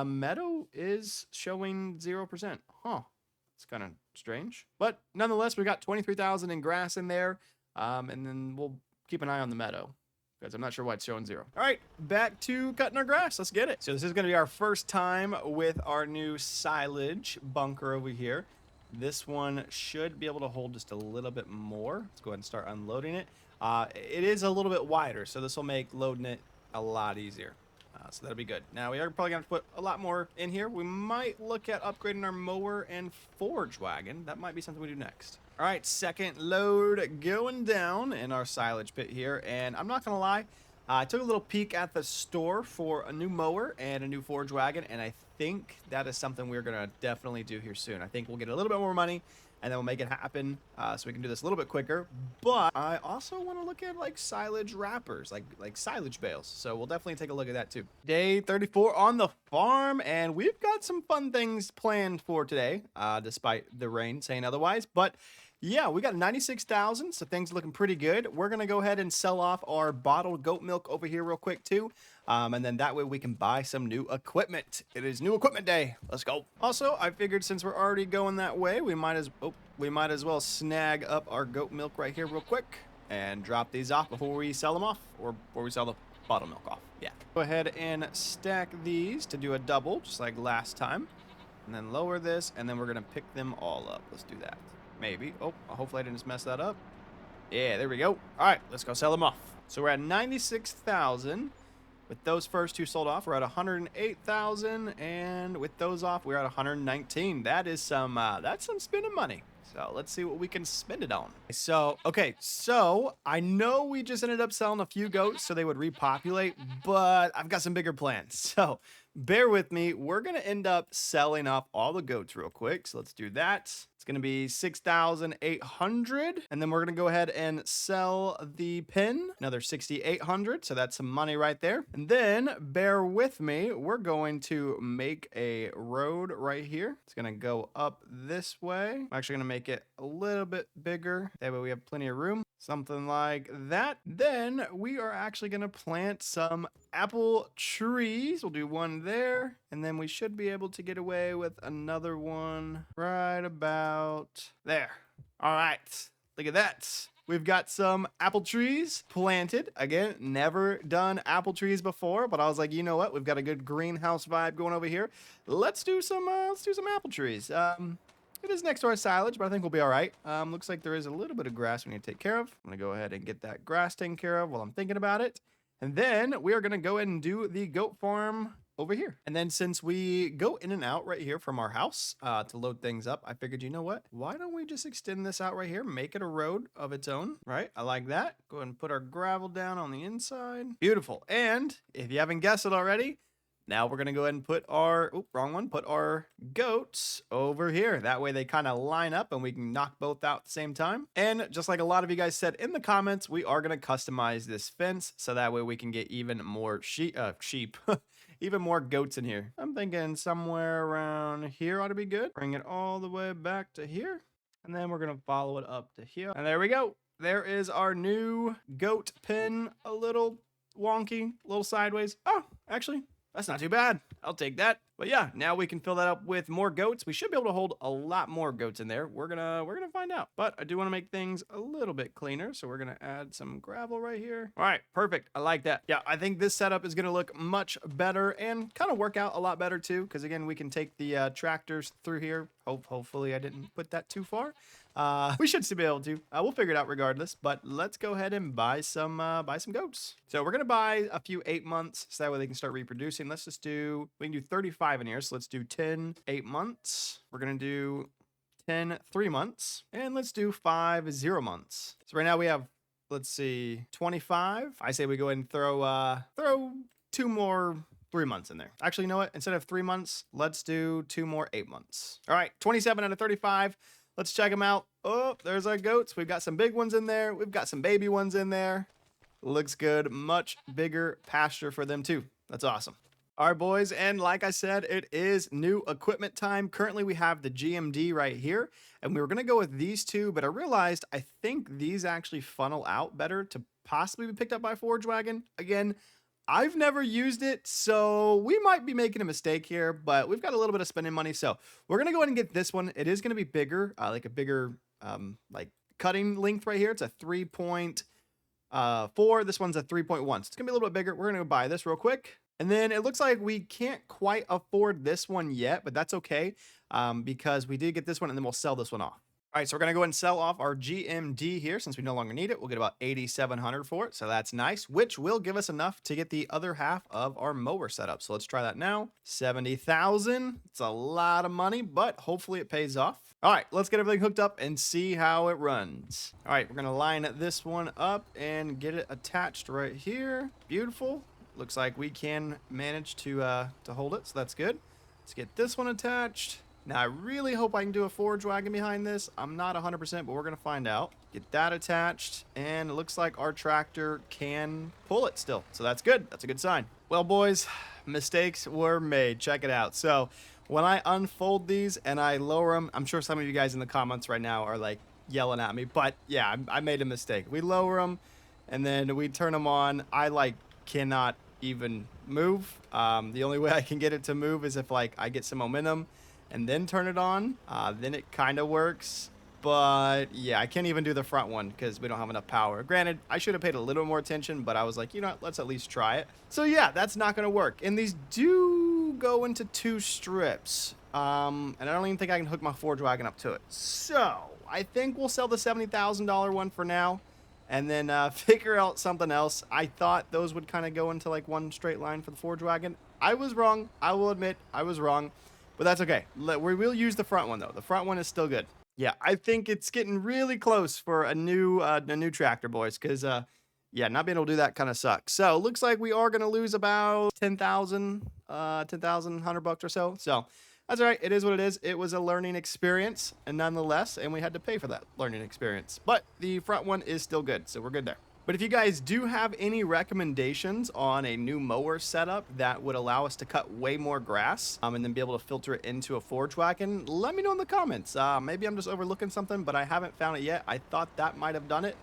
Meadow is showing 0%. Huh. It's kind of strange, but nonetheless, we got 23,000 in grass in there, and then we'll keep an eye on the meadow. because I'm not sure why it's showing 0. All right, back to cutting our grass. Let's get it. So this is going to be our first time with our new silage bunker over here. This one should be able to hold just a little bit more. Let's go ahead and start unloading it. It is a little bit wider, so this will make loading it a lot easier. So that'll be good. Now, we are probably going to put a lot more in here. We might look at upgrading our mower and forage wagon. That might be something we do next. All right, second load going down in our silage pit here. And I'm not going to lie, I took a little peek at the store for a new mower and a new forage wagon, and I think that is something we're going to definitely do here soon. I think we'll get a little bit more money, and then we'll make it happen so we can do this a little bit quicker. But I also want to look at like silage wrappers, like silage bales. So we'll definitely take a look at that too. Day 34 on the farm, and we've got some fun things planned for today, despite the rain saying otherwise. But yeah, we got 96,000, so things looking pretty good. We're going to go ahead and sell off our bottled goat milk over here real quick too. And then that way we can buy some new equipment. It is new equipment day. Let's go. Also, I figured since we're already going that way, we might as well snag up our goat milk right here real quick and drop these off before we sell them off, or before we sell the bottled milk off. Yeah. Go ahead and stack these to do a double, just like last time. And then lower this, and then we're going to pick them all up. Let's do that. Maybe. Oh, hopefully I didn't just mess that up. Yeah, there we go. All right, let's go sell them off. So we're at 96,000. With those first two sold off, we're at 108,000, and with those off, we're at 119. That is that's some spending money. So let's see what we can spend it on. So, okay, so I know we just ended up selling a few goats so they would repopulate, but I've got some bigger plans. So bear with me. We're going to end up selling off all the goats real quick. So let's do that. It's going to be 6,800. And then we're going to go ahead and sell the pen, another 6,800. So that's some money right there. And then bear with me. We're going to make a road right here. It's going to go up this way. I'm actually going to make it a little bit bigger. That way we have plenty of room. Something like that. Then we are actually going to plant some apple trees. We'll do one there. And then we should be able to get away with another one right about there. All right. Look at that. We've got some apple trees planted. Again, never done apple trees before, but I was like, you know what? We've got a good greenhouse vibe going over here. Let's do some apple trees. It is next to our silage, but I think we'll be all right. Looks like there is a little bit of grass we need to take care of. I'm going to go ahead and get that grass taken care of while I'm thinking about it. And then we are going to go ahead and do the goat farm over here. And then since we go in and out right here from our house to load things up, I figured, you know what? Why don't we just extend this out right here, make it a road of its own, right? I like that. Go ahead and put our gravel down on the inside. Beautiful. And if you haven't guessed it already, now we're going to go ahead and put our, put our goats over here. That way they kind of line up and we can knock both out at the same time. And just like a lot of you guys said in the comments, we are going to customize this fence so that way we can get even more sheep, even more goats in here. I'm thinking somewhere around here ought to be good. Bring it all the way back to here. And then we're going to follow it up to here. And there we go. There is our new goat pen. A little wonky, a little sideways. Oh, actually, that's not too bad. I'll take that. But yeah, now we can fill that up with more goats. We should be able to hold a lot more goats in there. We're gonna find out. But I do want to make things a little bit cleaner, so we're gonna add some gravel right here. All right, perfect. I like that. Yeah, I think this setup is gonna look much better and kind of work out a lot better too. Because again, we can take the tractors through here. Hopefully, I didn't put that too far. We should still be able to. We'll figure it out regardless. But let's go ahead and buy some goats. So we're gonna buy a few 8 months, so that way they can start reproducing. Let's just do. We can do 35 in here. So let's do 10 8 months. We're gonna do 10 3 months, and let's do 5 0 months. So right now we have, let's see, 25. I say we go ahead and throw 2 more 3 months in there. Actually, you know what? Instead of 3 months, let's do 2 more 8 months. All right, 27 out of 35. Let's check them out. Oh, there's our goats. We've got some big ones in there. We've got some baby ones in there. Looks good. Much bigger pasture for them too. That's awesome. All right, boys, and like I said, it is new equipment time. Currently, we have the GMD right here, and we were going to go with these two, but I realized I think these actually funnel out better to possibly be picked up by a forage wagon. Again, I've never used it, so we might be making a mistake here, but we've got a little bit of spending money, so we're going to go ahead and get this one. It is going to be bigger, like a bigger like cutting length right here. It's a 3.0 4. This one's a 3.1. So it's gonna be a little bit bigger. We're gonna go buy this real quick. And then it looks like we can't quite afford this one yet, but that's okay, because we did get this one, and then we'll sell this one off. All right, so we're gonna go ahead and sell off our GMD here since we no longer need it. We'll get about 8,700 for it, so that's nice, which will give us enough to get the other half of our mower setup. So let's try that now. 70,000. It's a lot of money, but hopefully it pays off. All right, let's get everything hooked up and see how it runs. All right, we're gonna line this one up and get it attached right here. Beautiful. Looks like we can manage to hold it, so that's good. Let's get this one attached. Now, I really hope I can do a forage wagon behind this. I'm not 100%, but we're going to find out. Get that attached, and it looks like our tractor can pull it still, so that's good. That's a good sign. Well, boys, mistakes were made. Check it out. So when I unfold these and I lower them, I'm sure some of you guys in the comments right now are like yelling at me, but yeah, I made a mistake. We lower them, and then we turn them on. I like cannot even move. The only way I can get it to move is if like I get some momentum and then turn it on. Then it kind of works, but yeah, I can't even do the front one because we don't have enough power. Granted, I should have paid a little more attention, but I was like, you know what, let's at least try it. So yeah, that's not going to work. And these do go into 2 strips, and I don't even think I can hook my forage wagon up to it. So I think we'll sell the $70,000 one for now, and then figure out something else. I thought those would kind of go into like one straight line for the forage wagon. I was wrong. I will admit I was wrong, but that's okay. We will use the front one though. The front one is still good. Yeah, I think it's getting really close for a new tractor, boys, because yeah, not being able to do that kind of sucks. So looks like we are gonna lose about 10,000, 100 bucks or so. So that's all right. It is what it is. It was a learning experience, and nonetheless, and we had to pay for that learning experience. But the front one is still good, so we're good there. But if you guys do have any recommendations on a new mower setup that would allow us to cut way more grass, and then be able to filter it into a forage wagon, let me know in the comments. Maybe I'm just overlooking something, but I haven't found it yet. I thought that might have done it,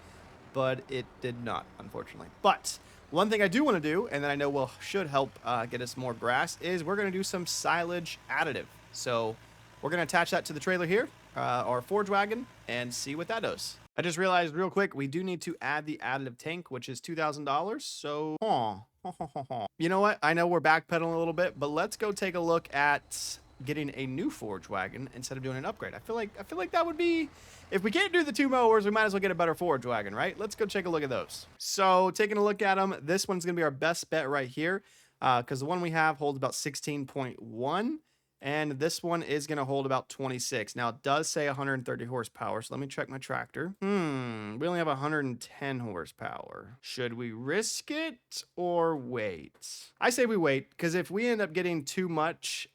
but it did not, unfortunately. But one thing I do want to do, and that I know should help get us more grass, is we're going to do some silage additive. So we're going to attach that to the trailer here, our forage wagon, and see what that does. I just realized real quick, we do need to add the additive tank, which is $2,000. So, you know what? I know we're backpedaling a little bit, but let's go take a look at getting a new forage wagon instead of doing an upgrade. I feel like that would be, if we can't do the 2 mowers, we might as well get a better forage wagon, right? Let's go take a look at those. So taking a look at them, this one's gonna be our best bet right here, because the one we have holds about 16.1, and this one is gonna hold about 26. Now it does say 130 horsepower, so let me check my tractor. We only have 110 horsepower. Should we risk it or wait? I say we wait, because if we end up getting too much,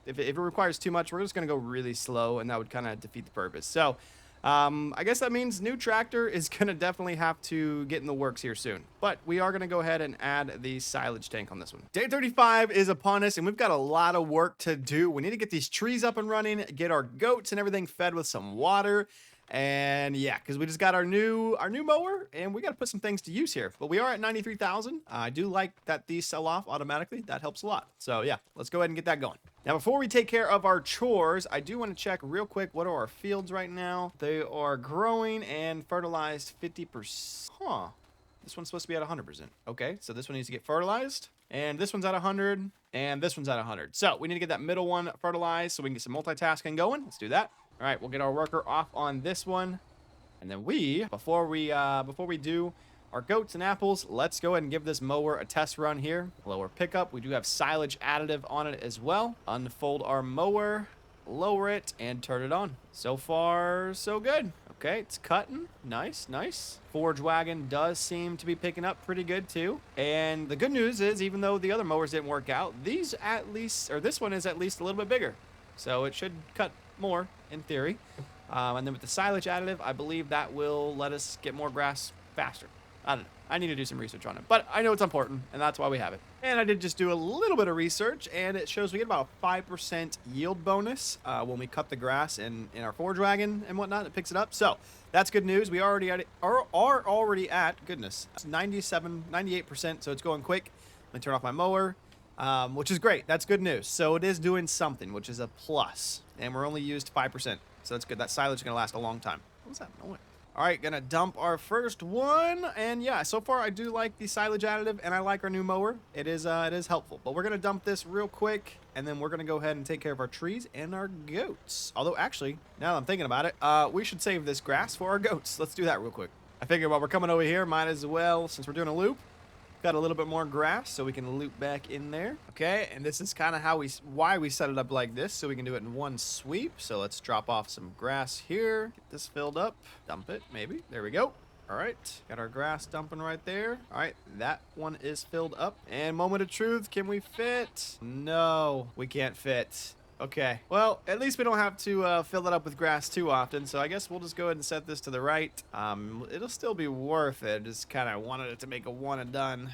if it requires too much, we're just going to go really slow, and that would kind of defeat the purpose. So I guess that means new tractor is going to definitely have to get in the works here soon. But we are going to go ahead and add the silage tank on this one. Day 35 is upon us, and we've got a lot of work to do. We need to get these trees up and running, get our goats and everything fed with some water. And yeah, because we just got our new mower, and we got to put some things to use here. But we are at 93,000. I do like that these sell off automatically. That helps a lot. So yeah, let's go ahead and get that going. Now, before we take care of our chores, I do want to check real quick, what are our fields right now? They are growing and fertilized 50%. Huh. This one's supposed to be at 100%. Okay, so this one needs to get fertilized. And this one's at 100, and this one's at 100. So we need to get that middle one fertilized so we can get some multitasking going. Let's do that. All right, we'll get our worker off on this one. And then before we do our goats and apples, let's go ahead and give this mower a test run here. Lower pickup. We do have silage additive on it as well. Unfold our mower, lower it, and turn it on. So far, so good. Okay, it's cutting. Nice, nice. Forage wagon does seem to be picking up pretty good too. And the good news is, even though the other mowers didn't work out, this one is at least a little bit bigger. So it should cut more in theory. And then with the silage additive, I believe that will let us get more grass faster. I don't know. I need to do some research on it, but I know it's important, and that's why we have it. And I did just do a little bit of research, and it shows we get about a 5% yield bonus when we cut the grass in our forage wagon and whatnot. It picks it up, so that's good news. We are already at goodness 98%, so it's going quick. Let me turn off my mower, which is great. That's good news. So it is doing something, which is a plus, and we're only used 5%, so that's good. That silage is going to last a long time. What was that noise? All right, gonna dump our first one, and yeah, so far I do like the silage additive, and I like our new mower. It is helpful. But we're gonna dump this real quick, and then we're gonna go ahead and take care of our trees and our goats. Although actually, now that I'm thinking about it, we should save this grass for our goats. Let's do that real quick. I figure while we're coming over here, might as well, since we're doing a loop, got a little bit more grass so we can loop back in there. Okay, and this is kind of why we set it up like this, so we can do it in one sweep. So let's drop off some grass here, get this filled up, dump it maybe. There we go. All right, got our grass dumping right there. All right, that one is filled up. And moment of truth, can we fit? No, we can't fit. Okay, well, at least we don't have to fill it up with grass too often, so I guess we'll just go ahead and set this to the right. It'll still be worth it, just kind of wanted it to make a one and done.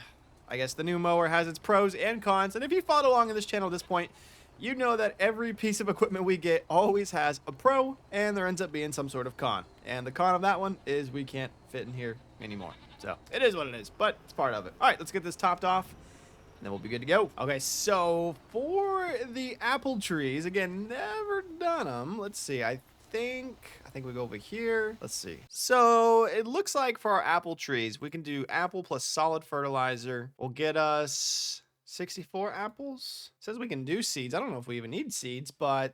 I guess the new mower has its pros and cons, and if you followed along in this channel at this point, you know that every piece of equipment we get always has a pro, and there ends up being some sort of con. And the con of that one is we can't fit in here anymore. So, it is what it is, but it's part of it. All right, let's get this topped off. Then we'll be good to go. Okay, so for the apple trees, again, never done them. Let's see, I think we go over here. Let's see. So it looks like for our apple trees, we can do apple plus solid fertilizer will get us 64 apples. It says we can do seeds. I don't know if we even need seeds, but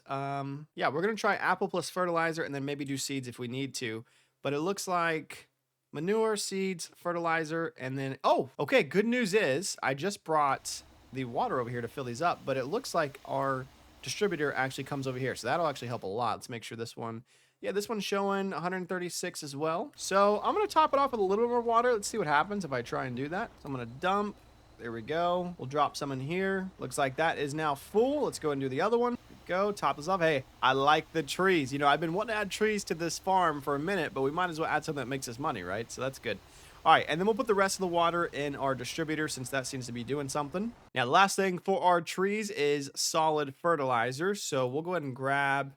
yeah, we're gonna try apple plus fertilizer and then maybe do seeds if we need to. But it looks like manure, seeds, fertilizer, and then, oh, okay, good news is I just brought the water over here to fill these up, but it looks like our distributor actually comes over here, so that'll actually help a lot. Let's make sure this one, yeah, this one's showing 136 as well. So I'm gonna top it off with a little bit more water. Let's see what happens if I try and do that. So I'm gonna dump, there we go. We'll drop some in here. Looks like that is now full. Let's go and do the other one. Go, top this off. Hey, I like the trees. You know, I've been wanting to add trees to this farm for a minute, but we might as well add something that makes us money, right? So that's good. All right, and then we'll put the rest of the water in our distributor since that seems to be doing something. Now, the last thing for our trees is solid fertilizer. So we'll go ahead and grab,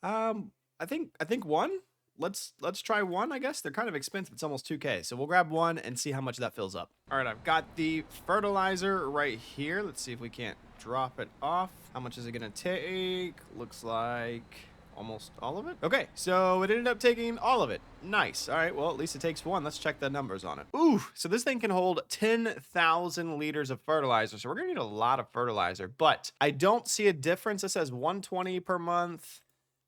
I think one. Let's try one, I guess. They're kind of expensive. It's almost 2K. So we'll grab one and see how much that fills up. All right, I've got the fertilizer right here. Let's see if we can't drop it off. How much is it gonna take? Looks like almost all of it. Okay, so it ended up taking all of it. Nice. All right, well, at least it takes one. Let's check the numbers on it. Ooh, so this thing can hold 10,000 liters of fertilizer. So we're gonna need a lot of fertilizer, but I don't see a difference. It says 120 per month.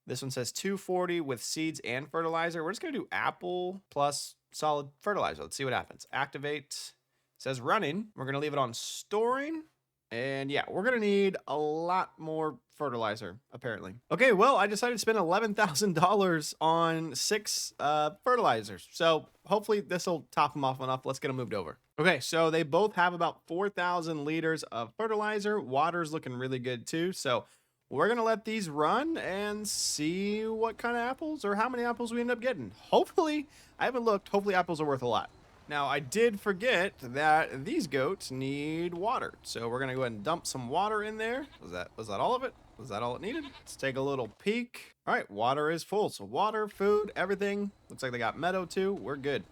This one says 240 with seeds and fertilizer. We're just gonna do apple plus solid fertilizer. Let's see what happens. Activate. It says running. We're gonna leave it on storing. And yeah, we're gonna need a lot more fertilizer, apparently. Okay, well, I decided to spend $11,000 on 6 fertilizers. So hopefully this will top them off enough. Let's get them moved over. Okay, so they both have about 4,000 liters of fertilizer. Water's looking really good too. So we're gonna let these run and see what kind of apples or how many apples we end up getting. Hopefully, I haven't looked, hopefully apples are worth a lot. Now, I did forget that these goats need water. So we're gonna go ahead and dump some water in there. Was that all of it? Was that all it needed? Let's take a little peek. All right, water is full. So water, food, everything. Looks like they got meadow too. We're good.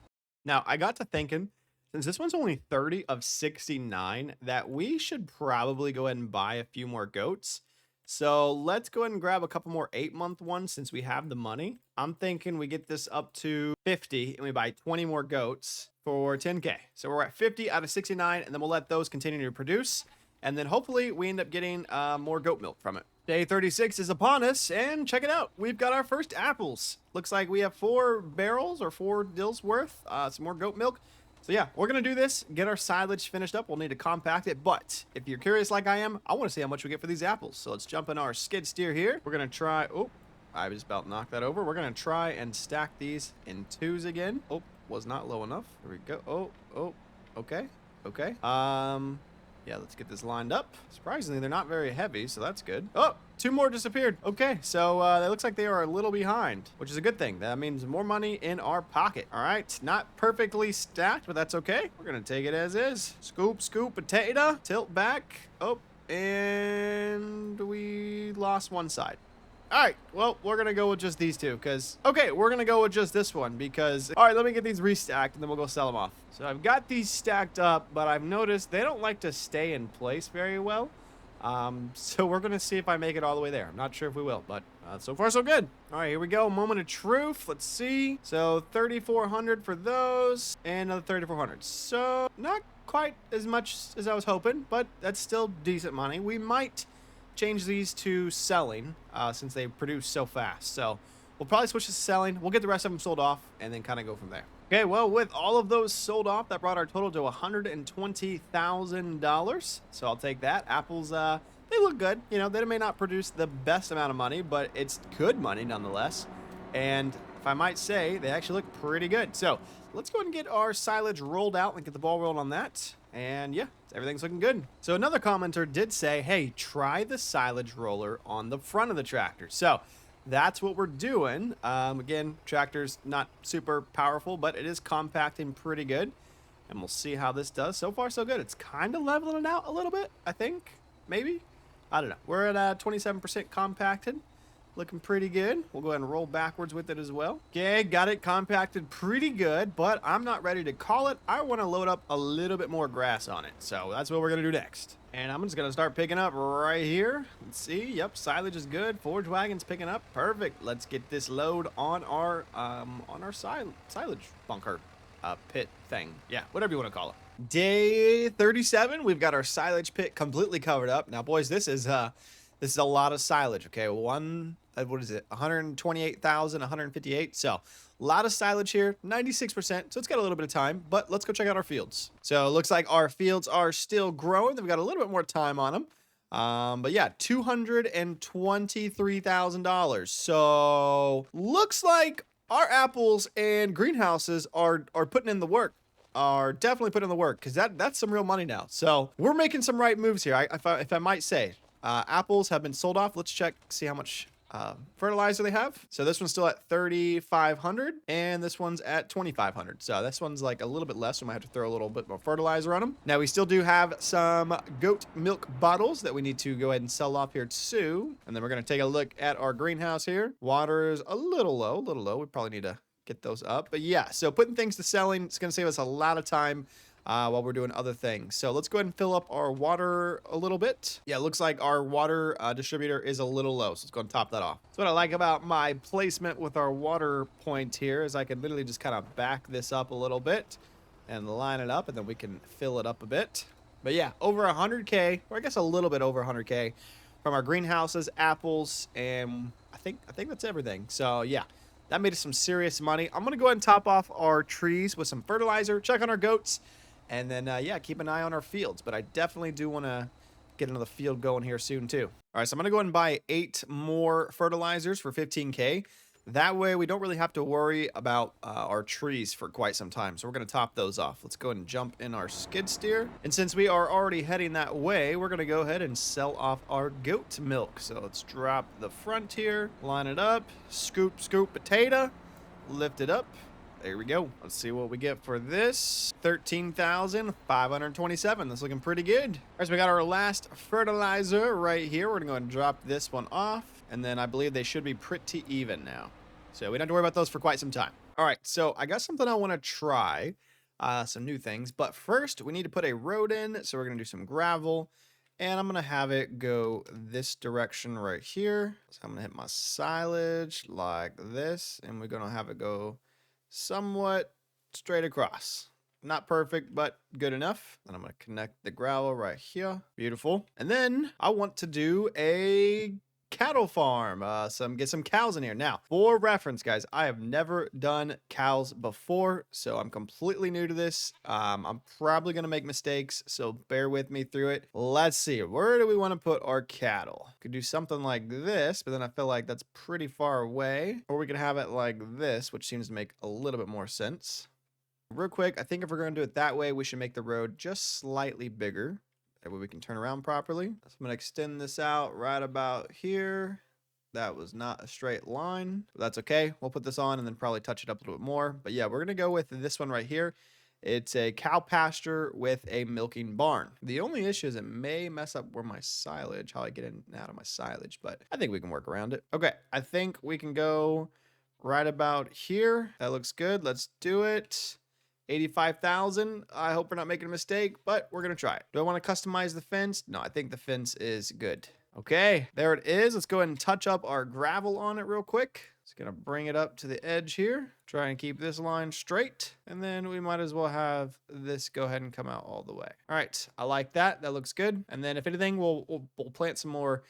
Now, I got to thinking, since this one's only 30 of 69, that we should probably go ahead and buy a few more goats. So let's go ahead and grab a couple more 8-month ones since we have the money. I'm thinking we get this up to 50 and we buy 20 more goats for 10K. So we're at 50 out of 69, and then we'll let those continue to produce. And then hopefully we end up getting more goat milk from it. Day 36 is upon us, and check it out. We've got our first apples. Looks like we have 4 barrels or 4 dills worth, some more goat milk. So yeah, we're gonna do this, get our silage finished up. We'll need to compact it, but if you're curious like I am, I wanna see how much we get for these apples. So let's jump in our skid steer here. We're gonna try, oh, I just about knocked that over. We're gonna try and stack these in 2s again. Oh, was not low enough. Here we go. Oh, okay. Yeah, let's get this lined up. Surprisingly, they're not very heavy, so that's good. Oh, 2 more disappeared. Okay, so it looks like they are a little behind, which is a good thing. That means more money in our pocket. All right, not perfectly stacked, but that's okay. We're gonna take it as is. Scoop, scoop, potato, tilt back. Oh, and we lost one side. All right, well, we're gonna go with just these 2 because, okay, we're gonna go with just this one because, all right, let me get these restacked and then we'll go sell them off. So I've got these stacked up, but I've noticed they don't like to stay in place very well. So we're gonna see if I make it all the way there. I'm not sure if we will, but So far, so good. All right, here we go. Moment of truth. Let's see. So 3,400 for those and another 3,400. So not quite as much as I was hoping, but that's still decent money. We might change these to selling since they produce so fast. So we'll probably switch to selling. We'll get the rest of them sold off and then kind of go from there. Okay, well, with all of those sold off, that brought our total to $120,000. So I'll take that. Apples, they look good. You know, they may not produce the best amount of money, but it's good money nonetheless. And if I might say, they actually look pretty good. So let's go ahead and get our silage rolled out and get the ball rolling on that. And yeah, everything's looking good. So another commenter did say, hey, try the silage roller on the front of the tractor. So that's what we're doing. Again, tractor's not super powerful, but it is compacting pretty good. And we'll see how this does. So far, so good. It's kind of leveling it out a little bit, I think. Maybe. I don't know. We're at 27% compacted. Looking pretty good. We'll go ahead and roll backwards with it as well. Okay, got it compacted pretty good, but I'm not ready to call it. I want to load up a little bit more grass on it. So that's what we're going to do next. And I'm just going to start picking up right here. Let's see. Yep, silage is good. Forage wagon's picking up. Perfect. Let's get this load on our silage bunker pit thing. Yeah, whatever you want to call it. Day 37, we've got our silage pit completely covered up. Now, boys, this is a lot of silage. Okay, what is it? 128,000, 158. So a lot of silage here, 96%. So it's got a little bit of time, but let's go check out our fields. So it looks like our fields are still growing. They've got a little bit more time on them. But yeah, $223,000. So looks like our apples and greenhouses are putting in the work. Are definitely putting in the work, because that's some real money now. So we're making some right moves here, if I might say. Apples have been sold off. Let's check, see how much fertilizer they have. So this one's still at 3,500 and this one's at 2,500. So this one's like a little bit less. We might have to throw a little bit more fertilizer on them. Now we still do have some goat milk bottles that we need to go ahead and sell off here too. And then we're going to take a look at our greenhouse here. Water is a little low. We probably need to get those up. But yeah, so putting things to selling, it's going to save us a lot of time while we're doing other things. So let's go ahead and fill up our water a little bit. Yeah, it looks like our water distributor is a little low, so let's go and top that off. So what I like about my placement with our water point here is I can literally just kind of back this up a little bit and line it up, and then we can fill it up a bit. But yeah, over 100K, or I guess a little bit over 100K from our greenhouses, apples, and I think that's everything. So yeah, that made us some serious money. I'm gonna go ahead and top off our trees with some fertilizer, check on our goats, and then, yeah, keep an eye on our fields. But I definitely do want to get another field going here soon, too. All right, so I'm going to go ahead and buy 8 more fertilizers for 15K. That way, we don't really have to worry about our trees for quite some time. So we're going to top those off. Let's go ahead and jump in our skid steer. And since we are already heading that way, we're going to go ahead and sell off our goat milk. So let's drop the front here, line it up, scoop, potato, lift it up. There we go. Let's see what we get for this. 13,527. That's looking pretty good. All right, so we got our last fertilizer right here. We're going to go ahead and drop this one off. And then I believe they should be pretty even now. So we don't have to worry about those for quite some time. All right, so I got something I want to try. Some new things. But first, we need to put a road in. So we're going to do some gravel. And I'm going to have it go this direction right here. So I'm going to hit my silage like this. And we're going to have it go somewhat straight across. Not perfect, but good enough. And I'm going to connect the gravel right here. Beautiful. And then I want to do a cattle farm. Get some cows in here. Now, for reference, guys, I have never done cows before, so I'm completely new to this. I'm probably going to make mistakes, so bear with me through it. Let's see. Where do we want to put our cattle? Could do something like this, but then I feel like that's pretty far away. Or we could have it like this, which seems to make a little bit more sense. Real quick, I think if we're going to do it that way, we should make the road just slightly bigger. That way we can turn around properly. So I'm going to extend this out right about here. That was not a straight line, but that's okay. We'll put this on and then probably touch it up a little bit more. But yeah, we're going to go with this one right here. It's a cow pasture with a milking barn. The only issue is it may mess up where my silage, how I get in and out of my silage, but I think we can work around it. Okay, I think we can go right about here. That looks good. Let's do it. 85,000. I hope we're not making a mistake, but we're going to try it. Do I want to customize the fence? No, I think the fence is good. Okay, there it is. Let's go ahead and touch up our gravel on it real quick. Just gonna bring it up to the edge here. Try and keep this line straight. And then we might as well have this go ahead and come out all the way. All right, I like that. That looks good. And then if anything, we'll plant some more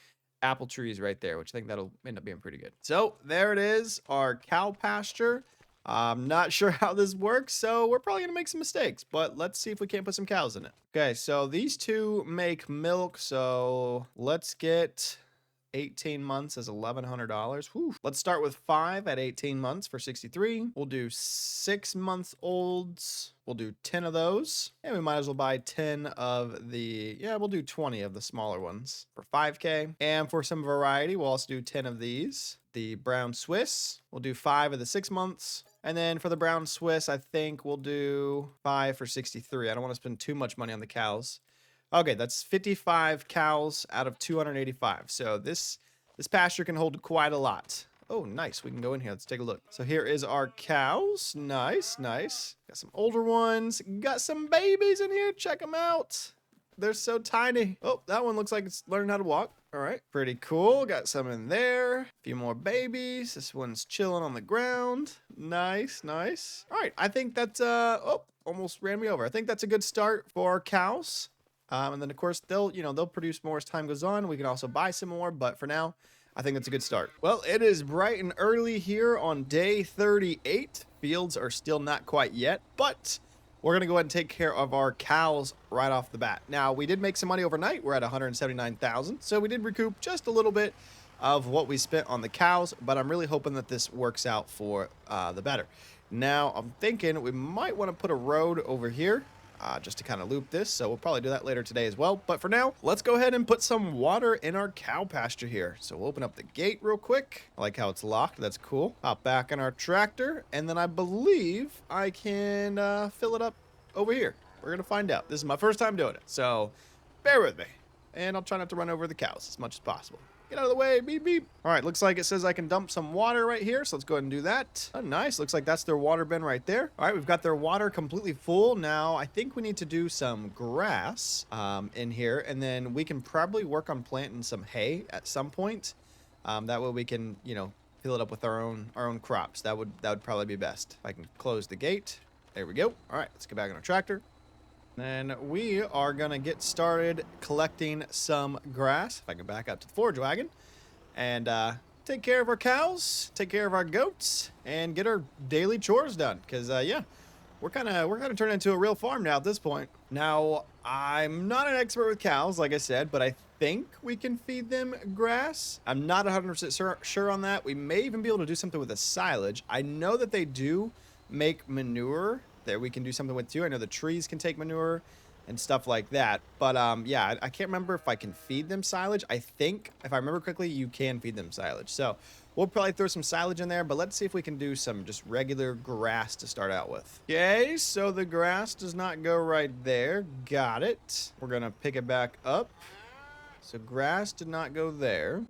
apple trees right there, which I think that'll end up being pretty good. So there it is, our cow pasture. I'm not sure how this works, so we're probably gonna make some mistakes, but let's see if we can't put some cows in it. Okay, so these two make milk, so let's get 18 months as $1,100. Whew. Let's start with 5 at 18 months for 63. We'll do 6-month-olds. We'll do 10 of those. And we might as well buy 10 of the, we'll do 20 of the smaller ones for 5K. And for some variety, we'll also do 10 of these. The brown Swiss, we'll do 5 of the 6 months. And then for the brown Swiss, I think we'll do 5 for 63. I don't want to spend too much money on the cows. Okay, that's 55 cows out of 285. So this pasture can hold quite a lot. Oh, nice. We can go in here. Let's take a look. So here is our cows. Nice, nice. Got some older ones. Got some babies in here. Check them out. They're so tiny. Oh, that one looks like it's learning how to walk. All right, pretty cool. Got some in there. A few more babies. This one's chilling on the ground. Nice, nice. All right, I think that's, almost ran me over. I think that's a good start for our cows. And then of course they'll produce more as time goes on. We can also buy some more, but for now, I think that's a good start. Well, it is bright and early here on day 38. Fields are still not quite yet, but we're going to go ahead and take care of our cows right off the bat. Now, we did make some money overnight. We're at 179,000. So we did recoup just a little bit of what we spent on the cows, but I'm really hoping that this works out for the better. Now, I'm thinking we might want to put a road over here. Just to kind of loop this, so we'll probably do that later today as well. But for now, let's go ahead and put some water in our cow pasture here. So we'll open up the gate real quick. I like how it's locked. That's cool. Hop back in our tractor, and then I believe I can fill it up over here. We're gonna find out. This is my first time doing it, so bear with me. And I'll try not to run over the cows as much as possible. Get out of the way, beep, beep. All right, looks like it says I can dump some water right here, so let's go ahead and do that. Oh, nice, looks like that's their water bin right there. All right, we've got their water completely full. Now, I think we need to do some grass in here, and then we can probably work on planting some hay at some point. That way we can, fill it up with our own crops. That would probably be best. If I can close the gate. There we go. All right, let's get back in our tractor. Then we are gonna get started collecting some grass. If I can back up to the forage wagon and take care of our cows, take care of our goats, and get our daily chores done. Cause we're kind of turning into a real farm now at this point. Now, I'm not an expert with cows, like I said, but I think we can feed them grass. I'm not 100% sure on that. We may even be able to do something with the silage. I know that they do make manure that we can do something with too. I know the trees can take manure and stuff like that. But I can't remember if I can feed them silage. I think, if I remember correctly, you can feed them silage. So we'll probably throw some silage in there, but let's see if we can do some just regular grass to start out with. Okay, so the grass does not go right there. Got it. We're gonna pick it back up. So grass did not go there.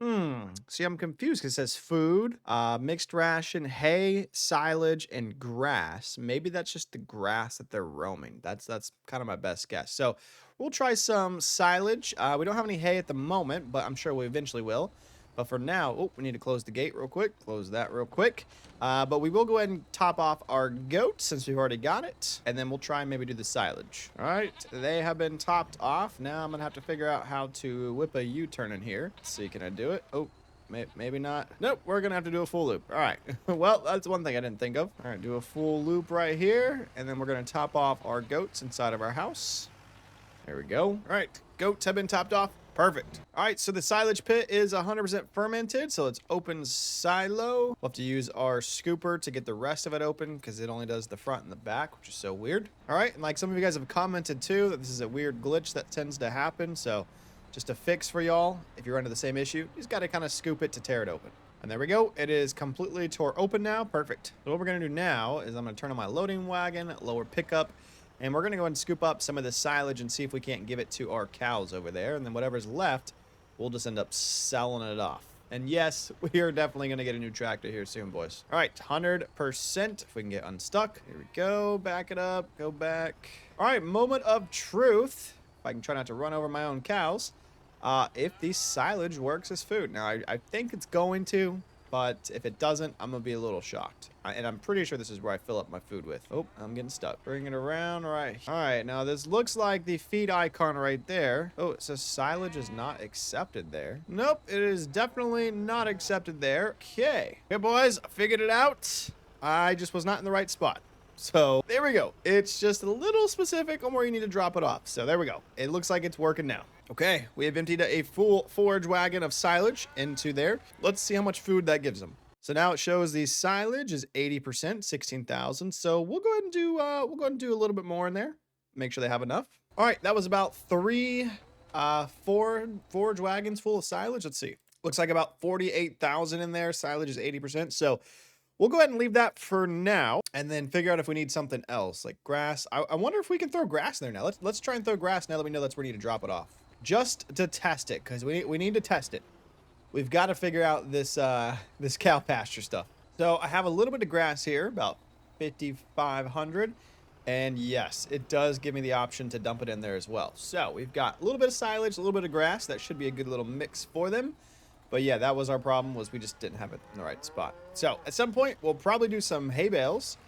See, I'm confused because it says food, mixed ration, hay, silage, and grass. Maybe that's just the grass that they're roaming. That's kind of my best guess. So we'll try some silage. We don't have any hay at the moment, but I'm sure we eventually will. But for now, we need to close the gate real quick. Close that real quick. But we will go ahead and top off our goat since we've already got it. And then we'll try and maybe do the silage. All right, they have been topped off. Now I'm gonna have to figure out how to whip a U-turn in here. Let's see, can I do it? Oh, maybe not. Nope, we're gonna have to do a full loop. All right, well, that's one thing I didn't think of. All right, do a full loop right here. And then we're gonna top off our goats inside of our house. There we go. All right, goats have been topped off. Perfect. All right, so the silage pit is 100% fermented, so it's open silo. We'll have to use our scooper to get the rest of it open because it only does the front and the back, which is so weird. All right, and like some of you guys have commented too, that this is a weird glitch that tends to happen. So just a fix for y'all, if you run into the same issue, you just got to kind of scoop it to tear it open. And there we go. It is completely tore open now. Perfect. So what we're going to do now is I'm going to turn on my loading wagon, lower pickup, and we're going to go ahead and scoop up some of the silage and see if we can't give it to our cows over there. And then whatever's left, we'll just end up selling it off. And yes, we are definitely going to get a new tractor here soon, boys. All right, 100%. If we can get unstuck. Here we go. Back it up. Go back. All right, moment of truth. If I can try not to run over my own cows. if the silage works as food. Now, I think it's going to, but if it doesn't, I'm going to be a little shocked. And I'm pretty sure this is where I fill up my food with. Oh, I'm getting stuck. Bring it around right. All right, now this looks like the feed icon right there. Oh, it says silage is not accepted there. Nope, it is definitely not accepted there. Okay. Okay, boys, I figured it out. I just was not in the right spot. So there we go. It's just a little specific on where you need to drop it off. So there we go. It looks like it's working now. Okay, we have emptied a full forage wagon of silage into there. Let's see how much food that gives them. So now it shows the silage is 80%, 16,000. So we'll go ahead and do a little bit more in there. Make sure they have enough. All right, that was about four forage wagons full of silage. Let's see. Looks like about 48,000 in there. Silage is 80%. So we'll go ahead and leave that for now and then figure out if we need something else like grass. I wonder if we can throw grass in there now. Let's try and throw grass now that we know that's where we need to drop it off. Just to test it, because we need to test it. We've got to figure out this this cow pasture stuff. So I have a little bit of grass here, about 5,500. And yes, it does give me the option to dump it in there as well. So we've got a little bit of silage, a little bit of grass. That should be a good little mix for them. But yeah, that was our problem, was we just didn't have it in the right spot. So at some point, we'll probably do some hay bales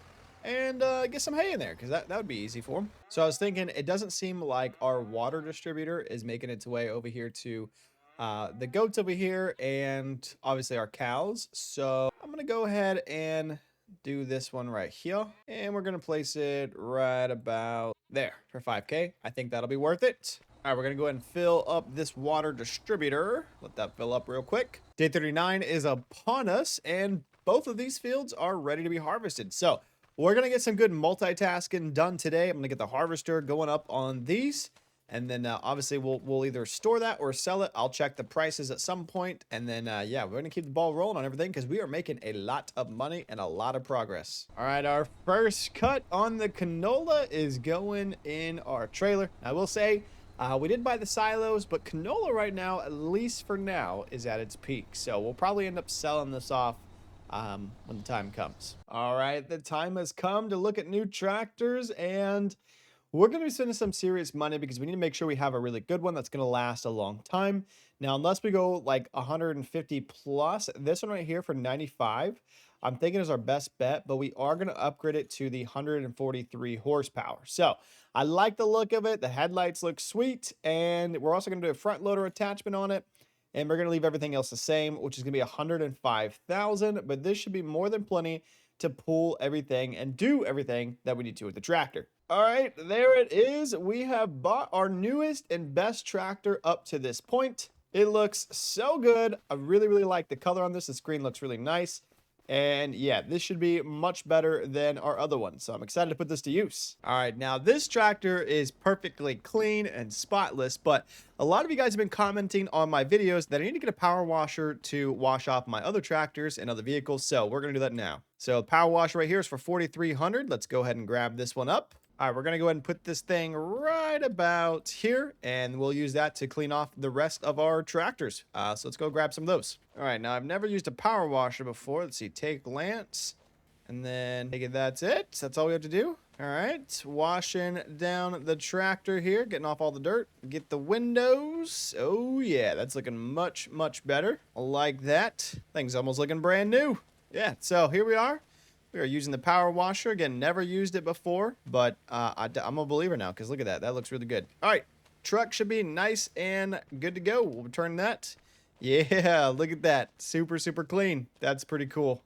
and get some hay in there, because that would be easy for them. So I was thinking, it doesn't seem like our water distributor is making its way over here to the goats over here and obviously our cows. So I'm going to go ahead and do this one right here. And we're going to place it right about there for 5K. I think that'll be worth it. All right, we're going to go ahead and fill up this water distributor. Let that fill up real quick. Day 39 is upon us, and both of these fields are ready to be harvested. So we're going to get some good multitasking done today. I'm going to get the harvester going up on these, and then obviously we'll either store that or sell it. I'll check the prices at some point, and then yeah, we're going to keep the ball rolling on everything because we are making a lot of money and a lot of progress. All right, our first cut on the canola is going in our trailer. I will say, we did buy the silos, but canola right now, at least for now, is at its peak. So we'll probably end up selling this off when the time comes. All right, the time has come to look at new tractors, and we're going to be spending some serious money because we need to make sure we have a really good one that's going to last a long time. Now, unless we go like 150 plus, this one right here for 95, I'm thinking is our best bet, but we are going to upgrade it to the 143 horsepower. So I like the look of it. The headlights look sweet, and we're also going to do a front loader attachment on it. And we're going to leave everything else the same, which is going to be 105,000, but this should be more than plenty to pull everything and do everything that we need to with the tractor. All right, there it is. We have bought our newest and best tractor up to this point. It looks so good. I really, really like the color on this. The screen looks really nice. And yeah, this should be much better than our other one. So I'm excited to put this to use. All right, now this tractor is perfectly clean and spotless, but a lot of you guys have been commenting on my videos that I need to get a power washer to wash off my other tractors and other vehicles. So we're going to do that now. So the power washer right here is for 4,300. Let's go ahead and grab this one up. All right, we're going to go ahead and put this thing right about here, and we'll use that to clean off the rest of our tractors. So let's go grab some of those. All right, now I've never used a power washer before. Let's see, take Lance, and then that's it. That's all we have to do. All right, washing down the tractor here, getting off all the dirt. Get the windows. Oh, yeah, that's looking much, much better. I like that. Thing's almost looking brand new. Yeah, so here we are. We are using the power washer. Again, never used it before, but I'm a believer now because look at that. That looks really good. All right, truck should be nice and good to go. We'll return that. Yeah, look at that. Super, super clean. That's pretty cool.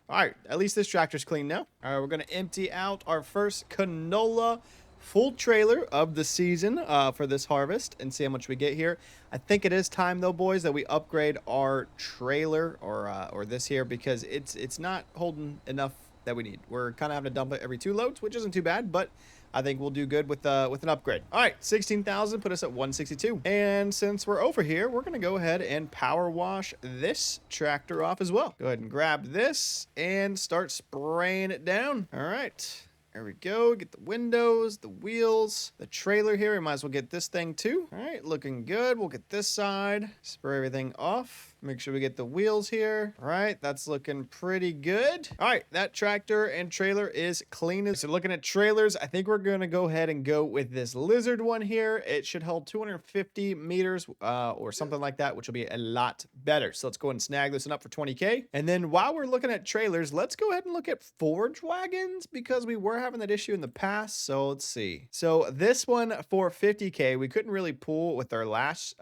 All right, at least this tractor's clean now. All right, we're going to empty out our first canola full trailer of the season for this harvest and see how much we get here. I think it is time though, boys, that we upgrade our trailer or this here because it's not holding enough that we need. We're kind of having to dump it every 2 loads, which isn't too bad, but I think we'll do good with an upgrade. All right, 16,000 put us at 162. And since we're over here, we're going to go ahead and power wash this tractor off as well. Go ahead and grab this and start spraying it down. All right. There we go. Get the windows, the wheels, the trailer here. We might as well get this thing too. All right, looking good. We'll get this side. Spray everything off. Make sure we get the wheels here. All right, that's looking pretty good. All right, that tractor and trailer is clean. So looking at trailers, I think we're gonna go ahead and go with this lizard one here. It should hold 250 meters or something like that, which will be a lot better. So let's go ahead and snag this one up for 20K. And then while we're looking at trailers, let's go ahead and look at forage wagons because we were having that issue in the past. So let's see. So this one for 50K, we couldn't really pull with our last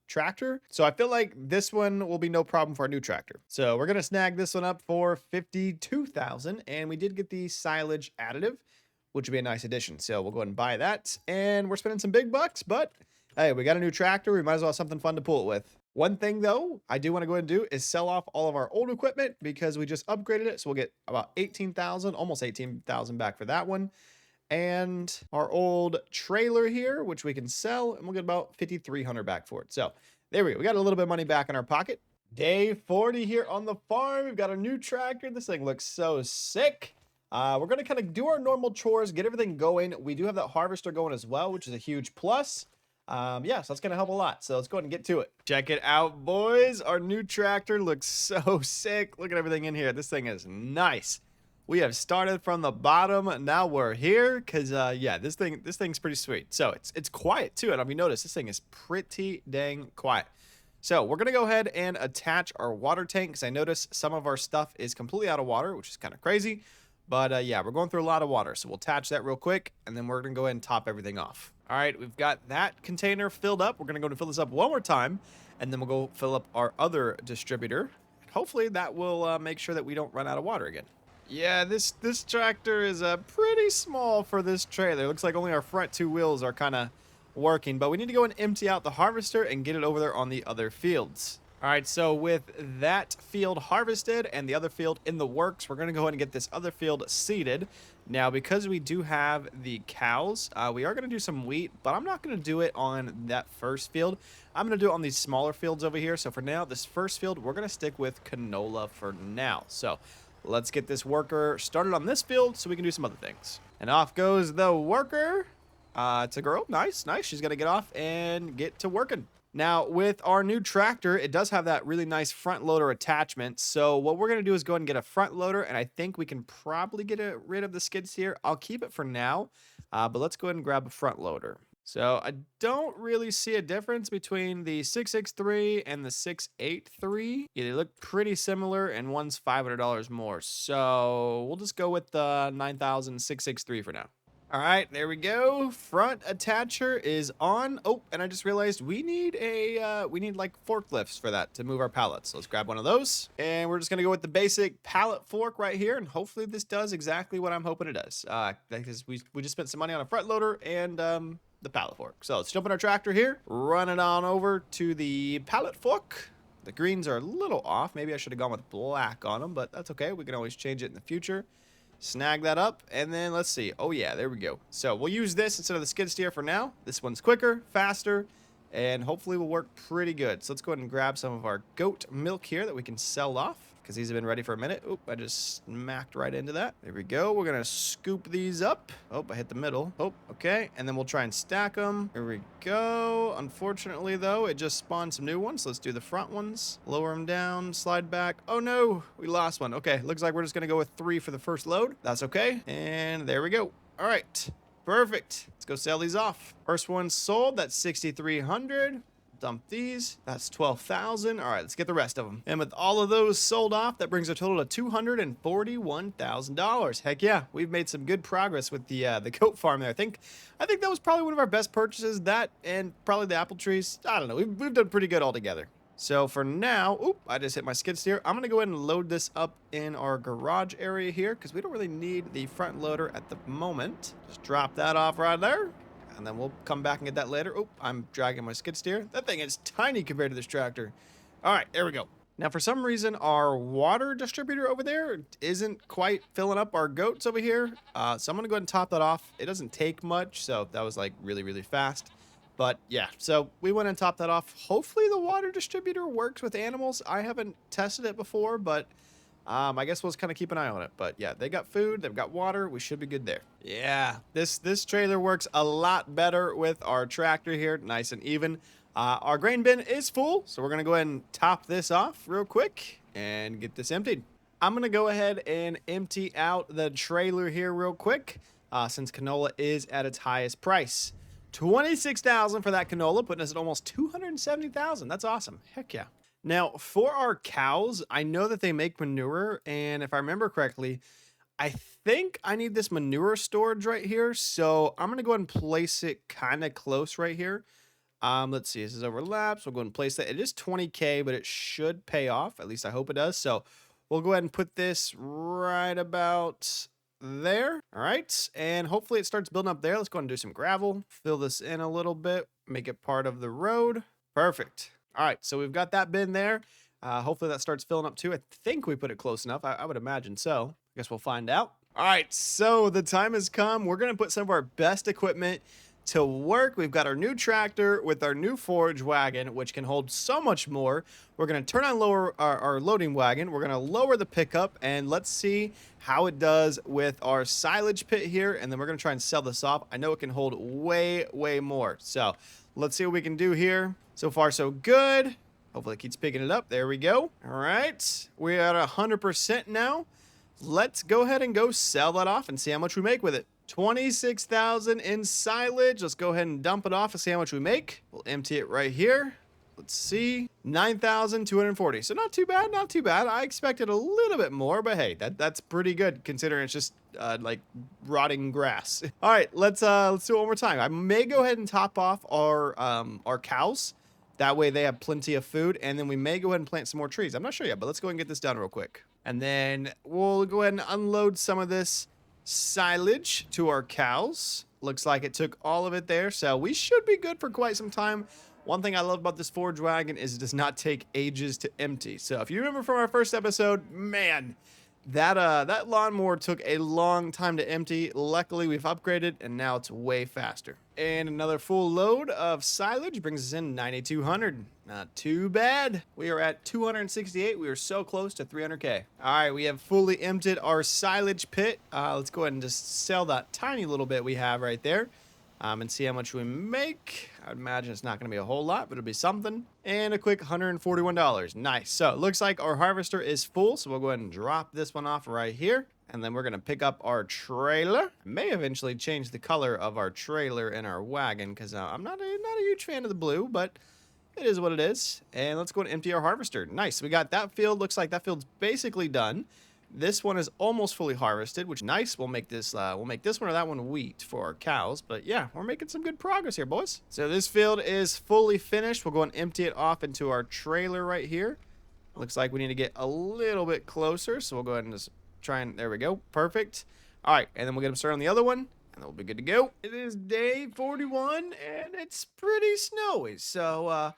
tractor. So I feel like this one will be no problem for our new tractor. So we're gonna snag this one up for 52,000, and we did get the silage additive, which would be a nice addition. So we'll go ahead and buy that, and we're spending some big bucks, but hey, we got a new tractor. We might as well have something fun to pull it with. One thing though, I do want to go ahead and do is sell off all of our old equipment because we just upgraded it. So we'll get about 18,000, almost 18,000 back for that one. And our old trailer here, which we can sell, and we'll get about 5,300 back for it. So there we go. We got a little bit of money back in our pocket. Day 40 here on the farm. We've got a new tractor. This thing looks so sick. We're going to kind of do our normal chores, get everything going. We do have that harvester going as well, which is a huge plus. Yeah, so that's going to help a lot. So let's go ahead and get to it. Check it out, boys. Our new tractor looks so sick. Look at everything in here. This thing is nice. We have started from the bottom. Now we're here because, yeah, this thing's pretty sweet. So it's quiet, too. I don't know if you notice, this thing is pretty dang quiet. So we're going to go ahead and attach our water tank because I notice some of our stuff is completely out of water, which is kind of crazy. But, yeah, we're going through a lot of water. So we'll attach that real quick, and then we're going to go ahead and top everything off. All right, we've got that container filled up. We're going to go and fill this up one more time, and then we'll go fill up our other distributor. Hopefully that will make sure that we don't run out of water again. Yeah, this tractor is pretty small for this trailer. Looks like only our front two wheels are kind of working, but we need to go and empty out the harvester and get it over there on the other fields. All right, so with that field harvested and the other field in the works, we're going to go ahead and get this other field seeded. Now, because we do have the cows, we are going to do some wheat, but I'm not going to do it on that first field. I'm going to do it on these smaller fields over here. So for now, this first field, we're going to stick with canola for now. So let's get this worker started on this field so we can do some other things. And off goes the worker. It's a girl. Nice. She's going to get off and get to working. Now, with our new tractor, it does have that really nice front loader attachment. So what we're going to do is go ahead and get a front loader, and I think we can probably get rid of the skid steer. I'll keep it for now, but let's go ahead and grab a front loader. So I don't really see a difference between the 663 and the 683. Yeah, they look pretty similar, and one's $500 more. So we'll just go with the 9,663 for now. All right, there we go. Front attacher is on. Oh, and I just realized we need like forklifts for that to move our pallets. So let's grab one of those. And we're just gonna go with the basic pallet fork right here. And hopefully this does exactly what I'm hoping it does. Because we just spent some money on a front loader and the pallet fork. So let's jump in our tractor here, run it on over to the pallet fork. The greens are a little off. Maybe I should have gone with black on them, but that's okay. We can always change it in the future. Snag that up, and then let's see. Oh yeah, there we go. So we'll use this instead of the skid steer for now. This one's quicker, faster, and hopefully will work pretty good. So let's go ahead and grab some of our goat milk here that we can sell off because these have been ready for a minute. Oop, I just smacked right into that. There we go. We're gonna scoop these up. Oh, I hit the middle. Oh, okay. And then we'll try and stack them. Here we go. Unfortunately, though, it just spawned some new ones. So let's do the front ones. Lower them down, slide back. Oh no, we lost one. Okay, looks like we're just gonna go with 3 for the first load. That's okay. And there we go. All right, perfect. Let's go sell these off. First one sold. That's 6,300. Dump these. That's 12,000. All right, let's get the rest of them. And with all of those sold off, that brings a total of $241,000. Heck yeah, we've made some good progress with the goat farm there. I think that was probably one of our best purchases. That and probably the apple trees. I don't know. We've done pretty good altogether. So for now, oop, I just hit my skid steer. I'm gonna go ahead and load this up in our garage area here because we don't really need the front loader at the moment. Just drop that off right there. And then we'll come back and get that later. Oh, I'm dragging my skid steer. That thing is tiny compared to this tractor. All right, there we go. Now, for some reason, our water distributor over there isn't quite filling up our goats over here. So I'm going to go ahead and top that off. It doesn't take much, so that was like really, really fast. But yeah, so we went and topped that off. Hopefully the water distributor works with animals. I haven't tested it before, but I guess we'll just kind of keep an eye on it. But yeah, they got food, they've got water. We should be good there. Yeah, this trailer works a lot better with our tractor here, nice and even. Our grain bin is full, so we're gonna go ahead and top this off real quick and get this emptied. I'm gonna go ahead and empty out the trailer here real quick, since canola is at its highest price. 26,000 for that canola, putting us at almost 270,000. That's awesome. Heck yeah. Now, for our cows, I know that they make manure, and if I remember correctly, I think I need this manure storage right here, so I'm gonna go ahead and place it kind of close right here. Let's see, this is overlaps. We'll go ahead and place that. It is 20K, but it should pay off. At least I hope it does. So we'll go ahead and put this right about there. All right, and hopefully it starts building up there. Let's go ahead and do some gravel. Fill this in a little bit. Make it part of the road. Perfect. All right, so we've got that bin there. Hopefully that starts filling up too. I think we put it close enough. I would imagine so. I guess we'll find out. All right, so the time has come. We're going to put some of our best equipment to work. We've got our new tractor with our new forage wagon, which can hold so much more. We're going to turn on our loading wagon. We're going to lower the pickup, and let's see how it does with our silage pit here. And then we're going to try and sell this off. I know it can hold way, way more. So let's see what we can do here. So far, so good. Hopefully it keeps picking it up. There we go. All right. We're at 100% now. Let's go ahead and go sell that off and see how much we make with it. 26,000 in silage. Let's go ahead and dump it off and see how much we make. We'll empty it right here. Let's see. 9,240. So not too bad, not too bad. I expected a little bit more, but hey, that's pretty good considering it's just like rotting grass. All right, let's do it one more time. I may go ahead and top off our cows. That way they have plenty of food, and then we may go ahead and plant some more trees. I'm not sure yet, but let's go ahead and get this done real quick. And then we'll go ahead and unload some of this silage to our cows. Looks like it took all of it there, so we should be good for quite some time. One thing I love about this forage wagon is it does not take ages to empty. So if you remember from our first episode, man, that lawnmower took a long time to empty. Luckily, we've upgraded, and now it's way faster. And another full load of silage brings us in 9,200. Not too bad. We are at 268. We are so close to 300K. All right, we have fully emptied our silage pit. Let's go ahead and just sell that tiny little bit we have right there. And see how much we make. I'd imagine it's not going to be a whole lot, but it'll be something. And a quick $141. Nice. So it looks like our harvester is full, so we'll go ahead and drop this one off right here. And then we're going to pick up our trailer. I may eventually change the color of our trailer and our wagon because I'm not a huge fan of the blue, but it is what it is. And let's go and empty our harvester. Nice. We got that field. Looks like that field's basically done. This one is almost fully harvested, which is nice. We'll make this one or that one wheat for our cows. But yeah, we're making some good progress here, boys. So this field is fully finished. We'll go and empty it off into our trailer right here. Looks like we need to get a little bit closer. So we'll go ahead and just try and, there we go. Perfect. All right, and then we'll get them started on the other one, and then we'll be good to go. It is day 41, and it's pretty snowy. So,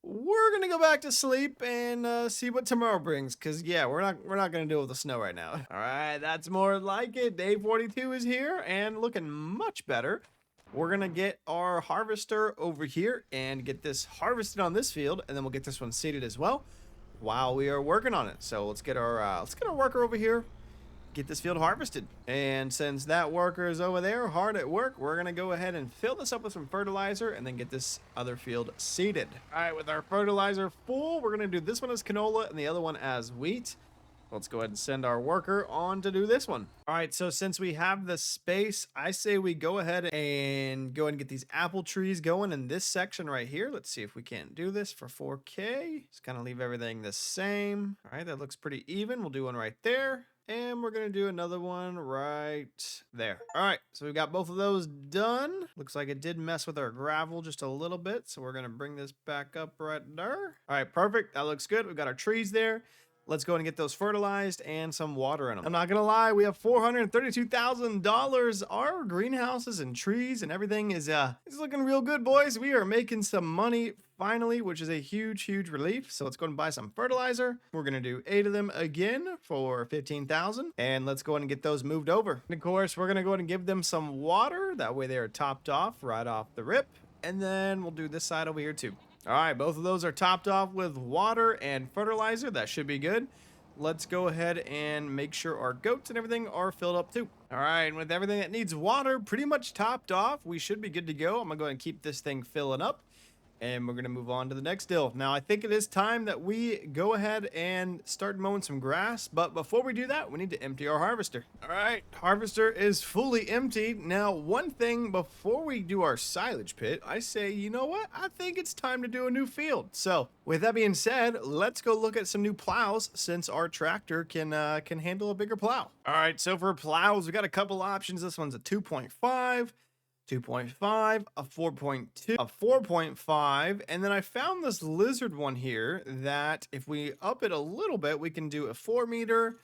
we're gonna go back to sleep and see what tomorrow brings, cause yeah, we're not gonna deal with the snow right now. All right, that's more like it. Day 42 is here and looking much better. We're gonna get our harvester over here and get this harvested on this field, and then we'll get this one seeded as well while we are working on it. So let's get our worker over here. Get this field harvested. And since that worker is over there hard at work, we're gonna go ahead and fill this up with some fertilizer and then get this other field seeded. All right, with our fertilizer full, we're gonna do this one as canola and the other one as wheat. Let's go ahead and send our worker on to do this one. All right, so since we have the space, I say we go ahead and get these apple trees going in this section right here. Let's see if we can't do this for 4K. Just kind of leave everything the same. All right, that looks pretty even. We'll do one right there. And we're going to do another one right there. All right, so we've got both of those done. Looks like it did mess with our gravel just a little bit. So we're going to bring this back up right there. All right, perfect. That looks good. We've got our trees there. Let's go and get those fertilized and some water in them. I'm not going to lie, we have $432,000. Our greenhouses and trees and everything is looking real good, boys. We are making some money finally, which is a huge, huge relief. So let's go and buy some fertilizer. We're going to do 8 of them again for $15,000. And let's go ahead and get those moved over. And of course, we're going to go ahead and give them some water. That way they are topped off right off the rip. And then we'll do this side over here too. All right, both of those are topped off with water and fertilizer. That should be good. let's go ahead and make sure our goats and everything are filled up too. All right, and with everything that needs water pretty much topped off, we should be good to go. I'm gonna go ahead and keep this thing filling up. And we're going to move on to the next deal. Now, I think it is time that we go ahead and start mowing some grass. But before we do that, we need to empty our harvester. All right, harvester is fully emptied. Now, one thing before we do our silage pit, I say, you know what? I think it's time to do a new field. So with that being said, let's go look at some new plows since our tractor can handle a bigger plow. All right, so for plows, we got a couple options. This one's a 2.5. 2.5, a 4.2, a 4.5, and then I found this lizard one here that if we up it a little bit, we can do a 4 meter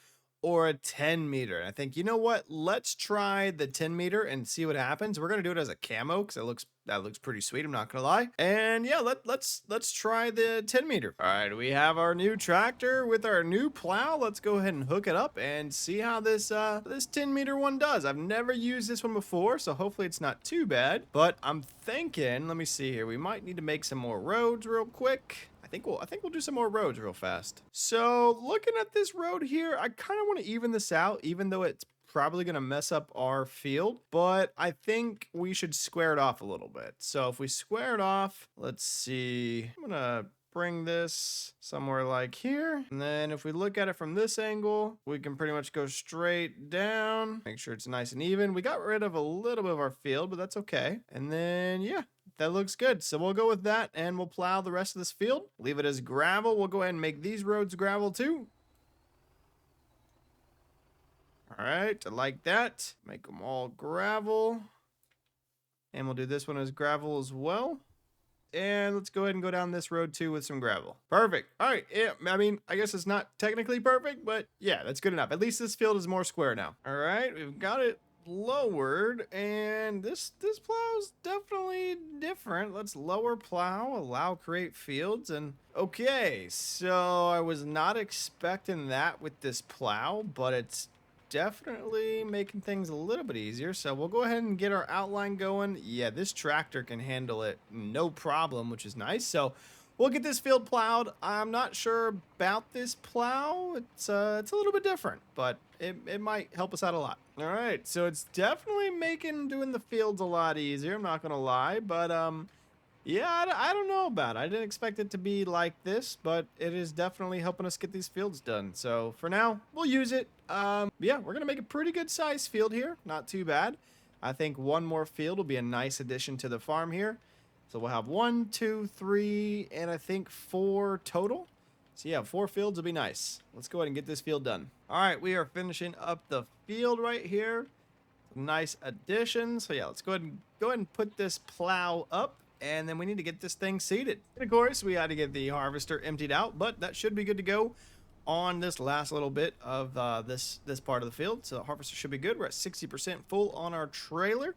or a 10 meter. I think, you know what? Let's try the 10 meter and see what happens. We're going to do it as a camo because that looks pretty sweet. I'm not going to lie. And yeah, let's try the 10 meter. All right, we have our new tractor with our new plow. Let's go ahead and hook it up and see how this 10 meter one does. I've never used this one before, so hopefully it's not too bad. But I'm thinking, let me see here. We might need to make some more roads real quick. I think we'll do some more roads real fast. So looking at this road here, I kind of want to even this out, even though it's probably going to mess up our field, but I think we should square it off a little bit. So if we square it off, let's see, I'm going to bring this somewhere like here. And then if we look at it from this angle, we can pretty much go straight down, make sure it's nice and even. We got rid of a little bit of our field, but that's okay. And then, yeah, that looks good. So we'll go with that and we'll plow the rest of this field. Leave it as gravel. We'll go ahead and make these roads gravel too. All right, I like that. Make them all gravel. And we'll do this one as gravel as well. And let's go ahead and go down this road too with some gravel. Perfect. All right, yeah, I mean, I guess it's not technically perfect, but yeah, that's good enough. At least this field is more square now. All right, we've got it lowered, and this plow's definitely different. Let's lower plow, allow create fields, and okay, so I was not expecting that with this plow, but it's definitely making things a little bit easier. So we'll go ahead and get our outline going. Yeah, this tractor can handle it no problem, which is nice. So we'll get this field plowed. I'm not sure about this plow. It's a little bit different, but it might help us out a lot. All right, so it's definitely making doing the fields a lot easier. I'm not gonna lie, but yeah, I don't know about it. I didn't expect it to be like this, but it is definitely helping us get these fields done. So for now, we'll use it. Yeah, we're gonna make a pretty good size field here. Not too bad. I think one more field will be a nice addition to the farm here. So we'll have 1, 2, 3, and I think 4 total. So yeah, 4 fields will be nice. Let's go ahead and get this field done. All right, we are finishing up the field right here. Nice addition. So yeah, let's go ahead and put this plow up. And then we need to get this thing seeded. And of course, we had to get the harvester emptied out, but that should be good to go on this last little bit of this part of the field. So the harvester should be good. We're at 60% full on our trailer.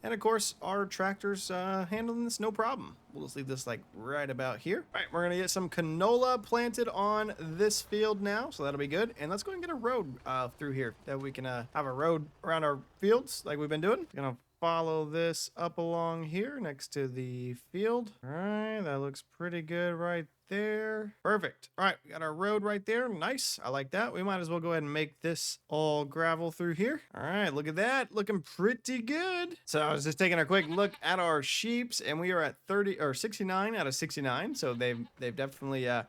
And of course, our tractor's handling this no problem. We'll just leave this like right about here. All right, we're gonna get some canola planted on this field now, so that'll be good. And let's go and get a road through here that we can have a road around our fields like we've been doing. Gonna follow this up along here next to the field. All right, that looks pretty good right there. Perfect. All right, we got our road right there. Nice. I like that. We might as well go ahead and make this all gravel through here. All right, look at that. Looking pretty good. So I was just taking a quick look at our sheeps, and we are at 69 out of 69. So they've definitely had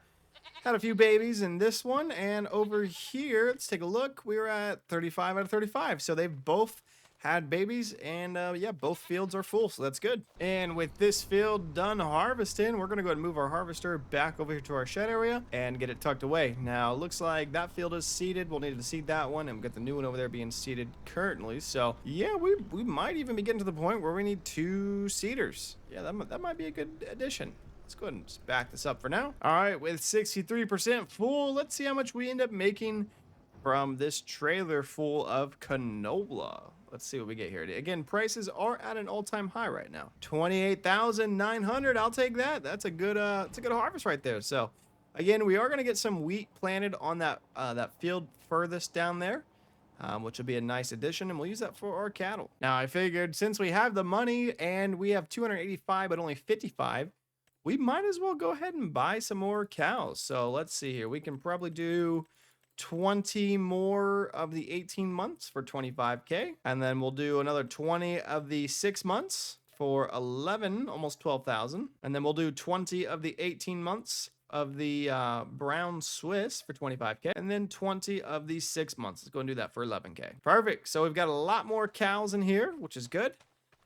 a few babies in this one. And over here, let's take a look. We were at 35 out of 35. So they've both had babies, and yeah, both fields are full, so that's good. And with this field done harvesting, we're gonna go ahead and move our harvester back over here to our shed area and get it tucked away. Now it looks like that field is seeded. We'll need to seed that one, and we've got the new one over there being seeded currently. So yeah, we might even be getting to the point where we need 2 seeders. Yeah, that might be a good addition. Let's go ahead and just back this up for now. All right, with 63% full, let's see how much we end up making from this trailer full of canola. Let's see what we get here. Again, prices are at an all-time high right now. 28,900. I'll take that. That's a good harvest right there. So, again, we are going to get some wheat planted on that field furthest down there, which will be a nice addition, and we'll use that for our cattle. Now, I figured since we have the money and we have 285 but only 55, we might as well go ahead and buy some more cows. So let's see here. We can probably do 20 more of the 18 months for 25K. And then we'll do another 20 of the 6 months for 11, almost 12,000. And then we'll do 20 of the 18 months of the brown Swiss for 25K. And then 20 of the 6 months. Let's go and do that for 11K. Perfect. So we've got a lot more cows in here, which is good.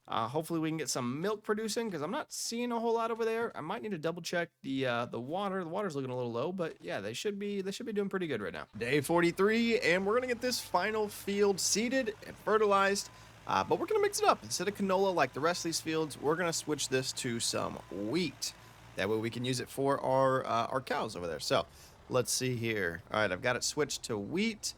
Hopefully we can get some milk producing because I'm not seeing a whole lot over there. I might need to double check the water. The water's looking a little low, but yeah, they should be doing pretty good right now. Day 43, and we're gonna get this final field seeded and fertilized. But we're gonna mix it up. Instead of canola like the rest of these fields, we're gonna switch this to some wheat. That way we can use it for our cows over there. So let's see here. All right, I've got it switched to wheat.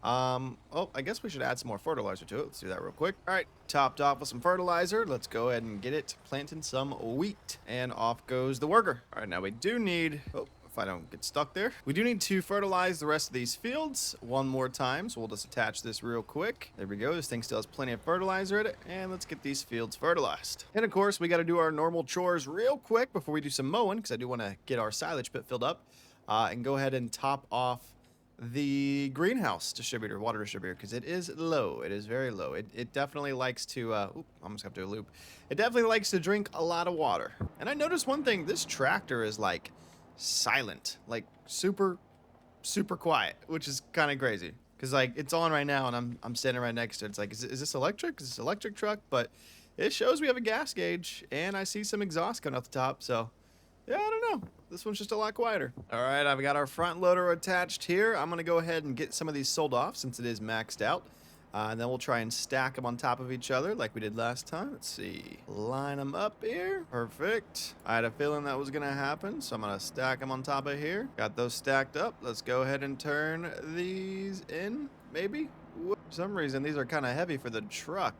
Oh, I guess we should add some more fertilizer to it. Let's do that real quick. All right, topped off with some fertilizer. Let's go ahead and get it planting some wheat. And off goes the worker. All right, now we do need, oh, if I don't get stuck there, we do need to fertilize the rest of these fields one more time. So we'll just attach this real quick. There we go. This thing still has plenty of fertilizer in it. And let's get these fields fertilized. And of course, we got to do our normal chores real quick before we do some mowing, because I do want to get our silage pit filled up and go ahead and top off the greenhouse distributor, water distributor, because it is low. It is very low. It definitely likes to oop, I almost have to do a loop. It definitely likes to drink a lot of water. And I noticed one thing, this tractor is like silent, like super quiet, which is kind of crazy because like it's on right now and I'm standing right next to it. It's like, is this electric? Is this electric truck? But it shows we have a gas gauge and I see some exhaust coming out the top. So yeah, I don't know. This one's just a lot quieter. All right, I've got our front loader attached here. I'm going to go ahead and get some of these sold off since it is maxed out. And then we'll try and stack them on top of each other like we did last time. Let's see. Line them up here. Perfect. I had a feeling that was going to happen, so I'm going to stack them on top of here. Got those stacked up. Let's go ahead and turn these in, maybe. For some reason, these are kind of heavy for the truck.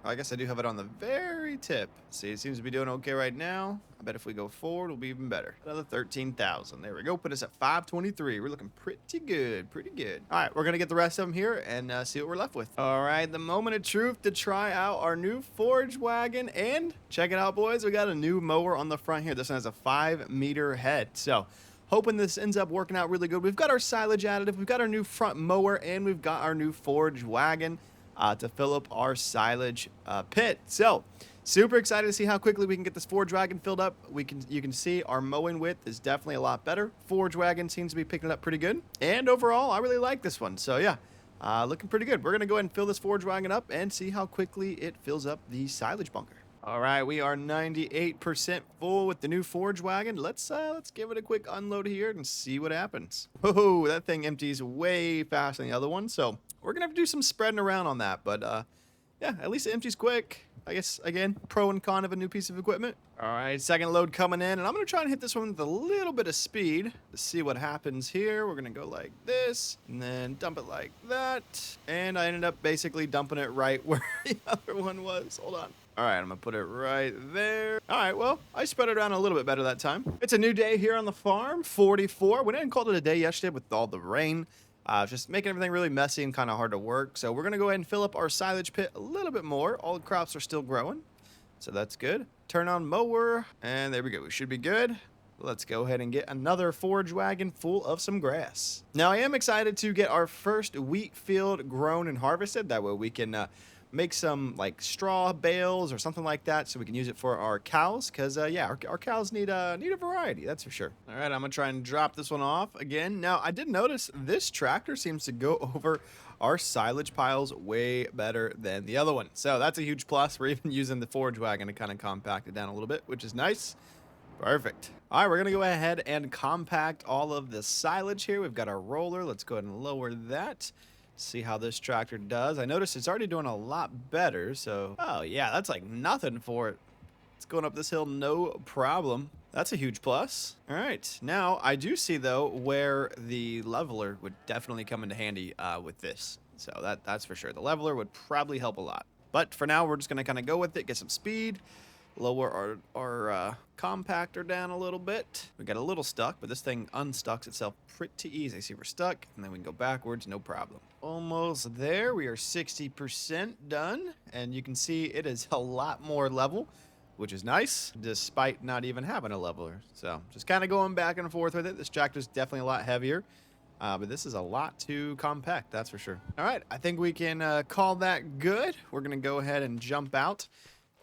I guess I do have it on the very tip. See, it seems to be doing okay right now. I bet if we go forward, it'll be even better. Another 13,000. There we go. Put us at 523. We're looking pretty good. Pretty good. All right, we're going to get the rest of them here and see what we're left with. All right, the moment of truth to try out our new forage wagon. And check it out, boys. We got a new mower on the front here. This one has a 5-meter head. So hoping this ends up working out really good. We've got our silage additive. We've got our new front mower. And we've got our new forage wagon to fill up our silage pit. So super excited to see how quickly we can get this forage wagon filled up. You can see our mowing width is definitely a lot better. Forage wagon seems to be picking it up pretty good. And overall, I really like this one. So yeah, looking pretty good. We're going to go ahead and fill this forage wagon up and see how quickly it fills up the silage bunker. All right, we are 98% full with the new forage wagon. Let's give it a quick unload here and see what happens. Whoa, that thing empties way faster than the other one. So we're going to have to do some spreading around on that. But yeah, at least it empties quick. I guess, again, pro and con of a new piece of equipment. All right, second load coming in. And I'm going to try and hit this one with a little bit of speed to see what happens here. We're going to go like this and then dump it like that. And I ended up basically dumping it right where the other one was. Hold on. All right, I'm going to put it right there. All right, well, I spread it around a little bit better that time. It's a new day here on the farm, 44. We didn't call it a day yesterday with all the rain. Just making everything really messy and kind of hard to work. So we're going to go ahead and fill up our silage pit a little bit more. All the crops are still growing, so that's good. Turn on mower, and there we go. We should be good. Let's go ahead and get another forage wagon full of some grass. Now, I am excited to get our first wheat field grown and harvested. That way we can make some like straw bales or something like that so we can use it for our cows because yeah, our cows need a variety, that's for sure. All right, I'm gonna try and drop this one off again. Now I did notice this tractor seems to go over our silage piles way better than the other one, so that's a huge plus. We're even using the forage wagon to kind of compact it down a little bit, which is nice. Perfect. All right, we're gonna go ahead and compact all of the silage here. We've got our roller. Let's go ahead and lower that. See how this tractor does. I noticed it's already doing a lot better, so oh yeah, that's like nothing for it. It's going up this hill no problem. That's a huge plus. All right, now I do see though where the leveler would definitely come into handy with this, so that's for sure. The leveler would probably help a lot, but for now we're just gonna kind of go with it, get some speed, lower our compactor down a little bit. We got a little stuck, but this thing unstucks itself pretty easy. See, we're stuck, and then we can go backwards, no problem. Almost there. We are 60% done, and you can see it is a lot more level, which is nice, despite not even having a leveler. So just kind of going back and forth with it. This tractor is definitely a lot heavier, But this is a lot too compact, that's for sure. All right, I think we can call that good. We're going to go ahead and jump out,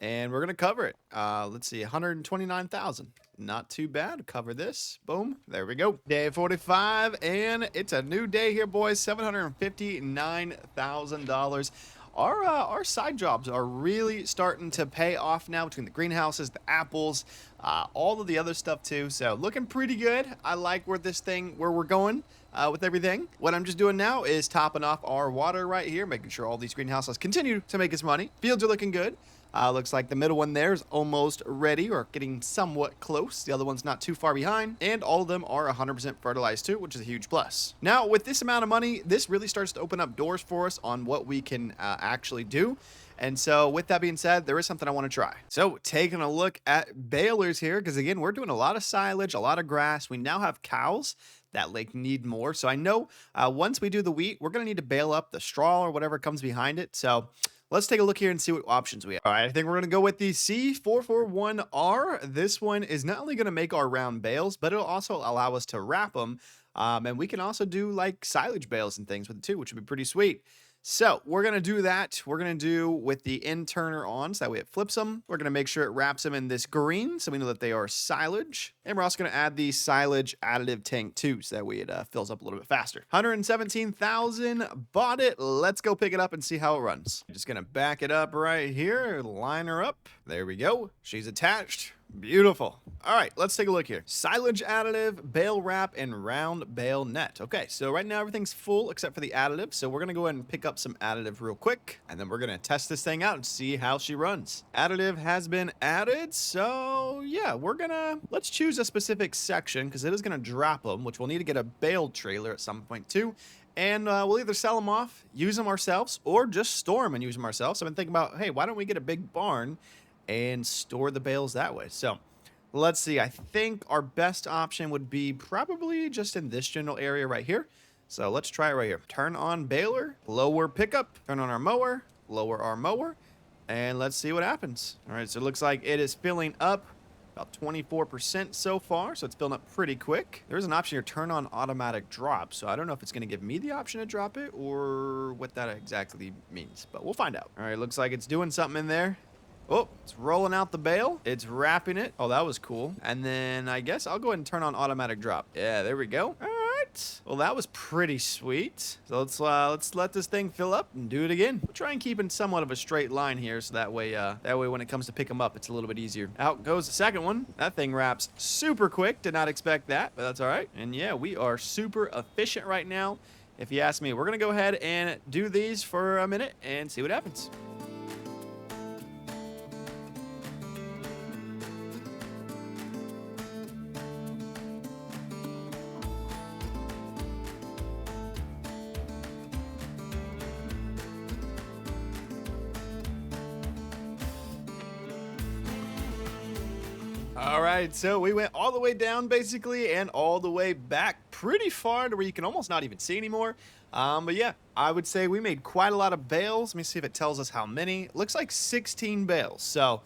and we're going to cover it. Let's see, 129,000. Not too bad. Cover this. Boom. There we go. Day 45, and it's a new day here, boys. $759,000. Our side jobs are really starting to pay off now between the greenhouses, the apples, all of the other stuff too. So looking pretty good. I like where we're going with everything. What I'm just doing now is topping off our water right here, making sure all these greenhouses continue to make us money. Fields are looking good. Looks like the middle one there is almost ready or getting somewhat close. The other one's not too far behind, and all of them are 100% fertilized too, which is a huge plus. Now, with this amount of money, this really starts to open up doors for us on what we can actually do. And so with that being said, there is something I want to try. So taking a look at balers here, because again, we're doing a lot of silage, a lot of grass. We now have cows that like need more. So I know once we do the wheat, we're going to need to bale up the straw or whatever comes behind it. So let's take a look here and see what options we have. All right, I think we're going to go with the C441R. This one is not only going to make our round bales, but it'll also allow us to wrap them. And we can also do like silage bales and things with it too, which would be pretty sweet. So we're going to do that. We're going to do with the end turner on, so that way it flips them. We're going to make sure it wraps them in this green, so we know that they are silage. And we're also going to add the silage additive tank too, so that way it fills up a little bit faster. 117,000, bought it. Let's go pick it up and see how it runs. Just going to back it up right here, line her up. There we go. She's attached. Beautiful. All right, let's take a look here. Silage additive, bale wrap, and round bale net. Okay, so right now everything's full except for the additive. So we're going to go ahead and pick up some additive real quick, and then we're going to test this thing out and see how she runs. Additive has been added. So yeah, let's choose a specific section because it is going to drop them, which we'll need to get a bale trailer at some point too. And we'll either sell them off, use them ourselves, or just store them and use them ourselves. I've been thinking about, hey, why don't we get a big barn and store the bales that way? So let's see. I think our best option would be probably just in this general area right here. So let's try it right here. Turn on baler, lower pickup, turn on our mower, lower our mower, and let's see what happens. All right, so it looks like it is filling up about 24% so far, so it's filling up pretty quick. There's an option here, turn on automatic drop. So I don't know if it's going to give me the option to drop it or what that exactly means, but we'll find out. All right, looks like it's doing something in there. Oh, it's rolling out the bale. It's wrapping it. Oh, that was cool. And then I guess I'll go ahead and turn on automatic drop. Yeah, there we go. All right. Well, that was pretty sweet. So let's let this thing fill up and do it again. We'll try and keep in somewhat of a straight line here, so that way when it comes to pick them up, it's a little bit easier. Out goes the second one. That thing wraps super quick. Did not expect that, but that's all right. And yeah, we are super efficient right now. If you ask me, we're gonna go ahead and do these for a minute and see what happens. All right, so we went all the way down basically and all the way back pretty far to where you can almost not even see anymore. But yeah, I would say we made quite a lot of bales. Let me see if it tells us how many. It looks like 16 bales. So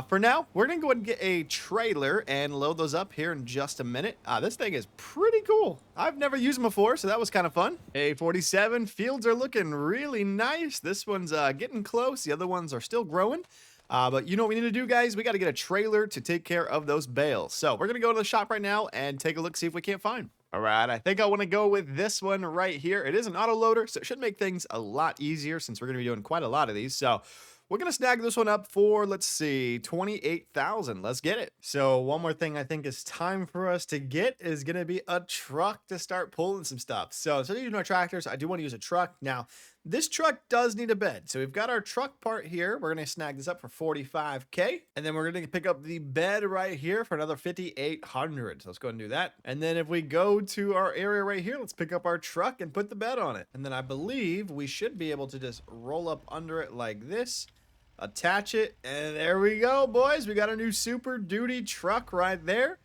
for now, we're going to go ahead and get a trailer and load those up here in just a minute. This thing is pretty cool. I've never used them before, so that was kind of fun. A47, fields are looking really nice. This one's getting close. The other ones are still growing. But you know what we need to do, guys? We got to get a trailer to take care of those bales. So we're going to go to the shop right now and take a look, see if we can't find. All right, I think I want to go with this one right here. It is an auto loader, so it should make things a lot easier since we're going to be doing quite a lot of these. So we're going to snag this one up for, let's see, 28,000. Let's get it. So one more thing I think is time for us to get is going to be a truck to start pulling some stuff. So instead of using our tractors, I do want to use a truck. Now, this truck does need a bed. So we've got our truck part here. We're going to snag this up for 45K. And then we're going to pick up the bed right here for another 5,800. So let's go and do that. And then if we go to our area right here, let's pick up our truck and put the bed on it. And then I believe we should be able to just roll up under it like this, attach it, and there we go, boys. We got a new Super Duty truck right there.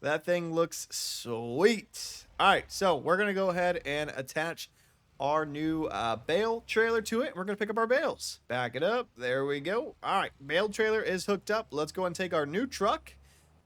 That thing looks sweet. All right, so we're going to go ahead and attach our new bale trailer to it. We're going to pick up our bales. Back it up. There we go. All right, bale trailer is hooked up. Let's go and take our new truck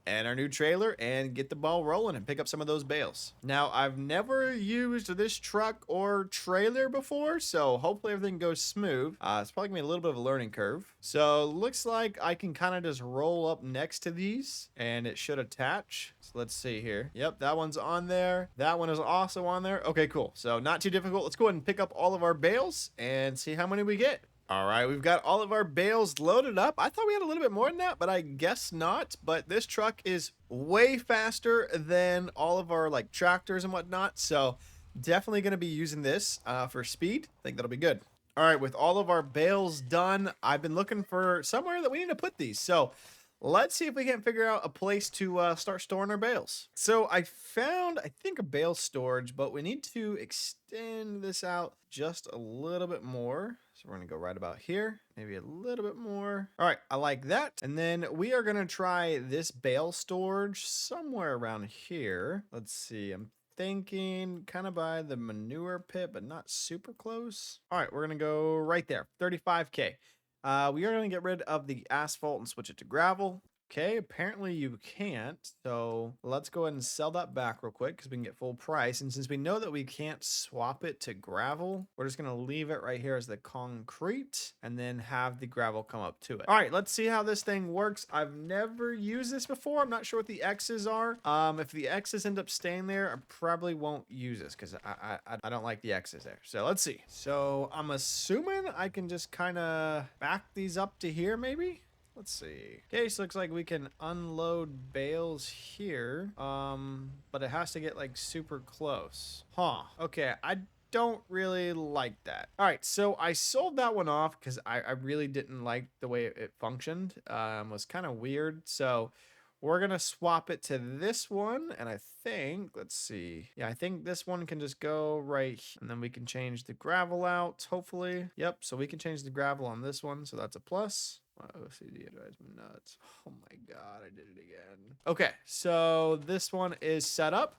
and our new trailer and get the ball rolling and pick up some of those bales. Now, I've never used this truck or trailer before, so hopefully everything goes smooth. It's probably gonna be a little bit of a learning curve. So looks like I can kind of just roll up next to these and it should attach. So let's see here. Yep, that one's on there. That one is also on there. Okay, cool. So not too difficult. Let's go ahead and pick up all of our bales and see how many we get. All right, we've got all of our bales loaded up. I thought we had a little bit more than that, but I guess not. But this truck is way faster than all of our like tractors and whatnot. So definitely going to be using this for speed. I think that'll be good. All right, with all of our bales done, I've been looking for somewhere that we need to put these. So let's see if we can figure out a place to start storing our bales. So I found, I think, a bale storage, but we need to extend this out just a little bit more. So we're going to go right about here, maybe a little bit more. All right, I like that. And then we are going to try this bale storage somewhere around here. Let's see, I'm thinking kind of by the manure pit, but not super close. All right, we're going to go right there, 35K. We are going to get rid of the asphalt and switch it to gravel. Okay, apparently you can't. So let's go ahead and sell that back real quick because we can get full price. And since we know that we can't swap it to gravel, we're just going to leave it right here as the concrete and then have the gravel come up to it. All right, let's see how this thing works. I've never used this before. I'm not sure what the X's are. If the X's end up staying there, I probably won't use this because I don't like the X's there. So let's see. So I'm assuming I can just kind of back these up to here maybe. Let's see. Okay, so looks like we can unload bales here, but it has to get like super close. Huh. Okay, I don't really like that. All right, so I sold that one off because I really didn't like the way it functioned. Was kind of weird. So we're gonna swap it to this one, and I think, let's see. Yeah, I think this one can just go right here, and then we can change the gravel out, hopefully. Yep, so we can change the gravel on this one, so that's a plus. My OCD drives me nuts. Oh my god, I did it again. Okay, so this one is set up.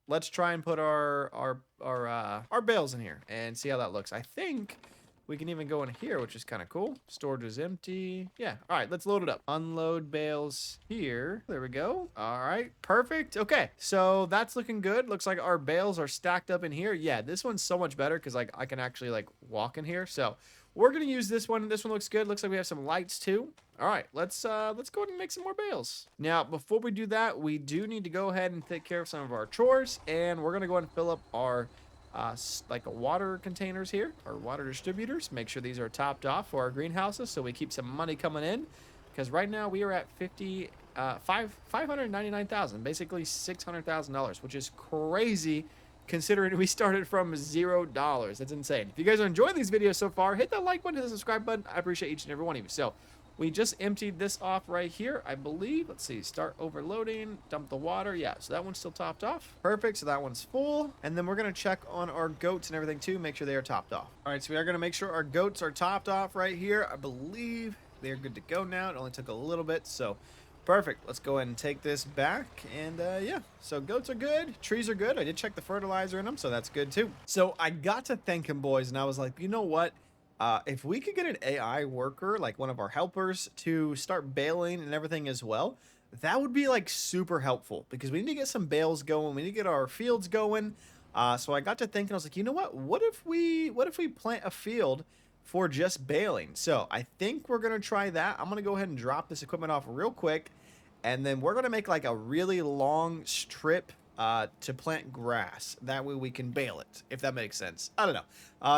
Let's try and put our bales in here and see how that looks. I think we can even go in here, which is kind of cool. Storage is empty. Yeah. All right, let's load it up. Unload bales here. There we go. All right, perfect. Okay, so that's looking good. Looks like our bales are stacked up in here. Yeah, this one's so much better because like I can actually like walk in here. So we're gonna use this one. This one looks good. Looks like we have some lights too. All right, let's go ahead and make some more bales. Now, before we do that, we do need to go ahead and take care of some of our chores, and we're gonna go ahead and fill up our like water containers here, or water distributors. Make sure these are topped off for our greenhouses so we keep some money coming in, because right now we are at 599,000, basically $600,000, which is crazy considering we started from $0. That's insane. If you guys are enjoying these videos so far, hit that like button, hit the subscribe button. I appreciate each and every one of you. So we just emptied this off right here, I believe. Let's see, start overloading, dump the water. Yeah, so that one's still topped off. Perfect, so that one's full. And then we're gonna check on our goats and everything too, make sure they are topped off. All right, so we are gonna make sure our goats are topped off right here. I believe they're good to go now. It only took a little bit, so perfect. Let's go ahead and take this back. And yeah, so goats are good. Trees are good. I did check the fertilizer in them, so that's good too. So I got to thinking, boys, and I was like, you know what? If we could get an AI worker, like one of our helpers, to start baling and everything as well, that would be like super helpful because we need to get some bales going. We need to get our fields going. So I got to thinking, I was like, you know what? What if we plant a field for just baling? So I think we're going to try that. I'm going to go ahead and drop this equipment off real quick. And then we're going to make like a really long strip to plant grass. That way we can bale it, if that makes sense. I don't know.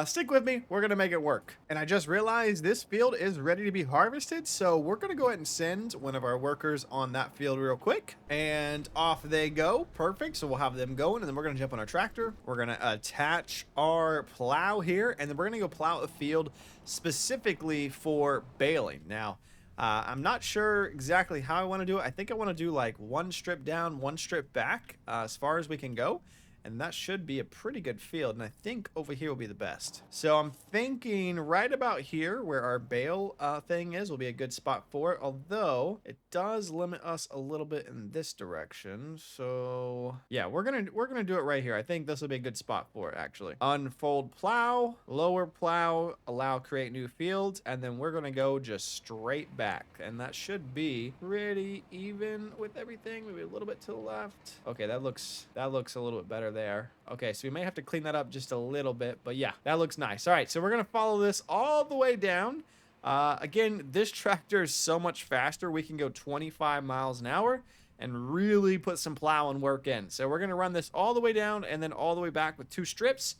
Stick with me. We're going to make it work. And I just realized this field is ready to be harvested. So we're going to go ahead and send one of our workers on that field real quick. And off they go. Perfect. So we'll have them going. And then we're going to jump on our tractor. We're going to attach our plow here. And then we're going to go plow a field specifically for baling. Now, I'm not sure exactly how I want to do it. I think I want to do like one strip down, one strip back, as far as we can go. And that should be a pretty good field. And I think over here will be the best. So I'm thinking right about here where our bale thing is will be a good spot for it. Although it does limit us a little bit in this direction. So yeah, we're gonna do it right here. I think this will be a good spot for it actually. Unfold plow, lower plow, allow create new fields, and then we're gonna go just straight back. And that should be pretty even with everything. Maybe a little bit to the left. Okay, that looks a little bit better there. Okay, so we may have to clean that up just a little bit, but yeah, that looks nice. All right, so we're gonna follow this all the way down. Again, this tractor is so much faster. We can go 25 miles an hour and really put some plowing work in. So we're gonna run this all the way down and then all the way back with 2 strips.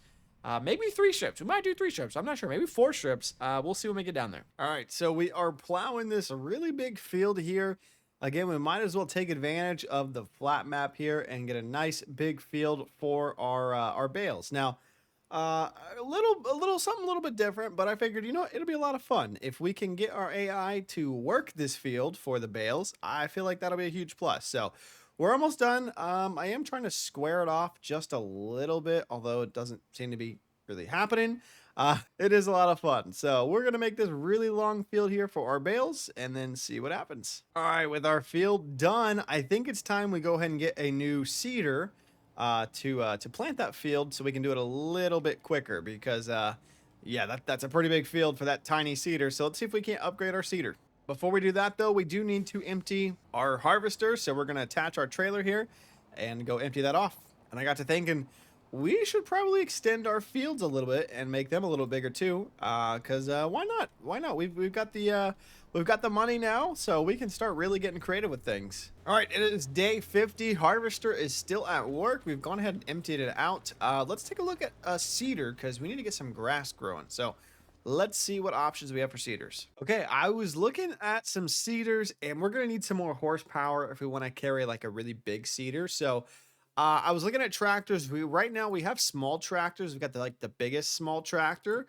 Maybe 3 strips. We might do 3 strips. I'm not sure. Maybe 4 strips. We'll see when we get down there. All right, so we are plowing this really big field here. Again, we might as well take advantage of the flat map here and get a nice big field for our bales. Now, a little bit different, but I figured, you know what, it'll be a lot of fun if we can get our AI to work this field for the bales. I feel like that'll be a huge plus. So we're almost done. I am trying to square it off just a little bit, although it doesn't seem to be really happening. It is a lot of fun. So we're going to make this really long field here for our bales and then see what happens. All right, with our field done, I think it's time we go ahead and get a new seeder to plant that field so we can do it a little bit quicker because, yeah, that's a pretty big field for that tiny seeder. So let's see if we can't upgrade our seeder. Before we do that, though, we do need to empty our harvester. So we're going to attach our trailer here and go empty that off. And I got to thinking, we should probably extend our fields a little bit and make them a little bigger too. Cause why not? Why not? We've got the money now, so we can start really getting creative with things. All right, it is day 50. Harvester is still at work. We've gone ahead and emptied it out. Let's take a look at a seeder because we need to get some grass growing. So let's see what options we have for seeders. Okay, I was looking at some seeders and we're gonna need some more horsepower if we want to carry like a really big seeder. So I was looking at tractors. Right now we have small tractors. We've got the biggest small tractor.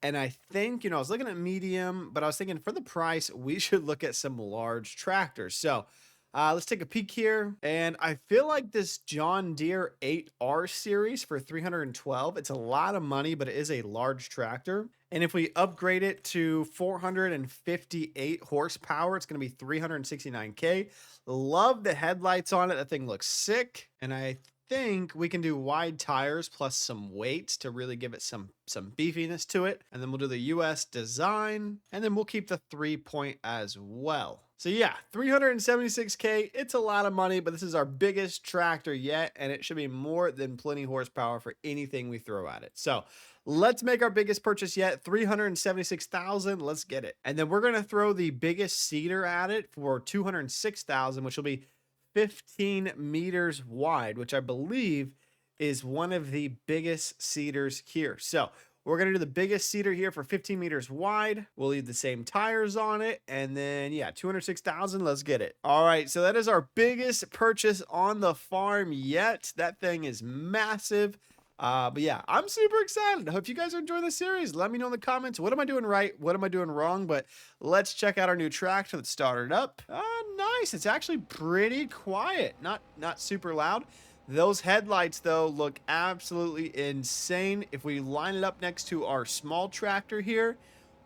And I think, I was looking at medium, but I was thinking for the price, we should look at some large tractors. So let's take a peek here. And I feel like this John Deere 8R series for $312, it's a lot of money, but it is a large tractor. And if we upgrade it to 458 horsepower, it's going to be $369K. Love the headlights on it. That thing looks sick. And I think we can do wide tires plus some weights to really give it some beefiness to it. And then we'll do the US design. And then we'll keep the 3-point as well. So yeah, $376K. It's a lot of money, but this is our biggest tractor yet. And it should be more than plenty horsepower for anything we throw at it. So let's make our biggest purchase yet, $376,000. Let's get it. And then we're going to throw the biggest seeder at it for $206,000, which will be 15 meters wide, which I believe is one of the biggest seeders here. So we're going to do the biggest seeder here for 15 meters wide. We'll leave the same tires on it. And then, yeah, $206,000. Let's get it. All right. So that is our biggest purchase on the farm yet. That thing is massive. But yeah, I'm super excited. I hope you guys are enjoying the series. Let me know in the comments. What am I doing right? What am I doing wrong? But let's check out our new tractor that's started up. Nice. It's actually pretty quiet. Not super loud. Those headlights, though, look absolutely insane. If we line it up next to our small tractor here,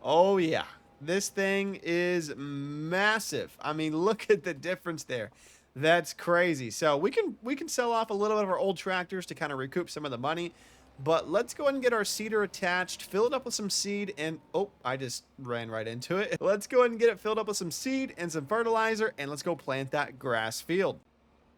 oh yeah, this thing is massive. I mean, look at the difference there. That's crazy. So we can sell off a little bit of our old tractors to kind of recoup some of the money. But let's go ahead and get our seeder attached, fill it up with some seed, and oh, I just ran right into it. Let's go ahead and get it filled up with some seed and some fertilizer, and let's go plant that grass field.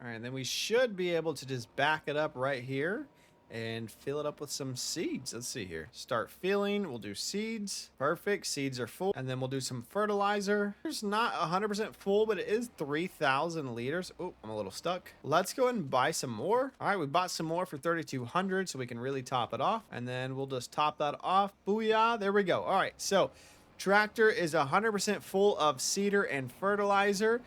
All right, then we should be able to just back it up right here and fill it up with some seeds. Let's see here. Start filling. We'll do seeds. Perfect. Seeds are full. And then we'll do some fertilizer. It's not 100% full, but it is 3,000 liters. Oh, I'm a little stuck. Let's go ahead and buy some more. All right, we bought some more for 3,200 so we can really top it off. And then we'll just top that off. Booyah. There we go. All right, so tractor is 100% full of seeder and fertilizer.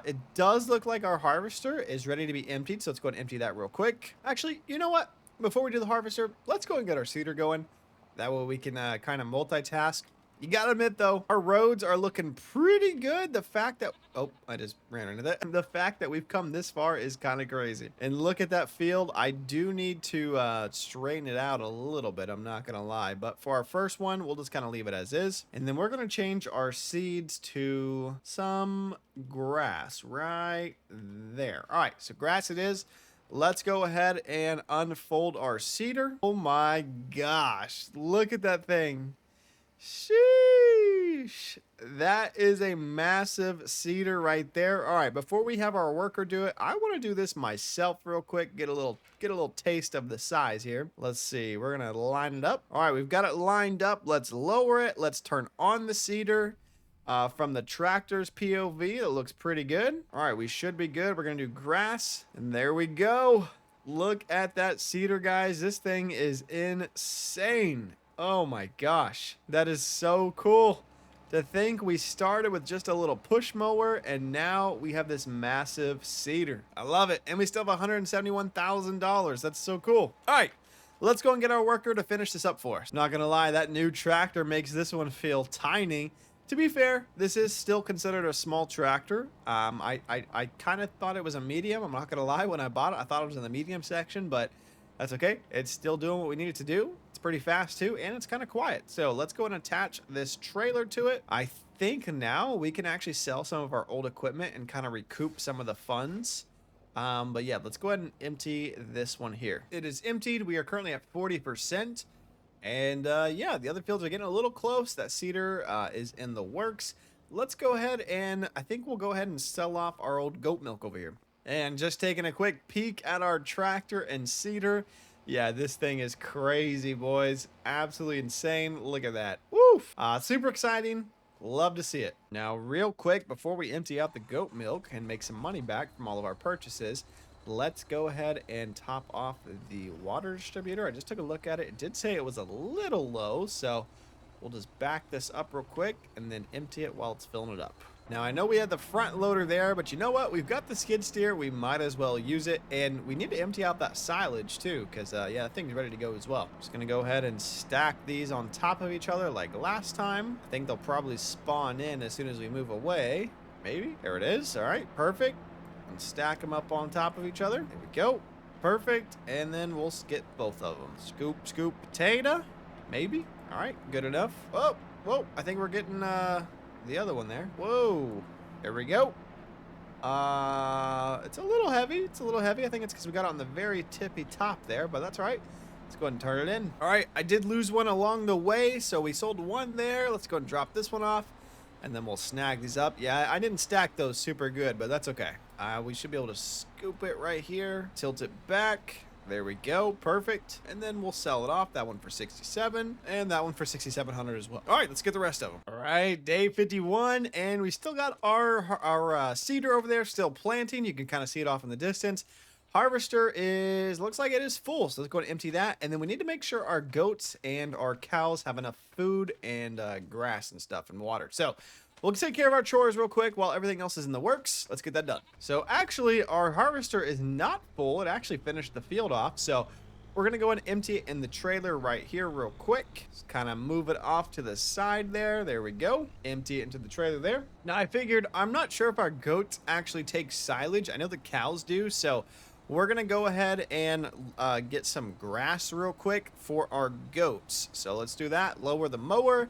It does look like our harvester is ready to be emptied, so let's go ahead and empty that real quick. Actually, you know what? Before we do the harvester, let's go and get our seeder going. That way we can kind of multitask. You gotta admit though, our roads are looking pretty good. The fact that, oh, I just ran into that. The fact that we've come this far is kind of crazy. And look at that field. I do need to straighten it out a little bit. I'm not gonna lie. But for our first one, we'll just kind of leave it as is. And then we're gonna change our seeds to some grass right there. All right, so grass it is. Let's go ahead and unfold our cedar. Oh my gosh, look at that thing. Sheesh. That is a massive cedar right there. All right, before we have our worker do it, I want to do this myself real quick. Get a little taste of the size here. Let's see. We're going to line it up. All right, we've got it lined up. Let's lower it. Let's turn on the cedar. From the tractor's POV, it looks pretty good. All right, we should be good. We're going to do grass, and there we go. Look at that cedar, guys. This thing is insane. Oh my gosh, that is so cool. To think we started with just a little push mower and now we have this massive cedar. I love it. And we still have $171,000. That's so cool. All right, let's go and get our worker to finish this up for us. Not gonna lie, that new tractor makes this one feel tiny. To be fair, this is still considered a small tractor. I kind of thought it was a medium. I'm not gonna lie, when I bought it, I thought it was in the medium section, but that's okay. It's still doing what we need it to do. It's pretty fast too, and it's kind of quiet. So let's go and attach this trailer to it. I think now we can actually sell some of our old equipment and kind of recoup some of the funds. But yeah, let's go ahead and empty this one here. It is emptied. We are currently at 40%. And yeah, the other fields are getting a little close. That cedar is in the works. Let's go ahead and I think we'll go ahead and sell off our old goat milk over here. And just taking a quick peek at our tractor and cedar. Yeah, this thing is crazy, boys. Absolutely insane. Look at that. Woof. Super exciting. Love to see it. Now, real quick, before we empty out the goat milk and make some money back from all of our purchases, let's go ahead and top off the water distributor. I just took a look at it. It did say it was a little low, so we'll just back this up real quick and then empty it while it's filling it up. Now, I know we had the front loader there, but you know what? We've got the skid steer. We might as well use it. And we need to empty out that silage too, because yeah, that thing's ready to go as well. Just going to go ahead and stack these on top of each other like last time. I think they'll probably spawn in as soon as we move away. Maybe. There it is. All right, perfect. And stack them up on top of each other. There we go. Perfect. And then we'll get both of them. Scoop, scoop, potato. Maybe. All right, good enough. Whoa, whoa. I think we're getting the other one there. Whoa. There we go. It's a little heavy. It's a little heavy. I think it's because we got it on the very tippy top there, but that's all right. Let's go ahead and turn it in. All right, I did lose one along the way, so we sold one there. Let's go and drop this one off, and then we'll snag these up. Yeah, I didn't stack those super good, but that's okay. We should be able to scoop it right here, tilt it back. There we go. Perfect. And then we'll sell it off. That one for 67 and that one for 6,700 as well. All right, let's get the rest of them. All right, day 51. And we still got our cedar over there still planting. You can kind of see it off in the distance. Harvester looks like it is full. So let's go and empty that. And then we need to make sure our goats and our cows have enough food and grass and stuff and water. So we'll take care of our chores real quick while everything else is in the works. Let's get that done. So actually, our harvester is not full. It actually finished the field off. So we're going to go and empty it in the trailer right here real quick. Just kind of move it off to the side there. There we go. Empty it into the trailer there. Now, I figured I'm not sure if our goats actually take silage. I know the cows do. So we're going to go ahead and get some grass real quick for our goats. So let's do that. Lower the mower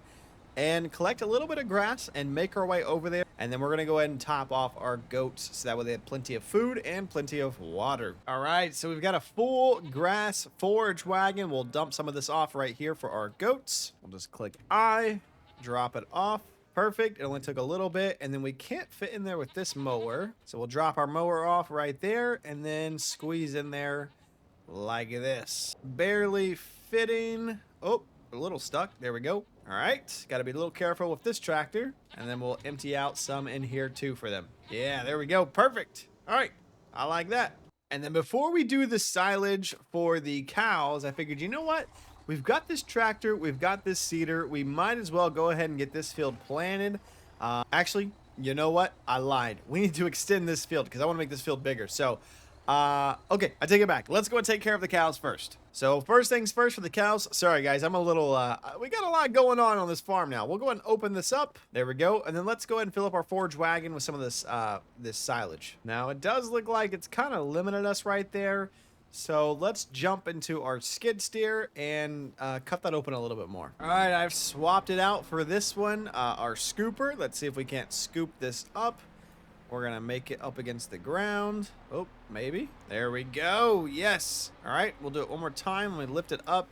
and collect a little bit of grass and make our way over there. And then we're going to go ahead and top off our goats so that way they have plenty of food and plenty of water. All right, so we've got a full grass forage wagon. We'll dump some of this off right here for our goats. We'll just click I, drop it off. Perfect. It only took a little bit, and then we can't fit in there with this mower. So we'll drop our mower off right there and then squeeze in there like this. Barely fitting. Oh, a little stuck. There we go. All right, got to be a little careful with this tractor, and then we'll empty out some in here too for them. Yeah, there we go. Perfect. All right, I like that. And then before we do the silage for the cows, I figured, you know what? We've got this tractor, we've got this cedar. We might as well go ahead and get this field planted. Actually, you know what? I lied. We need to extend this field because I want to make this field bigger. So Okay, I take it back. Let's go and take care of the cows first. So first things first for the cows. Sorry guys, I'm a little, we got a lot going on this farm now. We'll go ahead and open this up. There we go. And then let's go ahead and fill up our forage wagon with some of this, this silage. Now it does look like it's kind of limited us right there. So let's jump into our skid steer and cut that open a little bit more. All right, I've swapped it out for this one, our scooper. Let's see if we can't scoop this up. We're going to make it up against the ground. Oh, maybe. There we go. Yes. All right, we'll do it one more time. We lift it up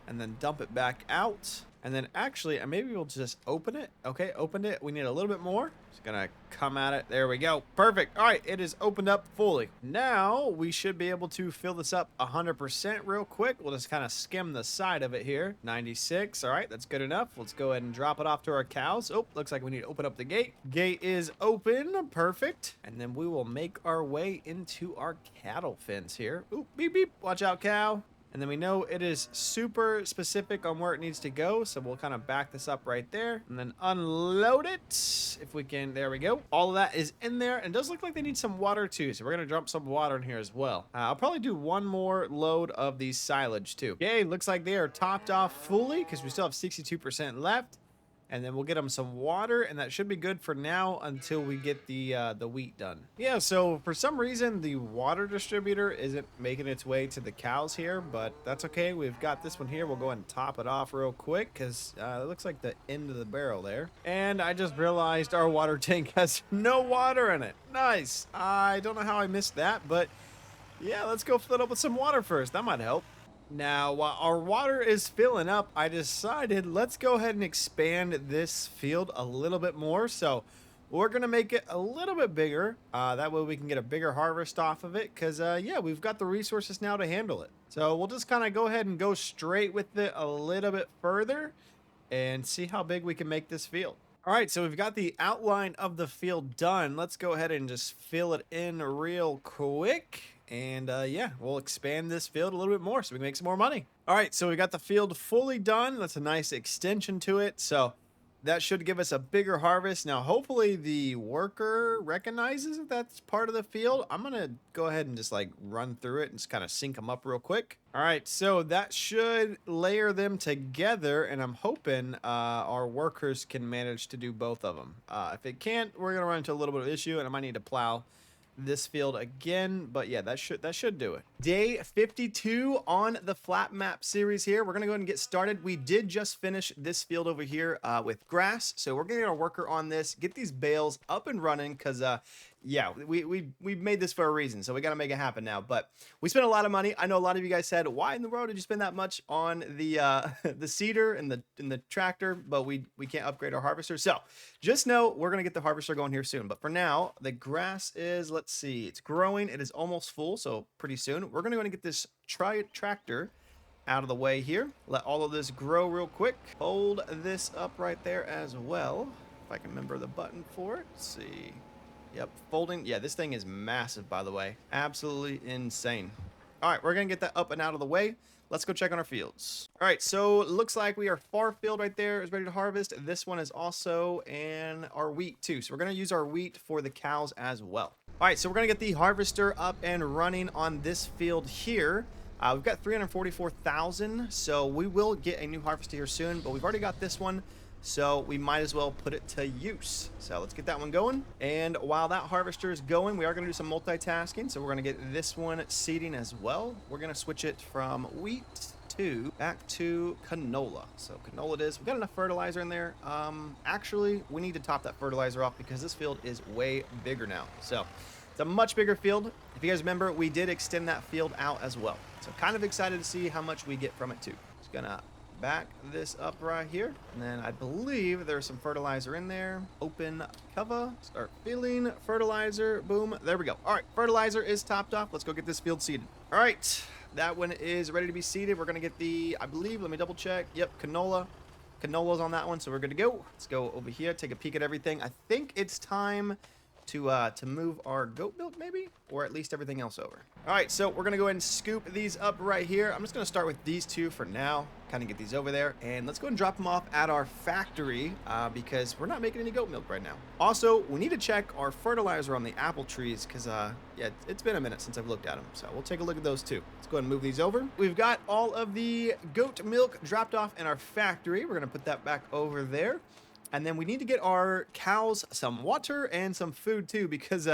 and then dump it back out. And then actually, maybe we'll just open it. Okay, opened it. We need a little bit more. Just gonna come at it. There we go. Perfect. All right, it is opened up fully. Now we should be able to fill this up 100% real quick. We'll just kind of skim the side of it here. 96. All right, that's good enough. Let's go ahead and drop it off to our cows. Oh, looks like we need to open up the gate. Gate is open. Perfect. And then we will make our way into our cattle fence here. Oop, beep, beep. Watch out, cow. And then we know it is super specific on where it needs to go. So we'll kind of back this up right there and then unload it if we can. There we go. All of that is in there. And it does look like they need some water too. So we're going to dump some water in here as well. I'll probably do one more load of these silage too. Okay, looks like they are topped off fully because we still have 62% left. And then we'll get them some water, and that should be good for now until we get the wheat done. Yeah, so for some reason, the water distributor isn't making its way to the cows here, but that's okay. We've got this one here. We'll go ahead and top it off real quick because it looks like the end of the barrel there. And I just realized our water tank has no water in it. Nice. I don't know how I missed that, but yeah, let's go fill it up with some water first. That might help. Now, while our water is filling up, I decided let's go ahead and expand this field a little bit more. So we're going to make it a little bit bigger. That way we can get a bigger harvest off of it because, yeah, we've got the resources now to handle it. So we'll just kind of go ahead and go straight with it a little bit further and see how big we can make this field. All right, so we've got the outline of the field done. Let's go ahead and just fill it in real quick. And yeah, we'll expand this field a little bit more so we can make some more money. All right, so we got the field fully done. That's a nice extension to it. So that should give us a bigger harvest. Now, hopefully the worker recognizes that that's part of the field. I'm going to go ahead and just like run through it and just kind of sync them up real quick. All right, so that should layer them together. And I'm hoping our workers can manage to do both of them. If it can't, we're going to run into a little bit of issue and I might need to plow this field again, but yeah, that should do it. Day 52 on the flat map series here. We're gonna go ahead and get started. We did just finish this field over here with grass, so we're gonna get our worker on this, get these bales up and running because yeah, we made this for a reason, so we got to make it happen now. But we spent a lot of money. I know a lot of you guys said, why in the world did you spend that much on the the seeder and the tractor, but we can't upgrade our harvester. So just know we're going to get the harvester going here soon. But for now, the grass is, let's see, it's growing. It is almost full, so pretty soon. We're going to go and get this tractor out of the way here. Let all of this grow real quick. Hold this up right there as well. If I can remember the button for it. Let's see. Yep, folding. Yeah, this thing is massive, by the way. Absolutely insane. All right, we're going to get that up and out of the way. Let's go check on our fields. All right, so it looks like we are far field right there is ready to harvest. This one is also, and our wheat too. So we're going to use our wheat for the cows as well. All right, so we're going to get the harvester up and running on this field here. We've got 344,000, so we will get a new harvester here soon, but we've already got this one. So we might as well put it to use. So let's get that one going. And while that harvester is going, we are going to do some multitasking. So we're going to get this one seeding as well. We're going to switch it from wheat back to canola. So canola it is. We've got enough fertilizer in there. Actually, we need to top that fertilizer off because this field is way bigger now. So it's a much bigger field. If you guys remember, we did extend that field out as well. So kind of excited to see how much we get from it too. Just gonna back this up right here, and then I believe there's some fertilizer in there. Open cover, start filling fertilizer. Boom, there we go. All right, fertilizer is topped off. Let's go get this field seeded. All right, that one is ready to be seeded. We're gonna get the, I believe, let me double check. Yep, canola's on that one, so we're good to go. Let's go over here, take a peek at everything. I think it's time to move our goat milk, maybe, or at least everything else over. All right, so we're gonna go ahead and scoop these up right here. I'm just gonna start with these two for now, kind of get these over there, and let's go and drop them off at our factory because we're not making any goat milk right now. Also, we need to check our fertilizer on the apple trees because yeah, it's been a minute since I've looked at them, so we'll take a look at those too. Let's go ahead and move these over. We've got all of the goat milk dropped off in our factory. We're gonna put that back over there. And then we need to get our cows some water and some food too, because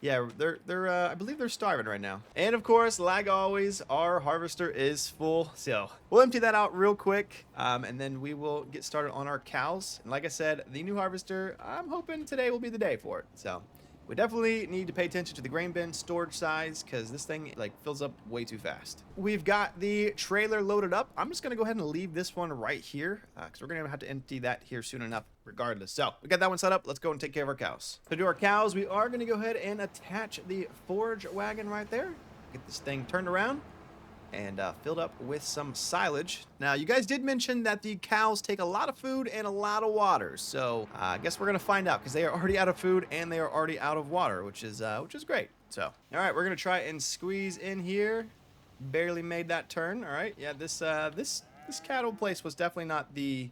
yeah, they're I believe they're starving right now. And of course, like always, our harvester is full, so we'll empty that out real quick, and then we will get started on our cows. And like I said, the new harvester, I'm hoping today will be the day for it. So we definitely need to pay attention to the grain bin storage size because this thing like fills up way too fast. We've got the trailer loaded up. I'm just gonna go ahead and leave this one right here because we're gonna have to empty that here soon enough regardless. So we got that one set up. Let's go and take care of our cows. To do our cows, we are gonna go ahead and attach the forage wagon right there. Get this thing turned around and filled up with some silage. Now, you guys did mention that the cows take a lot of food and a lot of water, so I guess we're gonna find out because they are already out of food and they are already out of water, which is great. So, all right, we're gonna try and squeeze in here. Barely made that turn. All right, yeah, this cattle place was definitely not the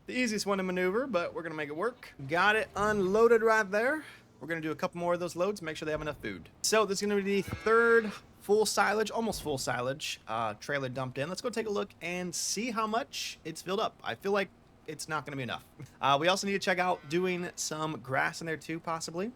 easiest one to maneuver, but we're gonna make it work. Got it unloaded right there. We're gonna do a couple more of those loads, make sure they have enough food. So this is gonna be the third full silage, almost full silage trailer dumped in. Let's go take a look and see how much it's filled up. I feel like it's not gonna be enough. We also need to check out doing some grass in there too, possibly.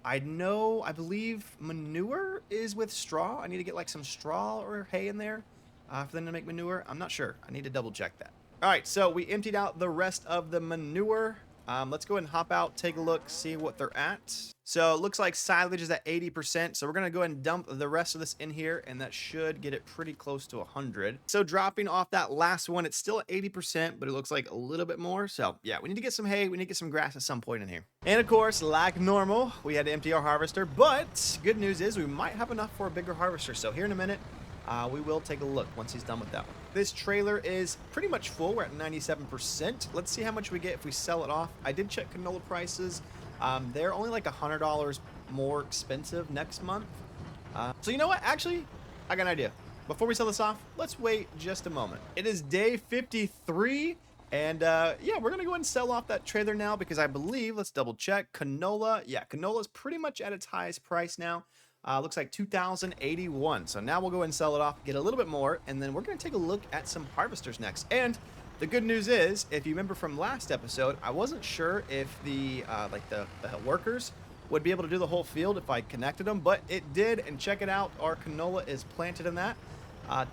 I believe manure is with straw. I need to get like some straw or hay in there for them to make manure. I'm not sure. I need to double check that. All right, so we emptied out the rest of the manure. Let's go ahead and hop out, take a look, see what they're at. So it looks like silage is at 80%. So we're going to go ahead and dump the rest of this in here, and that should get it pretty close to 100. So dropping off that last one, it's still at 80%, but it looks like a little bit more. So yeah, we need to get some hay. We need to get some grass at some point in here. And of course, like normal, we had to empty our harvester, but good news is we might have enough for a bigger harvester. So here in a minute, we will take a look once he's done with that one. This trailer is pretty much full. We're at 97%. Let's see how much we get if we sell it off. I did check canola prices. They're only like $100 more expensive next month. So you know what? Actually, I got an idea. Before we sell this off, let's wait just a moment. It is day 53. And yeah, we're gonna go ahead and sell off that trailer now because I believe, let's double check, canola. Yeah, canola is pretty much at its highest price now. Looks like 2,081. So now we'll go ahead and sell it off, get a little bit more, and then we're going to take a look at some harvesters next. And the good news is, if you remember from last episode, I wasn't sure if the workers would be able to do the whole field if I connected them, but it did. And check it out, our canola is planted in that.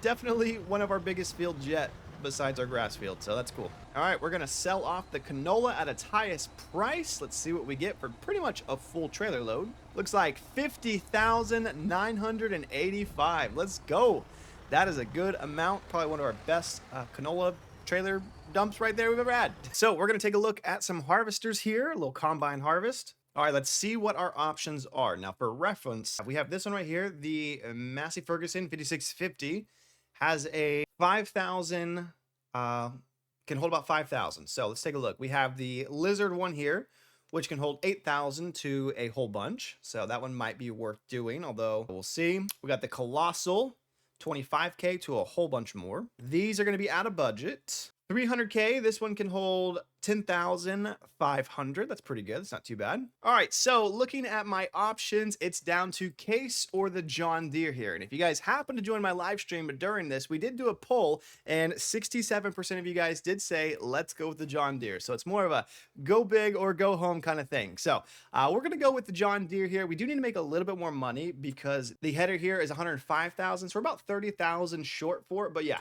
Definitely one of our biggest fields yet, besides our grass field, so that's cool. All right, we're gonna sell off the canola at its highest price. Let's see what we get for pretty much a full trailer load. Looks like 50,985. Let's go. That is a good amount. Probably one of our best canola trailer dumps right there we've ever had. So we're gonna take a look at some harvesters here, a little combine harvest. All right, let's see what our options are. Now for reference, we have this one right here, the Massey Ferguson 5650. Has a 5,000, can hold about 5,000. So let's take a look. We have the Lizard one here, which can hold 8,000 to a whole bunch. So that one might be worth doing, although we'll see. We got the Colossal, 25K to a whole bunch more. These are going to be out of budget. 300K, this one can hold 10,500. That's pretty good. That's not too bad. All right, so looking at my options, it's down to Case or the John Deere here. And if you guys happen to join my live stream during this, we did do a poll, and 67% of you guys did say, let's go with the John Deere. So it's more of a go big or go home kind of thing. So we're going to go with the John Deere here. We do need to make a little bit more money because the header here is 105,000. So we're about 30,000 short for it. But yeah,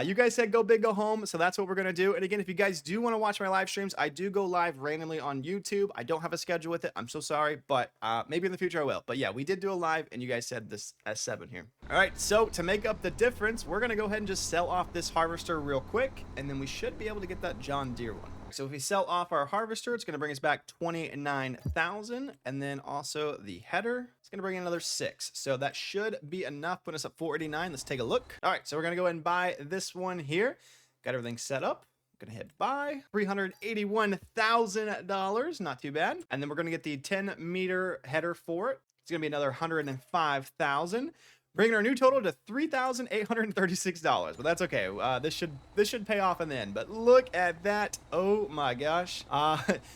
you guys said go big, go home, so that's what we're going to do. And again, if you guys do want to watch my live streams, I do go live randomly on YouTube. I don't have a schedule with it. I'm so sorry, but maybe in the future I will. But yeah, we did do a live, and you guys said this S7 here. All right, so to make up the difference, we're going to go ahead and just sell off this harvester real quick, and then we should be able to get that John Deere one. So if we sell off our harvester, it's going to bring us back 29,000, and then also the header, it's going to bring in another 6. So that should be enough, put us up 489. Let's take a look. All right, so we're going to go ahead and buy this one here. Got everything set up. Gonna hit buy. $381,000. Not too bad. And then we're gonna get the 10-meter header for it. It's gonna be another $105,000. Bringing our new total to $3,836, but that's okay. This should pay off in the end. But look at that! Oh my gosh!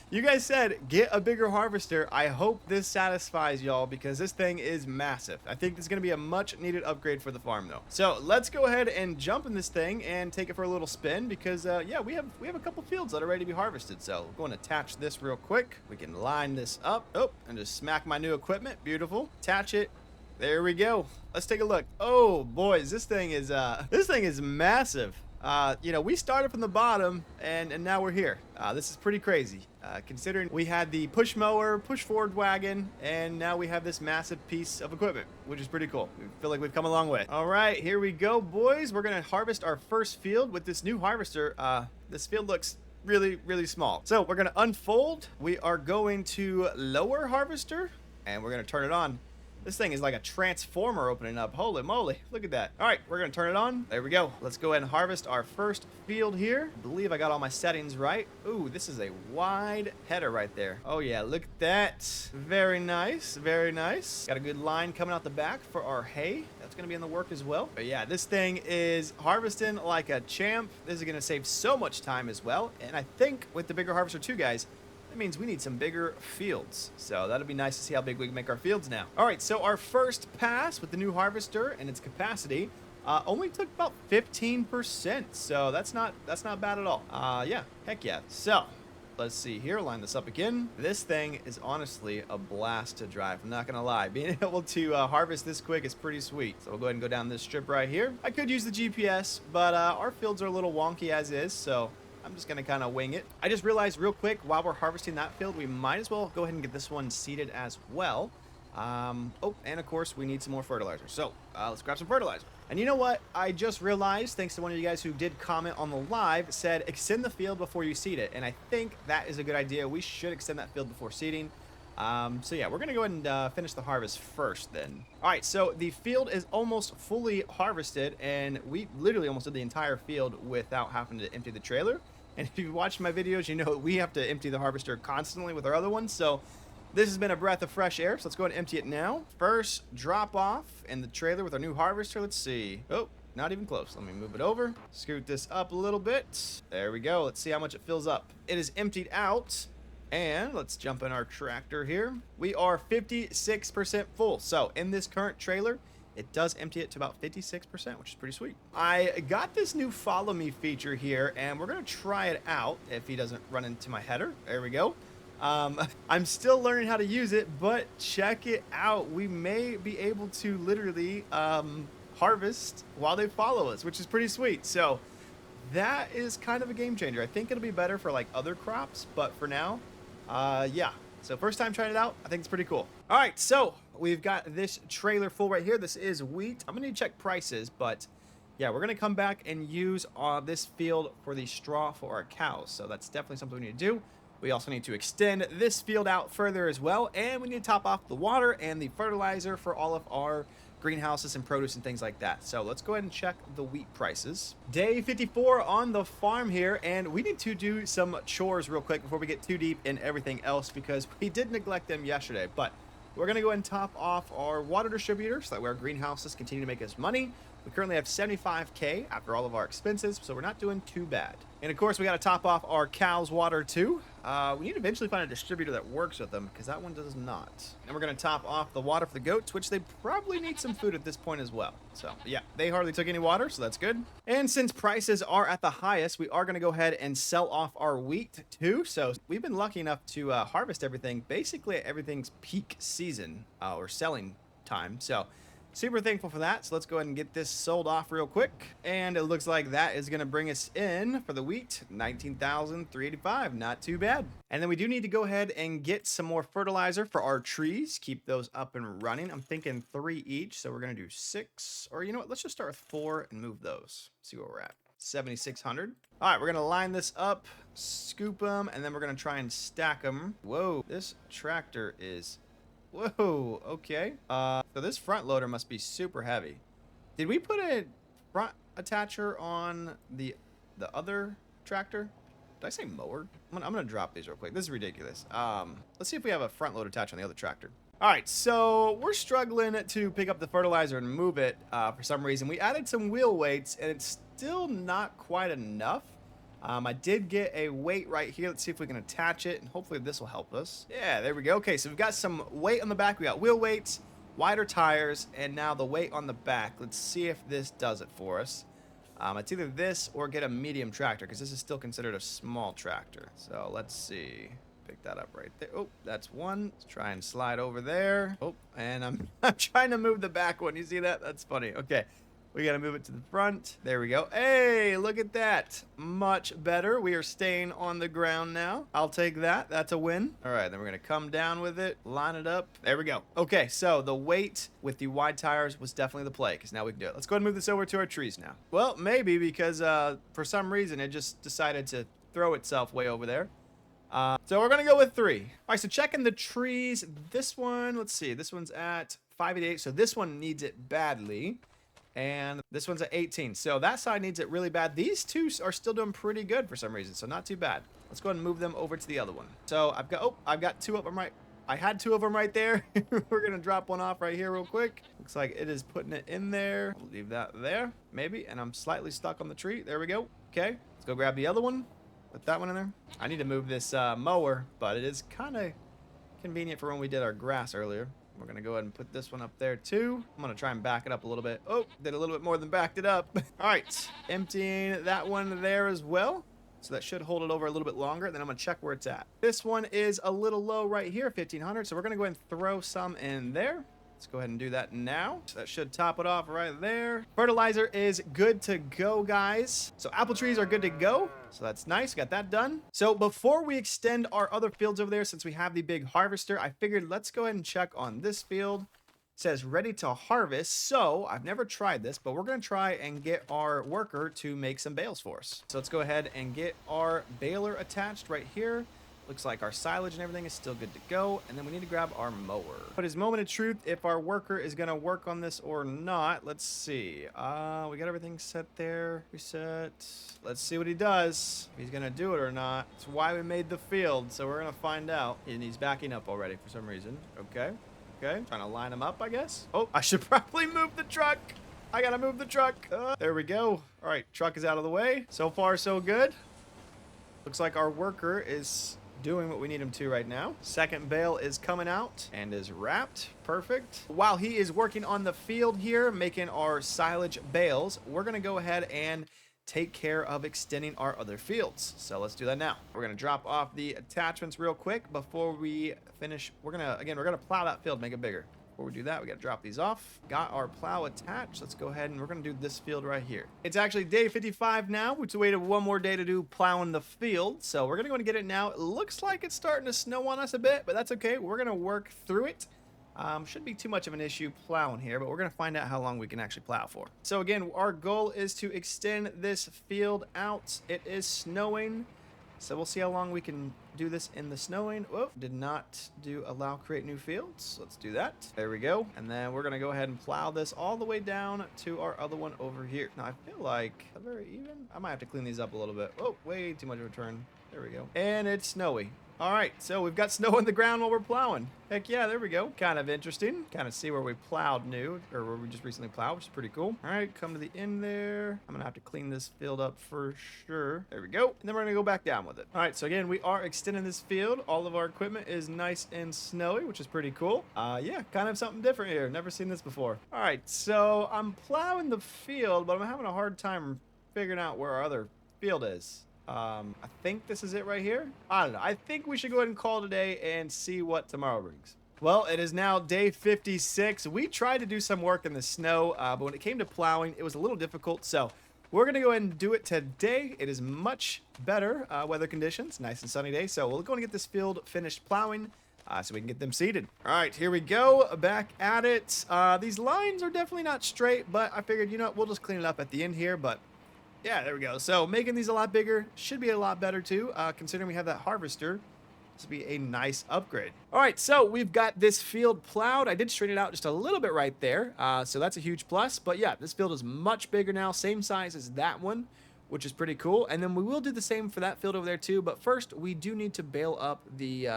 You guys said get a bigger harvester. I hope this satisfies y'all because this thing is massive. I think this is gonna be a much-needed upgrade for the farm, though. So let's go ahead and jump in this thing and take it for a little spin because yeah, we have a couple fields that are ready to be harvested. So we're going to attach this real quick. We can line this up. Oh, and just smack my new equipment. Beautiful. Attach it. There we go. Let's take a look. Oh, boys, this thing is massive. You know, we started from the bottom and now we're here. This is pretty crazy. Considering we had the push mower, push forward wagon, and now we have this massive piece of equipment, which is pretty cool. We feel like we've come a long way. All right, here we go, boys. We're gonna harvest our first field with this new harvester. This field looks really small. So we're gonna unfold. We are going to lower harvester and we're gonna turn it on. This thing is like a transformer opening up. Holy moly, look at that. All right, we're gonna turn it on. There we go. Let's go ahead and harvest our first field here. I believe I got all my settings right. Ooh, this is a wide header right there. Oh yeah, look at that. Very nice, very nice. Got a good line coming out the back for our hay. That's gonna be in the work as well. But yeah, this thing is harvesting like a champ. This is gonna save so much time as well. And I think with the bigger harvester too, guys, that means we need some bigger fields. So that'll be nice to see how big we can make our fields now. All right, so our first pass with the new harvester and its capacity only took about 15%. So that's not bad at all. Yeah, heck yeah. So let's see here, line this up again. This thing is honestly a blast to drive. I'm not gonna lie. Being able to harvest this quick is pretty sweet. So we'll go ahead and go down this strip right here. I could use the GPS, but our fields are a little wonky as is, so I'm just gonna kind of wing it. I just realized real quick while we're harvesting that field, we might as well go ahead and get this one seeded as well. Oh, and of course we need some more fertilizer. So let's grab some fertilizer. And you know what? I just realized, thanks to one of you guys who did comment on the live, said extend the field before you seed it. And I think that is a good idea. We should extend that field before seeding. So yeah, we're gonna go ahead and finish the harvest first then. All right, so the field is almost fully harvested and we literally almost did the entire field without having to empty the trailer. And if you've watched my videos, you know we have to empty the harvester constantly with our other ones. So this has been a breath of fresh air. So let's go ahead and empty it now. First drop off in the trailer with our new harvester. Let's see. Oh, not even close. Let me move it over. Scoot this up a little bit. There we go. Let's see how much it fills up. It is emptied out. And let's jump in our tractor here. We are 56% full. So in this current trailer, it does empty it to about 56%, which is pretty sweet. I got this new follow me feature here and we're gonna try it out if he doesn't run into my header. There we go. I'm still learning how to use it, but check it out. We may be able to literally harvest while they follow us, which is pretty sweet. So that is kind of a game changer. I think it'll be better for like other crops, but for now, yeah. So first time trying it out, I think it's pretty cool. All right, so we've got this trailer full right here. This is wheat. I'm gonna need to check prices, but yeah, we're gonna come back and use this field for the straw for our cows. So that's definitely something we need to do. We also need to extend this field out further as well, and we need to top off the water and the fertilizer for all of our greenhouses and produce and things like that. So let's go ahead and check the wheat prices. Day 54 on the farm here, and we need to do some chores real quick before we get too deep in everything else because we did neglect them yesterday. But we're gonna go ahead and top off our water distributor so that way our greenhouses continue to make us money. We currently have 75K after all of our expenses, so we're not doing too bad. And of course, we got to top off our cows' water too. We need to eventually find a distributor that works with them because that one does not. And we're going to top off the water for the goats, which they probably need some food at this point as well. So yeah, they hardly took any water, so that's good. And since prices are at the highest, we are going to go ahead and sell off our wheat too. So we've been lucky enough to harvest everything, basically at everything's peak season or selling time. So super thankful for that. So let's go ahead and get this sold off real quick. And it looks like that is going to bring us in for the wheat, $19,385. Not too bad. And then we do need to go ahead and get some more fertilizer for our trees. Keep those up and running. I'm thinking 3 each. So we're going to do 6. Or you know what? Let's just start with 4 and move those. See where we're at. 7,600. All right, we're going to line this up, scoop them, and then we're going to try and stack them. Whoa, this tractor is... Whoa, okay. So this front loader must be super heavy. Did we put a front attacher on the other tractor. Did I say mower? I'm gonna drop these real quick. This is ridiculous. Let's see if we have a front load attached on the other tractor. All right, so we're struggling to pick up the fertilizer and move it for some reason. We added some wheel weights, and it's still not quite enough. I did get a weight right here. Let's see if we can attach it, and hopefully this will help us. Yeah, there we go. Okay, so we've got some weight on the back. We got wheel weights, wider tires, and now the weight on the back. Let's see if this does it for us. It's either this or get a medium tractor, because this is still considered a small tractor. So let's see. Pick that up right there. Oh, that's one. Let's try and slide over there. Oh, and I'm trying to move the back one. You see that? That's funny. Okay. We got to move it to the front. There we go. Hey, look at that. Much better. We are staying on the ground now. I'll take that. That's a win. All right, then we're going to come down with it, line it up. There we go. Okay, so the weight with the wide tires was definitely the play, because now we can do it. Let's go ahead and move this over to our trees now. Well, maybe because for some reason it just decided to throw itself way over there. So we're going to go with 3. All right, so checking the trees. This one, let's see. This one's at 588, so this one needs it badly. And this one's at 18. So that side needs it really bad. These two are still doing pretty good for some reason, so not too bad. Let's go ahead and move them over to the other one. So I've got 2 of them right. I had 2 of them right there. We're going to drop one off right here real quick. Looks like it is putting it in there. We'll leave that there, maybe. And I'm slightly stuck on the tree. There we go. Okay, let's go grab the other one. Put that one in there. I need to move this mower, but it is kind of convenient for when we did our grass earlier. We're going to go ahead and put this one up there too. I'm going to try and back it up a little bit. Oh, did a little bit more than backed it up. All right, emptying that one there as well. So that should hold it over a little bit longer. Then I'm going to check where it's at. This one is a little low right here, 1,500. So we're going to go ahead and throw some in there. Let's go ahead and do that now. So that should top it off right there. Fertilizer is good to go, guys. So apple trees are good to go. So that's nice. Got that done. So before we extend our other fields over there, since we have the big harvester, I figured let's go ahead and check on this field. It says ready to harvest. So I've never tried this, but we're going to try and get our worker to make some bales for us. So let's go ahead and get our baler attached right here. Looks like our silage and everything is still good to go. And then we need to grab our mower. But his moment of truth, if our worker is going to work on this or not. Let's see. We got everything set there. Reset. Let's see what he does. If he's going to do it or not. That's why we made the field. So we're going to find out. And he's backing up already for some reason. Okay. Okay. Trying to line him up, I guess. Oh, I should probably move the truck. I got to move the truck. There we go. All right. Truck is out of the way. So far, so good. Looks like our worker is doing what we need him to right now. Second bale is coming out and is wrapped. Perfect. While he is working on the field here, making our silage bales, we're going to go ahead and take care of extending our other fields. So let's do that now. We're going to drop off the attachments real quick before we finish. We're going to plow that field, make it bigger. Before we do that, we got to drop these off. Got our plow attached. Let's go ahead and we're going to do this field right here. It's actually day 55 now. We waited one more day to do plowing the field. So we're going to go and get it now. It looks like it's starting to snow on us a bit, but that's okay. We're going to work through it. Shouldn't be too much of an issue plowing here, but we're going to find out how long we can actually plow for. So again, our goal is to extend this field out. It is snowing. So we'll see how long we can do this in the snowing. Oh, did not allow create new fields. Let's do that. There we go. And then we're going to go ahead and plow this all the way down to our other one over here. Now I feel like very even. I might have to clean these up a little bit. Oh, way too much of a turn. There we go. And it's snowy. All right, so we've got snow on the ground while we're plowing. Heck yeah, there we go. Kind of interesting. Kind of see where we plowed new, or where we just recently plowed, which is pretty cool. All right, come to the end there. I'm gonna have to clean this field up for sure. There we go. And then we're gonna go back down with it. All right, so again, we are extending this field. All of our equipment is nice and snowy, which is pretty cool. Yeah, kind of something different here. Never seen this before. All right, so I'm plowing the field, but I'm having a hard time figuring out where our other field is. I think this is it right here. I don't know. I think we should go ahead and call today and see what tomorrow brings. Well, it is now day 56. We tried to do some work in the snow, but when it came to plowing, it was a little difficult. So we're going to go ahead and do it today. It is much better weather conditions. Nice and sunny day. So we'll go and get this field finished plowing so we can get them seeded. All right, here we go. Back at it. These lines are definitely not straight, but I figured, you know what, we'll just clean it up at the end here. But yeah, there we go. So making these a lot bigger should be a lot better too, considering we have that harvester. This will be a nice upgrade. All right, so we've got this field plowed. I did straighten it out just a little bit right there, so that's a huge plus. But yeah, this field is much bigger now, same size as that one. which is pretty cool. And then we will do the same for that field over there too. But first, we do need to bale up the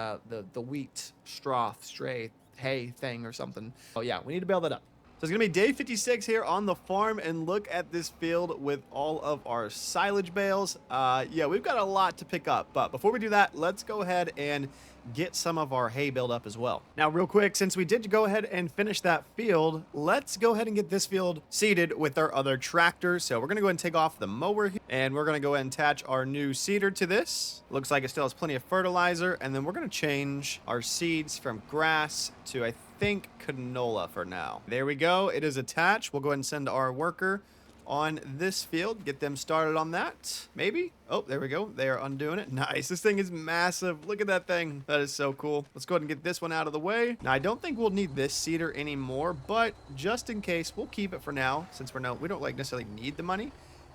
wheat straw, stray, hay thing or something. Oh yeah, we need to bale that up. So it's gonna be day 56 here on the farm, and look at this field with all of our silage bales. Yeah, we've got a lot to pick up, but before we do that, let's go ahead and get some of our hay baled up as well. Now, real quick, since we did go ahead and finish that field, let's go ahead and get this field seeded with our other tractor. So we're gonna go ahead and take off the mower here, and we're gonna go ahead and attach our new seeder to this. Looks like it still has plenty of fertilizer, and then we're gonna change our seeds from grass to, I think, canola for now. There we go. It is attached. We'll go ahead and send our worker on this field, get them started on that. Maybe. Oh, there we go. They are undoing it. Nice. This thing is massive. Look at that thing. That is so cool. Let's go ahead and get this one out of the way. Now, I don't think we'll need this seeder anymore, but just in case, we'll keep it for now, since we don't like necessarily need the money.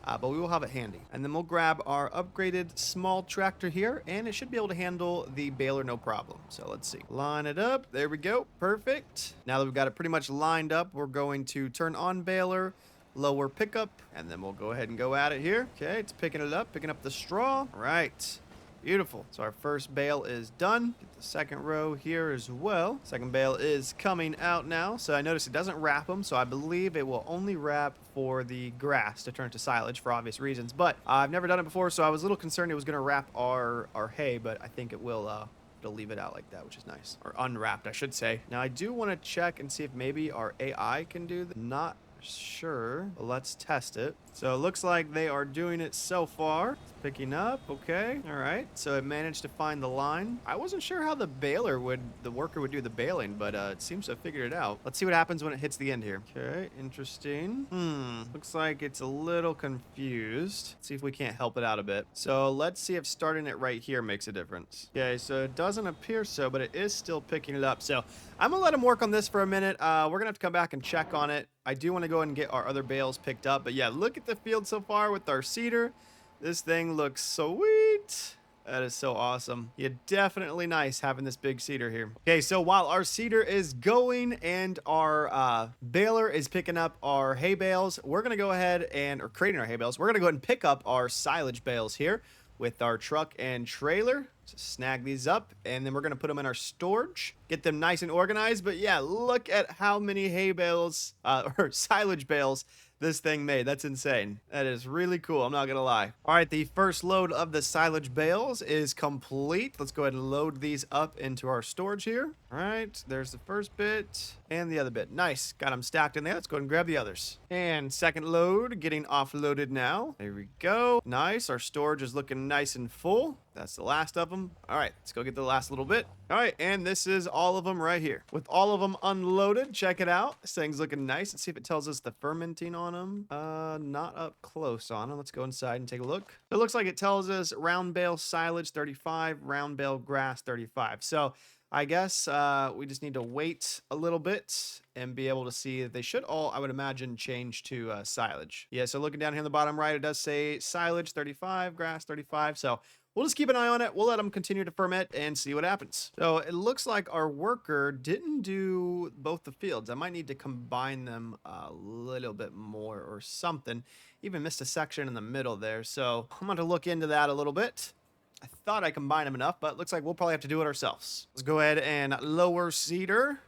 But we will have it handy. And then we'll grab our upgraded small tractor here, and it should be able to handle the baler no problem. So let's see. Line it up. There we go. Perfect. Now that we've got it pretty much lined up, we're going to turn on baler, lower pickup, and then we'll go ahead and go at it here. Okay, it's picking it up, picking up the straw. All right. Beautiful. So our first bale is done. Get the second row here as well. Second bale is coming out now. So I noticed it doesn't wrap them. So I believe it will only wrap for the grass to turn to silage for obvious reasons. But I've never done it before, so I was a little concerned it was going to wrap our hay, but I think it will it'll leave it out like that, which is nice. Or unwrapped, I should say. Now I do want to check and see if maybe our AI can do that. Not sure, but let's test it. So it looks like they are doing it so far. It's picking up. Okay. All right. So it managed to find the line. I wasn't sure how the worker would do the baling, but it seems to have figured it out. Let's see what happens when it hits the end here. Okay. Interesting. Looks like it's a little confused. Let's see if we can't help it out a bit. So let's see if starting it right here makes a difference. Okay. So it doesn't appear so, but it is still picking it up. So I'm gonna let him work on this for a minute. We're gonna have to come back and check on it. I do want to go ahead and get our other bales picked up, but yeah, look at the field so far with our seeder. This thing looks sweet. That is so awesome. Yeah, definitely nice having this big seeder here. Okay, so while our seeder is going and our baler is picking up our hay bales, we're gonna go ahead and, or creating our hay bales, we're gonna go ahead and pick up our silage bales here with our truck and trailer. Just snag these up, and then we're gonna put them in our storage, get them nice and organized. But yeah, look at how many hay bales or silage bales this thing made. That's insane. That is really cool. I'm not gonna lie. All right, the first load of the silage bales is complete. Let's go ahead and load these up into our storage here. All right, there's the first bit and the other bit. Nice, got them stacked in there. Let's go ahead and grab the others. And second load getting offloaded now. There we go. Nice, our storage is looking nice and full. That's the last of them. All right, let's go get the last little bit. All right, and this is all of them right here. With all of them unloaded, check it out. This thing's looking nice. Let's see if it tells us the fermenting on them. Not up close on them. Let's go inside and take a look. It looks like it tells us round bale silage 35, round bale grass 35. So I guess we just need to wait a little bit and be able to see that they should all, I would imagine, change to silage. Yeah, so looking down here on the bottom right, it does say silage 35, grass 35. So we'll just keep an eye on it. We'll let them continue to ferment and see what happens. So it looks like our worker didn't do both the fields. I might need to combine them a little bit more or something. Even missed a section in the middle there. So I'm going to look into that a little bit. I thought I combined them enough, but it looks like we'll probably have to do it ourselves. Let's go ahead and lower seeder.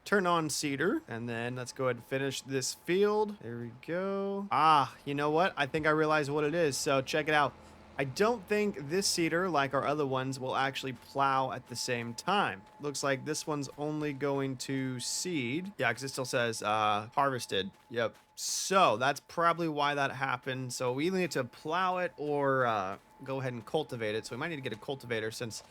Turn on seeder, and then let's go ahead and finish this field. There we go. You know what? I think I realized what it is. So check it out. I don't think this seeder, like our other ones, will actually plow at the same time. Looks like this one's only going to seed. Yeah, because it still says harvested. Yep. So that's probably why that happened. So we either need to plow it or go ahead and cultivate it. So we might need to get a cultivator since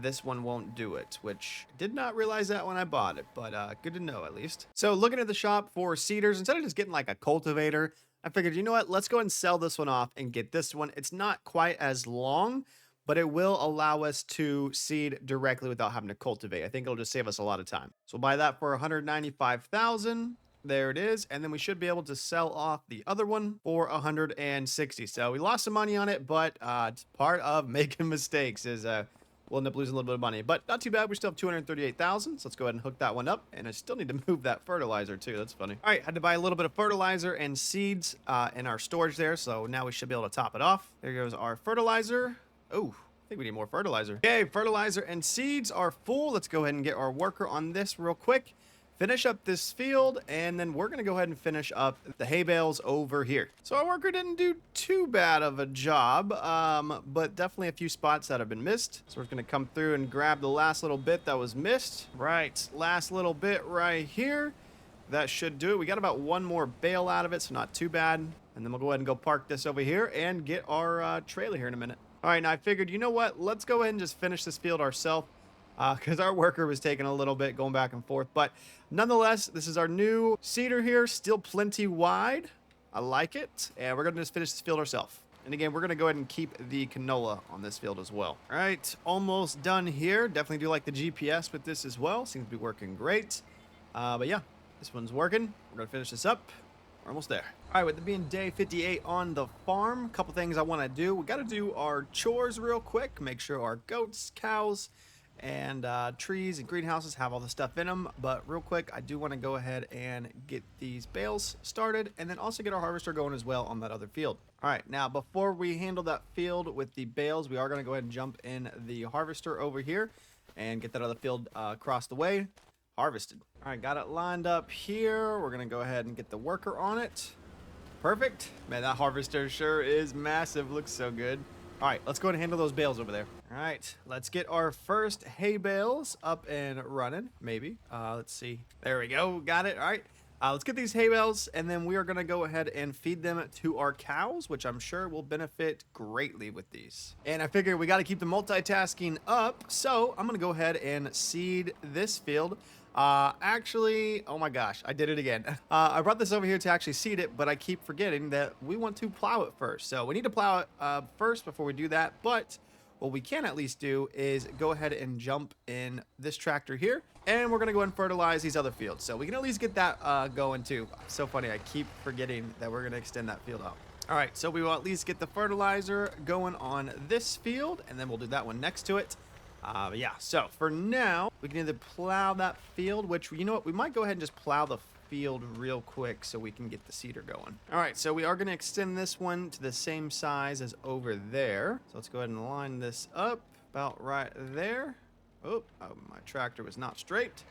this one won't do it, which I did not realize that when I bought it, but good to know at least. So looking at the shop for seeders, instead of just getting like a cultivator, I figured, you know what, let's go and sell this one off and get this one. It's not quite as long, but it will allow us to seed directly without having to cultivate. I think it'll just save us a lot of time. So we'll buy that for 195,000. There it is. And then we should be able to sell off the other one for 160. So we lost some money on it, but it's part of making mistakes is we'll end up losing a little bit of money, but not too bad. We still have 238,000. So let's go ahead and hook that one up. And I still need to move that fertilizer too. That's funny. All right, had to buy a little bit of fertilizer and seeds in our storage there. So now we should be able to top it off. There goes our fertilizer. Oh, I think we need more fertilizer. Okay, fertilizer and seeds are full. Let's go ahead and get our worker on this real quick. Finish up this field, and then we're going to go ahead and finish up the hay bales over here. So our worker didn't do too bad of a job, but definitely a few spots that have been missed. So we're going to come through and grab the last little bit that was missed. Right, last little bit right here. That should do it. We got about one more bale out of it, so not too bad. And then we'll go ahead and go park this over here and get our trailer here in a minute. All right, now I figured, you know what? Let's go ahead and just finish this field ourselves because our worker was taking a little bit going back and forth. But nonetheless, this is our new seeder here, still plenty wide. I like it. And we're going to just finish this field ourselves. And again, we're going to go ahead and keep the canola on this field as well. All right, almost done here. Definitely do like the GPS with this as well. Seems to be working great. But yeah, this one's working. We're going to finish this up. We're almost there. All right, with it being day 58 on the farm, a couple things I want to do. We got to do our chores real quick. Make sure our goats, cows, and trees and greenhouses have all the stuff in them. But real quick, I do want to go ahead and get these bales started and then also get our harvester going as well on that other field. All right, now before we handle that field with the bales, we are going to go ahead and jump in the harvester over here and get that other field across the way harvested. All right, got it lined up here. We're going to go ahead and get the worker on it. Perfect. Man, that harvester sure is massive. Looks so good. All right, let's go ahead and handle those bales over there. All right, let's get our first hay bales up and running, maybe. Let's see. There we go. Got it. All right. Let's get these hay bales, and then we are going to go ahead and feed them to our cows, which I'm sure will benefit greatly with these. And I figure we got to keep the multitasking up, so I'm going to go ahead and seed this field. Actually, oh my gosh, I did it again. I brought this over here to actually seed it, but I keep forgetting that we want to plow it first. So we need to plow it first before we do that. But what we can at least do is go ahead and jump in this tractor here, and we're going to go and fertilize these other fields. So we can at least get that going too. So funny, I keep forgetting that we're going to extend that field out. All right, so we will at least get the fertilizer going on this field, and then we'll do that one next to it. Yeah, so for now, we can either plow that field, which, you know what, we might go ahead and just plow the field real quick so we can get the seeder going. All right, so we are going to extend this one to the same size as over there. So let's go ahead and line this up about right there. Oh, my tractor was not straight.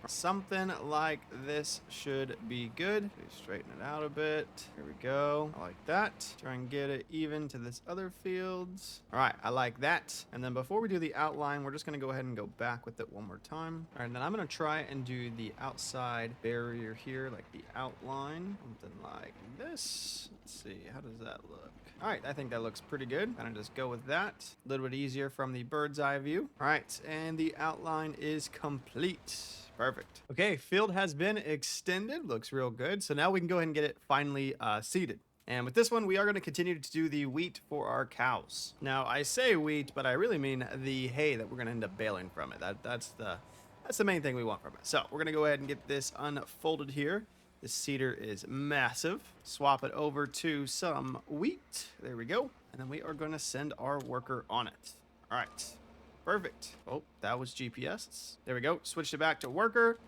Something like this should be good. Straighten it out a bit. Here we go. I like that. Try and get it even to this other fields. All right, I like that. And then before we do the outline, we're just going to go ahead and go back with it one more time. All right, and then I'm going to try and do the outside barrier here, like the outline. Something like this. Let's see, how does that look? All right, I think that looks pretty good. Kind of just go with that. A little bit easier from the bird's eye view. All right, and the outline is complete. Perfect. Okay, field has been extended. Looks real good. So now we can go ahead and get it finally seeded. And with this one, we are going to continue to do the wheat for our cows. Now, I say wheat, but I really mean the hay that we're going to end up baling from it. That's the main thing we want from it. So we're going to go ahead and get this unfolded here. This seeder is massive. Swap it over to some wheat. There we go. And then we are going to send our worker on it. All right. Perfect. Oh, that was GPS. There we go. Switched it back to worker,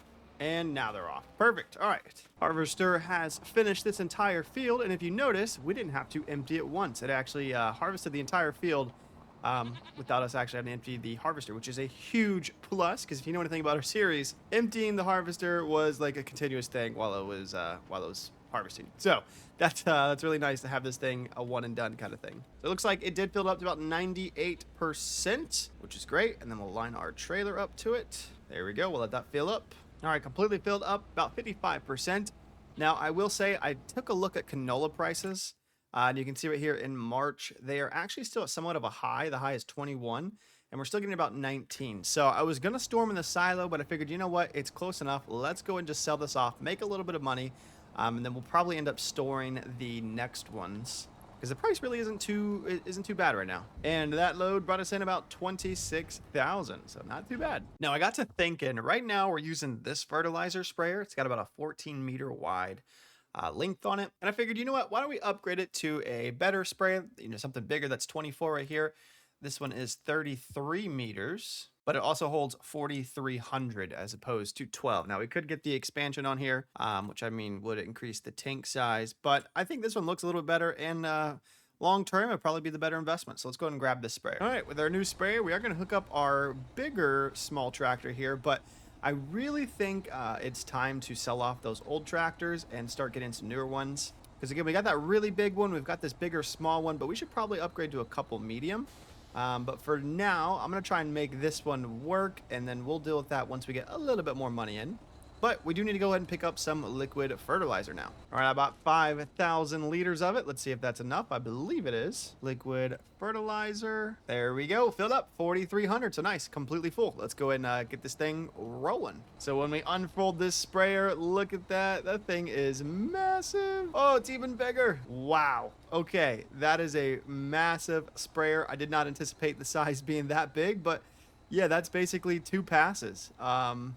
and now they're off. Perfect. All right. Harvester has finished this entire field, and if you notice, we didn't have to empty it once. It actually harvested the entire field without us actually having to empty the harvester, which is a huge plus, because if you know anything about our series, emptying the harvester was like a continuous thing while it was harvesting. So that's really nice to have this thing a one and done kind of thing. So it looks like it did fill up to about 98%, which is great. And then we'll line our trailer up to it. There we go. We'll let that fill up. All right, completely filled up, about 55%. Now, I will say I took a look at canola prices. And you can see right here in March, they are actually still at somewhat of a high. The high is 21, and we're still getting about 19. So I was going to store them in the silo, but I figured, you know what? It's close enough. Let's go and just sell this off, make a little bit of money. And then we'll probably end up storing the next ones because the price really isn't too bad right now. And that load brought us in about 26,000, so not too bad. Now I got to thinking. Right now we're using this fertilizer sprayer. It's got about a 14-meter wide length on it, and I figured, you know what? Why don't we upgrade it to a better sprayer? You know, something bigger that's 24 right here. This one is 33 meters, but it also holds 4,300 as opposed to 12. Now we could get the expansion on here, which I mean would increase the tank size, but I think this one looks a little bit better and long term it'll probably be the better investment. So let's go ahead and grab this sprayer. All right, with our new sprayer, we are going to hook up our bigger small tractor here, but I really think it's time to sell off those old tractors and start getting some newer ones. Because again, we got that really big one, we've got this bigger small one, but we should probably upgrade to a couple medium. But for now, I'm going to try and make this one work, and then we'll deal with that once we get a little bit more money in. But we do need to go ahead and pick up some liquid fertilizer now. All right, I bought 5,000 liters of it. Let's see if that's enough. I believe it is. Liquid fertilizer. There we go. Filled up. 4,300. So nice. Completely full. Let's go ahead and get this thing rolling. So when we unfold this sprayer, look at that. That thing is massive. Oh, it's even bigger. Wow. Okay, that is a massive sprayer. I did not anticipate the size being that big, but yeah, that's basically 2 passes.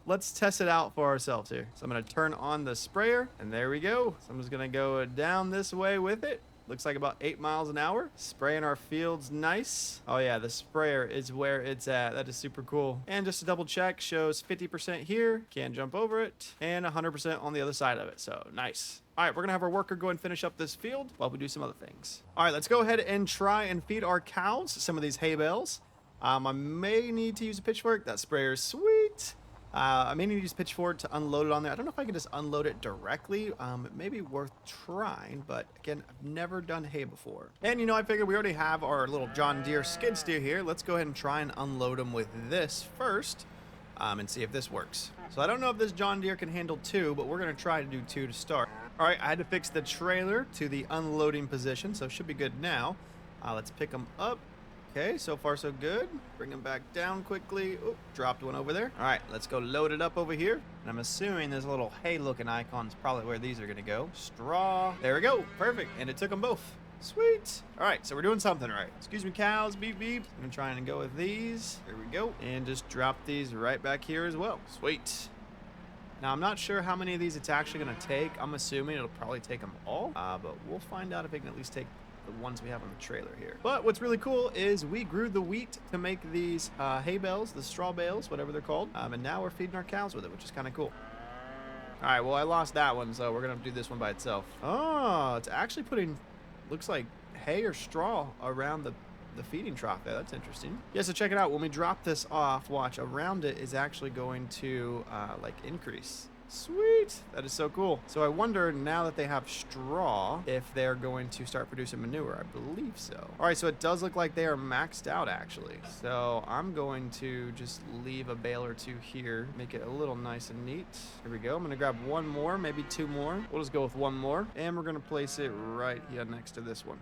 Let's test it out for ourselves here. So I'm going to turn on the sprayer, and there we go. So I'm just going to go down this way with it. Looks like about 8 miles an hour. Spraying our fields nice. Oh yeah, the sprayer is where it's at. That is super cool. And just to double check, shows 50% here. Can't jump over it. And 100% on the other side of it. So nice. All right, we're gonna have our worker go and finish up this field while we do some other things. All right, let's go ahead and try and feed our cows some of these hay bales. I may need to use a pitchfork. That sprayer is sweet. I may need to use a pitchfork to unload it on there. I don't know if I can just unload it directly. It may be worth trying, but again, I've never done hay before. And you know, I figured we already have our little John Deere skid steer here. Let's go ahead and try and unload them with this first, and see if this works. So I don't know if this John Deere can handle 2, but we're gonna try to do 2 to start. All right, I had to fix the trailer to the unloading position, so it should be good now. Let's pick them up. Okay, so far so good. Bring them back down quickly. Oh, dropped one over there. All right, let's go load it up over here. And I'm assuming this little hay looking icon is probably where these are gonna go. Straw. There we go. Perfect. And it took them both. Sweet. All right, so we're doing something right. Excuse me, cows. Beep, beep. I'm gonna try and go with these. There we go. And just drop these right back here as well. Sweet. Now, I'm not sure how many of these it's actually gonna take. I'm assuming it'll probably take them all. But we'll find out if it can at least take the ones we have on the trailer here. But what's really cool is we grew the wheat to make these hay bales, the straw bales, whatever they're called, and now we're feeding our cows with it, which is kind of cool. All right, well, I lost that one, so we're gonna have to do this one by itself. Oh, it's actually putting, looks like hay or straw around the feeding trough there. That's interesting. Yeah, so check it out. When we drop this off, watch, around it is actually going to like increase. Sweet. That is so cool. So I wonder, now that they have straw, if they're going to start producing manure. I believe so. All right, so it does look like they are maxed out, actually. So I'm going to just leave a bale or 2 here, make it a little nice and neat. Here we go. I'm going to grab 1 more, maybe 2 more. We'll just go with 1 more, and we're going to place it right here next to this one.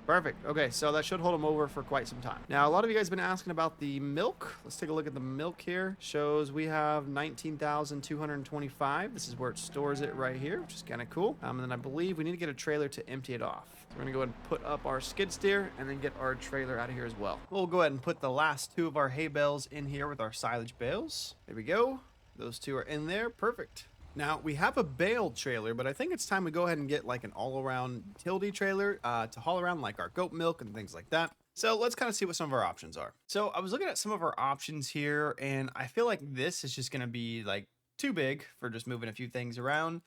Perfect. Okay, so that should hold them over for quite some time. Now, a lot of you guys have been asking about the milk. Let's take a look at the milk here. Shows we have 19,225. This is where it stores it right here, which is kind of cool. And then I believe we need to get a trailer to empty it off. So we're gonna go ahead and put up our skid steer and then get our trailer out of here as well. We'll go ahead and put the last 2 of our hay bales in here with our silage bales. There we go. Those 2 are in there. Perfect. Now, we have a bale trailer, but I think it's time we go ahead and get like an all-around utility trailer to haul around like our goat milk and things like that. So let's kind of see what some of our options are. So I was looking at some of our options here, and I feel like this is just going to be like too big for just moving a few things around.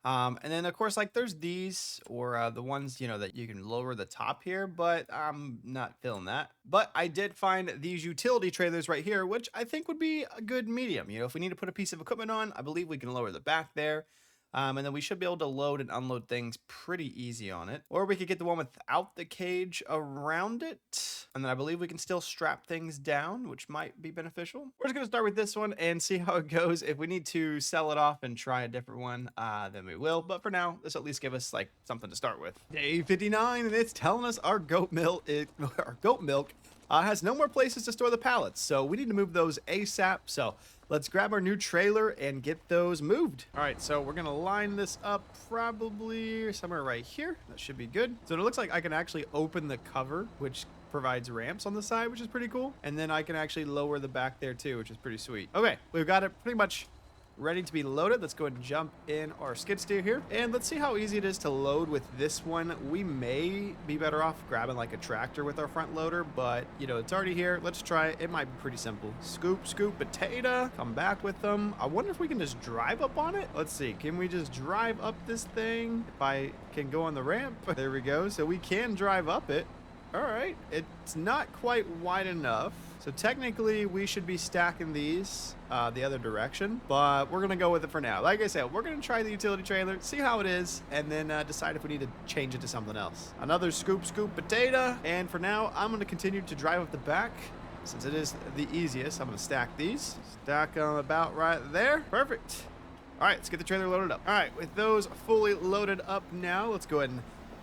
And then of course, like there's these or the ones, you know, that you can lower the top here, but I'm not feeling that. But I did find these utility trailers right here, which I think would be a good medium. You know, if we need to put a piece of equipment on, I believe we can lower the back there. And then we should be able to load and unload things pretty easy on it. Or we could get the one without the cage around it. And then I believe we can still strap things down, which might be beneficial. We're just going to start with this one and see how it goes. If we need to sell it off and try a different one, then we will. But for now, this will at least give us like something to start with. Day 59, and it's telling us our goat milk has no more places to store the pallets. So we need to move those ASAP. So let's grab our new trailer and get those moved. All right, so we're gonna line this up probably somewhere right here. That should be good. So it looks like I can actually open the cover, which provides ramps on the side, which is pretty cool. And then I can actually lower the back there too, which is pretty sweet. Okay, we've got it pretty much ready to be loaded. Let's go ahead and jump in our skid steer here. And let's see how easy it is to load with this one. We may be better off grabbing like a tractor with our front loader, but you know, it's already here. Let's try it. It might be pretty simple. Scoop, scoop, potato. Come back with them. I wonder if we can just drive up on it. Let's see. Can we just drive up this thing? If I can go on the ramp. There we go. So we can drive up it. All right. It's not quite wide enough. So technically, we should be stacking these the other direction, but we're going to go with it for now. Like I said, we're going to try the utility trailer, see how it is, and then decide if we need to change it to something else. Another scoop, scoop, potato. And for now, I'm going to continue to drive up the back. Since it is the easiest, I'm going to stack these. Stack them about right there. Perfect. All right, let's get the trailer loaded up. All right, with those fully loaded up now, let's go ahead and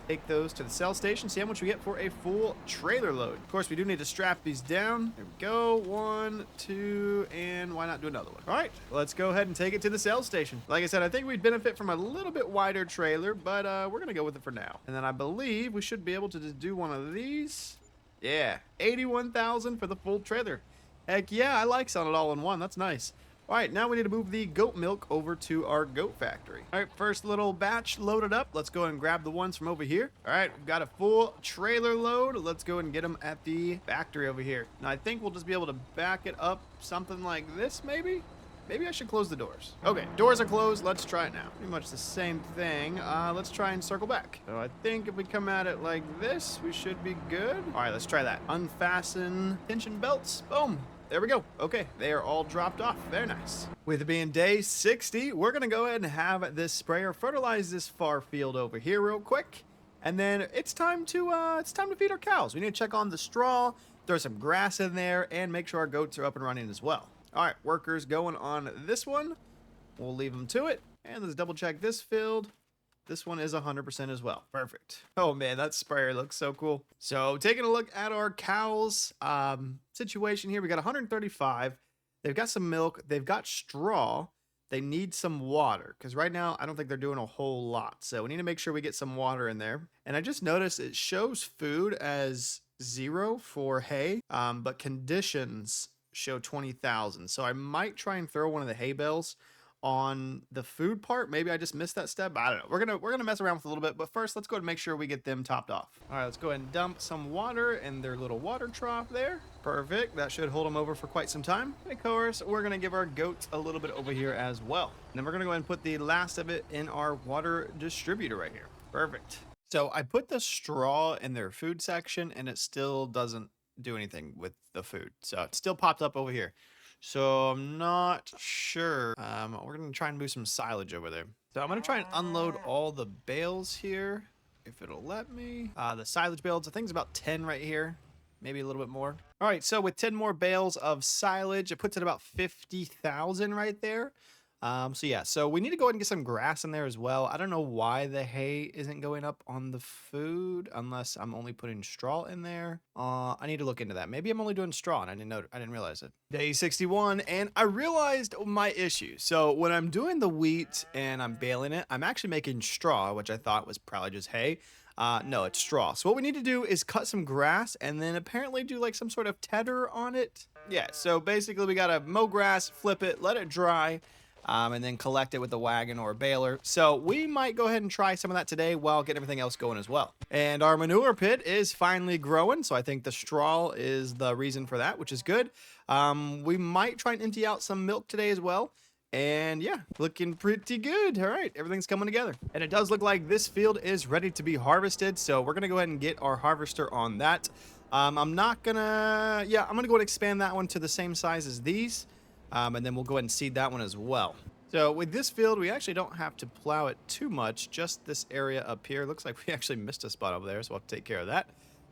take those to the sell station, see how much we get for a full trailer load. Of course, we do need to strap these down. There we go. 1, 2, and why not do another one? All right, let's go ahead and take it to the sell station. Like I said, I think we'd benefit from a little bit wider trailer, but we're gonna go with it for now. And then I believe we should be able to just do one of these. Yeah, 81,000 for the full trailer. Heck yeah, I like selling it all in one. That's nice. All right, now we need to move the goat milk over to our goat factory. All right, first little batch loaded up. Let's go and grab the ones from over here. All right, we've got a full trailer load. Let's go and get them at the factory over here. Now, I think we'll just be able to back it up something like this, maybe? Maybe I should close the doors. Okay, doors are closed. Let's try it now. Pretty much the same thing. Let's try and circle back. So I think if we come at it like this, we should be good. All right, let's try that. Unfasten tension belts. Boom. There we go. Okay, they are all dropped off. Very nice. With it being day 60, we're going to go ahead and have this sprayer fertilize this far field over here real quick. And then it's time to feed our cows. We need to check on the straw, throw some grass in there, and make sure our goats are up and running as well. All right, workers going on this one. We'll leave them to it. And let's double check this field. This one is 100% as well. Perfect. Oh man, that sprayer looks so cool. So taking a look at our cows situation here, we got 135. They've got some milk. They've got straw. They need some water because right now I don't think they're doing a whole lot. So we need to make sure we get some water in there. And I just noticed it shows food as 0 for hay, but conditions show 20,000. So I might try and throw one of the hay bales on the food part. Maybe I just missed that step. I don't know. We're gonna mess around with a little bit, but first let's go ahead and make sure we get them topped off. All right, let's go ahead and dump some water in their little water trough there. Perfect. That should hold them over for quite some time. And of course, we're gonna give our goats a little bit over here as well. And then we're gonna go ahead and put the last of it in our water distributor right here. Perfect. So I put the straw in their food section and it still doesn't do anything with the food. So it still popped up over here. So I'm not sure. We're going to try and move some silage over there. So I'm going to try and unload all the bales here, if it'll let me. The silage bales, I think it's about 10 right here, maybe a little bit more. All right, so with 10 more bales of silage, it puts it about 50,000 right there. So yeah, so we need to go ahead and get some grass in there as well. I don't know why the hay isn't going up on the food unless I'm only putting straw in there. I need to look into that. Maybe I'm only doing straw and I didn't realize it. Day 61, and I realized my issue. So when I'm doing the wheat and I'm baling it, I'm actually making straw, which I thought was probably just hay. No, it's straw. So what we need to do is cut some grass and then apparently do like some sort of tedder on it. Yeah, so basically we gotta mow grass, flip it, let it dry, and then collect it with a wagon or a baler. So we might go ahead and try some of that today while getting everything else going as well. And our manure pit is finally growing, so I think the straw is the reason for that, which is good. We might try and empty out some milk today as well. And yeah, looking pretty good. All right, everything's coming together. And it does look like this field is ready to be harvested, so we're gonna go ahead and get our harvester on that. I'm gonna go ahead and expand that one to the same size as these. And then we'll go ahead and seed that one as well. So with this field, we actually don't have to plow it too much, just this area up here. Looks like we actually missed a spot over there, so we'll have to take care of that.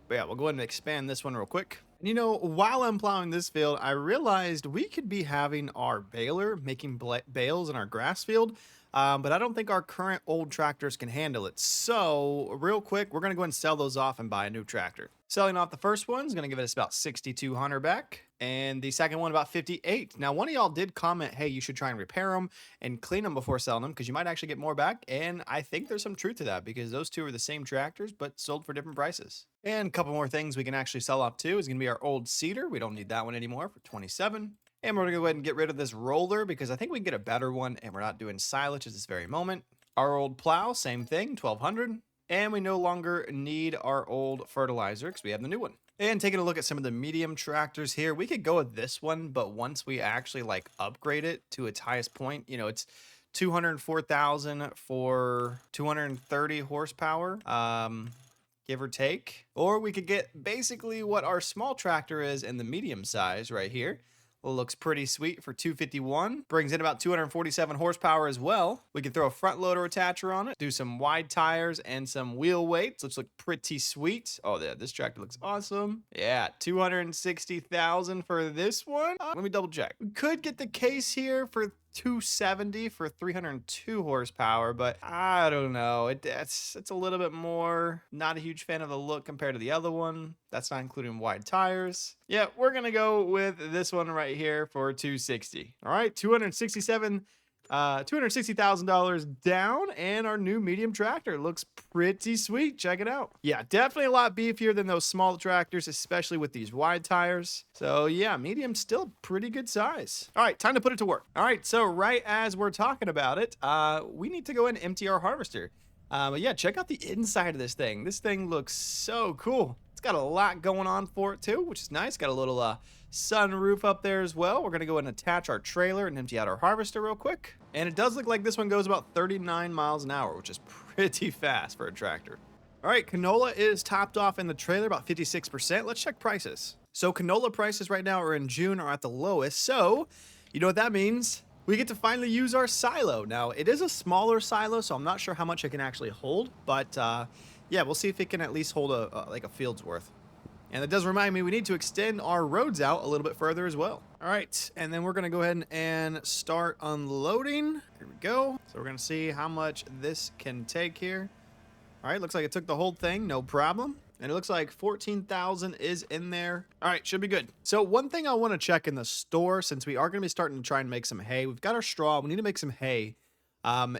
But yeah, we'll go ahead and expand this one real quick. And you know, while I'm plowing this field, I realized we could be having our baler making bales in our grass field, but I don't think our current old tractors can handle it. So real quick, we're gonna go ahead and sell those off and buy a new tractor. Selling off the first one is gonna give us about 6,200 back. And the second one about 58. Now, one of y'all did comment, hey, you should try and repair them and clean them before selling them because you might actually get more back. And I think there's some truth to that because those two are the same tractors but sold for different prices. And a couple more things we can actually sell off too is going to be our old seeder. We don't need that one anymore for 27. And we're going to go ahead and get rid of this roller because I think we can get a better one, and we're not doing silage at this very moment. Our old plow, same thing, 1200. And we no longer need our old fertilizer because we have the new one. And taking a look at some of the medium tractors here, we could go with this one, but once we actually like upgrade it to its highest point, you know, it's 204,000 for 230 horsepower. Give or take. Or we could get basically what our small tractor is in the medium size right here. Looks pretty sweet for 251. Brings in about 247 horsepower as well. We can throw a front loader attacher on it, do some wide tires and some wheel weights, which look pretty sweet. Oh yeah, this tractor looks awesome. Yeah, 260,000 for this one. Let me double check. We could get the case here for 270 for 302 horsepower, but I don't know. It's a little bit more. Not a huge fan of the look compared to the other one. That's not including wide tires. Yeah, we're gonna go with this one right here for 260. All right, $260,000 down, and our new medium tractor looks pretty sweet. Check it out. Yeah, definitely a lot beefier than those small tractors, especially with these wide tires. So yeah, medium's still pretty good size. All right, time to put it to work. All right, so right as we're talking about it, we need to go and empty our harvester. But yeah, check out the inside of this thing. This thing looks so cool. It's got a lot going on for it too, which is nice. Got a little sunroof up there as well. We're gonna go and attach our trailer and empty out our harvester real quick. And it does look like this one goes about 39 miles an hour, which is pretty fast for a tractor. All right, canola is topped off in the trailer, about 56%. Let's check prices. So canola prices right now are in June are at the lowest. So you know what that means? We get to finally use our silo. Now it is a smaller silo, so I'm not sure how much it can actually hold, but yeah, we'll see if it can at least hold like a field's worth. And it does remind me we need to extend our roads out a little bit further as well. All right, and then we're gonna go ahead and start unloading. Here we go. So we're gonna see how much this can take here. All right, looks like it took the whole thing, no problem. And it looks like 14,000 is in there. All right, should be good. So one thing I wanna check in the store, since we are gonna be starting to try and make some hay, we've got our straw, we need to make some hay,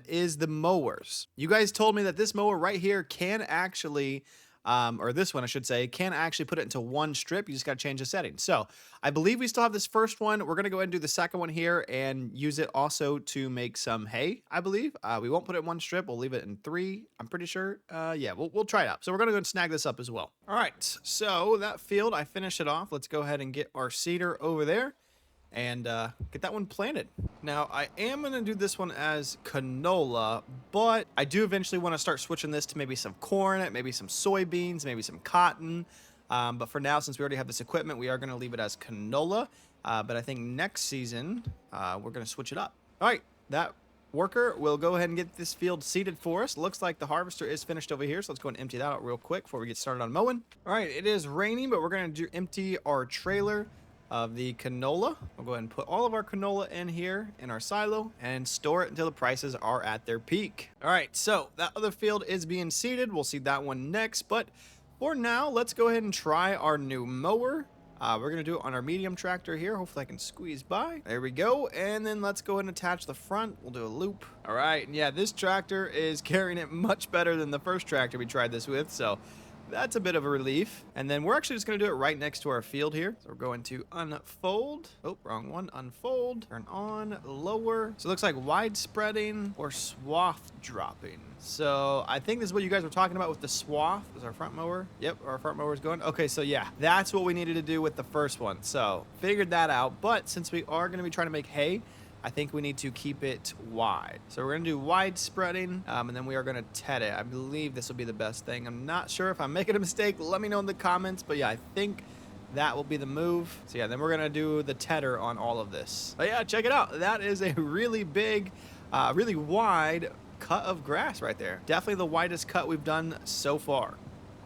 is the mowers. You guys told me that this mower right here can actually, or this one I should say, can actually put it into one strip. You just got to change the settings. So I believe we still have this first one. We're going to go ahead and do the second one here and use it also to make some hay, I believe. We won't put it in one strip. We'll leave it in 3, I'm pretty sure. Yeah, we'll try it out. So we're going to go and snag this up as well. All right, so that field, I finished it off. Let's go ahead and get our seeder over there and get that one planted. Now, I am going to do this one as canola, but I do eventually want to start switching this to maybe some corn, maybe some soybeans, maybe some cotton. But for now, since we already have this equipment, we are going to leave it as canola. But I think next season, we're going to switch it up. All right, that worker will go ahead and get this field seeded for us. Looks like the harvester is finished over here, so let's go and empty that out real quick before we get started on mowing. All right, it is raining, but we're going to empty our trailer of the canola. We'll go ahead and put all of our canola in here in our silo and store it until the prices are at their peak. All right, so that other field is being seeded. We'll see that one next, but for now, let's go ahead and try our new mower. We're gonna do it on our medium tractor here. Hopefully I can squeeze by. There we go. And then let's go ahead and attach the front. We'll do a loop. All right, and yeah, this tractor is carrying it much better than the first tractor we tried this with, so that's a bit of a relief. And then we're actually just going to do it right next to our field here. So we're going to unfold. Oh, wrong one. Unfold. Turn on. Lower. So it looks like wide spreading or swath dropping. So I think this is what you guys were talking about with the swath. Is our front mower? Yep, our front mower is going. Okay, so yeah, that's what we needed to do with the first one. So figured that out. But since we are going to be trying to make hay, I think we need to keep it wide. So we're going to do wide spreading, and then we are going to ted it. I believe this will be the best thing. I'm not sure if I'm making a mistake. Let me know in the comments. But yeah, I think that will be the move. So yeah, then we're going to do the tedder on all of this. But yeah, check it out. That is a really big, really wide cut of grass right there. Definitely the widest cut we've done so far.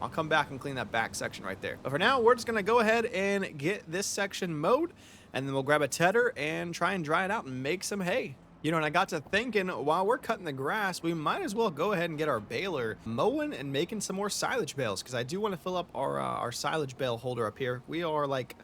I'll come back and clean that back section right there. But for now, we're just going to go ahead and get this section mowed. And then we'll grab a tedder and try and dry it out and make some hay. You know, and I got to thinking, while we're cutting the grass, we might as well go ahead and get our baler mowing and making some more silage bales, because I do want to fill up our silage bale holder up here. We are like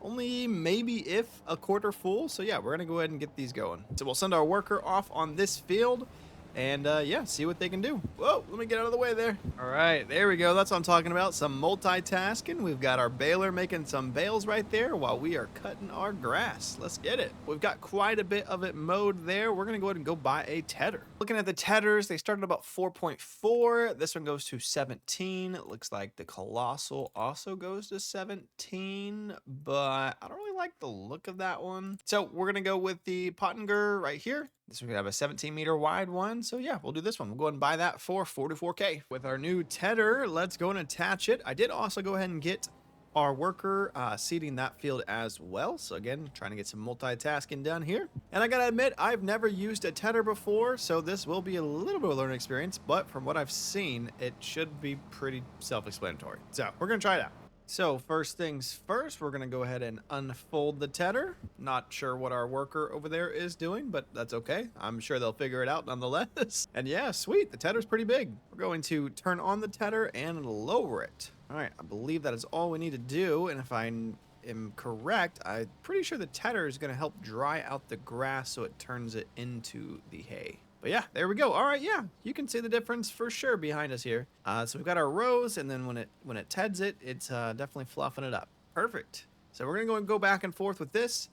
only maybe if a quarter full. So yeah, we're going to go ahead and get these going. So we'll send our worker off on this field, and yeah, see what they can do. Whoa, let me get out of the way there. All right, there we go. That's what I'm talking about. Some multitasking. We've got our baler making some bales right there while we are cutting our grass. Let's get it. We've got quite a bit of it mowed there. We're gonna go ahead and go buy a tedder. Looking at the tedders, they started about 4.4. This one goes to 17. It looks like the Colossal also goes to 17, but I don't really like the look of that one. So we're gonna go with the Pottinger right here. This one could have a 17-meter wide one. So yeah, we'll do this one. We'll go ahead and buy that for 44K. With our new tedder, let's go and attach it. I did also go ahead and get our worker seeding that field as well. So again, trying to get some multitasking done here. And I gotta admit, I've never used a tedder before, so this will be a little bit of a learning experience, but from what I've seen, it should be pretty self-explanatory. So we're gonna try it out. So first things first, we're gonna go ahead and unfold the tedder. Not sure what our worker over there is doing, but that's okay. I'm sure they'll figure it out nonetheless. And yeah, sweet, the tedder's pretty big. We're going to turn on the tedder and lower it. All right, I believe that is all we need to do. And if I am correct, I'm pretty sure the tedder is gonna help dry out the grass so it turns it into the hay. But yeah, there we go. All right, yeah, you can see the difference for sure behind us here. So we've got our rows, and then when it teds it, it's definitely fluffing it up. Perfect. So we're gonna go back and forth with this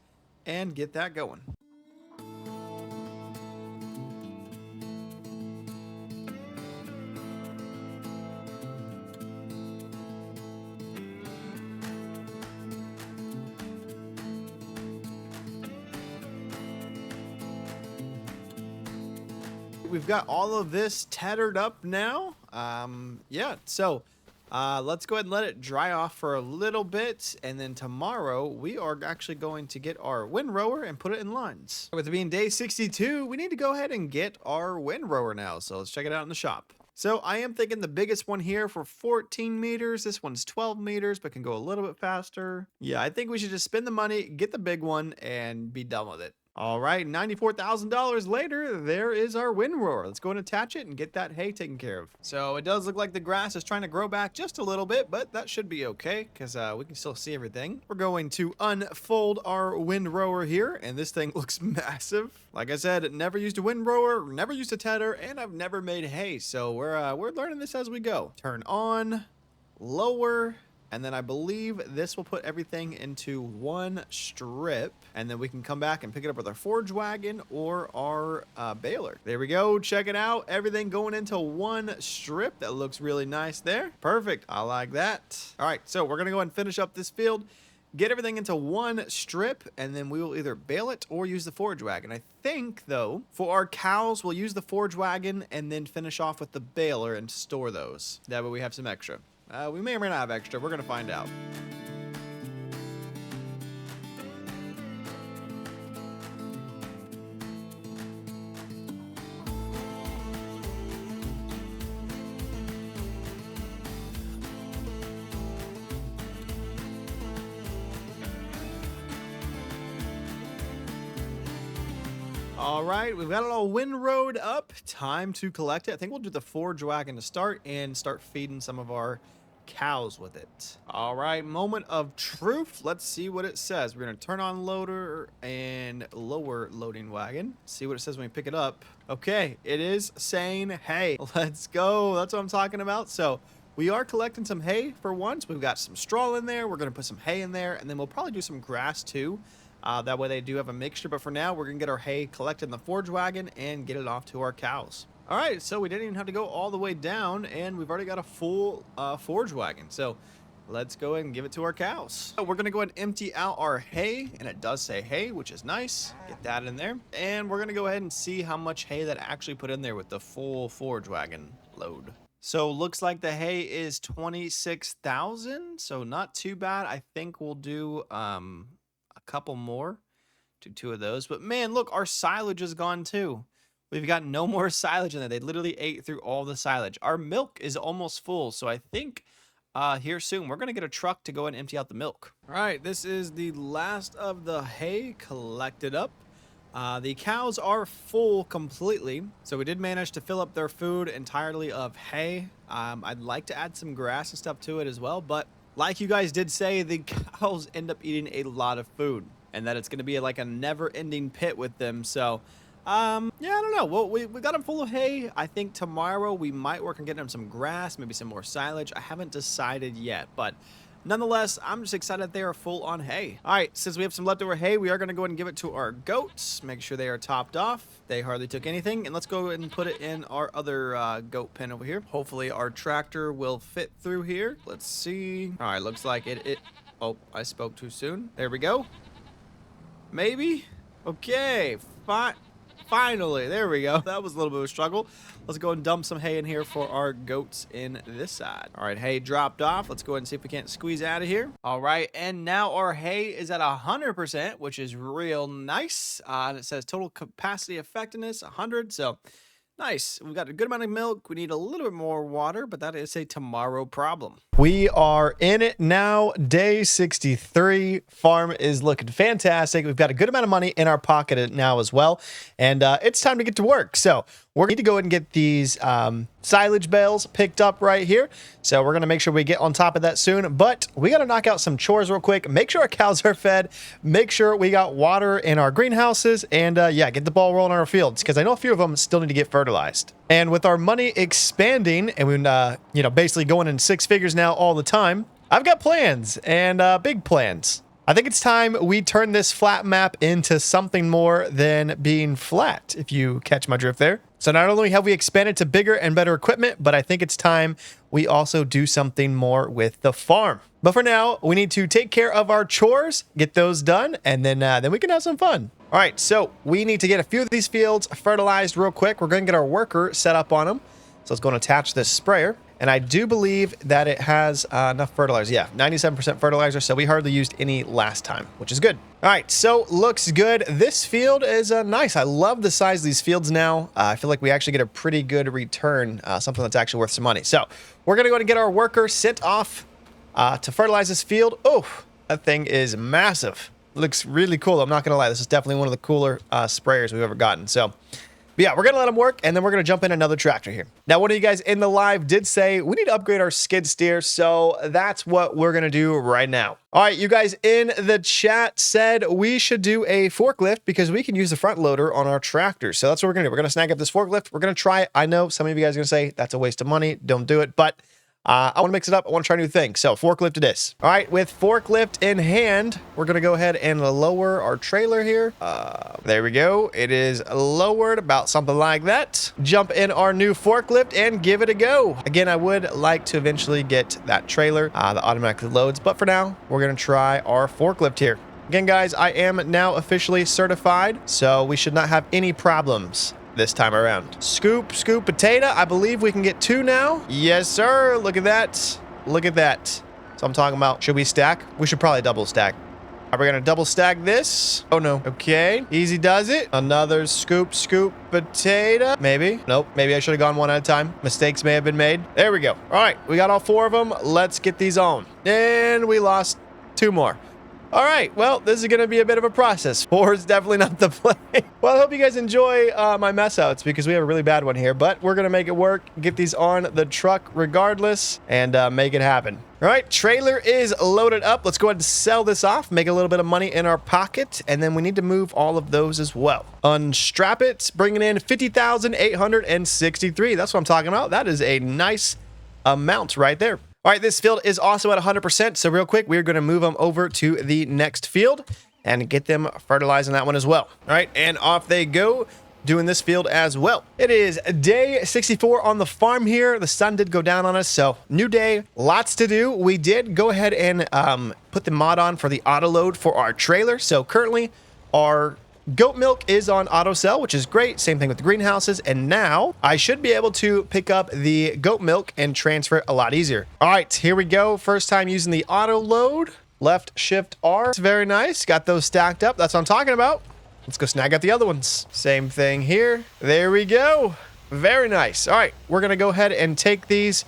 and get that going. We've got all of this tethered up now. Yeah, so let's go ahead and let it dry off for a little bit, and then tomorrow we are actually going to get our windrower and put it in lines. With it being day 62, we need to go ahead and get our windrower now, so let's check it out in the shop. So I am thinking the biggest one here for 14 meters. This one's 12 meters, but can go a little bit faster. Yeah, I think we should just spend the money, get the big one, and be done with it. All right, $94,000 later, there is our windrower. Let's go and attach it and get that hay taken care of. So it does look like the grass is trying to grow back just a little bit, but that should be okay because we can still see everything. We're going to unfold our windrower here, and this thing looks massive. Like I said, never used a windrower, never used a tedder, and I've never made hay, so we're learning this as we go. Turn on, lower. And then I believe this will put everything into one strip, and then we can come back and pick it up with our forge wagon or our baler. There we go. Check it out. Everything going into one strip. That looks really nice there. Perfect. I like that. All right, so we're going to go and finish up this field, get everything into one strip, and then we will either bale it or use the forge wagon. I think, though, for our cows, we'll use the forge wagon and then finish off with the baler and store those. That way we have some extra. We may or may not have extra. We're going to find out. All right, we've got it all windrowed up. Time to collect it. I think we'll do the forge wagon to start and start feeding some of our cows with it. All right, moment of truth. Let's see what it says. We're going to turn on loader and lower loading wagon. See what it says when we pick it up. Okay, it is saying hay. Let's go. That's what I'm talking about. So we are collecting some hay for once. We've got some straw in there. We're going to put some hay in there, and then we'll probably do some grass too. That way they do have a mixture, but for now we're gonna get our hay collected in the forge wagon and get it off to our cows. All right, so we didn't even have to go all the way down, and we've already got a full forge wagon. So let's go ahead and give it to our cows. So we're gonna go ahead and empty out our hay, and it does say hay, which is nice. Get that in there. And we're gonna go ahead and see how much hay that actually put in there with the full forge wagon load. So looks like the hay is 26,000, so not too bad. I think we'll do a couple more, do 2 of those. But man, look, our silage is gone too. We've got no more silage in there. They literally ate through all the silage. Our milk is almost full, so I think here soon we're gonna get a truck to go and empty out the milk. All right, this is the last of the hay collected up. The cows are full completely, so we did manage to fill up their food entirely of hay. I'd like to add some grass and stuff to it as well, but like you guys did say, the cows end up eating a lot of food, and that it's going to be like a never-ending pit with them. So Yeah, I don't know. Well, we got them full of hay. I think tomorrow we might work on getting them some grass, maybe some more silage. I haven't decided yet, but nonetheless, I'm just excited they are full on hay. All right, since we have some leftover hay, we are going to go ahead and give it to our goats. Make sure they are topped off. They hardly took anything. And let's go ahead and put it in our other goat pen over here. Hopefully our tractor will fit through here. Let's see. All right, looks like it. Oh, I spoke too soon. There we go. Maybe. Okay, fine. Finally, there we go. That was a little bit of a struggle. Let's go and dump some hay in here for our goats in this side. All right, hay dropped off. Let's go ahead and see if we can't squeeze out of here. All right, and now our hay is at 100%, which is real nice. And it says total capacity effectiveness 100, so nice. We've got a good amount of milk. We need a little bit more water, but that is a tomorrow problem. We are in it now. Day 63. Farm is looking fantastic. We've got a good amount of money in our pocket now as well. And it's time to get to work. So we're going to go ahead and get these silage bales picked up right here. So we're going to make sure we get on top of that soon. But we got to knock out some chores real quick. Make sure our cows are fed. Make sure we got water in our greenhouses. And yeah, get the ball rolling on our fields, because I know a few of them still need to get fertilized. And with our money expanding and we, basically going in six figures now all the time, I've got plans and big plans. I think it's time we turn this flat map into something more than being flat, if you catch my drift there. So not only have we expanded to bigger and better equipment, but I think it's time we also do something more with the farm. But for now, we need to take care of our chores, get those done, and then we can have some fun. All right, so we need to get a few of these fields fertilized real quick. We're going to get our worker set up on them. So let's go and attach this sprayer. And I do believe that it has enough fertilizer. Yeah, 97% fertilizer. So we hardly used any last time, which is good. All right, so looks good. This field is nice. I love the size of these fields now. I feel like we actually get a pretty good return, something that's actually worth some money. So we're going to go and get our worker sent off to fertilize this field. Oh, that thing is massive. Looks really cool. I'm not going to lie. This is definitely one of the cooler sprayers we've ever gotten. So but yeah, we're going to let them work, and then we're going to jump in another tractor here. Now, one of you guys in the live did say we need to upgrade our skid steer, so that's what we're going to do right now. All right, you guys in the chat said we should do a forklift because we can use the front loader on our tractor. So that's what we're going to do. We're going to snag up this forklift. We're going to try it. I know some of you guys are going to say that's a waste of money. Don't do it, but I want to mix it up. I want to try new things. So forklift it is. All right, with forklift in hand, we're going to go ahead and lower our trailer here. There we go. It is lowered about something like that. Jump in our new forklift and give it a go. Again, I would like to eventually get that trailer that automatically loads. But for now, we're going to try our forklift here. Again, guys, I am now officially certified, so we should not have any problems this time around. Scoop potato. I believe we can get 2 now. Yes, sir. Look at that. Look at that. So I'm talking about, should we stack? We should probably double stack. Are we going to double stack this? Oh, no. Okay. Easy does it. Another scoop potato. Maybe. Nope. Maybe I should have gone one at a time. Mistakes may have been made. There we go. All right. We got all 4 of them. Let's get these on. And we lost 2 more. All right, well, this is going to be a bit of a process. 4 is definitely not the play. Well, I hope you guys enjoy my mess outs because we have a really bad one here, but we're going to make it work, get these on the truck regardless, and make it happen. All right, trailer is loaded up. Let's go ahead and sell this off, make a little bit of money in our pocket, and then we need to move all of those as well. Unstrap it, bringing in 50,863. That's what I'm talking about. That is a nice amount right there. All right, this field is also at 100%. So real quick, we're going to move them over to the next field and get them fertilizing that one as well. All right, and off they go, doing this field as well. It is day 64 on the farm here. The sun did go down on us, so new day, lots to do. We did go ahead and put the mod on for the auto load for our trailer. So currently, our goat milk is on auto sell, which is great. Same thing with the greenhouses. And now I should be able to pick up the goat milk and transfer it a lot easier. All right, here we go. First time using the auto load. Left shift R. It's very nice. Got those stacked up. That's what I'm talking about. Let's go snag out the other ones. Same thing here. There we go. Very nice. All right, we're going to go ahead and take these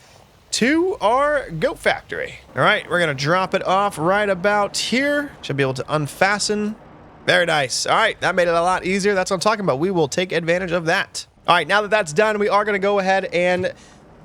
to our goat factory. All right, we're going to drop it off right about here. Should be able to unfasten. Very nice. All right, that made it a lot easier. That's what I'm talking about. We will take advantage of that. All right, now that that's done, we are going to go ahead and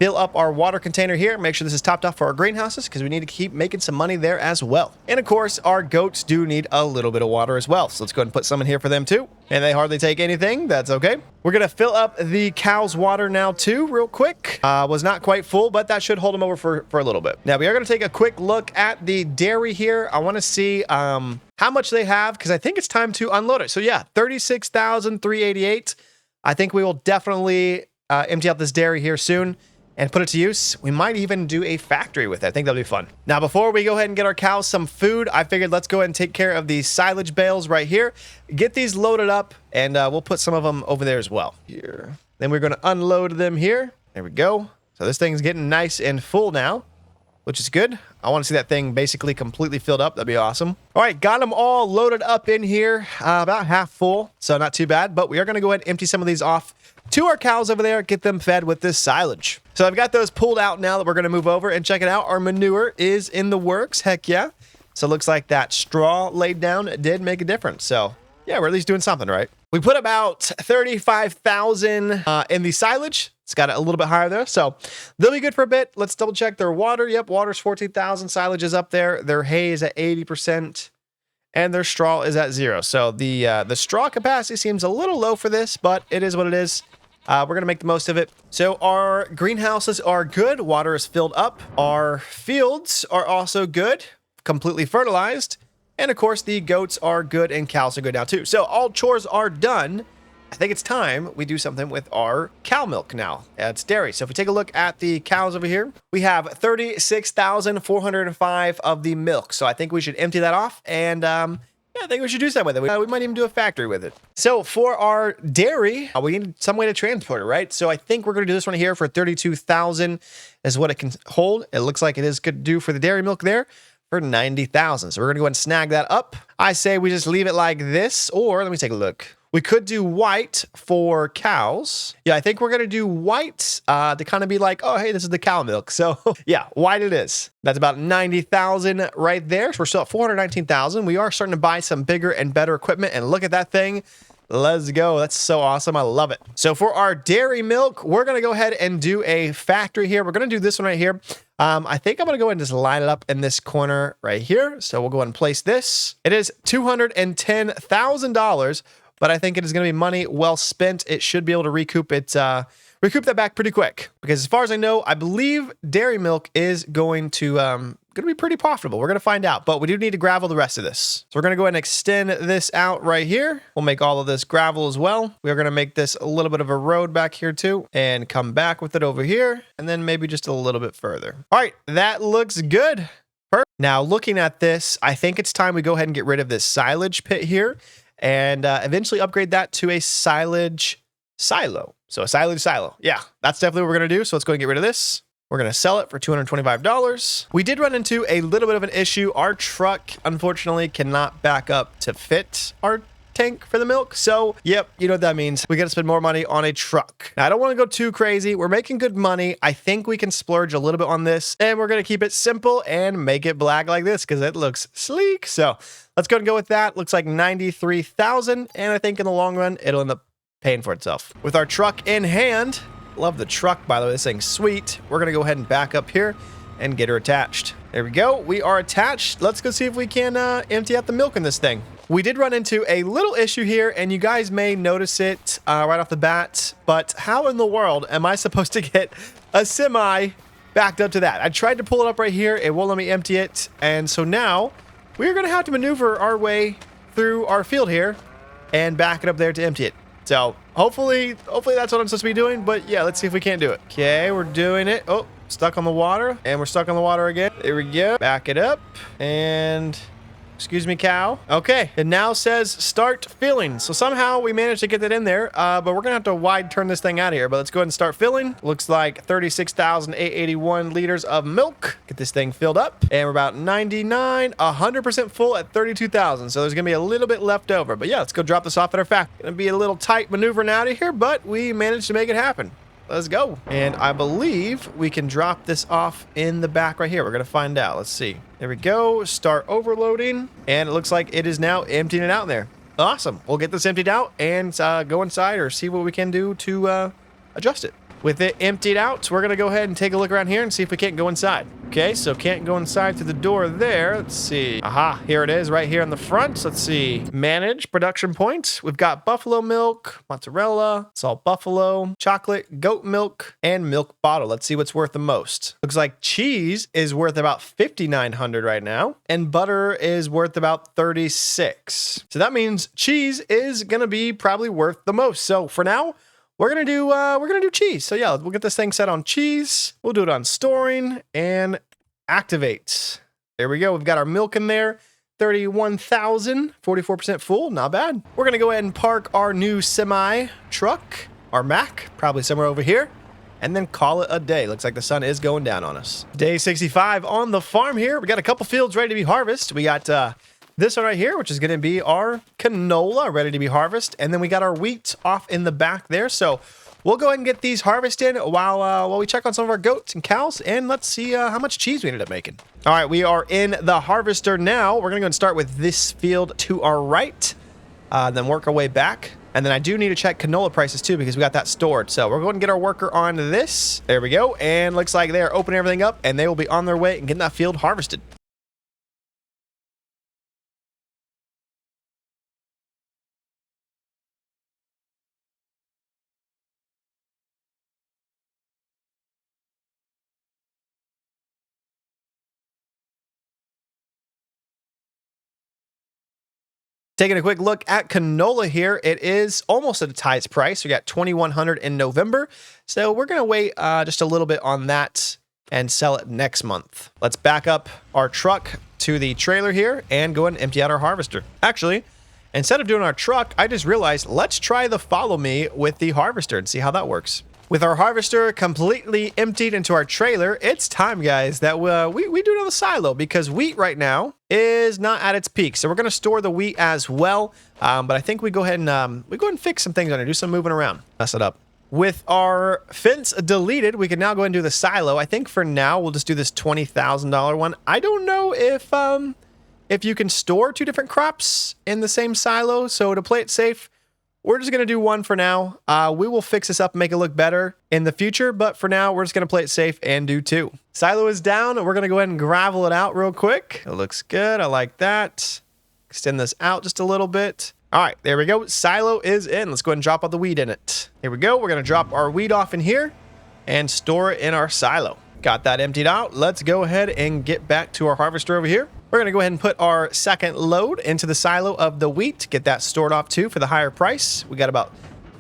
fill up our water container here. Make sure this is topped off for our greenhouses because we need to keep making some money there as well. And of course, our goats do need a little bit of water as well. So let's go ahead and put some in here for them too. And they hardly take anything. That's okay. We're going to fill up the cows' water now too, real quick. Was not quite full, but that should hold them over for a little bit. Now we are going to take a quick look at the dairy here. I want to see how much they have because I think it's time to unload it. So yeah, 36,388. I think we will definitely empty out this dairy here soon and put it to use. We might even do a factory with it. I think that'll be fun. Now, before we go ahead and get our cows some food, I figured let's go ahead and take care of these silage bales right here. Get these loaded up, and we'll put some of them over there as well. Here. Then we're going to unload them here. There we go. So this thing's getting nice and full now, which is good. I want to see that thing basically completely filled up. That'd be awesome. All right, got them all loaded up in here, about half full, so not too bad. But we are going to go ahead and empty some of these off to our cows over there, get them fed with this silage. So I've got those pulled out now that we're going to move over and check it out. Our manure is in the works. Heck yeah. So it looks like that straw laid down did make a difference. So yeah, we're at least doing something, right? We put about 35,000 in the silage. It's got it a little bit higher there, so they'll be good for a bit. Let's double check their water. Yep, water's 14,000. Silage is up there. Their hay is at 80%, and their straw is at 0. So the straw capacity seems a little low for this, but it is what it is. We're going to make the most of it. So our greenhouses are good. Water is filled up. Our fields are also good, completely fertilized. And of course, the goats are good and cows are good now too. So all chores are done. I think it's time we do something with our cow milk now. It's dairy. So if we take a look at the cows over here, we have 36,405 of the milk. So I think we should empty that off and yeah, I think we should do something with it. We might even do a factory with it. So for our dairy, we need some way to transport it, right? So I think we're going to do this one here for 32,000 is what it can hold. It looks like it is good to do for the dairy milk there for 90,000. So we're going to go ahead and snag that up. I say we just leave it like this, or let me take a look. We could do white for cows. Yeah, I think we're going to do white to kind of be like, oh, hey, this is the cow milk. So yeah, white it is. That's about 90,000 right there. So we're still at 419,000. We are starting to buy some bigger and better equipment. And look at that thing. Let's go. That's so awesome. I love it. So for our dairy milk, we're going to go ahead and do a factory here. We're going to do this one right here. I think I'm going to go ahead and just line it up in this corner right here. So we'll go ahead and place this. It is $210,000. But I think it is going to be money well spent. It should be able to recoup that back pretty quick. Because as far as I know, I believe dairy milk is going to be pretty profitable. We're going to find out. But we do need to gravel the rest of this. So we're going to go ahead and extend this out right here. We'll make all of this gravel as well. We are going to make this a little bit of a road back here too. And come back with it over here. And then maybe just a little bit further. All right, that looks good. Perfect. Now looking at this, I think it's time we go ahead and get rid of this silage pit here. And eventually upgrade that to a silage silo. So a silage silo. Yeah, that's definitely what we're going to do. So let's go and get rid of this. We're going to sell it for $225. We did run into a little bit of an issue. Our truck, unfortunately, cannot back up to fit our tank for the milk. So, yep, you know what that means. We got to spend more money on a truck. Now, I don't want to go too crazy. We're making good money. I think we can splurge a little bit on this. And we're going to keep it simple and make it black like this because it looks sleek. So let's go and go with that. Looks like 93,000. And I think in the long run, it'll end up paying for itself. With our truck in hand, love the truck, by the way. This thing's sweet. We're going to go ahead and back up here and get her attached. There we go. We are attached. Let's go see if we can empty out the milk in this thing. We did run into a little issue here, and you guys may notice it right off the bat, but how in the world am I supposed to get a semi backed up to that? I tried to pull it up right here. It won't let me empty it, and so now we're going to have to maneuver our way through our field here and back it up there to empty it. So hopefully that's what I'm supposed to be doing, but yeah, let's see if we can't do it. Okay, we're doing it. Oh, stuck on the water, and we're stuck on the water again. There we go. Back it up, and... excuse me, cow. Okay, it now says start filling. So somehow we managed to get that in there, but we're gonna have to wide turn this thing out of here. But let's go ahead and start filling. Looks like 36,881 liters of milk. Get this thing filled up. And we're about 100% full at 32,000. So there's gonna be a little bit left over. But yeah, let's go drop this off at our factory. Gonna be a little tight maneuvering out of here, but we managed to make it happen. Let's go. And I believe we can drop this off in the back right here. We're going to find out. Let's see. There we go. Start overloading. And it looks like it is now emptying it out in there. Awesome. We'll get this emptied out and go inside or see what we can do to adjust it. With it emptied out, we're going to go ahead and take a look around here and see if we can't go inside. Okay, so can't go inside through the door there. Let's see. Aha, here it is right here on the front. Let's see. Manage production points. We've got buffalo milk, mozzarella, salt buffalo, chocolate, goat milk, and milk bottle. Let's see what's worth the most. Looks like cheese is worth about 5,900 right now, and butter is worth about 36. So that means cheese is going to be probably worth the most. So for now, we're gonna do cheese. So yeah, we'll get this thing set on cheese. We'll do it on storing and activate. There we go. We've got our milk in there. 31,000, 44% full. Not bad. We're gonna go ahead and park our new semi truck, our Mac, probably somewhere over here, and then call it a day. Looks like the sun is going down on us. Day 65 on the farm here. We got a couple fields ready to be harvested. We got this one right here, which is going to be our canola ready to be harvested. And then we got our wheat off in the back there. So we'll go ahead and get these harvested while we check on some of our goats and cows. And let's see how much cheese we ended up making. All right, we are in the harvester now. We're going to go and start with this field to our right, then work our way back. And then I do need to check canola prices too, because we got that stored. So we're going to get our worker on this. There we go. And looks like they're opening everything up and they will be on their way and getting that field harvested. Taking a quick look at canola here, it is almost at its highest price. We got 2,100 in November, so we're gonna wait just a little bit on that and sell it next month. Let's back up our truck to the trailer here and go ahead and empty out our harvester. Actually, instead of doing our truck, I just realized let's try the follow me with the harvester and see how that works. With our harvester completely emptied into our trailer, it's time, guys, that we do another silo, because wheat right now is not at its peak. So we're going to store the wheat as well. But I think we go ahead and fix some things on it, do some moving around, mess it up. With our fence deleted, we can now go ahead and do the silo. I think for now we'll just do this $20,000 one. I don't know if you can store two different crops in the same silo. So to play it safe, we're just going to do one for now. We will fix this up and make it look better in the future, but for now, we're just going to play it safe and do two. Silo is down. We're going to go ahead and gravel it out real quick. It looks good. I like that. Extend this out just a little bit. All right, there we go. Silo is in. Let's go ahead and drop all the wheat in it. Here we go. We're going to drop our wheat off in here and store it in our silo. Got that emptied out. Let's go ahead and get back to our harvester over here. We're going to go ahead and put our second load into the silo of the wheat. Get that stored off too for the higher price. We got about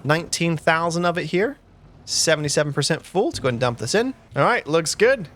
19,000 of it here. 77% full. Let's go ahead and dump this in. All right, looks good.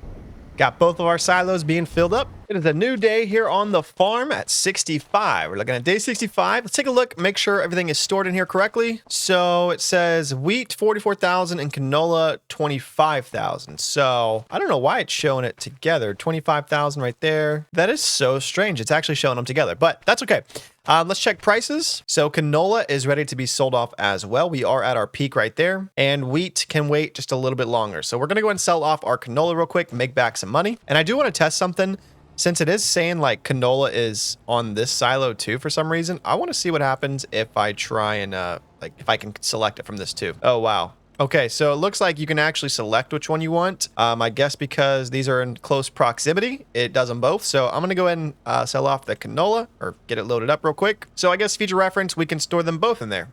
Got both of our silos being filled up. It is a new day here on the farm at 65. We're looking at day 65. Let's take a look, make sure everything is stored in here correctly. So it says wheat 44,000 and canola 25,000. So I don't know why it's showing it together. 25,000 right there. That is so strange. It's actually showing them together, but that's okay. Let's check prices. So canola is ready to be sold off as well. We are at our peak right there, and wheat can wait just a little bit longer. So we're going to go and sell off our canola real quick, make back some money. And I do want to test something. Since it is saying like canola is on this silo too for some reason, I want to see what happens if I try and like if I can select it from this too. Oh, wow. Okay, so it looks like you can actually select which one you want. I guess because these are in close proximity, it does them both. So I'm going to go ahead and sell off the canola or get it loaded up real quick. So I guess future reference, we can store them both in there.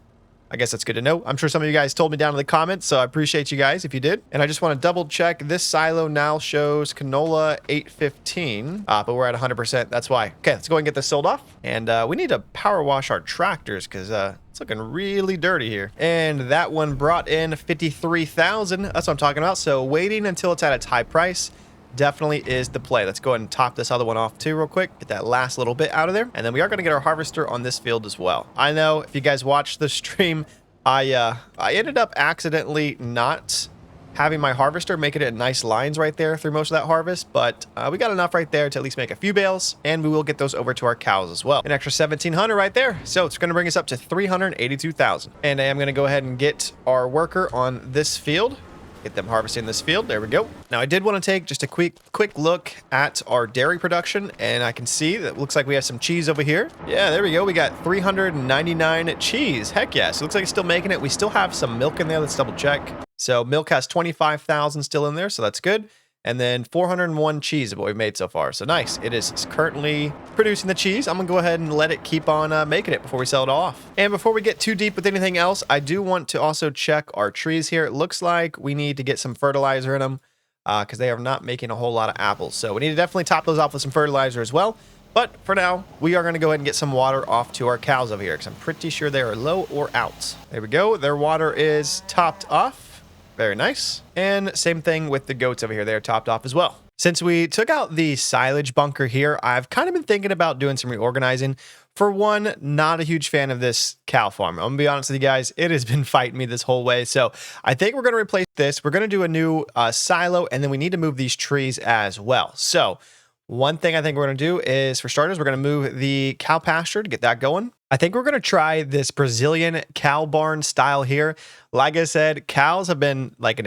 I guess that's good to know. I'm sure some of you guys told me down in the comments, so I appreciate you guys if you did. And I just want to double check. This silo now shows canola 815, but we're at 100%. That's why. Okay, let's go and get this sold off. And we need to power wash our tractors because it's looking really dirty here. And that one brought in 53,000. That's what I'm talking about. So waiting until it's at its high price definitely is the play. Let's go ahead and top this other one off too real quick. Get that last little bit out of there. And then we are going to get our harvester on this field as well. I know if you guys watched the stream, I ended up accidentally not having my harvester making it nice lines right there through most of that harvest, but we got enough right there to at least make a few bales, and we will get those over to our cows as well. An extra 1,700 right there. So it's going to bring us up to 382,000. And I am going to go ahead and get our worker on this field. Get them harvesting this field. There we go. Now, I did want to take just a quick look at our dairy production, and I can see that it looks like we have some cheese over here. Yeah, there we go. We got 399 cheese. Heck yes. It looks like it's still making it. We still have some milk in there. Let's double check. So milk has 25,000 still in there, so that's good. And then 401 cheese of what we've made so far. So nice. It is currently producing the cheese. I'm going to go ahead and let it keep on making it before we sell it off. And before we get too deep with anything else, I do want to also check our trees here. It looks like we need to get some fertilizer in them because they are not making a whole lot of apples. So we need to definitely top those off with some fertilizer as well. But for now, we are going to go ahead and get some water off to our cows over here because I'm pretty sure they are low or out. There we go. Their water is topped off. Very nice. And same thing with the goats over here. They're topped off as well. Since we took out the silage bunker here, I've kind of been thinking about doing some reorganizing. For one, not a huge fan of this cow farm. I'm going to be honest with you guys. It has been fighting me this whole way. So I think we're going to replace this. We're going to do a new silo, and then we need to move these trees as well. So one thing I think we're going to do is, for starters, we're going to move the cow pasture to get that going. I think we're going to try this Brazilian cow barn style here. Like I said, cows have been like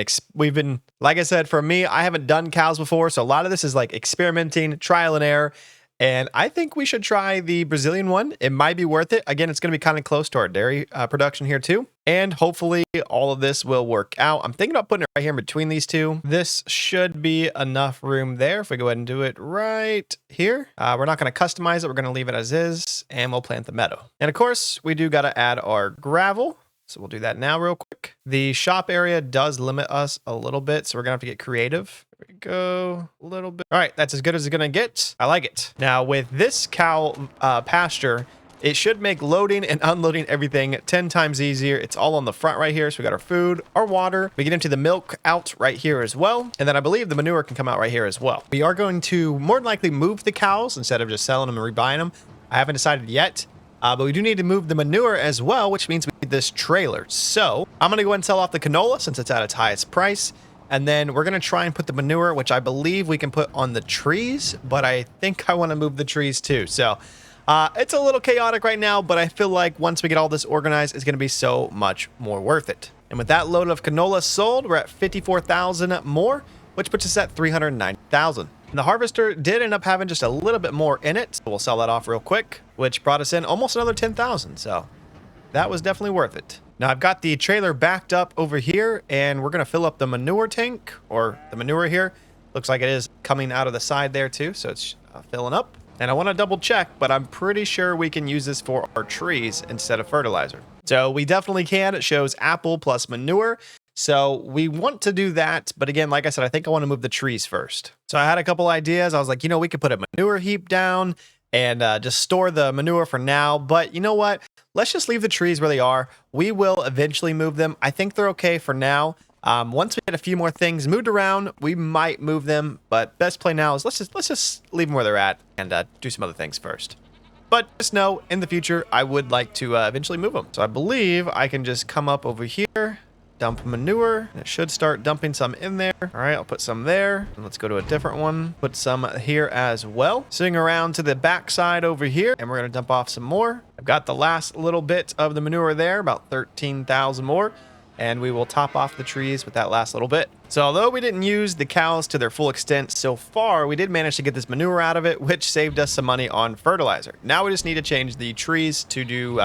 like I said, for me, I haven't done cows before. So a lot of this is like experimenting, trial and error. And I think we should try the Brazilian one. It might be worth it. Again, it's going to be kind of close to our dairy production here too. And hopefully all of this will work out. I'm thinking about putting it right here in between these two. This should be enough room there. If we go ahead and do it right here, we're not going to customize it. We're going to leave it as is, and we'll plant the meadow. And of course, we do got to add our gravel. So we'll do that now real quick. The shop area does limit us a little bit, so we're going to have to get creative. There we go. A little bit. All right, that's as good as it's going to get. I like it. Now, with this cow pasture, it should make loading and unloading everything 10 times easier. It's all on the front right here. So we got our food, our water. We get into the milk out right here as well. And then I believe the manure can come out right here as well. We are going to more than likely move the cows instead of just selling them and rebuying them. I haven't decided yet. But we do need to move the manure as well, which means we need this trailer. So I'm going to go ahead and sell off the canola since it's at its highest price. And then we're going to try and put the manure, which I believe we can put on the trees. But I think I want to move the trees too. So it's a little chaotic right now, but I feel like once we get all this organized, it's going to be so much more worth it. And with that load of canola sold, we're at 54,000 more, which puts us at 309,000. And the harvester did end up having just a little bit more in it. So we'll sell that off real quick, which brought us in almost another 10,000. So that was definitely worth it. Now I've got the trailer backed up over here, and we're going to fill up the manure tank, or the manure here. Looks like it is coming out of the side there too. So it's filling up. And I want to double check, but I'm pretty sure we can use this for our trees instead of fertilizer. So we definitely can. It shows apple plus manure. So we want to do that. But again, like I said, I think I want to move the trees first. So I had a couple ideas. I was like, we could put a manure heap down and just store the manure for now. But you know what? Let's just leave the trees where they are. We will eventually move them. I think they're okay for now. Once we get a few more things moved around, we might move them. But best play now is let's just leave them where they're at and do some other things first. But just know, in the future, I would like to eventually move them. So I believe I can just come up over here, dump manure, and it should start dumping some in there. All right, I'll put some there. And let's go to a different one. Put some here as well. Swing around to the back side over here, and we're going to dump off some more. I've got the last little bit of the manure there, about 13,000 more. And we will top off the trees with that last little bit. So although we didn't use the cows to their full extent so far, we did manage to get this manure out of it, which saved us some money on fertilizer. Now we just need to change the trees to do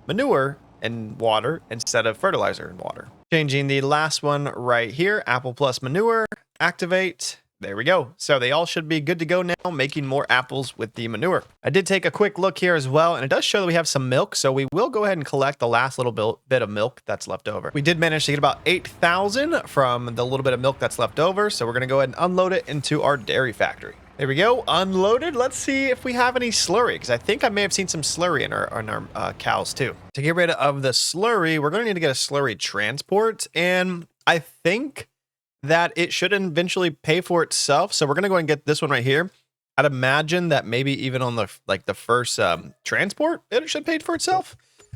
manure and water instead of fertilizer and water. Changing the last one right here, apple plus manure, activate. There we go. So they all should be good to go now, making more apples with the manure. I did take a quick look here as well, and it does show that we have some milk. So we will go ahead and collect the last little bit of milk that's left over. We did manage to get about 8,000 from the little bit of milk that's left over. So we're going to go ahead and unload it into our dairy factory. There we go, unloaded. Let's see if we have any slurry, because I think I may have seen some slurry in our cows too. To get rid of the slurry, we're going to need to get a slurry transport, and I think that it should eventually pay for itself. So we're going to go ahead and get this one right here. I'd imagine that maybe even on the first transport, it should pay for itself.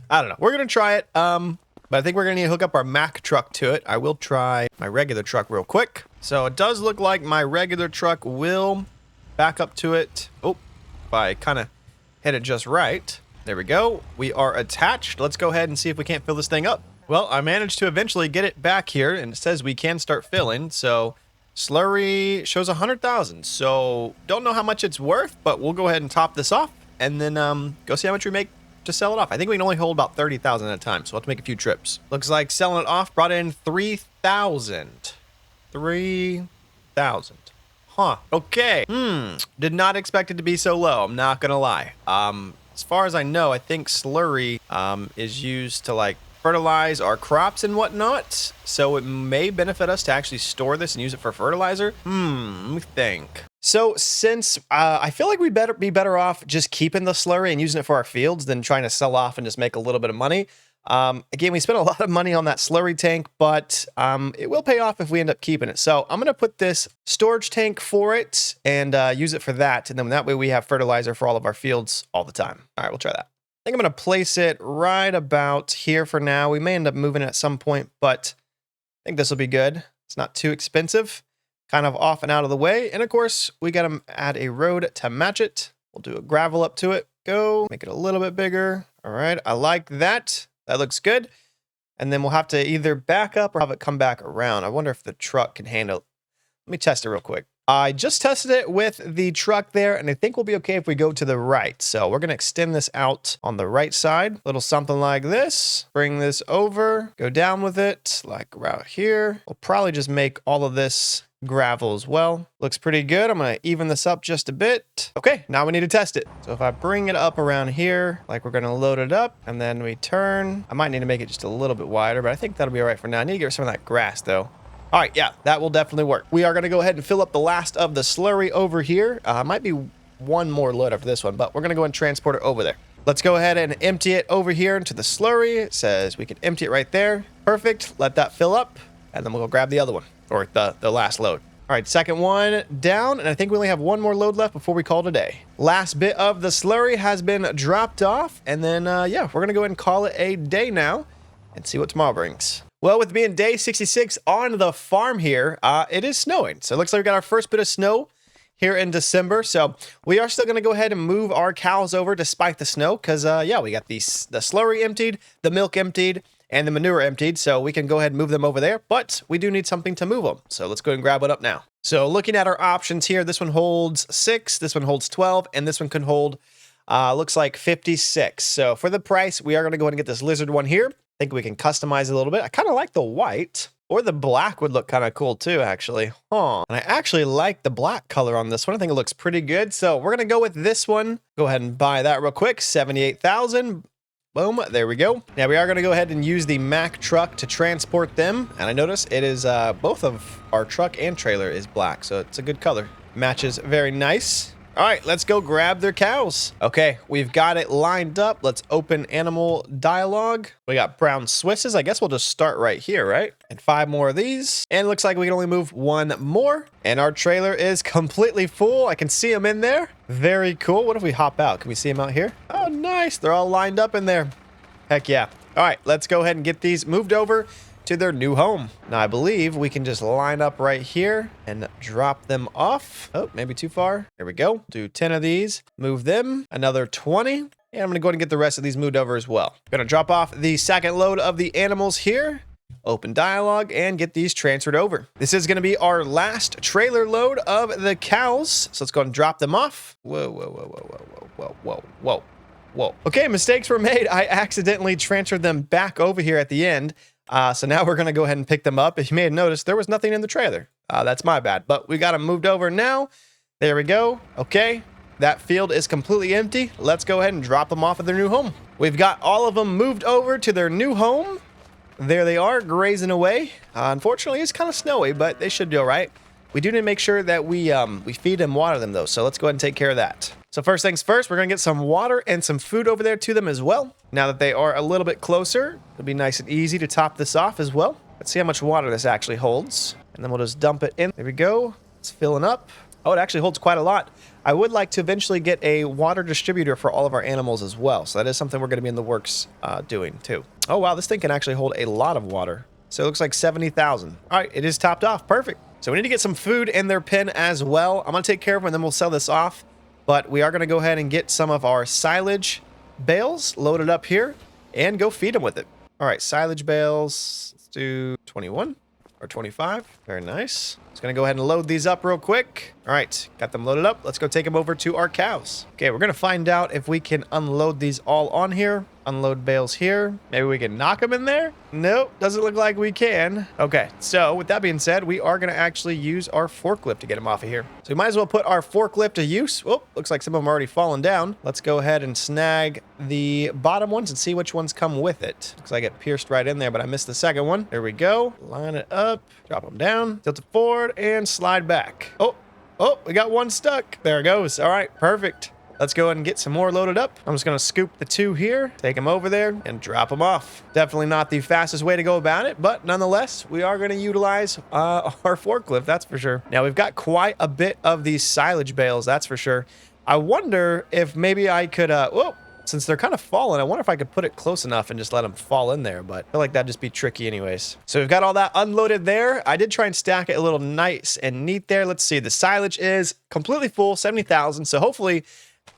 I don't know. We're going to try it. But I think we're going to need to hook up our Mack truck to it. I will try my regular truck real quick. So it does look like my regular truck will back up to it. Oh, if I kind of hit it just right. There we go. We are attached. Let's go ahead and see if we can't fill this thing up. Well, I managed to eventually get it back here, and it says we can start filling. So slurry shows 100,000. So don't know how much it's worth, but we'll go ahead and top this off, and then go see how much we make to sell it off. I think we can only hold about 30,000 at a time, so we'll have to make a few trips. Looks like selling it off brought in 3,000. 3,000. Huh. Okay. Did not expect it to be so low. I'm not gonna lie. As far as I know, I think slurry is used to like fertilize our crops and whatnot. So it may benefit us to actually store this and use it for fertilizer. Let me think. So since I feel like we'd be better off just keeping the slurry and using it for our fields than trying to sell off and just make a little bit of money. Again, we spent a lot of money on that slurry tank, but it will pay off if we end up keeping it. So I'm going to put this storage tank for it and use it for that. And then that way we have fertilizer for all of our fields all the time. All right, we'll try that. I think I'm going to place it right about here for now. We may end up moving it at some point, but I think this will be good. It's not too expensive, kind of off and out of the way. And of course, we got to add a road to match it. We'll do a gravel up to it. Go, make it a little bit bigger. All right, I like that. That looks good. And then we'll have to either back up or have it come back around. I wonder if the truck can handle it. Let me test it real quick. I just tested it with the truck there, and I think we'll be okay if we go to the right. So we're going to extend this out on the right side. Little something like this. Bring this over. Go down with it, like right here. We'll probably just make all of this gravel as well. Looks pretty good. I'm going to even this up just a bit. Okay, now we need to test it. So if I bring it up around here, like we're going to load it up, and then we turn. I might need to make it just a little bit wider, but I think that'll be all right for now. I need to get rid of some of that grass, though. All right, yeah, that will definitely work. We are going to go ahead and fill up the last of the slurry over here. Might be one more load after this one, but we're going to go and transport it over there. Let's go ahead and empty it over here into the slurry. It says we can empty it right there. Perfect. Let that fill up, and then we'll go grab the other one, or the last load. All right, second one down, and I think we only have one more load left before we call it a day. Last bit of the slurry has been dropped off, and then, yeah, we're going to go ahead and call it a day now and see what tomorrow brings. Well, with being day 66 on the farm here, it is snowing. So it looks like we got our first bit of snow here in December. So we are still going to go ahead and move our cows over despite the snow because, yeah, we got the slurry emptied, the milk emptied, and the manure emptied. So we can go ahead and move them over there. But we do need something to move them. So let's go ahead and grab it up now. So looking at our options here, this one holds 6, this one holds 12, and this one can hold, looks like 56. So for the price, we are going to go ahead and get this lizard one here. I think we can customize it a little bit. I kind of like the white, or the black would look kind of cool too, actually. And I actually like the black color on this one. I think it looks pretty good. So we're going to go with this one. Go ahead and buy that real quick. 78,000. Boom. There we go. Now we are going to go ahead and use the Mack truck to transport them. And I notice it is both of our truck and trailer is black. So it's a good color. Matches very nice. All right, let's go grab their cows. Okay, we've got it lined up. Let's open animal dialogue. We got brown Swisses. I guess we'll just start right here, right? And 5 more of these. And it looks like we can only move 1 more. And our trailer is completely full. I can see them in there. Very cool. What if we hop out? Can we see them out here? Oh, nice. They're all lined up in there. Heck yeah. All right, let's go ahead and get these moved over to their new home. Now, I believe we can just line up right here and drop them off. Oh, maybe too far. There we go. Do 10 of these. Move them. Another 20. And I'm going to go ahead and get the rest of these moved over as well. Going to drop off the second load of the animals here. Open dialogue and get these transferred over. This is going to be our last trailer load of the cows. So let's go and drop them off. Whoa, whoa, whoa, whoa, whoa, whoa, whoa, whoa, whoa, whoa. Okay, mistakes were made. I accidentally transferred them back over here at the end. So now we're going to go ahead and pick them up. If you may have noticed, there was nothing in the trailer. That's my bad, but we got them moved over now. There we go. Okay. That field is completely empty. Let's go ahead and drop them off at their new home. We've got all of them moved over to their new home. There they are, grazing away. Unfortunately, it's kind of snowy, but they should be all right. We do need to make sure that we feed and water them, though. So let's go ahead and take care of that. So first things first, we're going to get some water and some food over there to them as well. Now that they are a little bit closer, it'll be nice and easy to top this off as well. Let's see how much water this actually holds. And then we'll just dump it in. There we go. It's filling up. Oh, it actually holds quite a lot. I would like to eventually get a water distributor for all of our animals as well. So that is something we're going to be in the works doing too. Oh, wow. This thing can actually hold a lot of water. So it looks like 70,000. All right. It is topped off. Perfect. So we need to get some food in their pen as well. I'm going to take care of them and then we'll sell this off. But we are going to go ahead and get some of our silage bales loaded up here and go feed them with it. All right, silage bales. Let's do 21 or 25. Very nice. Just gonna go ahead and load these up real quick. All right, got them loaded up. Let's go take them over to our cows. Okay, we're gonna find out if we can unload these all on here. Unload bales here. Maybe we can knock them in there? Nope, doesn't look like we can. Okay, so with that being said, we are gonna actually use our forklift to get them off of here. So we might as well put our forklift to use. Oh, looks like some of them are already fallen down. Let's go ahead and snag the bottom ones and see which ones come with it. Looks like it pierced right in there, but I missed the second one. There we go. Line it up, drop them down, tilt it forward, and slide back. Oh, we got one stuck. There it goes. All right, perfect. Let's go ahead and get some more loaded up. I'm just going to scoop the two here, take them over there, and drop them off. Definitely not the fastest way to go about it, but nonetheless, we are going to utilize our forklift, that's for sure. Now, we've got quite a bit of these silage bales, that's for sure. I wonder if maybe I could, since they're kind of falling, I wonder if I could put it close enough and just let them fall in there, but I feel like that'd just be tricky anyways. So we've got all that unloaded there. I did try and stack it a little nice and neat there. Let's see, the silage is completely full, 70,000. So hopefully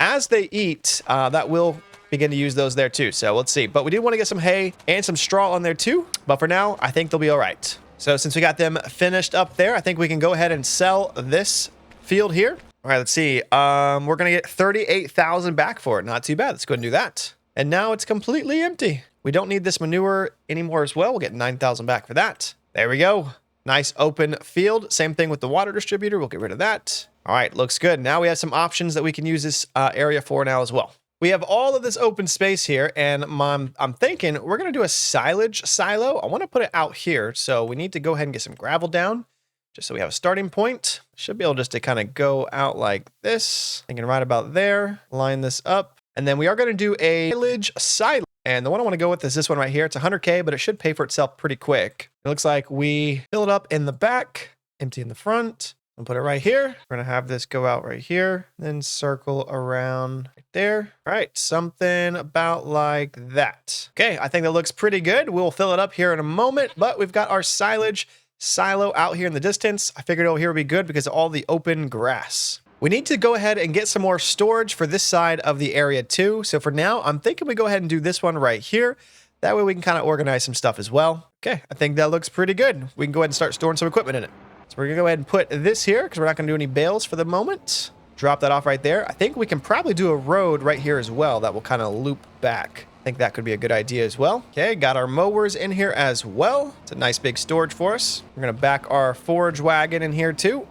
as they eat, that will begin to use those there too. So let's see, but we do want to get some hay and some straw on there too. But for now, I think they'll be all right. So since we got them finished up there, I think we can go ahead and sell this field here. All right, let's see. We're going to get 38,000 back for it. Not too bad. Let's go ahead and do that. And now it's completely empty. We don't need this manure anymore as well. We'll get 9,000 back for that. There we go. Nice open field. Same thing with the water distributor. We'll get rid of that. All right, looks good. Now we have some options that we can use this area for now as well. We have all of this open space here, and I'm thinking we're going to do a silage silo. I want to put it out here, so we need to go ahead and get some gravel down, just so we have a starting point. Should be able just to kind of go out like this. Thinking right about there. Line this up. And then we are going to do a silage silo. And the one I want to go with is this one right here. It's 100K, but it should pay for itself pretty quick. It looks like we fill it up in the back, empty in the front. I'll put it right here. We're going to have this go out right here, then circle around right there. All right, something about like that. Okay, I think that looks pretty good. We'll fill it up here in a moment, but we've got our silage silo out here in the distance. I figured over here would be good because of all the open grass. We need to go ahead and get some more storage for this side of the area too. So for now, I'm thinking we go ahead and do this one right here. That way we can kind of organize some stuff as well. Okay, I think that looks pretty good. We can go ahead and start storing some equipment in it. So we're gonna go ahead and put this here because we're not gonna do any bales for the moment. Drop that off right there. I think we can probably do a road right here as well that will kind of loop back. I think that could be a good idea as well. Okay, got our mowers in here as well. It's a nice big storage for us. We're gonna back our forage wagon in here too.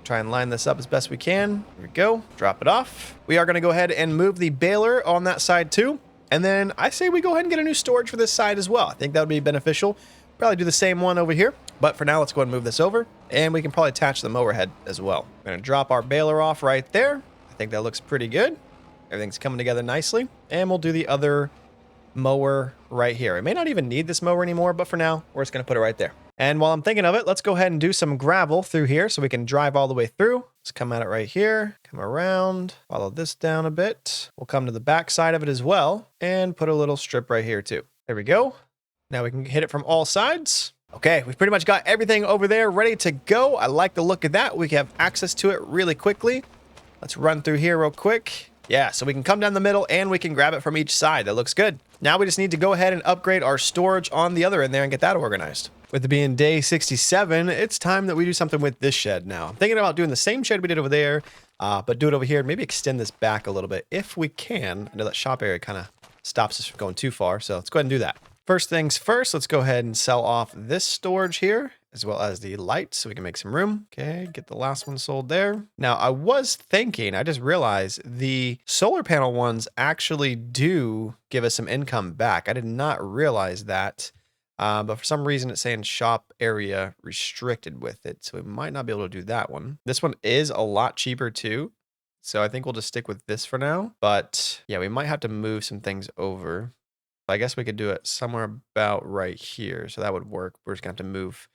Try and line this up as best we can. Here we go, drop it off. We are gonna go ahead and move the baler on that side too. And then I say we go ahead and get a new storage for this side as well. I think that would be beneficial. Probably do the same one over here. But for now, let's go ahead and move this over. And we can probably attach the mower head as well. We're gonna drop our baler off right there. I think that looks pretty good. Everything's coming together nicely. And we'll do the other mower right here. We may not even need this mower anymore, but for now, we're just gonna put it right there. And while I'm thinking of it, let's go ahead and do some gravel through here so we can drive all the way through. Let's come at it right here, come around, follow this down a bit. We'll come to the back side of it as well and put a little strip right here too. There we go. Now we can hit it from all sides. Okay, we've pretty much got everything over there ready to go. I like the look of that. We have access to it really quickly. Let's run through here real quick. Yeah, so we can come down the middle and we can grab it from each side. That looks good. Now we just need to go ahead and upgrade our storage on the other end there and get that organized. With it being day 67, it's time that we do something with this shed now. I'm thinking about doing the same shed we did over there, but do it over here and maybe extend this back a little bit if we can. I know that shop area kind of stops us from going too far, so let's go ahead and do that. First things first, let's go ahead and sell off this storage here, as well as the lights so we can make some room. Okay, get the last one sold there. Now, I was thinking, I just realized the solar panel ones actually do give us some income back. I did not realize that, but for some reason it's saying shop area restricted with it, so we might not be able to do that one. This one is a lot cheaper too, so I think we'll just stick with this for now. But yeah, we might have to move some things over. I guess we could do it somewhere about right here. So that would work. We're just going to have to move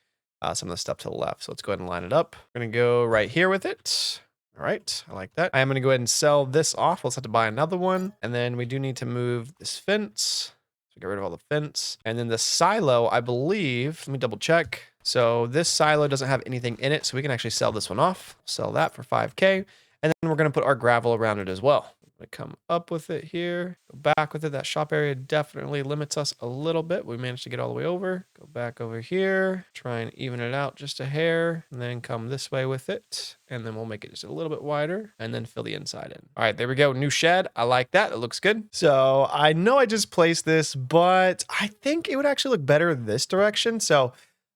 some of the stuff to the left. So let's go ahead and line it up. We're going to go right here with it. All right. I like that. I am going to go ahead and sell this off. Let's have to buy another one. And then we do need to move this fence. So get rid of all the fence. And then the silo, I believe, let me double check. So this silo doesn't have anything in it. So we can actually sell this one off. Sell that for 5K. And then we're going to put our gravel around it as well. I'm gonna come up with it here, go back with it. That shop area definitely limits us a little bit. We managed to get all the way over. Go back over here, try and even it out just a hair, and then come this way with it. And then we'll make it just a little bit wider and then fill the inside in. All right, there we go. New shed. I like that. It looks good. So I know I just placed this, but I think it would actually look better this direction. So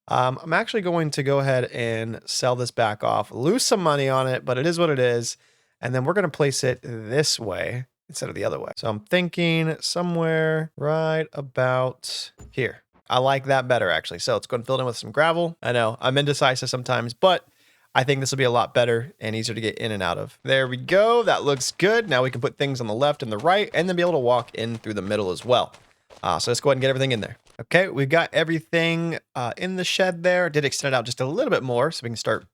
I'm actually going to go ahead and sell this back off, lose some money on it, but it is what it is. And then we're going to place it this way instead of the other way. So I'm thinking somewhere right about here. I like that better, actually. So let's go and fill it in with some gravel. I know I'm indecisive sometimes, but I think this will be a lot better and easier to get in and out of. There we go. That looks good. Now we can put things on the left and the right and then be able to walk in through the middle as well. So let's go ahead and get everything in there. Okay, we've got everything in the shed there. Did extend it out just a little bit more so we can start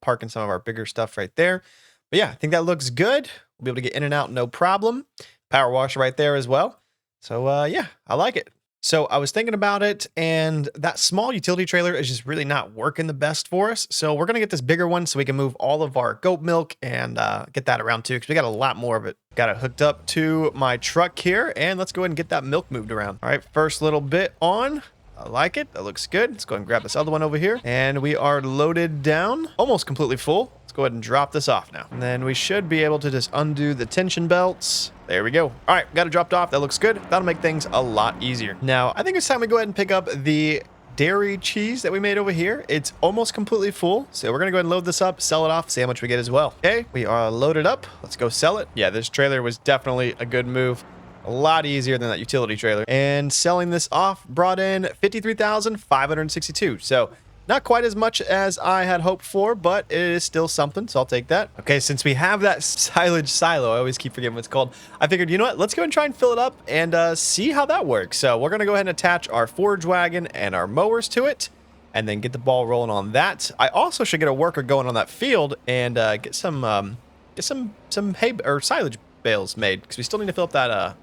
parking some of our bigger stuff right there. But yeah, I think that looks good. We'll be able to get in and out, no problem. Power washer right there as well. So yeah, I like it. So I was thinking about it, and that small utility trailer is just really not working the best for us. So we're going to get this bigger one so we can move all of our goat milk and get that around too, because we got a lot more of it. Got it hooked up to my truck here, and let's go ahead and get that milk moved around. All right, first little bit on. I like it. That looks good. Let's go ahead and grab this other one over here. And we are loaded down, almost completely full. Let's go ahead and drop this off now. And then we should be able to just undo the tension belts. There we go. All right, got it dropped off. That looks good. That'll make things a lot easier. Now, I think it's time we go ahead and pick up the dairy cheese that we made over here. It's almost completely full. So we're going to go ahead and load this up, sell it off, see how much we get as well. Okay, we are loaded up. Let's go sell it. Yeah, this trailer was definitely a good move. A lot easier than that utility trailer. And selling this off brought in $53,562. So not quite as much as I had hoped for, but it is still something, so I'll take that. Okay, since we have that silage silo, I always keep forgetting what it's called. I figured, you know what, let's go and try and fill it up and see how that works. So we're going to go ahead and attach our forage wagon and our mowers to it, and then get the ball rolling on that. I also should get a worker going on that field and get some hay or silage bales made, because we still need to fill up that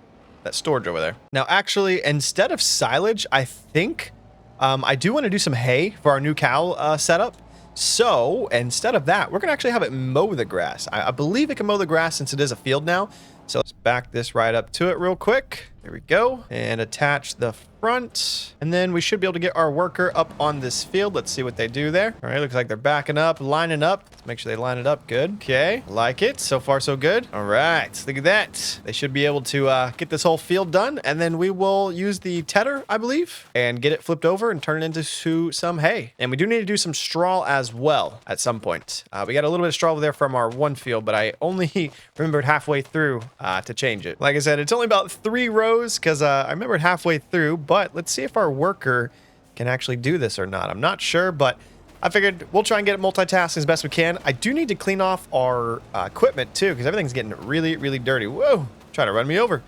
storage over there. Now, actually, instead of silage, I think I do want to do some hay for our new cow setup. So instead of that, we're going to actually have it mow the grass. I believe it can mow the grass since it is a field now. So let's back this right up to it real quick. There we go. And attach the front. And then we should be able to get our worker up on this field. Let's see what they do there. All right, looks like they're backing up, lining up. Let's make sure they line it up good. Okay, like it. So far, so good. All right, look at that. They should be able to get this whole field done. And then we will use the tedder, I believe, and get it flipped over and turn it into some hay. And we do need to do some straw as well at some point. We got a little bit of straw over there from our one field, but I only remembered halfway through to change it. Like I said, it's only about 3 rows because I remembered halfway through, but let's see if our worker can actually do this or not. I'm not sure, but I figured we'll try and get it multitasking as best we can. I do need to clean off our equipment too, because everything's getting really, really dirty. Whoa, trying to run me over.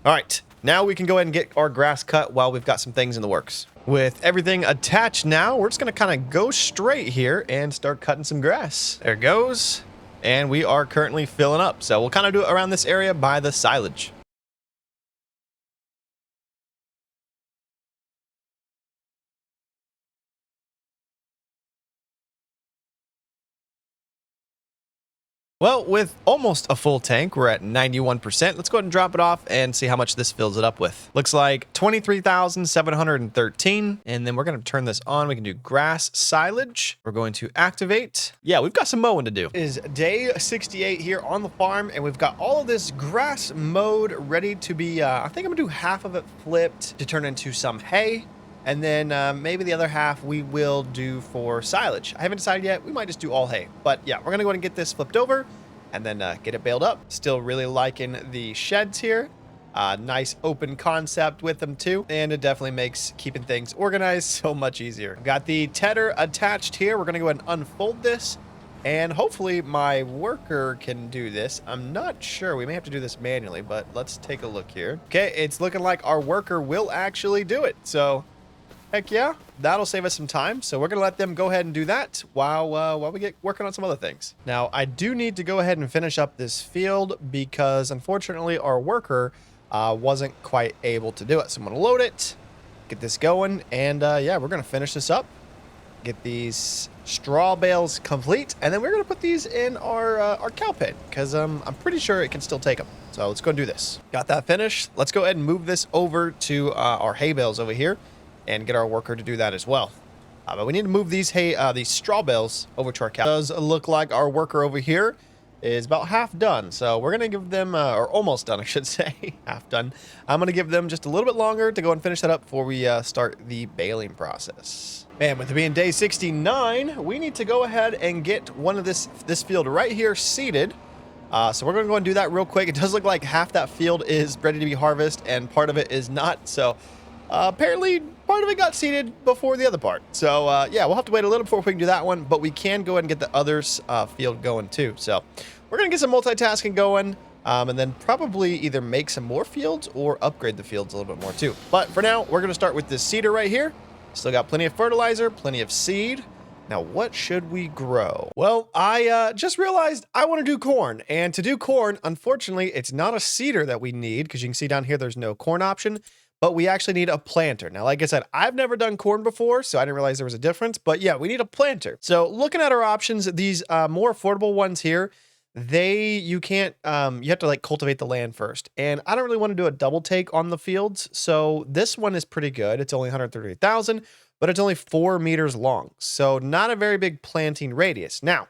All right, now we can go ahead and get our grass cut while we've got some things in the works. With everything attached now, we're just going to kind of go straight here and start cutting some grass. There it goes. And we are currently filling up. So we'll kind of do it around this area by the silage. Well, with almost a full tank, we're at 91%. Let's go ahead and drop it off and see how much this fills it up with. Looks like 23,713. And then we're going to turn this on. We can do grass silage. We're going to activate. Yeah, we've got some mowing to do. It is day 68 here on the farm, and we've got all of this grass mowed, ready to be, I think I'm going to do half of it flipped to turn into some hay. And then maybe the other half we will do for silage. I haven't decided yet. We might just do all hay. But yeah, we're going to go ahead and get this flipped over and then get it baled up. Still really liking the sheds here. Nice open concept with them too. And it definitely makes keeping things organized so much easier. I've got the tedder attached here. We're going to go ahead and unfold this. And hopefully my worker can do this. I'm not sure. We may have to do this manually, but let's take a look here. Okay, it's looking like our worker will actually do it. So heck yeah, that'll save us some time. So we're going to let them go ahead and do that while we get working on some other things. Now, I do need to go ahead and finish up this field because unfortunately our worker wasn't quite able to do it. So I'm going to load it, get this going, and yeah, we're going to finish this up. Get these straw bales complete, and then we're gonna put these in our cow pen because I'm pretty sure it can still take them. So let's go and do this. Got that finished. Let's go ahead and move this over to our hay bales over here, and get our worker to do that as well. But we need to move these straw bales over to our cow. It does look like our worker over here is about half done, so we're gonna give them or almost done, I should say. Half done. I'm gonna give them just a little bit longer to go and finish that up before we start the baling process. Man, with it being day 69, we need to go ahead and get one of this field right here seeded. So we're gonna go and do that real quick. It does look like half that field is ready to be harvested and part of it is not. So apparently part of it got seeded before the other part. So yeah, we'll have to wait a little before we can do that one, but we can go ahead and get the others field going too. So we're gonna get some multitasking going, and then probably either make some more fields or upgrade the fields a little bit more too. But for now, we're gonna start with this seeder right here. Still got plenty of fertilizer, plenty of seed. Now, what should we grow? Well, I just realized I want to do corn. And to do corn, unfortunately, it's not a seeder that we need, because you can see down here there's no corn option, but we actually need a planter. Now, like I said, I've never done corn before, so I didn't realize there was a difference. But yeah, we need a planter. So looking at our options, these more affordable ones here, you have to like cultivate the land first. And I don't really want to do a double take on the fields. So this one is pretty good. It's only 138,000, but it's only 4 meters long. So not a very big planting radius. Now,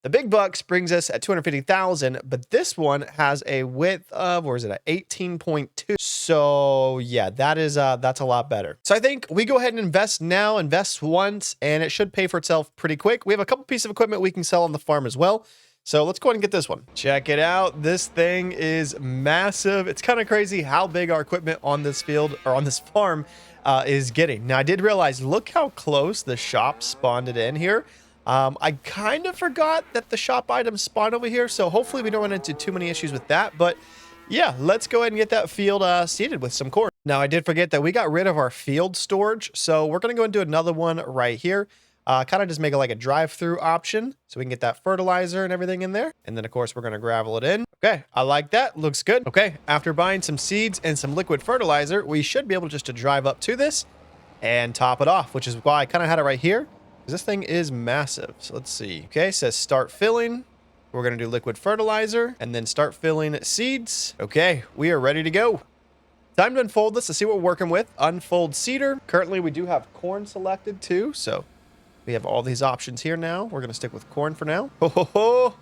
the big bucks brings us at 250,000, but this one has a width of, or is it at 18.2? So yeah, that's a lot better. So I think we go ahead and invest now, invest once, and it should pay for itself pretty quick. We have a couple pieces of equipment we can sell on the farm as well. So let's go ahead and get this one. Check it out. This thing is massive. It's kind of crazy how big our equipment on this field or on this farm is getting. Now I did realize, look how close the shop spawned it in here. I kind of forgot that the shop items spawn over here. So hopefully we don't run into too many issues with that. But yeah, let's go ahead and get that field seeded with some corn. Now I did forget that we got rid of our field storage. So we're going to go and do another one right here. Kind of just make it like a drive-through option so we can get that fertilizer and everything in there. And then, of course, we're going to gravel it in. Okay, I like that. Looks good. Okay, after buying some seeds and some liquid fertilizer, we should be able just to drive up to this and top it off, which is why I kind of had it right here, because this thing is massive. So let's see. Okay, it says start filling. We're going to do liquid fertilizer and then start filling seeds. Okay, we are ready to go. Time to unfold this to see what we're working with. Unfold seeder. Currently, we do have corn selected too, so we have all these options here now. We're going to stick with corn for now. Ho, ho, ho.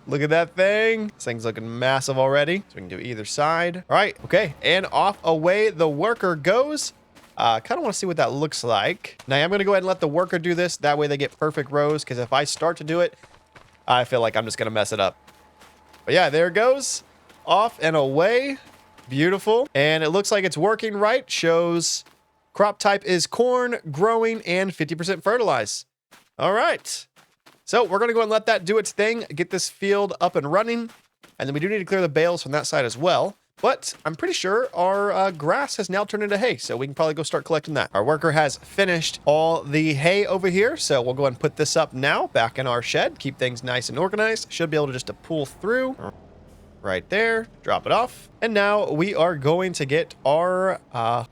Look at that thing. This thing's looking massive already. So we can do either side. All right. Okay. And off away the worker goes. Kind of want to see what that looks like. Now I'm going to go ahead and let the worker do this. That way they get perfect rows. Because if I start to do it, I feel like I'm just going to mess it up. But yeah, there it goes. Off and away. Beautiful. And it looks like it's working right. Shows crop type is corn, growing, and 50% fertilized. All right, so we're going to go and let that do its thing, get this field up and running, and then we do need to clear the bales from that side as well. But I'm pretty sure our grass has now turned into hay, so we can probably go start collecting that. Our worker has finished all the hay over here, so we'll go and put this up now back in our shed, keep things nice and organized. Should be able to just to pull through. Right there, drop it off. And now we are going to get our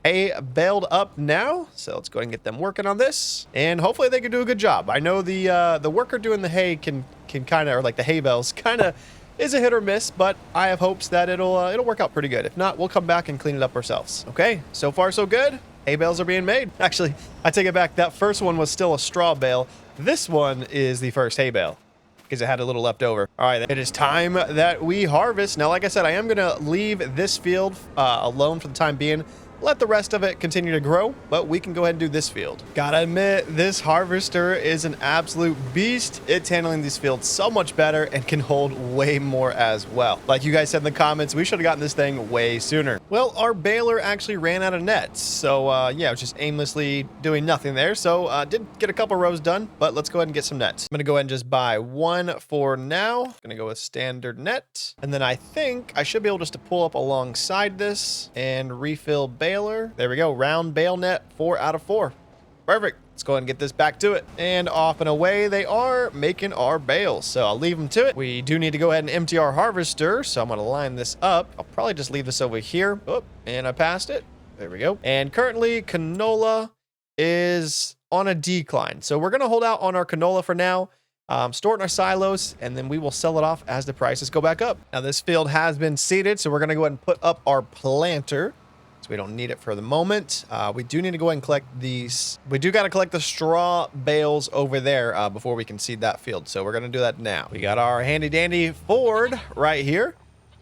hay baled up now. So let's go ahead and get them working on this. And hopefully they can do a good job. I know the worker doing the hay can kind of, or like the hay bales, kind of is a hit or miss, but I have hopes that it'll work out pretty good. If not, we'll come back and clean it up ourselves. Okay, so far so good. Hay bales are being made. Actually, I take it back. That first one was still a straw bale. This one is the first hay bale, because it had a little left over. All right, it is time that we harvest. Now, like I said, I am gonna leave this field alone for the time being. Let the rest of it continue to grow, but we can go ahead and do this field. Gotta admit, this harvester is an absolute beast. It's handling these fields so much better and can hold way more as well. Like you guys said in the comments, we should have gotten this thing way sooner. Well, our baler actually ran out of nets. So yeah, it was just aimlessly doing nothing there. So did get a couple rows done, but let's go ahead and get some nets. I'm gonna go ahead and just buy one for now. Gonna go with standard net. And then I think I should be able just to pull up alongside this and refill baler. There we go. Round bale net, 4 out of 4. Perfect. Let's go ahead and get this back to it. And off and away they are making our bales. So I'll leave them to it. We do need to go ahead and empty our harvester. So I'm going to line this up. I'll probably just leave this over here. Oh, and I passed it. There we go. And currently canola is on a decline. So we're going to hold out on our canola for now. Store it in our silos, and then we will sell it off as the prices go back up. Now this field has been seeded, so we're going to go ahead and put up our planter. So we don't need it for the moment. We do need to go ahead and collect these. We do got to collect the straw bales over there before we can seed that field. So we're going to do that now. We got our handy dandy Ford right here.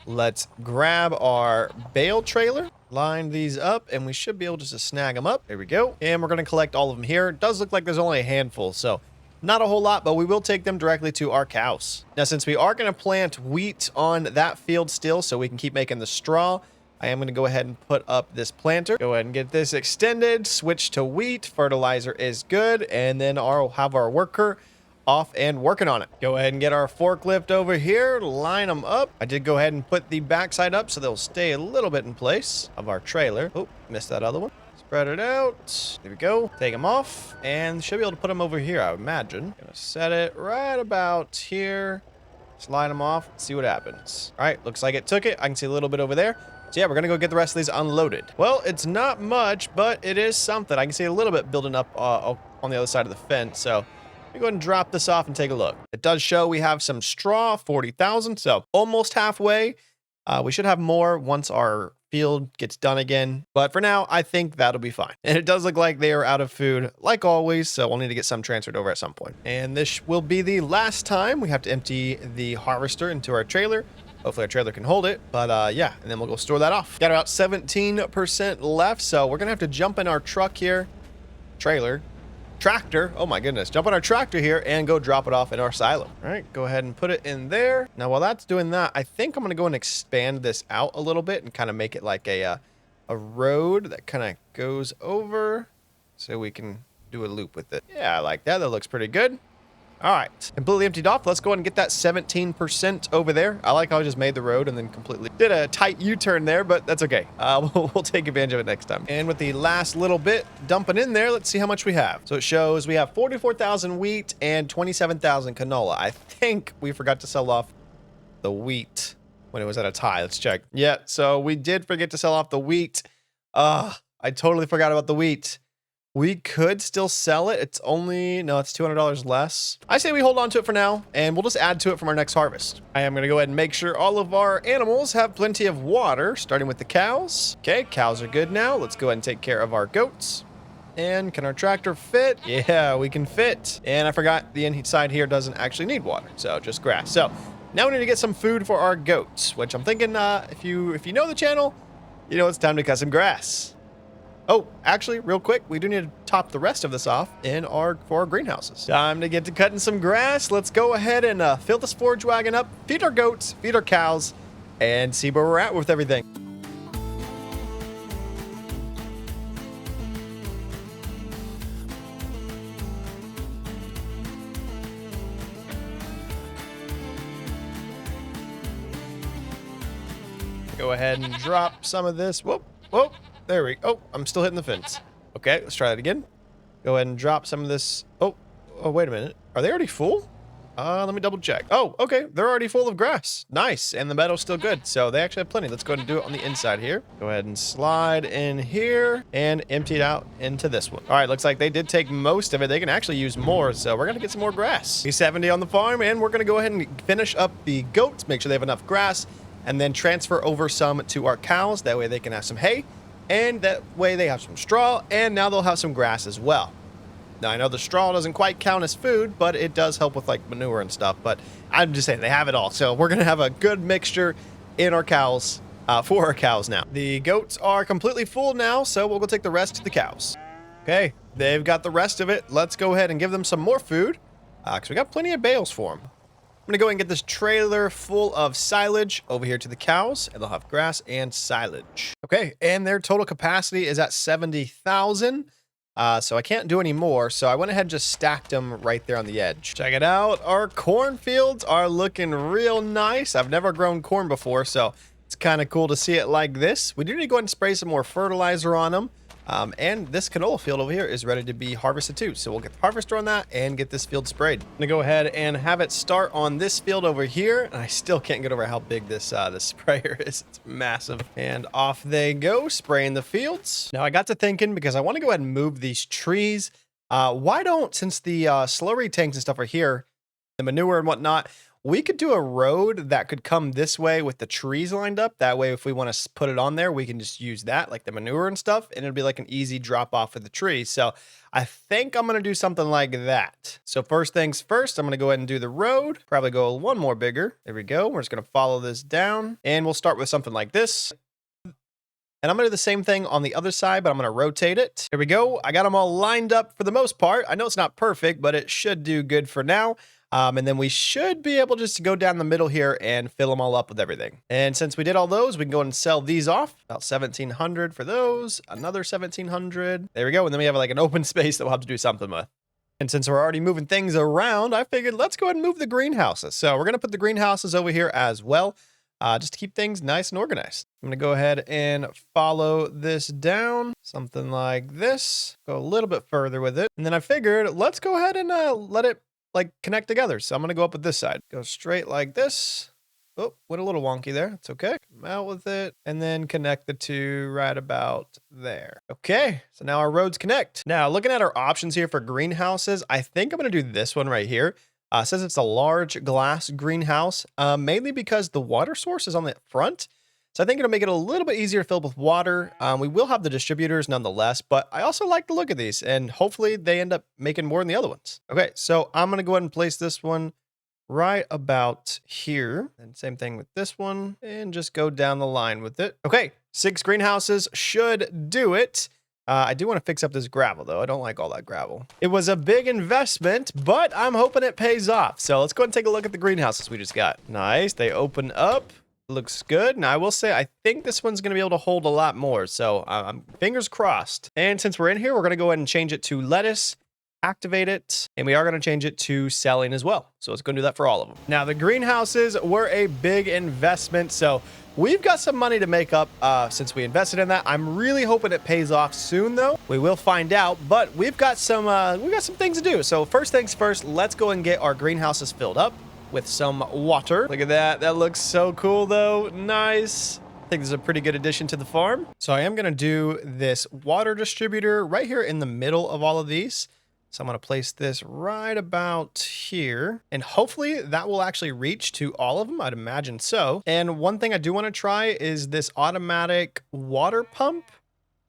Let's grab our bale trailer, line these up, and we should be able just to snag them up. There we go. And we're going to collect all of them here. It does look like there's only a handful, so not a whole lot, but we will take them directly to our cows. Now, since we are going to plant wheat on that field still so we can keep making the straw, I am going to go ahead and put up this planter. Go ahead and get this extended, switch to wheat. Fertilizer is good, and then I'll have our worker off and working on it. Go ahead and get our forklift over here, line them up. I did go ahead and put the backside up so they'll stay a little bit in place of our trailer. Oh, missed that other one. Spread it out. There we go. Take them off and should be able to put them over here, I would imagine. Gonna set it right about here. Slide them off, see what happens. All right, looks like it took it. I can see a little bit over there. So yeah, we're gonna go get the rest of these unloaded. Well, it's not much, but it is something. I can see a little bit building up on the other side of the fence. So let me go ahead and drop this off and take a look. It does show we have some straw, 40,000, so almost halfway. We should have more once our field gets done again. But for now, I think that'll be fine. And it does look like they are out of food, like always, so we'll need to get some transferred over at some point. And this will be the last time we have to empty the harvester into our trailer. Hopefully our trailer can hold it, but yeah, and then we'll go store that off. Got about 17% left, so we're gonna have to jump in our truck here. Tractor, oh my goodness, jump on our tractor here and go drop it off in our silo. All right, go ahead and put it in there. Now while that's doing that, I think I'm gonna go and expand this out a little bit and kind of make it like a road that kind of goes over so we can do a loop with it. Yeah, I like that. That looks pretty good. All right, completely emptied off. Let's go ahead and get that 17% over there. I like how I just made the road and then completely did a tight U-turn there, but that's okay. We'll take advantage of it next time. And with the last little bit dumping in there, let's see how much we have. So it shows we have 44,000 wheat and 27,000 canola. I think we forgot to sell off the wheat when it was at a tie. Let's check. Yeah, so we did forget to sell off the wheat. I totally forgot about the wheat. We could still sell it. It's only, no, it's $200 less. I say we hold on to it for now, and we'll just add to it from our next harvest. I am gonna go ahead and make sure all of our animals have plenty of water, starting with the cows. Okay, cows are good now. Let's go ahead and take care of our goats. And can our tractor fit? Yeah, we can fit. And I forgot the inside here doesn't actually need water, so just grass. So now we need to get some food for our goats, which I'm thinking if you know the channel, you know it's time to cut some grass. Oh, actually, real quick, we do need to top the rest of this off for our greenhouses. Time to get to cutting some grass. Let's go ahead and fill this forage wagon up, feed our goats, feed our cows, and see where we're at with everything. Go ahead and drop some of this. Whoop, whoop. There we go. Oh, I'm still hitting the fence. Okay, let's try that again. Go ahead and drop some of this. Oh, wait a minute. Are they already full? Let me double check. Oh, okay. They're already full of grass. Nice. And the meadow's still good. So they actually have plenty. Let's go ahead and do it on the inside here. Go ahead and slide in here and empty it out into this one. All right, looks like they did take most of it. They can actually use more. So we're going to get some more grass. He's 70 on the farm, and we're going to go ahead and finish up the goats, make sure they have enough grass, and then transfer over some to our cows. That way they can have some hay. And that way they have some straw, and now they'll have some grass as well. Now, I know the straw doesn't quite count as food, but it does help with, like, manure and stuff. But I'm just saying, they have it all. So we're going to have a good mixture in our cows, for our cows now. The goats are completely full now, so we'll go take the rest to the cows. Okay, they've got the rest of it. Let's go ahead and give them some more food, because we got plenty of bales for them. I'm going to go and get this trailer full of silage over here to the cows, and they'll have grass and silage. Okay, and their total capacity is at 70,000. So I can't do any more, so I went ahead and just stacked them right there on the edge. Check it out. Our cornfields are looking real nice. I've never grown corn before, so it's kind of cool to see it like this. We do need to go ahead and spray some more fertilizer on them. And this canola field over here is ready to be harvested too. So we'll get the harvester on that and get this field sprayed. I'm gonna go ahead and have it start on this field over here. And I still can't get over how big this sprayer is. It's massive. And off they go, spraying the fields. Now I got to thinking, because I want to go ahead and move these trees. Why don't, since the slurry tanks and stuff are here, the manure and whatnot, we could do a road that could come this way with the trees lined up. That way, if we want to put it on there, we can just use that, like the manure and stuff, and it'll be like an easy drop off of the trees. So I think I'm going to do something like that. So first things first, I'm going to go ahead and do the road. Probably go one more bigger. There we go. We're just going to follow this down, and we'll start with something like this. And I'm going to do the same thing on the other side, but I'm going to rotate it. Here we go. I got them all lined up for the most part. I know it's not perfect, but it should do good for now. And then we should be able just to go down the middle here and fill them all up with everything. And since we did all those, we can go and sell these off. About 1,700 for those, another 1,700. There we go. And then we have like an open space that we'll have to do something with. And since we're already moving things around, I figured let's go ahead and move the greenhouses. So we're going to put the greenhouses over here as well, just to keep things nice and organized. I'm going to go ahead and follow this down, something like this. Go a little bit further with it. And then I figured let's go ahead and let it like connect together. So I'm going to go up with this side. Go straight like this. Oh, went a little wonky there. It's okay. Come out with it and then connect the two right about there. Okay, so now our roads connect. Now looking at our options here for greenhouses, I think I'm going to do this one right here. It says it's a large glass greenhouse, mainly because the water source is on the front. So I think it'll make it a little bit easier to fill with water. We will have the distributors nonetheless, but I also like the look of these, and hopefully they end up making more than the other ones. Okay, so I'm going to go ahead and place this one right about here. And same thing with this one, and just go down the line with it. Okay, 6 greenhouses should do it. I do want to fix up this gravel, though. I don't like all that gravel. It was a big investment, but I'm hoping it pays off. So let's go ahead and take a look at the greenhouses we just got. Nice. They open up. Looks good. Now, I will say, I think this one's going to be able to hold a lot more. So fingers crossed. And since we're in here, we're going to go ahead and change it to lettuce, activate it, and we are going to change it to selling as well. So let's go and do that for all of them. Now, the greenhouses were a big investment. So we've got some money to make up since we invested in that. I'm really hoping it pays off soon, though. We will find out, but we've got some things to do. So first things first, let's go and get our greenhouses filled up with some water. Look at that. That looks so cool, though. Nice. I think this is a pretty good addition to the farm. So I am going to do this water distributor right here in the middle of all of these. So I'm going to place this right about here, and hopefully that will actually reach to all of them. I'd imagine so. And one thing I do want to try is this automatic water pump.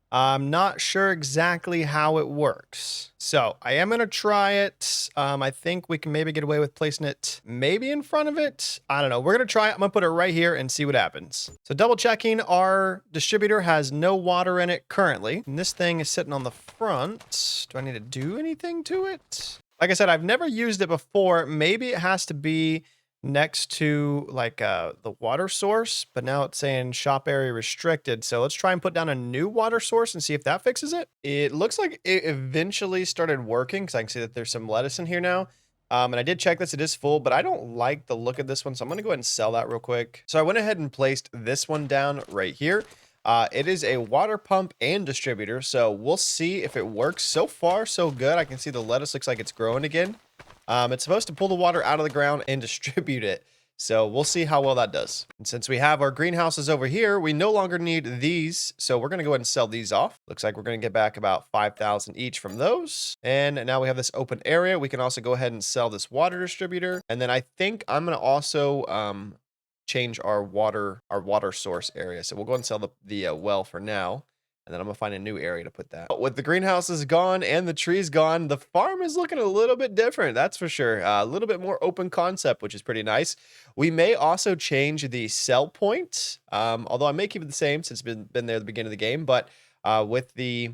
I'm not sure exactly how it works. So I am going to try it. I think we can maybe get away with placing it maybe in front of it. I don't know. We're going to try it. I'm going to put it right here and see what happens. So double checking, our distributor has no water in it currently. And this thing is sitting on the front. Do I need to do anything to it? Like I said, I've never used it before. Maybe it has to be next to like the water source, but now it's saying shop area restricted. So let's try and put down a new water source and see if that fixes it. It looks like it eventually started working because I can see that there's some lettuce in here now. And I did check this, it is full, but I don't like the look of this one. So I'm going to go ahead and sell that real quick. So I went ahead and placed this one down right here. It is a water pump and distributor. So we'll see if it works. So far, so good. I can see the lettuce looks like it's growing again. It's supposed to pull the water out of the ground and distribute it. So we'll see how well that does. And since we have our greenhouses over here, we no longer need these. So we're going to go ahead and sell these off. Looks like we're going to get back about 5,000 each from those. And now we have this open area. We can also go ahead and sell this water distributor. And then I think I'm going to also change our water source area. So we'll go ahead and sell the well for now. And then I'm going to find a new area to put that. With the greenhouses gone and the trees gone, the farm is looking a little bit different. That's for sure. A little bit more open concept, which is pretty nice. We may also change the sell point, although I may keep it the same since it's been there at the beginning of the game. But with the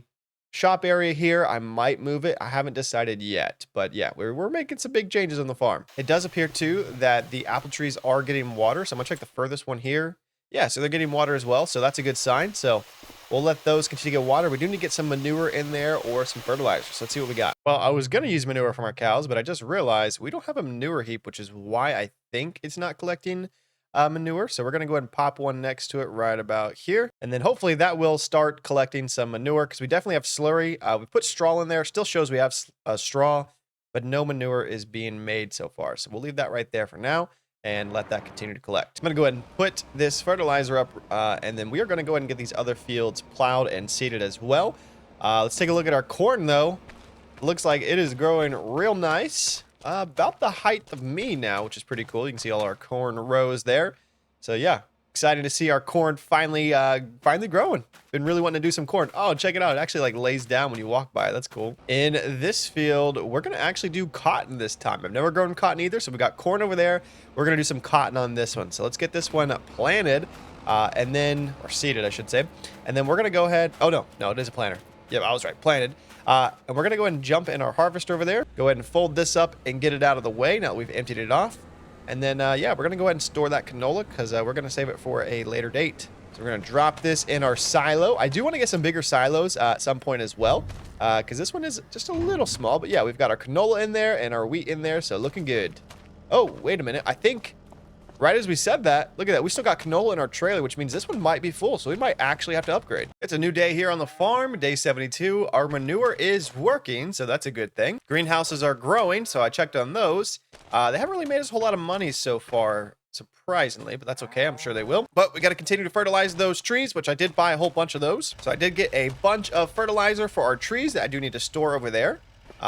shop area here, I might move it. I haven't decided yet. But yeah, we're making some big changes on the farm. It does appear, too, that the apple trees are getting water. So I'm going to check the furthest one here. Yeah, so they're getting water as well. So that's a good sign. So we'll let those continue to get water. We do need to get some manure in there or some fertilizer. So let's see what we got. Well, I was going to use manure from our cows, but I just realized we don't have a manure heap, which is why I think it's not collecting manure. So we're going to go ahead and pop one next to it right about here. And then hopefully that will start collecting some manure because we definitely have slurry. We put straw in there. Still shows we have straw, but no manure is being made so far. So we'll leave that right there for now and let that continue to collect. I'm going to go ahead and put this fertilizer up, and then we are going to go ahead and get these other fields plowed and seeded as well. Let's take a look at our corn, though. Looks like it is growing real nice. About the height of me now, which is pretty cool. You can see all our corn rows there. So yeah, excited to see our corn finally growing. Been really wanting to do some corn. Oh, check it out. It actually like lays down when you walk by. That's cool. In this field, we're going to actually do cotton this time. I've never grown cotton either. So we got corn over there. We're going to do some cotton on this one. So let's get this one planted and then, or seeded, I should say. And then we're going to go ahead. Oh, no, it is a planter. Yep, I was right. Planted. And we're going to go ahead and jump in our harvester over there. Go ahead and fold this up and get it out of the way now that we've emptied it off. And then, yeah, we're going to go ahead and store that canola because we're going to save it for a later date. So we're going to drop this in our silo. I do want to get some bigger silos at some point as well because this one is just a little small. But yeah, we've got our canola in there and our wheat in there, so looking good. Oh, wait a minute. I think right as we said that, look at that. We still got canola in our trailer, which means this one might be full, so we might actually have to upgrade. It's a new day here on the farm, day 72. Our manure is working, so that's a good thing. Greenhouses are growing, so I checked on those. They haven't really made us a whole lot of money so far, surprisingly, but that's okay. I'm sure they will. But we got to continue to fertilize those trees, which I did buy a whole bunch of those. So I did get a bunch of fertilizer for our trees that I do need to store over there.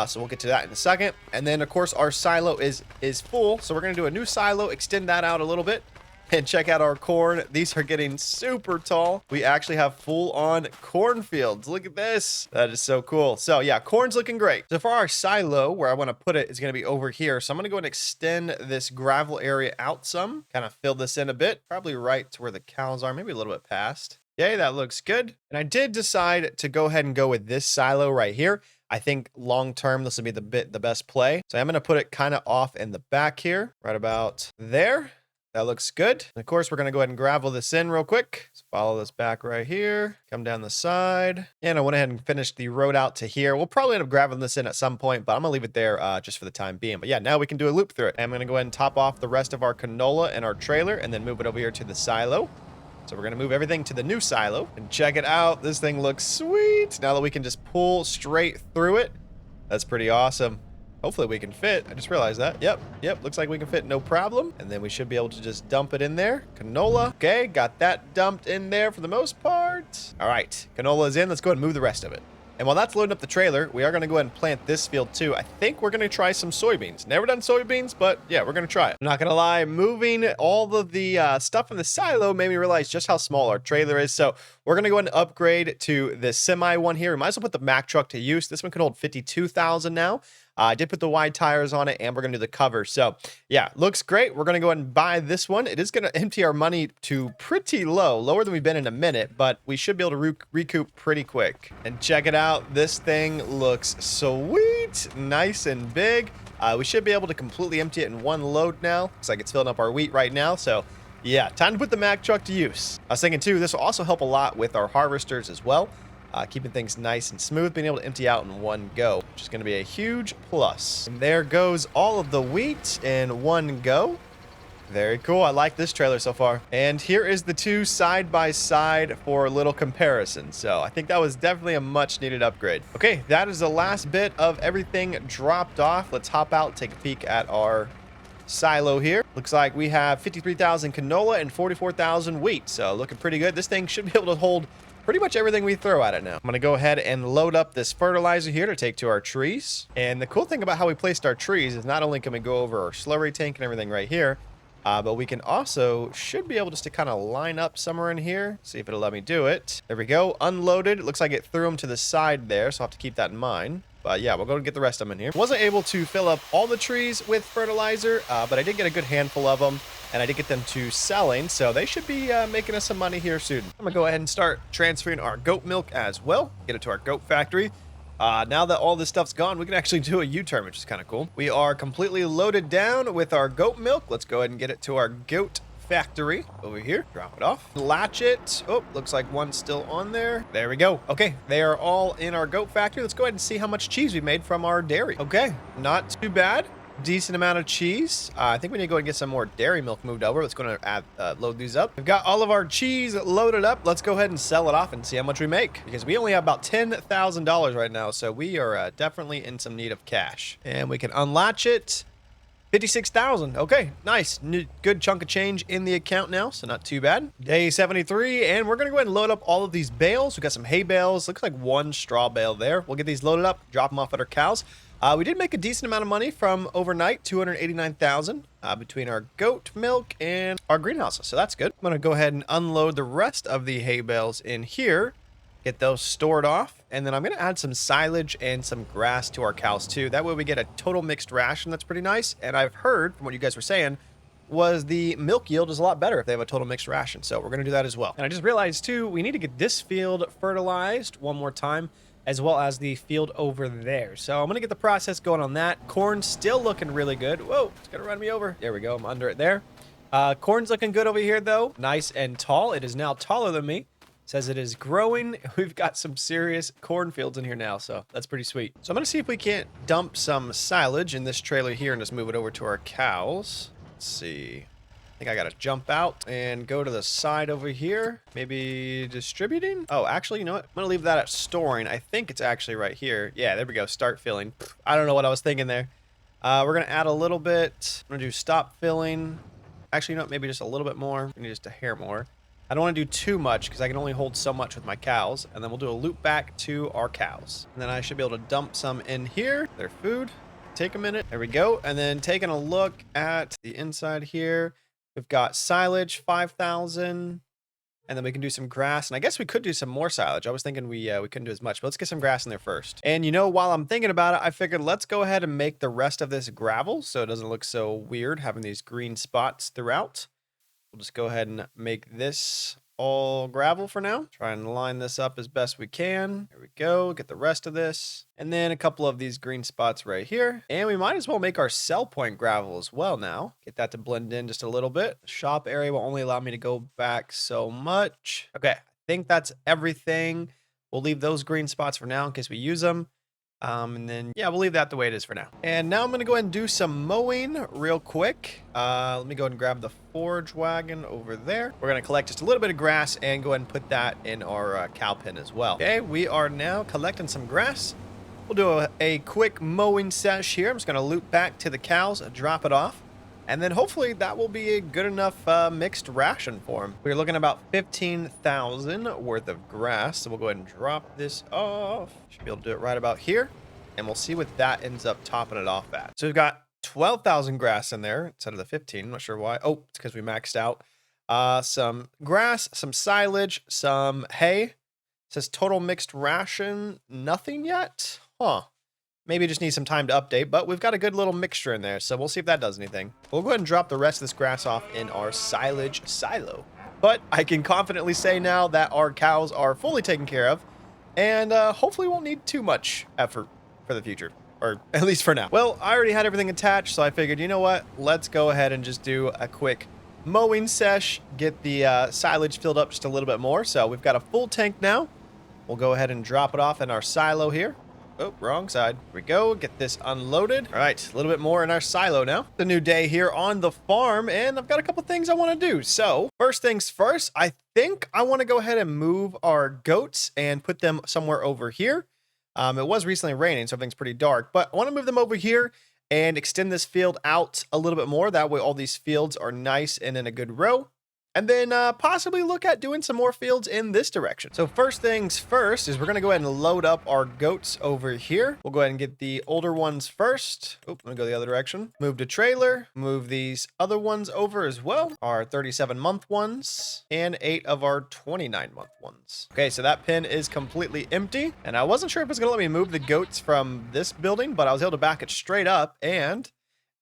So we'll get to that in a second. And then, of course, our silo is full. So we're going to do a new silo, extend that out a little bit. And check out our corn. These are getting super tall. We actually have full-on cornfields. Look at this. That is so cool. So, yeah, corn's looking great. So for our silo, where I want to put it is going to be over here. So I'm going to go and extend this gravel area out some. Kind of fill this in a bit. Probably right to where the cows are. Maybe a little bit past. Yay, that looks good. And I did decide to go ahead and go with this silo right here. I think long-term, this will be the best play. So I'm going to put it kind of off in the back here, right about there. That looks good. And of course, we're going to go ahead and gravel this in real quick. Let's follow this back right here. Come down the side. And I went ahead and finished the road out to here. We'll probably end up graveling this in at some point, but I'm going to leave it there just for the time being. But yeah, now we can do a loop through it. I'm going to go ahead and top off the rest of our canola and our trailer and then move it over here to the silo. So we're going to move everything to the new silo. And check it out. This thing looks sweet. Now that we can just pull straight through it. That's pretty awesome. Hopefully we can fit. I just realized that. Yep. Looks like we can fit no problem. And then we should be able to just dump it in there. Canola. Okay, got that dumped in there for the most part. All right, canola is in. Let's go ahead and move the rest of it. And while that's loading up the trailer, we are going to go ahead and plant this field too. I think we're going to try some soybeans. Never done soybeans, but yeah, we're going to try it. I'm not going to lie, moving all of the stuff in the silo made me realize just how small our trailer is. So we're going to go ahead and upgrade to the semi one here. We might as well put the Mack truck to use. This one can hold 52,000 now. I did put the wide tires on it, and we're going to do the cover. So, yeah, looks great. We're going to go ahead and buy this one. It is going to empty our money to pretty low, lower than we've been in a minute, but we should be able to recoup pretty quick. And check it out. This thing looks sweet, nice and big. We should be able to completely empty it in one load now. Looks like it's filling up our wheat right now, so yeah, time to put the Mack truck to use. I was thinking, too, this will also help a lot with our harvesters as well. Keeping things nice and smooth, being able to empty out in one go, which is going to be a huge plus. And there goes all of the wheat in one go. Very cool. I like this trailer so far. And here is the two side by side for a little comparison. So I think that was definitely a much needed upgrade. Okay, that is the last bit of everything dropped off. Let's hop out, take a peek at our silo here. Looks like we have 53,000 canola and 44,000 wheat. So looking pretty good. This thing should be able to hold pretty much everything we throw at it now. I'm going to go ahead and load up this fertilizer here to take to our trees. And the cool thing about how we placed our trees is not only can we go over our slurry tank and everything right here, but we can also, should be able just to kind of line up somewhere in here. See if it'll let me do it. There we go. Unloaded. It looks like it threw them to the side there, so I'll have to keep that in mind. But yeah, we'll go and get the rest of them in here. Wasn't able to fill up all the trees with fertilizer, but I did get a good handful of them. And I did get them to selling, so they should be making us some money here soon. I'm going to go ahead and start transferring our goat milk as well. Get it to our goat factory. Now that all this stuff's gone, we can actually do a U-turn, which is kind of cool. We are completely loaded down with our goat milk. Let's go ahead and get it to our goat factory over here. Drop it off. Latch it. Oh, looks like one's still on there. There we go. Okay, they are all in our goat factory. Let's go ahead and see how much cheese we made from our dairy. Okay, not too bad. decent amount of cheese. I think we need to go and get some more dairy milk moved over. Let's go and load these up. We've got all of our cheese loaded up. Let's go ahead and sell it off and see how much we make, because we only have about $10,000 right now. So we are definitely in some need of cash, and we can unlatch it. 56,000. Okay, nice. Good chunk of change in the account now, so not too bad. Day 73, and we're gonna go ahead and load up all of these bales. We got some hay bales. Looks like one straw bale there. We'll get these loaded up, drop them off at our cows. We did make a decent amount of money from overnight, 289,000 between our goat milk and our greenhouses, so that's good. I'm gonna go ahead and unload the rest of the hay bales in here. Get those stored off, and then I'm gonna add some silage and some grass to our cows too. That way we get a total mixed ration. That's pretty nice. And I've heard from what you guys were saying was the milk yield is a lot better if they have a total mixed ration. So we're gonna do that as well. And I just realized too, we need to get this field fertilized one more time, as well as the field over there. So I'm gonna get the process going on that. Corn's still looking really good. Whoa, it's gonna run me over. There we go, I'm under it there. Corn's looking good over here though. Nice and tall. It is now taller than me. Says it is growing. We've got some serious cornfields in here now, so that's pretty sweet. So I'm gonna see if we can't dump some silage in this trailer here and just move it over to our cows. Let's see. I think I gotta jump out and go to the side over here. Maybe distributing? Oh, actually, you know what? I'm gonna leave that at storing. I think it's actually right here. Yeah, there we go. Start filling. I don't know what I was thinking there. We're gonna add a little bit. I'm gonna do stop filling. Actually, you know what? Maybe just a little bit more. We need just a hair more. I don't want to do too much because I can only hold so much with my cows. And then we'll do a loop back to our cows. And then I should be able to dump some in here. Their food. Take a minute. There we go. And then taking a look at the inside here. We've got silage, 5,000. And then we can do some grass. And I guess we could do some more silage. I was thinking we couldn't do as much. But let's get some grass in there first. And you know, while I'm thinking about it, I figured let's go ahead and make the rest of this gravel so it doesn't look so weird having these green spots throughout. We'll just go ahead and make this all gravel for now. Try and line this up as best we can. There we go. Get the rest of this. And then a couple of these green spots right here. And we might as well make our sell point gravel as well now. Get that to blend in just a little bit. The shop area will only allow me to go back so much. Okay, I think that's everything. We'll leave those green spots for now in case we use them. And then, yeah, we'll leave that the way it is for now. And now I'm going to go ahead and do some mowing real quick. Let me go ahead and grab the forage wagon over there. We're going to collect just a little bit of grass and go ahead and put that in our cow pen as well. Okay, we are now collecting some grass. We'll do a quick mowing sesh here. I'm just going to loop back to the cows and drop it off. And then hopefully that will be a good enough mixed ration for them. We're looking at about 15,000 worth of grass. So we'll go ahead and drop this off. Should be able to do it right about here. And we'll see what that ends up topping it off at. So we've got 12,000 grass in there instead of the 15. I'm not sure why. Oh, it's because we maxed out. Some grass, some silage, some hay. It says total mixed ration. Nothing yet? Huh. Maybe just need some time to update, but we've got a good little mixture in there, so we'll see if that does anything. We'll go ahead and drop the rest of this grass off in our silage silo. But I can confidently say now that our cows are fully taken care of, and hopefully won't need too much effort for the future, or at least for now. Well, I already had everything attached, so I figured, you know what? Let's go ahead and just do a quick mowing sesh, get the silage filled up just a little bit more. So we've got a full tank now. We'll go ahead and drop it off in our silo here. Oh, wrong side. Here we go. Get this unloaded. All right, a little bit more in our silo now. The new day here on the farm, and I've got a couple things I want to do. So first things first, I think I want to go ahead and move our goats and put them somewhere over here. It was recently raining, so everything's pretty dark, but I want to move them over here and extend this field out a little bit more. That way all these fields are nice and in a good row. And then possibly look at doing some more fields in this direction. So first things first is we're going to go ahead and load up our goats over here. We'll go ahead and get the older ones first. Oh, I'm going to go the other direction. Move to trailer. Move these other ones over as well. Our 37-month ones and 8 of our 29-month ones. Okay, so that pen is completely empty. And I wasn't sure if it's going to let me move the goats from this building, but I was able to back it straight up and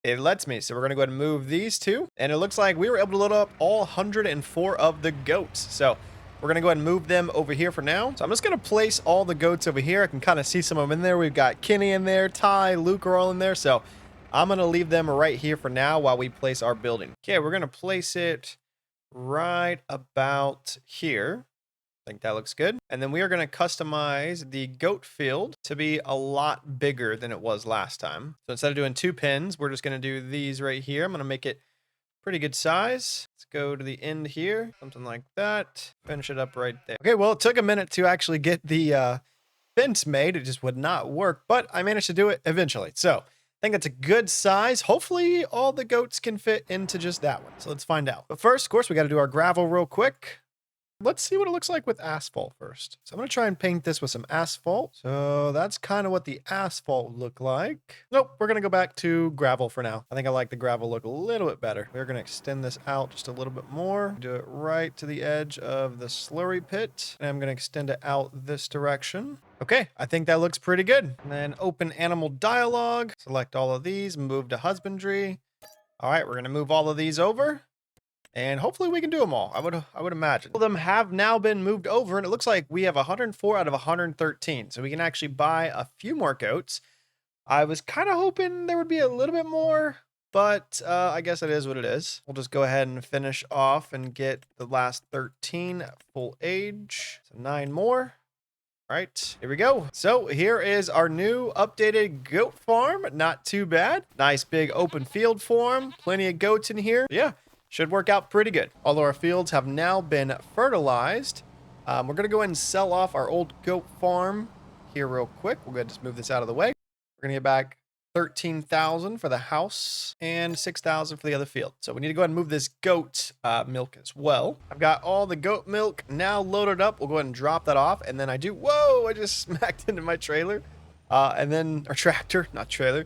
it lets me. So we're going to go ahead and move these two. And it looks like we were able to load up all 104 of the goats. So we're going to go ahead and move them over here for now. So I'm just going to place all the goats over here. I can kind of see some of them in there. We've got Kenny in there. Ty, Luke are all in there. So I'm going to leave them right here for now while we place our building. Okay, we're going to place it right about here. I think that looks good. And then we are going to customize the goat field to be a lot bigger than it was last time. So instead of doing 2 pins, we're just going to do these right here. I'm going to make it pretty good size. Let's go to the end here, something like that. Finish it up right there. Okay, well, it took a minute to actually get the fence made. It just would not work, but I managed to do it eventually. So I think that's a good size. Hopefully all the goats can fit into just that one. So let's find out. But first, of course, we got to do our gravel real quick. Let's see what it looks like with asphalt first. So I'm going to try and paint this with some asphalt. So that's kind of what the asphalt look like. Nope, we're going to go back to gravel for now. I think I like the gravel look a little bit better. We're going to extend this out just a little bit more. Do it right to the edge of the slurry pit. And I'm going to extend it out this direction. Okay, I think that looks pretty good. And then open animal dialogue. Select all of these, move to husbandry. All right, we're going to move all of these over. And hopefully we can do them all. I would imagine. All of them have now been moved over, and it looks like we have 104 out of 113. So we can actually buy a few more goats. I was kind of hoping there would be a little bit more, but I guess it is what it is. We'll just go ahead and finish off and get the last 13 at full age. So 9 more. All right, here we go. So here is our new updated goat farm. Not too bad. Nice big open field for 'em. Plenty of goats in here. Yeah. Should work out pretty good. All of our fields have now been fertilized. We're going to go ahead and sell off our old goat farm here real quick. We're going to just move this out of the way. We're going to get back 13,000 for the house and 6,000 for the other field. So we need to go ahead and move this goat milk as well. I've got all the goat milk now loaded up. We'll go ahead and drop that off. And then I do, whoa, I just smacked into my trailer. And then our tractor, not trailer.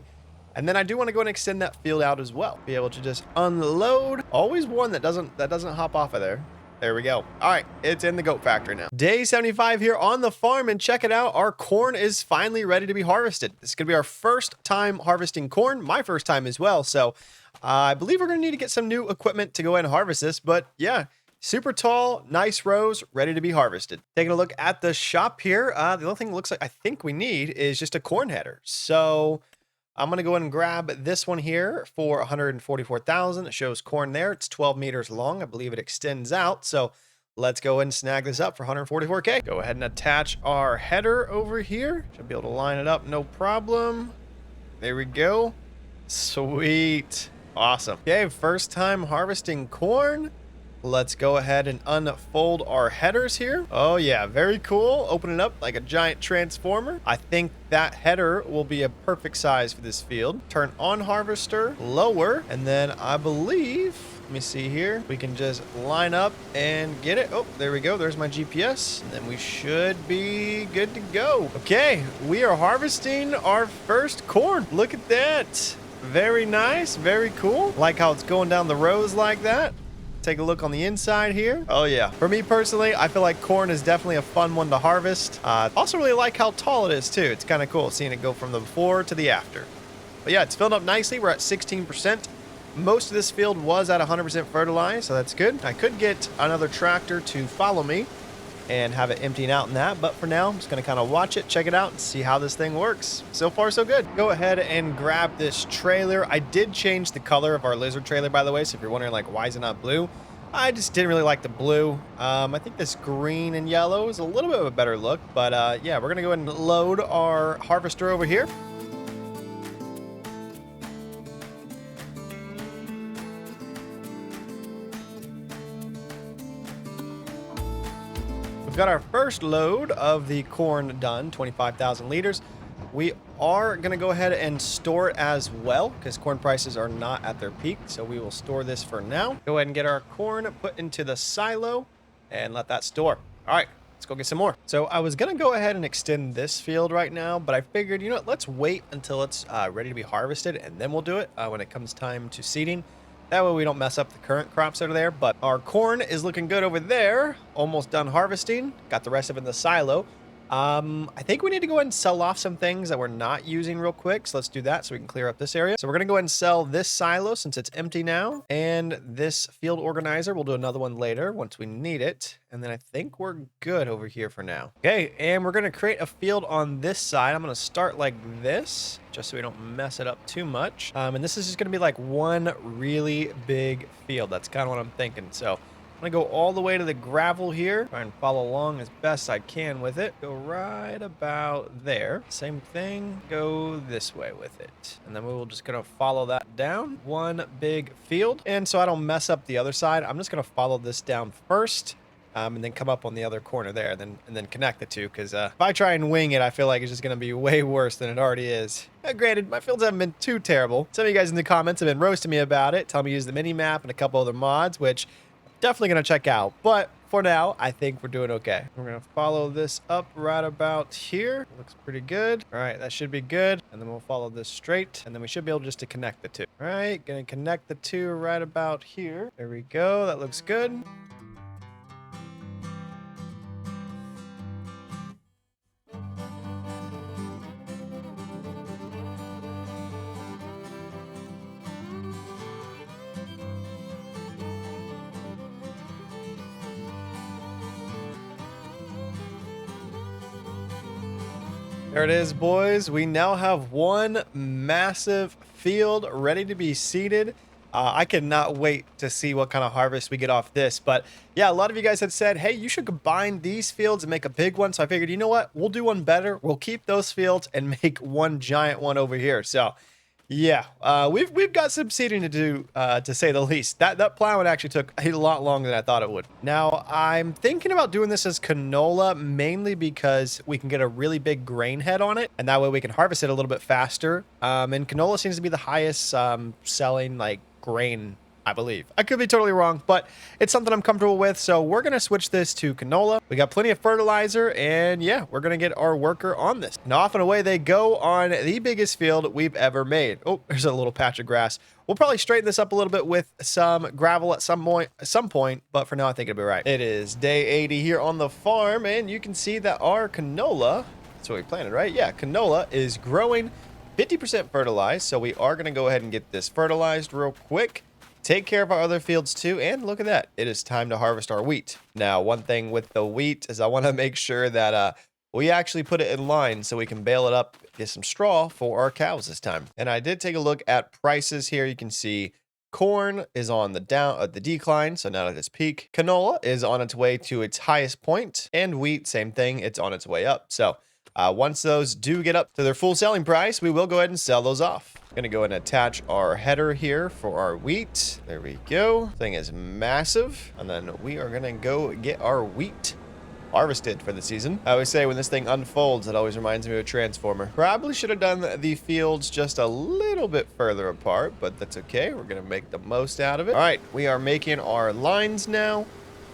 And then I do want to go and extend that field out as well. Be able to just unload. Always one that doesn't hop off of there. There we go. All right, it's in the goat factory now. Day 75 here on the farm, and check it out. Our corn is finally ready to be harvested. This is going to be our first time harvesting corn, my first time as well. So I believe we're going to need to get some new equipment to go ahead and harvest this. But yeah, super tall, nice rows, ready to be harvested. Taking a look at the shop here. The only thing it looks like I think we need is just a corn header. So I'm going to go ahead and grab this one here for 144,000. It shows corn there. It's 12 meters long. I believe it extends out. So let's go ahead and snag this up for 144K. Go ahead and attach our header over here. Should be able to line it up, no problem. There we go. Sweet. Awesome. Okay, first time harvesting corn. Let's go ahead and unfold our headers here. Oh yeah, very cool. Open it up like a giant transformer. I think that header will be a perfect size for this field. Turn on harvester, lower, and then I believe, let me see here, we can just line up and get it. Oh, there we go. There's my GPS. And then we should be good to go. Okay, we are harvesting our first corn. Look at that. Very nice, very cool. Like how it's going down the rows like that. Take a look on the inside here. Oh yeah. For me personally, I feel like corn is definitely a fun one to harvest. Also really like how tall it is too. It's kind of cool seeing it go from the before to the after. But yeah, it's filled up nicely. We're at 16%. Most of this field was at 100% fertilized, so that's good. I could get another tractor to follow me and have it emptying out in that. But for now, I'm just going to kind of watch it, check it out, and see how this thing works. So far, so good. Go ahead and grab this trailer. I did change the color of our lizard trailer, by the way. So if you're wondering, like, why is it not blue? I just didn't really like the blue. I think this green and yellow is a little bit of a better look. But yeah, we're going to go ahead and load our harvester over here. Got our first load of the corn done, 25,000 liters. We are going to go ahead and store it as well because corn prices are not at their peak. So we will store this for now. Go ahead and get our corn put into the silo and let that store. All right, let's go get some more. So I was going to go ahead and extend this field right now, but I figured, you know what, let's wait until it's ready to be harvested and then we'll do it when it comes time to seeding. That way we don't mess up the current crops that are there. But our corn is looking good over there. Almost done harvesting. Got the rest of it in the silo. I think we need to go ahead and sell off some things that we're not using real quick. So let's do that so we can clear up this area. So we're going to go ahead and sell this silo since it's empty now. And this field organizer, we'll do another one later once we need it. And then I think we're good over here for now. Okay, and we're going to create a field on this side. I'm going to start like this just so we don't mess it up too much. And this is just going to be like one really big field. That's kind of what I'm thinking. So I'm gonna go all the way to the gravel here. Try and follow along as best I can with it. Go right about there. Same thing, go this way with it. And then we're just gonna follow that down. One big field. And so I don't mess up the other side, I'm just gonna follow this down first. And then come up on the other corner there, and then connect the two. Because if I try and wing it, I feel like it's just going to be way worse than it already is. Granted, my fields haven't been too terrible. Some of you guys in the comments have been roasting me about it, telling me to use the mini map and a couple other mods, which I'm definitely going to check out. But for now, I think we're doing okay. We're going to follow this up right about here. Looks pretty good. All right, that should be good. And then we'll follow this straight, and then we should be able just to connect the two. All right, going to connect the two right about here. There we go. That looks good. There it is, boys. We now have one massive field ready to be seeded. I cannot wait to see what kind of harvest we get off this. But yeah, a lot of you guys had said, hey, you should combine these fields and make a big one. So I figured, you know what? We'll do one better. We'll keep those fields and make one giant one over here. So yeah, we've got some seeding to do, to say the least. That plowing actually took a lot longer than I thought it would. Now, I'm thinking about doing this as canola, mainly because we can get a really big grain head on it, and that way we can harvest it a little bit faster. And canola seems to be the highest selling, like, grain, I believe. I could be totally wrong, but it's something I'm comfortable with, so we're going to switch this to canola. We got plenty of fertilizer, and yeah, we're going to get our worker on this. Now, off and away they go on the biggest field we've ever made. Oh, there's a little patch of grass. We'll probably straighten this up a little bit with some gravel at some point, but for now, I think it'll be right. It is day 80 here on the farm, and you can see that our canola, that's what we planted, right? Yeah, canola is growing 50% fertilized, so we are going to go ahead and get this fertilized real quick. Take care of our other fields too, and look at that. It is time to harvest our wheat. Now, one thing with the wheat is I want to make sure that we actually put it in line so we can bale it up, get some straw for our cows this time. And I did take a look at prices here. You can see corn is on the decline, so now at its peak. Canola is on its way to its highest point, and wheat, same thing, it's on its way up. So once those do get up to their full selling price, we will go ahead and sell those off. I'm gonna go ahead and attach our header here for our wheat. There we go. Thing is massive. And then we are gonna go get our wheat harvested for the season. I always say when this thing unfolds, it always reminds me of a transformer. Probably should have done the fields just a little bit further apart, but that's okay. We're gonna make the most out of it. All right, we are making our lines now,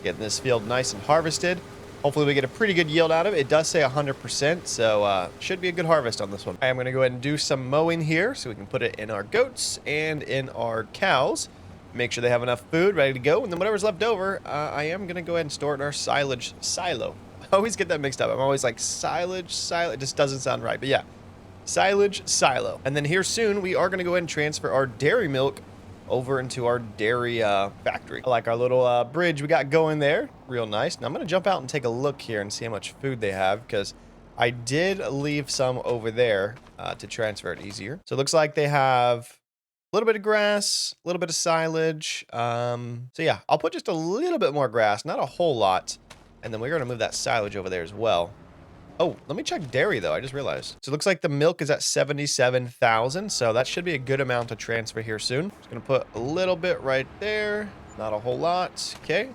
getting this field nice and harvested. Hopefully we get a pretty good yield out of it. It does say 100%, so should be a good harvest on this one. I'm going to go ahead and do some mowing here so we can put it in our goats and in our cows. Make sure they have enough food ready to go. And then whatever's left over, I am going to go ahead and store it in our silage silo. I always get that mixed up. I'm always like silage silo. It just doesn't sound right. But yeah, silage silo. And then here soon, we are going to go ahead and transfer our dairy milk over into our dairy factory. I like our little bridge we got going there. Real nice. Now I'm going to jump out and take a look here and see how much food they have, because I did leave some over there to transfer it easier. So it looks like they have a little bit of grass, a little bit of silage. So yeah, I'll put just a little bit more grass, not a whole lot. And then we're going to move that silage over there as well. Oh, let me check dairy, though. I just realized. So it looks like the milk is at 77,000. So that should be a good amount to transfer here soon. Just going to put a little bit right there. Not a whole lot. Okay.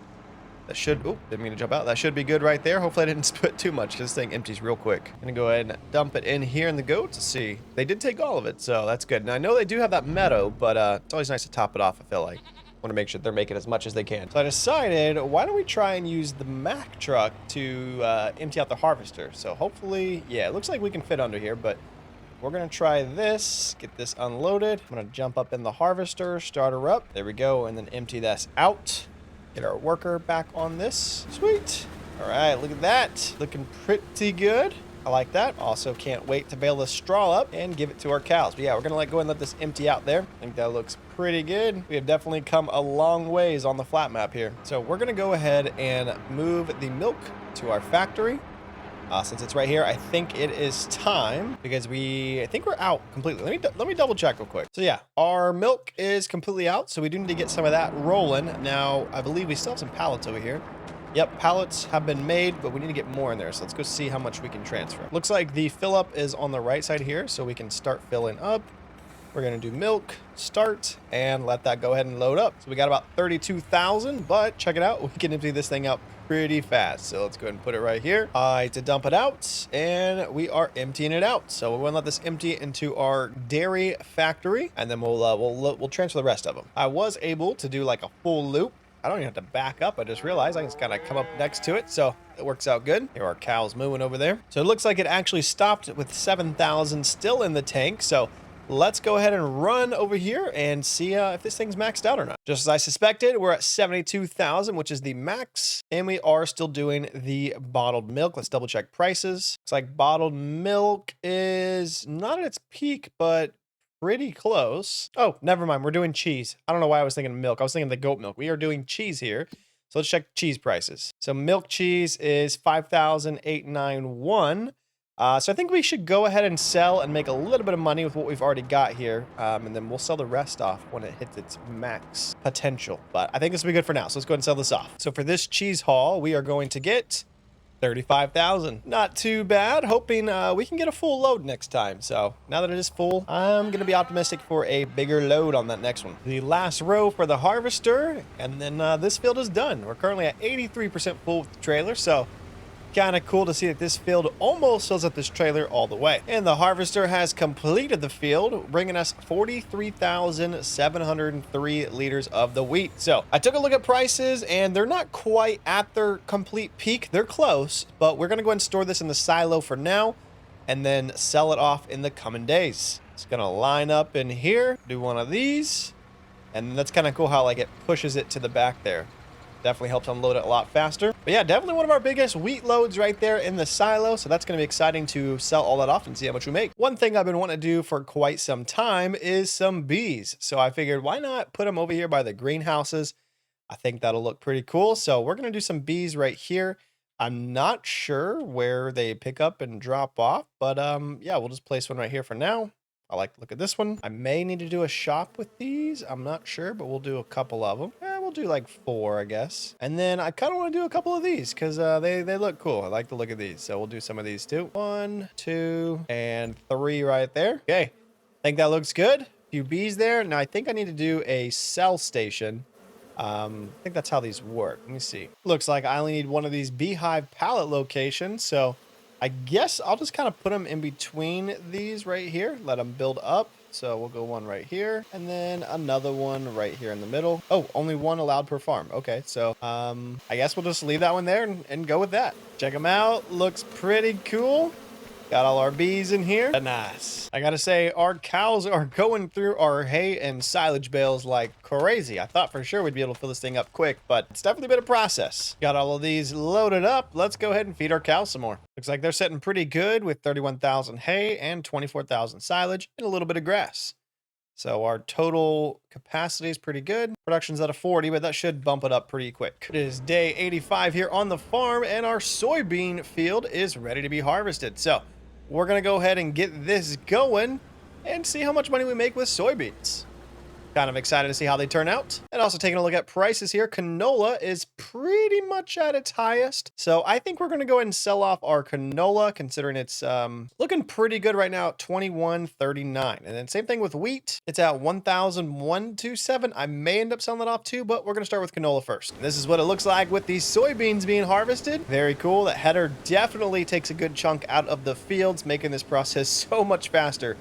That should, oh, didn't mean to jump out. That should be good right there. Hopefully I didn't put too much because this thing empties real quick. I'm going to go ahead and dump it in here in the goats. Let's see. They did take all of it, so that's good. Now I know they do have that meadow, but it's always nice to top it off, I feel like. Want to make sure they're making as much as they can. So I decided, why don't we try and use the Mack truck to empty out the harvester? So hopefully, yeah, it looks like we can fit under here, but we're going to try this, get this unloaded. I'm going to jump up in the harvester, start her up. There we go, and then empty this out. Get our worker back on this. Sweet. All right, look at that. Looking pretty good. I like that. Also can't wait to bale the straw up and give it to our cows. But yeah, we're going to go and let this empty out there. I think that looks pretty good. We have definitely come a long ways on the flat map here. So we're going to go ahead and move the milk to our factory. Since it's right here, I think it is time because I think we're out completely. Let me double check real quick. So yeah, our milk is completely out. So we do need to get some of that rolling. Now, I believe we still have some pallets over here. Yep, pallets have been made, but we need to get more in there. So let's go see how much we can transfer. Looks like the fill up is on the right side here. So we can start filling up. We're going to do milk, start, and let that go ahead and load up. So we got about 32,000, but check it out. We can empty this thing out pretty fast. So let's go ahead and put it right here. To dump it out, and we are emptying it out. So we're going to let this empty into our dairy factory, and then we'll transfer the rest of them. I was able to do like a full loop. I don't even have to back up. I just realized I can just kind of come up next to it. So it works out good. Here are cows moving over there. So it looks like it actually stopped with 7,000 still in the tank. So let's go ahead and run over here and see if this thing's maxed out or not. Just as I suspected, we're at 72,000, which is the max, and we are still doing the bottled milk. Let's double check prices. Looks like bottled milk is not at its peak, but pretty close. Oh, never mind. We're doing cheese. I don't know why I was thinking of milk. I was thinking of the goat milk. We are doing cheese here. So let's check cheese prices. So milk cheese is 5,891. So I think we should go ahead and sell and make a little bit of money with what we've already got here. And then we'll sell the rest off when it hits its max potential. But I think this will be good for now. So let's go ahead and sell this off. So for this cheese haul, we are going to get 35,000. Not too bad. Hoping we can get a full load next time. So now that it is full, I'm going to be optimistic for a bigger load on that next one. The last row for the harvester. And then this field is done. We're currently at 83% full with the trailer. So kind of cool to see that this field almost fills up this trailer all the way. And the harvester has completed the field, bringing us 43,703 liters of the wheat. So I took a look at prices, and they're not quite at their complete peak. They're close, but we're going to go ahead and store this in the silo for now and then sell it off in the coming days. It's going to line up in here, do one of these, and that's kind of cool how like it pushes it to the back there. Definitely helps unload it a lot faster. But yeah, definitely one of our biggest wheat loads right there in the silo. So that's going to be exciting to sell all that off and see how much we make. One thing I've been wanting to do for quite some time is some bees. So I figured, why not put them over here by the greenhouses? I think that'll look pretty cool. So we're going to do some bees right here. I'm not sure where they pick up and drop off, but yeah, we'll just place one right here for now. I like to look at this one. I may need to do a shop with these. I'm not sure, but we'll do a couple of them. We'll do like 4, I guess. And then I kind of want to do a couple of these because they look cool. I like the look of these. So we'll do some of these too. 1, 2, and 3 right there. Okay. I think that looks good. A few bees there. Now I think I need to do a cell station. I think that's how these work. Let me see. Looks like I only need one of these beehive pallet locations. So I guess I'll just kind of put them in between these right here. Let them build up. So we'll go one right here and then another one right here in the middle. Oh, only one allowed per farm. Okay, so I guess we'll just leave that one there and go with that. Check them out. Looks pretty cool. Got all our bees in here. Nice. I gotta say, our cows are going through our hay and silage bales like crazy. I thought for sure we'd be able to fill this thing up quick, but it's definitely been a process. Got all of these loaded up. Let's go ahead and feed our cows some more. Looks like they're sitting pretty good with 31,000 hay and 24,000 silage and a little bit of grass. So our total capacity is pretty good. Production's at a 40, but that should bump it up pretty quick. It is day 85 here on the farm, and our soybean field is ready to be harvested. So we're going to go ahead and get this going and see how much money we make with soybeans. Kind of excited to see how they turn out. And also taking a look at prices here, canola is pretty much at its highest. So I think we're going to go ahead and sell off our canola, considering it's looking pretty good right now at $21.39. And then same thing with wheat. It's at $1,127. I may end up selling that off too, but we're going to start with canola first. And this is what it looks like with these soybeans being harvested. Very cool. That header definitely takes a good chunk out of the fields, making this process so much faster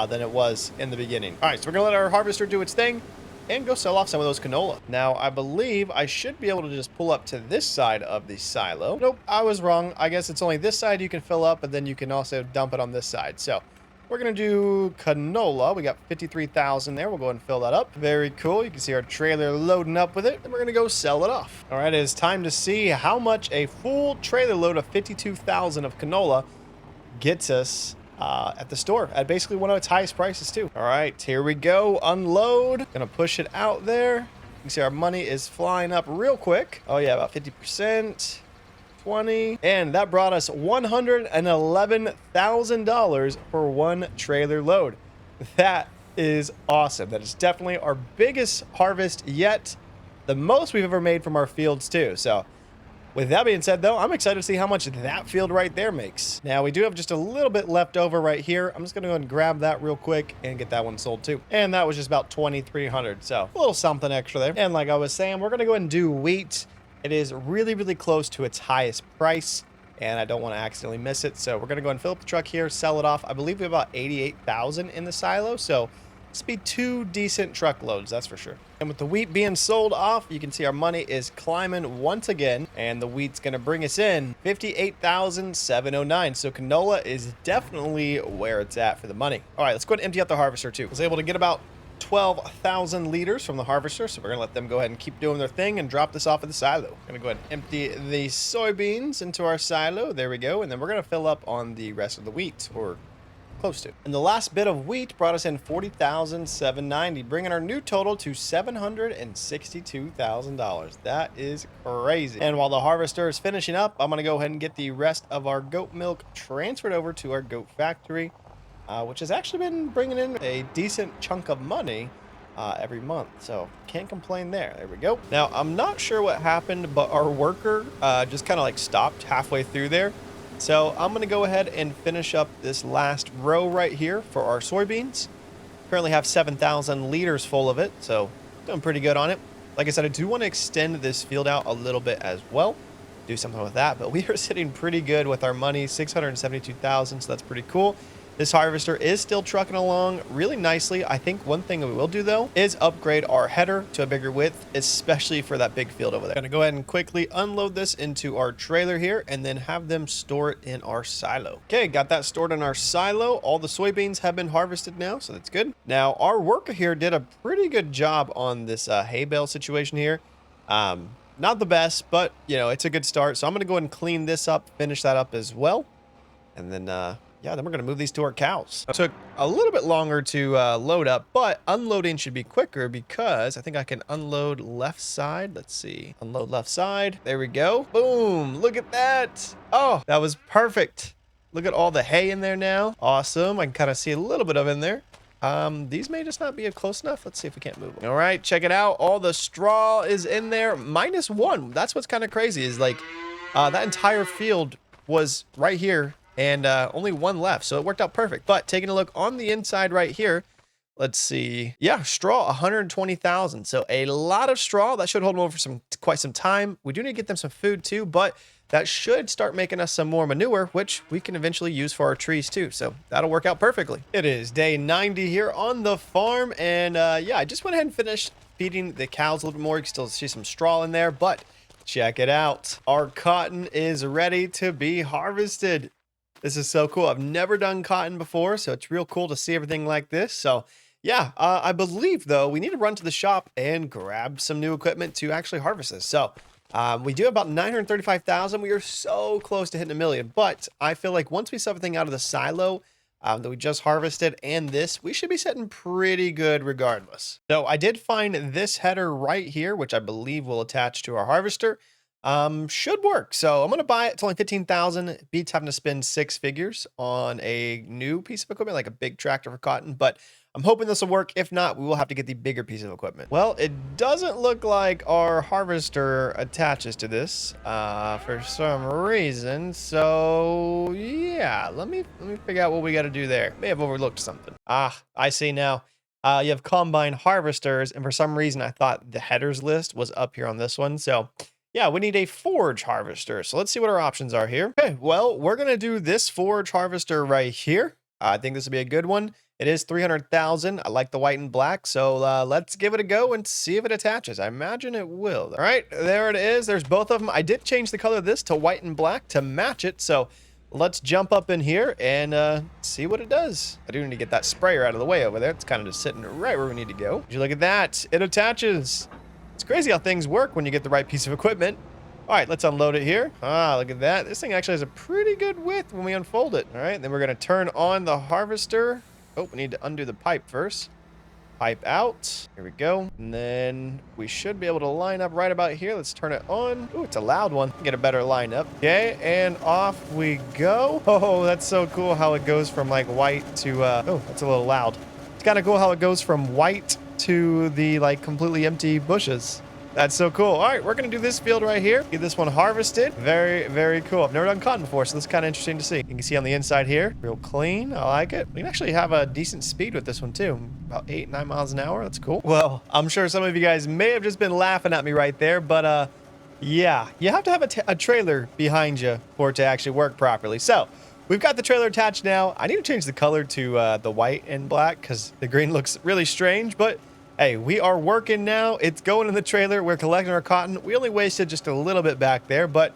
than it was in the beginning. All right, so we're gonna let our harvester do its thing and go sell off some of those canola. Now, I believe I should be able to just pull up to this side of the silo. Nope, I was wrong. I guess it's only this side you can fill up, and then you can also dump it on this side. So we're gonna do canola. We got 53,000 there. We'll go ahead and fill that up. Very cool. You can see our trailer loading up with it, and we're gonna go sell it off. All right, it is time to see how much a full trailer load of 52,000 of canola gets us at the store at basically one of its highest prices too. All right, here we go. Unload. Gonna push it out there. You can see our money is flying up real quick. Oh yeah, about 50%. 20. And that brought us $111,000 for one trailer load. That is awesome. That is definitely our biggest harvest yet. The most we've ever made from our fields too. So with that being said, though, I'm excited to see how much that field right there makes. Now, we do have just a little bit left over right here. I'm just going to go and grab that real quick and get that one sold too. And that was just about 2,300. So a little something extra there. And like I was saying, we're going to go ahead and do wheat. It is really, really close to its highest price, and I don't want to accidentally miss it. So we're going to go and fill up the truck here, sell it off. I believe we have about 88,000 in the silo. So this will be 2 decent truckloads, that's for sure. And with the wheat being sold off, you can see our money is climbing once again, and the wheat's going to bring us in 58,709. So canola is definitely where it's at for the money. All right, let's go ahead and empty out the harvester too. I was able to get about 12,000 liters from the harvester, so we're going to let them go ahead and keep doing their thing and drop this off at the silo. Going to go ahead and empty the soybeans into our silo. There we go. And then we're going to fill up on the rest of the wheat, or close to. And the last bit of wheat brought us in 40,790, bringing our new total to $762,000. That is crazy. And while the harvester is finishing up, I'm going to go ahead and get the rest of our goat milk transferred over to our goat factory, which has actually been bringing in a decent chunk of money every month. So can't complain there. There we go. Now, I'm not sure what happened, but our worker just kind of like stopped halfway through there. So I'm going to go ahead and finish up this last row right here for our soybeans. Currently have 7,000 liters full of it, so doing pretty good on it. Like I said, I do want to extend this field out a little bit as well. Do something with that, but we are sitting pretty good with our money, 672,000, so that's pretty cool. This harvester is still trucking along really nicely. I think one thing that we will do, though, is upgrade our header to a bigger width, especially for that big field over there. Gonna go ahead and quickly unload this into our trailer here and then have them store it in our silo. Okay, got that stored in our silo. All the soybeans have been harvested now, so that's good. Now, our worker here did a pretty good job on this hay bale situation here. Not the best, but, you know, it's a good start. So I'm gonna go ahead and clean this up, finish that up as well. And then, yeah, then we're going to move these to our cows. It took a little bit longer to load up, but unloading should be quicker because I think I can unload left side. Let's see. Unload left side. There we go. Boom. Look at that. Oh, that was perfect. Look at all the hay in there now. Awesome. I can kind of see a little bit of in there. These may just not be close enough. Let's see if we can't move them. All right, check it out. All the straw is in there. -1. That's what's kind of crazy is like that entire field was right here. And only 1 left, so it worked out perfect. But taking a look on the inside right here, let's see. Yeah, straw, 120,000. So a lot of straw. That should hold them over for quite some time. We do need to get them some food too, but that should start making us some more manure, which we can eventually use for our trees too. So that'll work out perfectly. It is day 90 here on the farm, and yeah, I just went ahead and finished feeding the cows a little bit more. You can still see some straw in there, but check it out. Our cotton is ready to be harvested. This is so cool. I've never done cotton before, so it's real cool to see everything like this. So yeah, I believe, though, we need to run to the shop and grab some new equipment to actually harvest this. So we do have about 935,000. We are so close to hitting 1 million. But I feel like once we sell everything out of the silo that we just harvested and this, we should be sitting pretty good regardless. So I did find this header right here, which I believe will attach to our harvester. Should work. So I'm going to buy it. It's only 15,000. Beats having to spend 6 figures on a new piece of equipment, like a big tractor for cotton, but I'm hoping this will work. If not, we will have to get the bigger piece of equipment. Well, it doesn't look like our harvester attaches to this, for some reason. So yeah, let me figure out what we got to do there. May have overlooked something. Ah, I see now. You have combine harvesters, and for some reason I thought the headers list was up here on this one. So yeah, we need a forage harvester. So let's see what our options are here. Okay, well, we're going to do this forage harvester right here. I think this will be a good one. It is 300,000. I like the white and black. So let's give it a go and see if it attaches. I imagine it will. All right, there it is. There's both of them. I did change the color of this to white and black to match it. So let's jump up in here and see what it does. I do need to get that sprayer out of the way over there. It's kind of just sitting right where we need to go. Would you look at that? It attaches. It's crazy how things work when you get the right piece of equipment. All right, let's unload it here. Ah, look at that. This thing actually has a pretty good width when we unfold it. All right, then we're going to turn on the harvester. Oh, we need to undo the pipe first. pipe out. Here we go. And then we should be able to line up right about here. Let's turn it on. Ooh, it's a loud one. Get a better lineup. Okay, and off we go. Oh, that's so cool how it goes from like white to, oh, that's a little loud. It's kind of cool how it goes from white to the like completely empty bushes. That's so cool. All right, we're going to do this field right here. Get this one harvested. Very, very cool. I've never done cotton before, so this is kind of interesting to see. You can see on the inside here, real clean. I like it. We can actually have a decent speed with this one too. About 8-9 miles an hour. That's cool. Well, I'm sure some of you guys may have just been laughing at me right there, but yeah, you have to have a trailer behind you for it to actually work properly. So we've got the trailer attached now. I need to change the color to the white and black because the green looks really strange, but hey, we are working now. It's going in the trailer. We're collecting our cotton. We only wasted just a little bit back there, but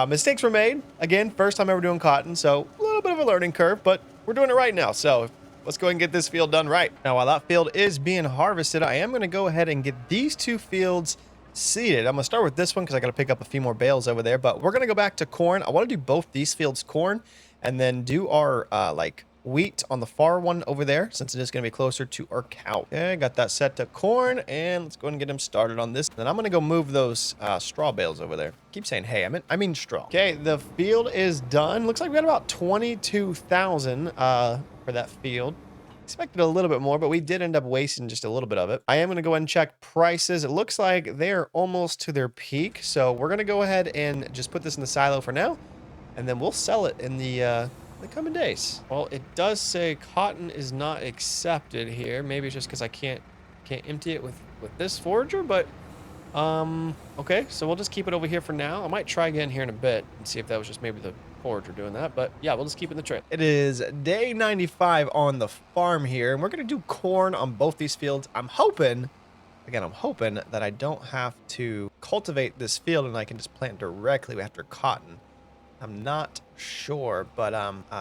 mistakes were made. Again, first time ever doing cotton, so a little bit of a learning curve, but we're doing it right now. So let's go ahead and get this field done right. Now, while that field is being harvested, I am going to go ahead and get these two fields seeded. I'm going to start with this one because I got to pick up a few more bales over there, but we're going to go back to corn. I want to do both these fields corn and then do our like wheat on the far one over there since it is going to be closer to our cow. Okay, got that set to corn, and let's go ahead and get him started on this. Then I'm going to go move those straw bales over there. Keep saying hey, I mean straw. Okay, the field is done. Looks like we got about 22,000 for that field. Expected a little bit more, but we did end up wasting just a little bit of it. I am going to go ahead and check prices. It looks like they're almost to their peak, so we're going to go ahead and just put this in the silo for now, and then we'll sell it in the coming days. Well, it does say cotton is not accepted here. Maybe it's just because I can't empty it with this forager, but okay, so we'll just keep it over here for now. I might try again here in a bit and see if that was just maybe the forager doing that, but yeah, we'll just keep it in the trailer. It is day 95 on the farm here, and we're gonna do corn on both these fields. I'm hoping that I don't have to cultivate this field and I can just plant directly after cotton. I'm not sure, but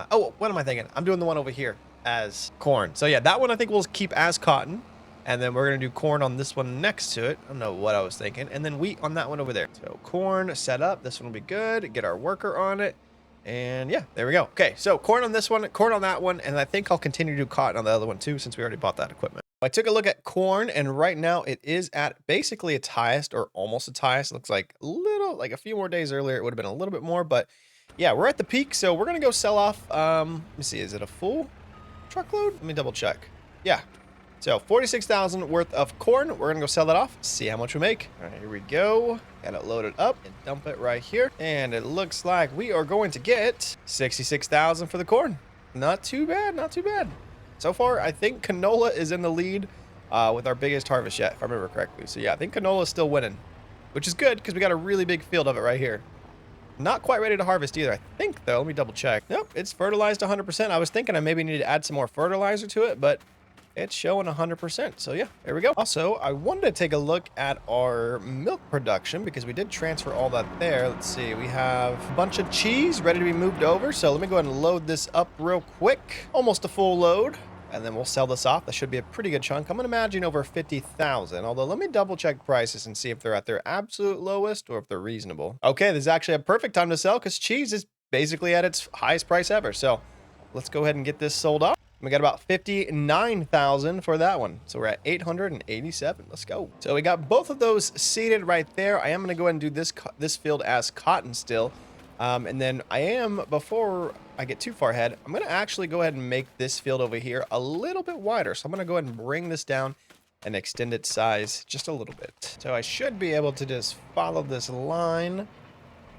oh, what am I thinking? I'm doing the one over here as corn. So yeah, that one I think we'll keep as cotton, and then we're gonna do corn on this one next to it. I don't know what I was thinking, and then wheat on that one over there. So corn set up. This one will be good. Get our worker on it, and yeah, there we go. Okay, so corn on this one, corn on that one, and I think I'll continue to do cotton on the other one too, since we already bought that equipment. I took a look at corn, and right now it is at basically its highest, or almost its highest. It looks like a few more days earlier it would have been a little bit more, but yeah, we're at the peak, so we're gonna go sell off. Let me see, is it a full truckload? Let me double check. Yeah, so 46,000 worth of corn. We're gonna go sell that off, see how much we make. All right, here we go. Got it loaded up and dump it right here, and it looks like we are going to get 66,000 for the corn. Not too bad, not too bad. So far, I think canola is in the lead with our biggest harvest yet, if I remember correctly. So yeah, I think canola is still winning, which is good because we got a really big field of it right here. Not quite ready to harvest either, I think, though. Let me double check. Nope, it's fertilized 100%. I was thinking I maybe need to add some more fertilizer to it, but it's showing 100%. So yeah, there we go. Also, I wanted to take a look at our milk production because we did transfer all that there. Let's see, we have a bunch of cheese ready to be moved over. So let me go ahead and load this up real quick. Almost a full load. And then we'll sell this off. That should be a pretty good chunk. I'm going to imagine over 50,000. Although, let me double check prices and see if they're at their absolute lowest or if they're reasonable. Okay, this is actually a perfect time to sell because cheese is basically at its highest price ever. So let's go ahead and get this sold off. We got about 59,000 for that one. So we're at 887. Let's go. So we got both of those seeded right there. I am going to go ahead and do this field as cotton still. And then before I get too far ahead, I'm going to actually go ahead and make this field over here a little bit wider. So I'm going to go ahead and bring this down and extend its size just a little bit. So I should be able to just follow this line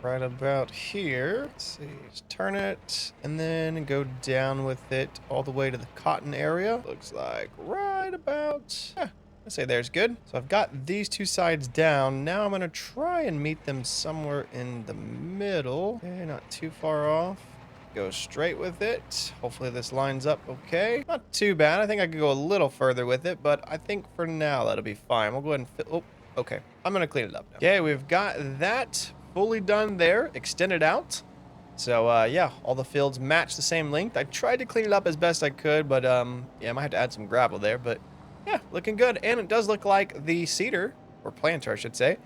right about here. Let's see, just turn it and then go down with it all the way to the cotton area. Looks like right about, I'd say there's good. So I've got these two sides down. Now I'm going to try and meet them somewhere in the middle. Okay, not too far off. Go straight with it. Hopefully this lines up okay. Not too bad. I think I could go a little further with it, but I think for now that'll be fine. We'll go ahead and oh, okay. I'm going to clean it up now. Okay, we've got that fully done there, extended out. So yeah, all the fields match the same length. I tried to clean it up as best I could, but yeah, I might have to add some gravel there, but yeah, looking good. And it does look like the seeder, or planter I should say,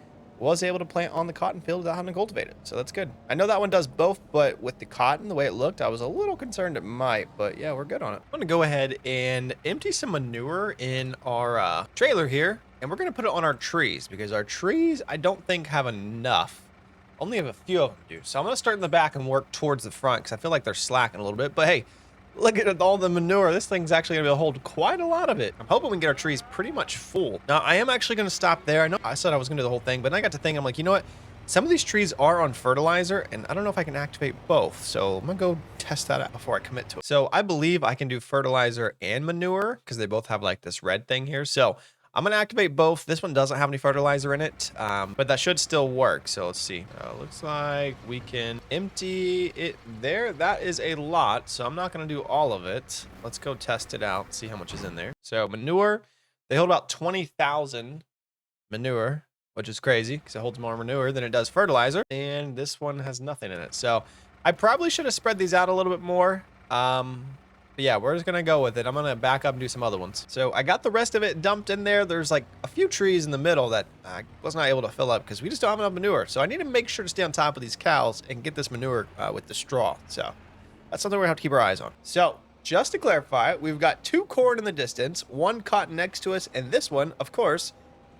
was able to plant on the cotton field without having to cultivate it. So that's good. I know that one does both, but with the cotton, the way it looked, I was a little concerned it might, but yeah, we're good on it. I'm gonna go ahead and empty some manure in our trailer here, and we're gonna put it on our trees because our trees, I don't think have enough. Only have a few of them do. So I'm gonna start in the back and work towards the front because I feel like they're slacking a little bit, but hey, look at all the manure. This thing's actually going to be able to hold quite a lot of it. I'm hoping we can get our trees pretty much full. Now, I am actually going to stop there. I know I said I was going to do the whole thing, but then I got to think, I'm like, you know what? Some of these trees are on fertilizer, and I don't know if I can activate both. So I'm going to go test that out before I commit to it. So I believe I can do fertilizer and manure because they both have like this red thing here. So I'm going to activate both. This one doesn't have any fertilizer in it, but that should still work. So let's see. Looks like we can empty it there. That is a lot, so I'm not going to do all of it. Let's go test it out, see how much is in there. So manure, they hold about 20,000 manure, which is crazy because it holds more manure than it does fertilizer. And this one has nothing in it. So I probably should have spread these out a little bit more. But yeah, we're just gonna go with it. I'm gonna back up and do some other ones. So I got the rest of it dumped in there. There's like a few trees in the middle that I was not able to fill up because we just don't have enough manure. So I need to make sure to stay on top of these cows and get this manure with the straw. So that's something we're gonna have to keep our eyes on. So just to clarify, we've got 2 corn in the distance, 1 cotton next to us, and this one, of course,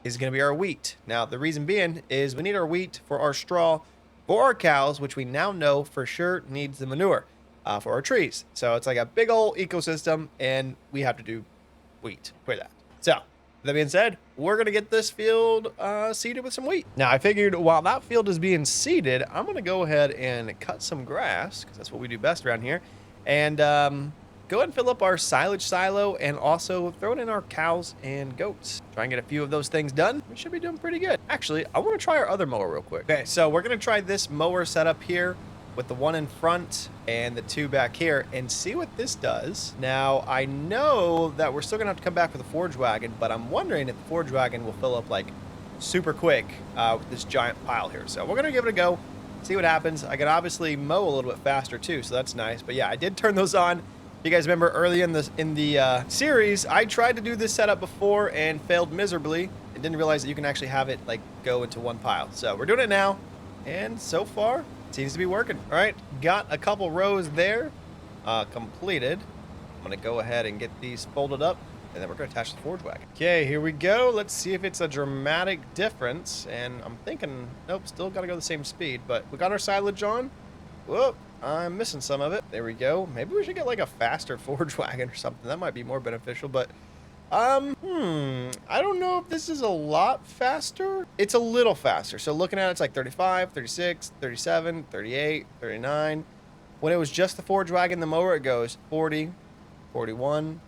is gonna be our wheat. Now, the reason being is we need our wheat for our straw for our cows, which we now know for sure needs the manure. For our trees. So it's like a big old ecosystem, and we have to do wheat for that. So that being said, we're going to get this field seeded with some wheat. Now I figured while that field is being seeded, I'm going to go ahead and cut some grass because that's what we do best around here, and go ahead and fill up our silage silo and also throw it in our cows and goats. Try and get a few of those things done. We should be doing pretty good. Actually, I want to try our other mower real quick. Okay, so we're going to try this mower setup here with the one in front and the 2 back here and see what this does. Now, I know that we're still gonna have to come back with a forage wagon, but I'm wondering if the forage wagon will fill up like super quick with this giant pile here. So we're gonna give it a go, see what happens. I can obviously mow a little bit faster too, so that's nice. But yeah, I did turn those on. If you guys remember early in the series, I tried to do this setup before and failed miserably and didn't realize that you can actually have it like go into one pile. So we're doing it now, and so far, seems to be working. All right, got a couple rows there completed. I'm gonna go ahead and get these folded up, and then we're gonna attach the forage wagon. Okay, here we go. Let's see if it's a dramatic difference. And I'm thinking, nope, still gotta go the same speed, but we got our silage on. Whoop, I'm missing some of it. There we go. Maybe we should get like a faster forage wagon or something. That might be more beneficial, but I don't know if this is a lot faster. It's a little faster. So looking at it, it's like 35, 36, 37, 38, 39. When it was just the forage wagon, the mower, it goes 40, 41,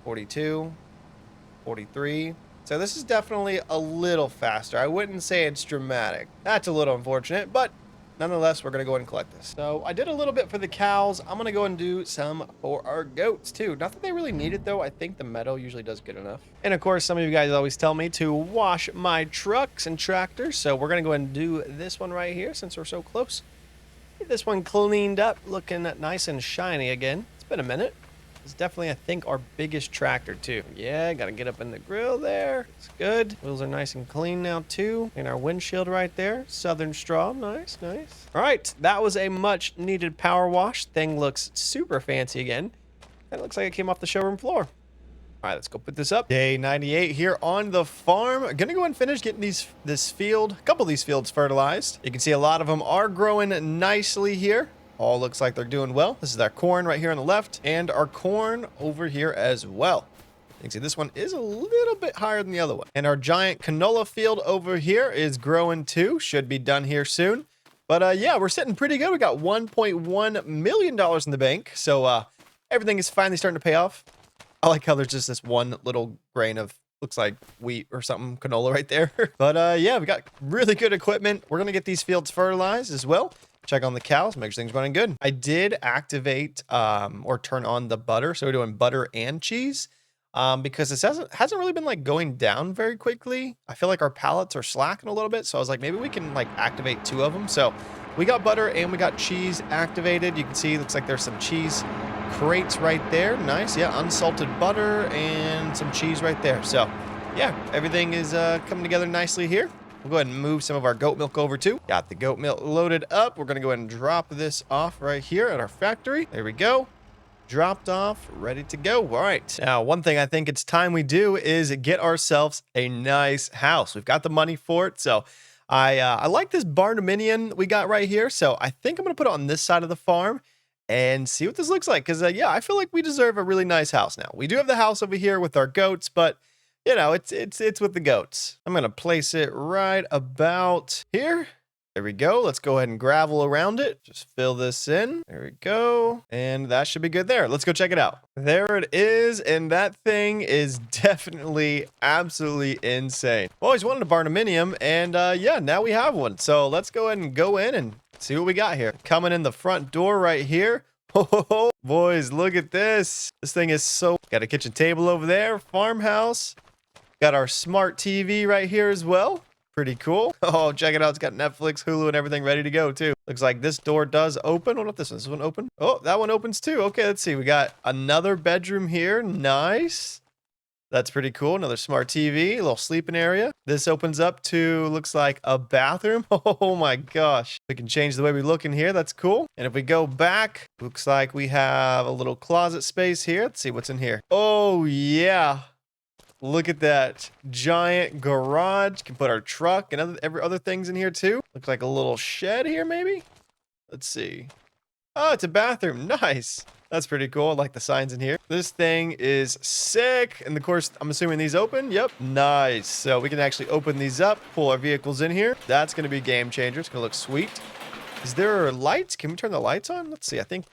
42, 43. So this is definitely a little faster. I wouldn't say it's dramatic. That's a little unfortunate, but nonetheless, we're going to go ahead and collect this. So I did a little bit for the cows. I'm going to go and do some for our goats too. Not that they really need it though. I think the meadow usually does good enough. And of course, some of you guys always tell me to wash my trucks and tractors. So we're going to go ahead and do this one right here since we're so close. Get this one cleaned up, looking nice and shiny again. It's been a minute. It's definitely, I think, our biggest tractor too. Yeah, got to get up in the grill there. It's good. Wheels are nice and clean now too. And our windshield right there. Southern straw. Nice, nice. All right, that was a much needed power wash. Thing looks super fancy again. And it looks like it came off the showroom floor. All right, let's go put this up. Day 98 here on the farm. Gonna go ahead and finish getting this field, a couple of these fields fertilized. You can see a lot of them are growing nicely here. All looks like they're doing well. This is our corn right here on the left and our corn over here as well. You can see this one is a little bit higher than the other one. And our giant canola field over here is growing too. Should be done here soon. But yeah, we're sitting pretty good. We got $1.1 million in the bank. So everything is finally starting to pay off. I like how there's just this one little grain of, looks like wheat or something, canola right there. But yeah, we got really good equipment. We're going to get these fields fertilized as well. Check on the cows, make sure things running good. I did activate or turn on the butter. So we're doing butter and cheese because this hasn't really been like going down very quickly. I feel like our pallets are slacking a little bit. So I was like, maybe we can like activate 2 of them. So we got butter and we got cheese activated. You can see, looks like there's some cheese crates right there. Nice. Yeah. Unsalted butter and some cheese right there. So yeah, everything is coming together nicely here. We'll go ahead and move some of our goat milk over too. Got the goat milk loaded up. We're going to go ahead and drop this off right here at our factory. There we go. Dropped off, ready to go. All right. Now, one thing I think it's time we do is get ourselves a nice house. We've got the money for it. So I like this barndominium we got right here. So I think I'm going to put it on this side of the farm and see what this looks like. Because, yeah, I feel like we deserve a really nice house now. We do have the house over here with our goats, but, you know, it's with the goats. I'm going to place it right about here. There we go. Let's go ahead and gravel around it. Just fill this in. There we go. And that should be good there. Let's go check it out. There it is. And that thing is definitely absolutely insane. Always wanted a barndominium. And yeah, now we have one. So let's go ahead and go in and see what we got here. Coming in the front door right here. Oh, boys, look at this. This thing is so... Got a kitchen table over there. Farmhouse. Got our smart TV right here as well. Pretty cool. Oh, check it out. It's got Netflix, Hulu, and everything ready to go, too. Looks like this door does open. What about this one? This one open? Oh, that one opens, too. Okay, let's see. We got another bedroom here. Nice. That's pretty cool. Another smart TV, a little sleeping area. This opens up to, looks like a bathroom. Oh, my gosh. We can change the way we look in here. That's cool. And if we go back, looks like we have a little closet space here. Let's see what's in here. Oh, yeah. Look at that giant garage. Can put our truck and other things in here too. Looks like a little shed here maybe. Let's see. Oh, it's a bathroom. Nice. That's pretty cool. I like the signs in here. This thing is sick. And of course, I'm assuming these open. Yep. Nice. So we can actually open these up, pull our vehicles in here. That's going to be a game changer. It's going to look sweet. Is there lights? Can we turn the lights on? Let's see. I think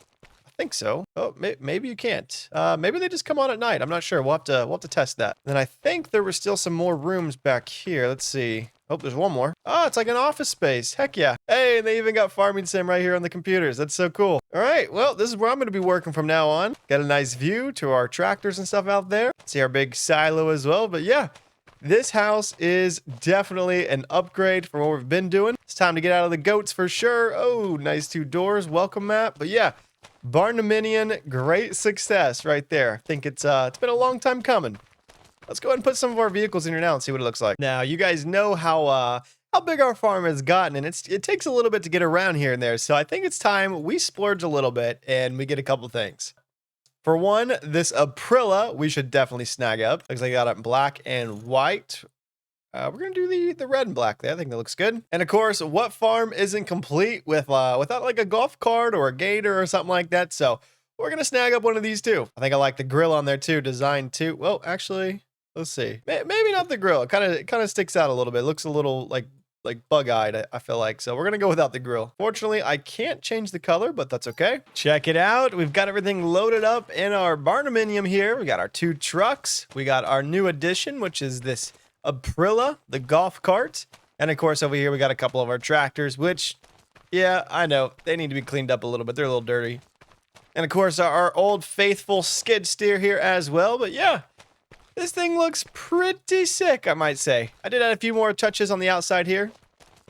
so. Oh, maybe you can't. Maybe they just come on at night. I'm not sure. We'll have to test that. Then I think there were still some more rooms back here. Let's see. Oh, there's one more. Oh, it's like an office space. Heck yeah. Hey, and they even got farming sim right here on the computers. That's so cool. All right. Well, this is where I'm going to be working from now on. Got a nice view to our tractors and stuff out there. See our big silo as well. But yeah, this house is definitely an upgrade from what we've been doing. It's time to get out of the goats for sure. Oh, nice 2 doors. Welcome mat. But yeah, barndominium, great success right there. I think it's been a long time coming. Let's go ahead and put some of our vehicles in here now and see what it looks like. Now, you guys know how big our farm has gotten, and it takes a little bit to get around here and there. So I think it's time we splurge a little bit and we get a couple things. For one, this Aprilla we should definitely snag up. Looks like I got it in black and white. We're going to do the red and black there. I think that looks good. And of course, what farm isn't complete without like a golf cart or a gator or something like that? So we're going to snag up one of these too. I think I like the grill on there too. Design too. Well, actually, let's see. Maybe not the grill. It kind of sticks out a little bit. It looks a little like bug-eyed, I feel like. So we're going to go without the grill. Fortunately, I can't change the color, but that's okay. Check it out. We've got everything loaded up in our barndominium here. We got our 2 trucks. We got our new addition, which is this Aprilla, the golf cart. And of course, over here, we got a couple of our tractors, which, yeah, I know. They need to be cleaned up a little bit. They're a little dirty. And of course, our old faithful skid steer here as well. But yeah, this thing looks pretty sick, I might say. I did add a few more touches on the outside here.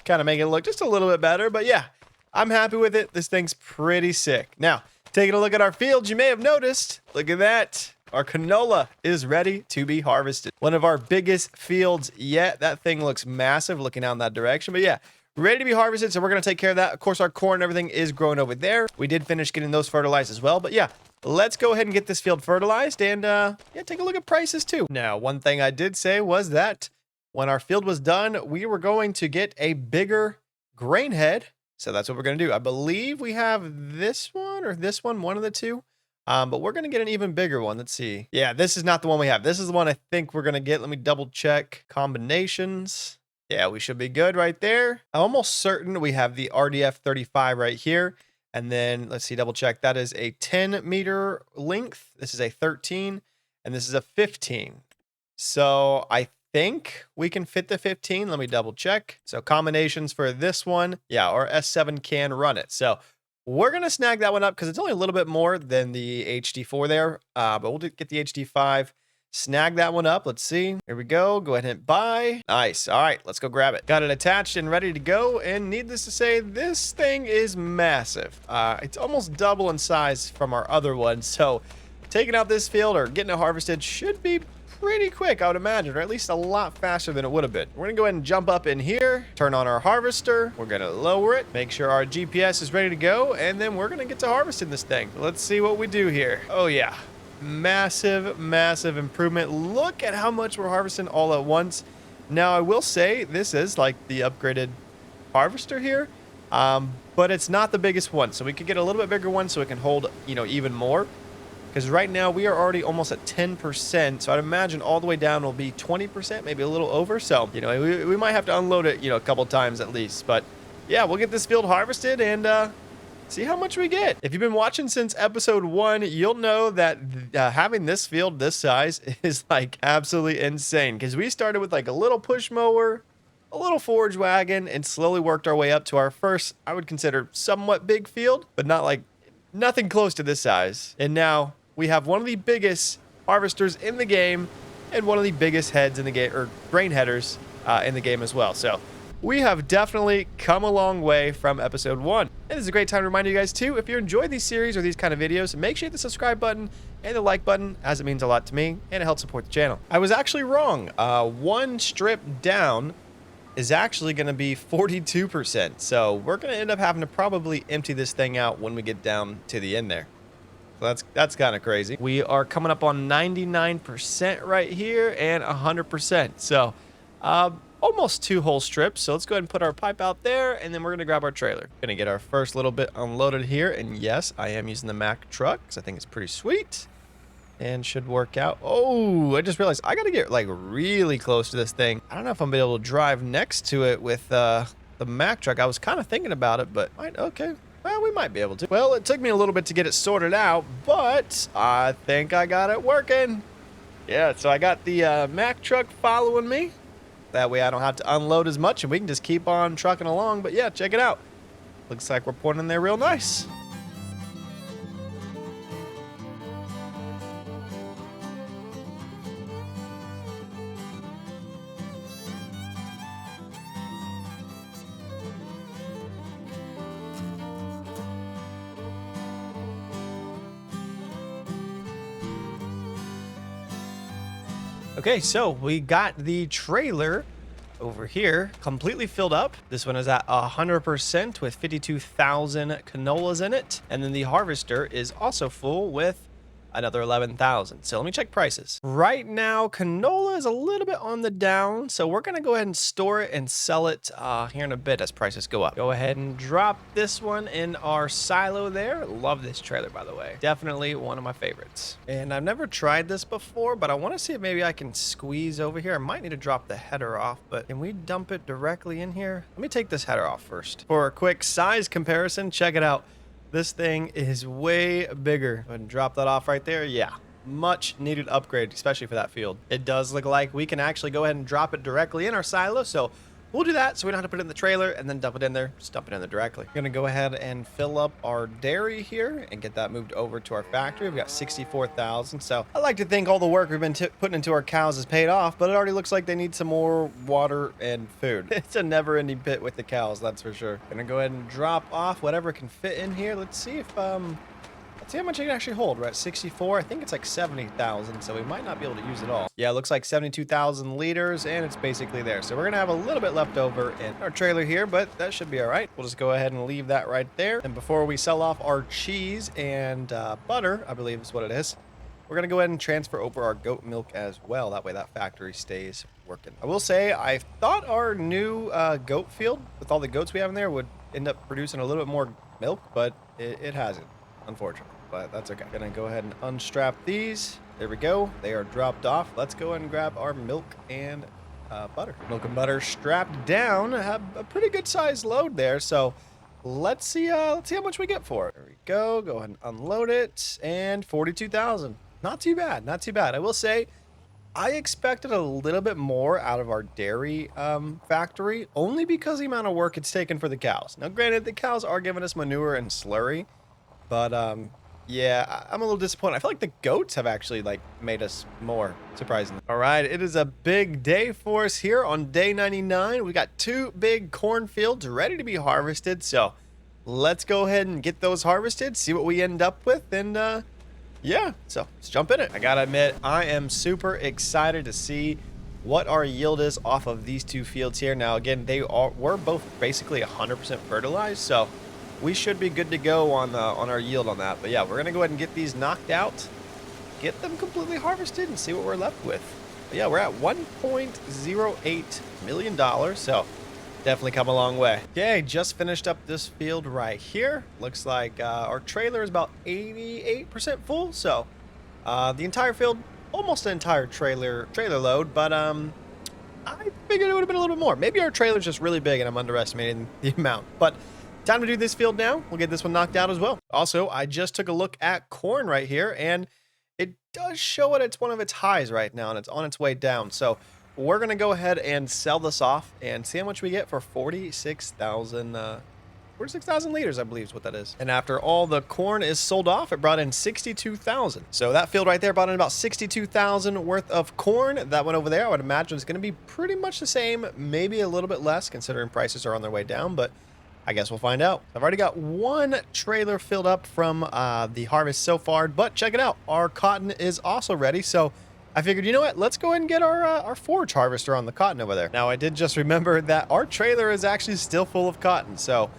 Kind of make it look just a little bit better. But yeah, I'm happy with it. This thing's pretty sick. Now, taking a look at our fields, you may have noticed, look at that. Our canola is ready to be harvested. One of our biggest fields yet. That thing looks massive looking out in that direction. But yeah, ready to be harvested. So we're going to take care of that. Of course, our corn and everything is growing over there. We did finish getting those fertilized as well. But yeah, let's go ahead and get this field fertilized and yeah, take a look at prices too. Now, one thing I did say was that when our field was done, we were going to get a bigger grain head. So that's what we're going to do. I believe we have this one or this one of the two. But we're going to get an even bigger one. Let's see. Yeah, this is not the one we have. This is the one I think we're going to get. Let me double check combinations. Yeah, we should be good right there. I'm almost certain we have the RDF 35 right here. And then let's see, double check. That is a 10 meter length. This is a 13 and this is a 15. So I think we can fit the 15. Let me double check. So combinations for this one. Yeah, our S7 can run it. So we're going to snag that one up because it's only a little bit more than the HD4 there. But we'll get the HD5, snag that one up. Let's see. Here we go. Go ahead and hit buy. Nice. All right, let's go grab it. Got it attached and ready to go. And needless to say, this thing is massive. It's almost double in size from our other one. So taking out this field or getting it harvested should be pretty quick, I would imagine, or at least a lot faster than it would have been. We're gonna go ahead and jump up in here, turn on our harvester. We're gonna lower it, make sure our GPS is ready to go, and then we're gonna get to harvesting this thing. Let's see what we do here. Oh yeah, massive, massive improvement. Look at how much we're harvesting all at once. Now, I will say this is like the upgraded harvester here, but it's not the biggest one. So we could get a little bit bigger one so it can hold, you know, even more. Because right now we are already almost at 10%. So I'd imagine all the way down will be 20%, maybe a little over. So, you know, we might have to unload it, you know, a couple times at least. But yeah, we'll get this field harvested and see how much we get. If you've been watching since episode 1, you'll know that having this field this size is like absolutely insane. Because we started with like a little push mower, a little forage wagon, and slowly worked our way up to our first, I would consider somewhat big field, but not like nothing close to this size. And now we have one of the biggest harvesters in the game and one of the biggest heads in the game, or grain headers in the game as well. So we have definitely come a long way from episode 1. And this is a great time to remind you guys too, if you enjoy these series or these kind of videos, make sure you hit the subscribe button and the like button, as it means a lot to me and it helps support the channel. I was actually wrong. One strip down is actually going to be 42%. So we're going to end up having to probably empty this thing out when we get down to the end there. So that's kind of crazy. We are coming up on 99% right here and 100%. So almost 2 whole strips. So let's go ahead and put our pipe out there, and then we're going to grab our trailer. Going to get our first little bit unloaded here. And yes, I am using the Mack truck because I think it's pretty sweet and should work out. Oh, I just realized I got to get like really close to this thing. I don't know if I'm going to be able to drive next to it with the Mack truck. I was kind of thinking about it, but okay. Well, we might be able to. Well, it took me a little bit to get it sorted out, but I think I got it working. Yeah, so I got the Mack truck following me. That way I don't have to unload as much and we can just keep on trucking along. But yeah, check it out. Looks like we're pouring in there real nice. Okay, so we got the trailer over here completely filled up. This one is at 100% with 52,000 canolas in it. And then the harvester is also full with another 11,000. So let me check prices. Right now, canola is a little bit on the down. So we're going to go ahead and store it and sell it here in a bit as prices go up. Go ahead and drop this one in our silo there. Love this trailer, by the way. Definitely one of my favorites. And I've never tried this before, but I want to see if maybe I can squeeze over here. I might need to drop the header off, but can we dump it directly in here? Let me take this header off first. For a quick size comparison, check it out. This thing is way bigger. Go ahead and drop that off right there. Yeah, much needed upgrade, especially for that field. It does look like we can actually go ahead and drop it directly in our silo. So we'll do that so we don't have to put it in the trailer and then dump it in there. Just dump it in there directly. We're going to go ahead and fill up our dairy here and get that moved over to our factory. We've got 64,000. So I like to think all the work we've been putting into our cows has paid off, but it already looks like they need some more water and food. It's a never-ending pit with the cows, that's for sure. Gonna go ahead and drop off whatever can fit in here. Let's see if let's see how much it can actually hold. We're at 64. I think it's like 70,000, so we might not be able to use it all. Yeah, it looks like 72,000 liters, and it's basically there. So we're going to have a little bit left over in our trailer here, but that should be all right. We'll just go ahead and leave that right there. And before we sell off our cheese and butter, I believe is what it is, we're going to go ahead and transfer over our goat milk as well. That way that factory stays working. I will say, I thought our new goat field, with all the goats we have in there, would end up producing a little bit more milk, but it hasn't, unfortunately. But that's okay. Gonna go ahead and unstrap these. There we go. They are dropped off. Let's go ahead and grab our milk and butter. Milk and butter strapped down. Have a pretty good sized load there. So let's see how much we get for it. There we go. Go ahead and unload it. And 42,000. Not too bad. Not too bad. I will say, I expected a little bit more out of our dairy factory, only because of the amount of work it's taken for the cows. Now, granted, the cows are giving us manure and slurry, but yeah, I'm a little disappointed. I feel like the goats have actually like made us more, surprisingly. All right, it is a big day for us here on day 99. We got 2 big cornfields ready to be harvested. So let's go ahead and get those harvested, see what we end up with, and yeah, so let's jump in it. I gotta admit, I am super excited to see what our yield is off of these two fields here. Now, again, we're both basically 100% fertilized, so we should be good to go on our yield on that. But yeah, we're gonna go ahead and get these knocked out, get them completely harvested, and see what we're left with. But yeah, we're at $1.08 million, so definitely come a long way. Okay, just finished up this field right here. Looks like our trailer is about 88% full, so the entire field, almost an entire trailer load, but I figured it would have been a little bit more. Maybe our trailer's just really big and I'm underestimating the amount. But time to do this field now. We'll get this one knocked out as well. Also, I just took a look at corn right here, and it does show it. It's one of its highs right now, and it's on its way down. So we're going to go ahead and sell this off and see how much we get for 46,000 liters, I believe is what that is. And after all the corn is sold off, it brought in 62,000. So that field right there brought in about 62,000 worth of corn. That one over there, I would imagine is going to be pretty much the same, maybe a little bit less considering prices are on their way down, but I guess we'll find out. I've already got one trailer filled up from the harvest so far, but check it out. Our cotton is also ready. So I figured, you know what? Let's go ahead and get our forage harvester on the cotton over there. Now, I did just remember that our trailer is actually still full of cotton. So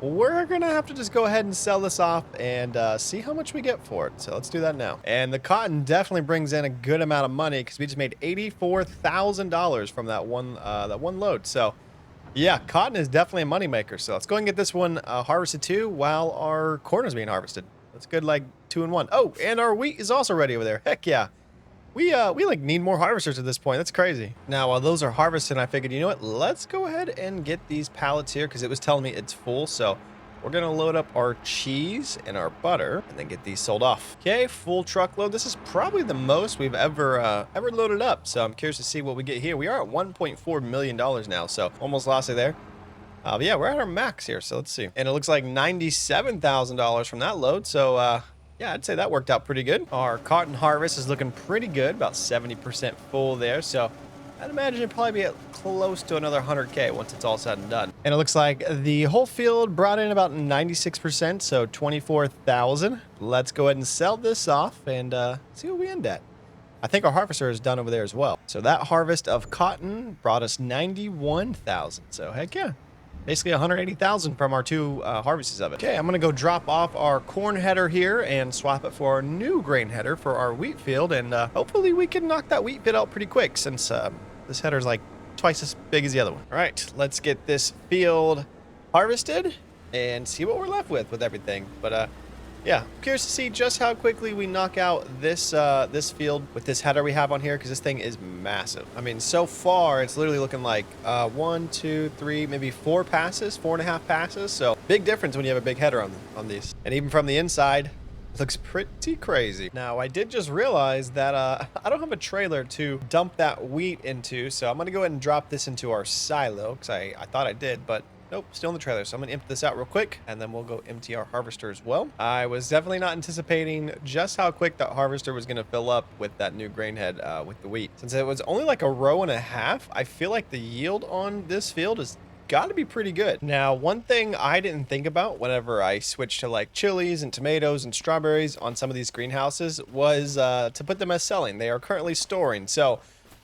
we're going to have to just go ahead and sell this off and see how much we get for it. So let's do that now. And the cotton definitely brings in a good amount of money because we just made $84,000 from that one load. So yeah, cotton is definitely a moneymaker. So let's go ahead and get this one harvested too while our corn is being harvested. That's good, like 2 in 1. Oh, and our wheat is also ready over there. Heck yeah. We like need more harvesters at this point. That's crazy. Now, while those are harvested, I figured, you know what? Let's go ahead and get these pallets here because it was telling me it's full. So we're going to load up our cheese and our butter and then get these sold off. Okay, full truckload. This is probably the most we've ever loaded up. So I'm curious to see what we get here. We are at $1.4 million now, so almost lost it there. But yeah, we're at our max here, so let's see. And it looks like $97,000 from that load. So yeah, I'd say that worked out pretty good. Our cotton harvest is looking pretty good, about 70% full there. So I'd imagine it'd probably be at close to another 100K once it's all said and done. And it looks like the whole field brought in about 96%, so 24,000. Let's go ahead and sell this off and see what we end at. I think our harvester is done over there as well. So that harvest of cotton brought us 91,000. So heck yeah. Basically 180,000 from our two harvests of it. Okay, I'm gonna go drop off our corn header here and swap it for our new grain header for our wheat field, and hopefully we can knock that wheat field out pretty quick since this header is like twice as big as the other one. All right, let's get this field harvested and see what we're left with everything. But yeah, I'm curious to see just how quickly we knock out this this field with this header we have on here, because this thing is massive. I mean, so far it's literally looking like 1, 2, 3, maybe 4 passes, 4.5 passes. So big difference when you have a big header on these. And even from the inside, it looks pretty crazy. Now, I did just realize that I don't have a trailer to dump that wheat into, so I'm gonna go ahead and drop this into our silo, because I thought I did, but nope, still in the trailer. So I'm gonna empty this out real quick, and then we'll go empty our harvester as well. I was definitely not anticipating just how quick that harvester was gonna fill up with that new grain head with the wheat. Since it was only like 1.5 rows, I feel like the yield on this field has got to be pretty good. Now, one thing I didn't think about whenever I switched to like chilies and tomatoes and strawberries on some of these greenhouses was to put them as selling. They are currently storing. So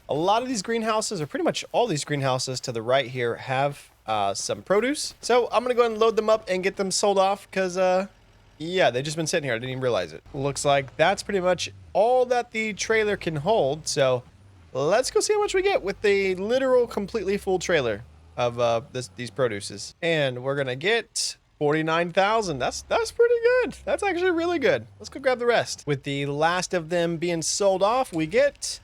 a lot of these greenhouses, or pretty much all these greenhouses to the right here, have some produce. So I'm gonna go ahead and load them up and get them sold off because yeah, they've just been sitting here. I didn't even realize it. Looks like that's pretty much all that the trailer can hold. So let's go see how much we get with the literal completely full trailer of these produces. And we're gonna get 49,000. That's pretty good. That's actually really good. Let's go grab the rest. With the last of them being sold off, we get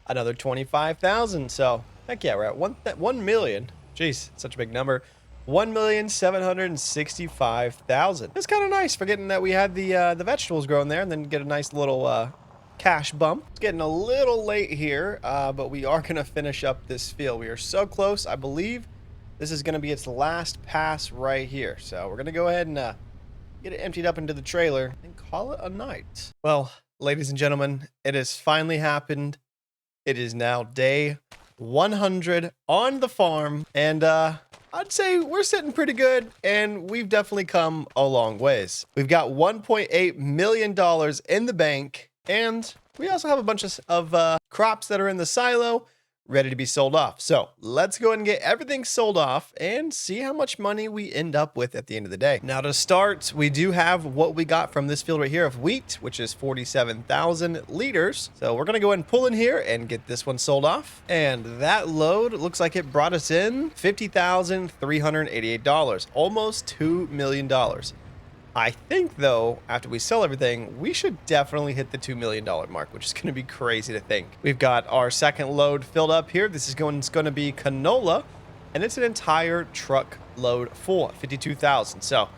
another 25,000. So heck yeah, we're at 1 million. Jeez, such a big number. 1,765,000. It's kind of nice forgetting that we had the vegetables growing there, and then get a nice little cash bump. It's getting a little late here, but we are gonna finish up this field. We are so close. I believe this is gonna be its last pass right here. So we're gonna go ahead and get it emptied up into the trailer and call it a night. Well, ladies and gentlemen, it has finally happened. It is now day 100 on the farm, and I'd say we're sitting pretty good, and we've definitely come a long ways. We've got $1.8 million in the bank, and we also have a bunch of crops that are in the silo ready to be sold off. So let's go ahead and get everything sold off and see how much money we end up with at the end of the day. Now to start, we do have what we got from this field right here of wheat, which is 47,000 liters. So we're gonna go ahead and pull in here and get this one sold off. And that load looks like it brought us in $50,388, almost $2 million. I think, though, after we sell everything, we should definitely hit the $2 million mark, which is going to be crazy to think. We've got our second load filled up here. This is going to be canola, and it's an entire truck load full, 52,000. So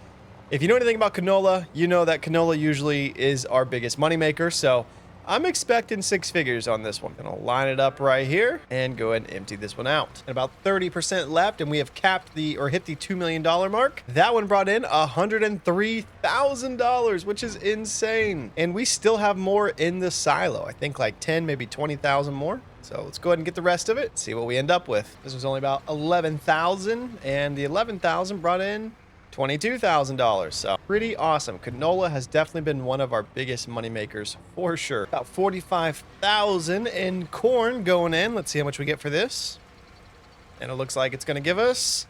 if you know anything about canola, you know that canola usually is our biggest moneymaker. So I'm expecting 6 figures on this one. Gonna line it up right here and go ahead and empty this one out. And about 30% left, and we have capped hit the $2 million mark. That one brought in $103,000, which is insane. And we still have more in the silo. I think like 10, maybe 20,000 more. So let's go ahead and get the rest of it, see what we end up with. This was only about 11,000, and the 11,000 brought in $22,000. So pretty awesome. Canola has definitely been one of our biggest money makers for sure. About 45,000 in corn going in. Let's see how much we get for this. And it looks like it's going to give us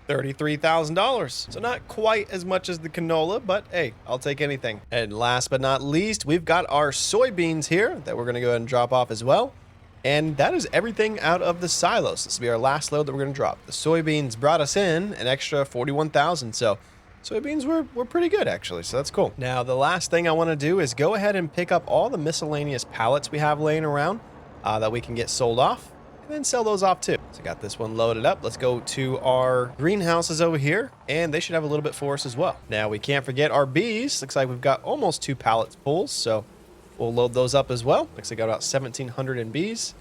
$33,000. So not quite as much as the canola, but hey, I'll take anything. And last but not least, we've got our soybeans here that we're going to go ahead and drop off as well. And that is everything out of the silos. This will be our last load that we're going to drop. The soybeans brought us in an extra 41,000. So soybeans were pretty good, actually. So that's cool. Now, the last thing I want to do is go ahead and pick up all the miscellaneous pallets we have laying around that we can get sold off and then sell those off too. So I got this one loaded up. Let's go to our greenhouses over here, and they should have a little bit for us as well. Now, we can't forget our bees. Looks like we've got almost 2 pallets full. So we'll load those up as well. Looks like I got about 1,700 in bees.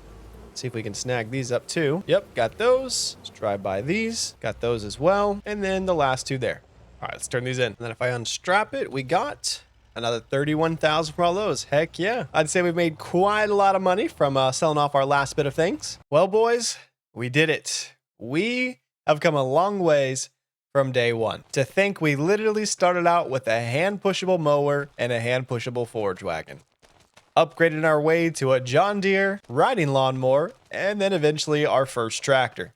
See if we can snag these up too. Yep, got those. Let's drive by these. Got those as well. And then the last 2 there. All right, let's turn these in. And then if I unstrap it, we got another 31,000 for all those. Heck yeah. I'd say we've made quite a lot of money from selling off our last bit of things. Well, boys, we did it. We have come a long ways from day one. To think we literally started out with a hand-pushable mower and a hand-pushable forage wagon. Upgraded our way to a John Deere riding lawnmower, and then eventually our first tractor.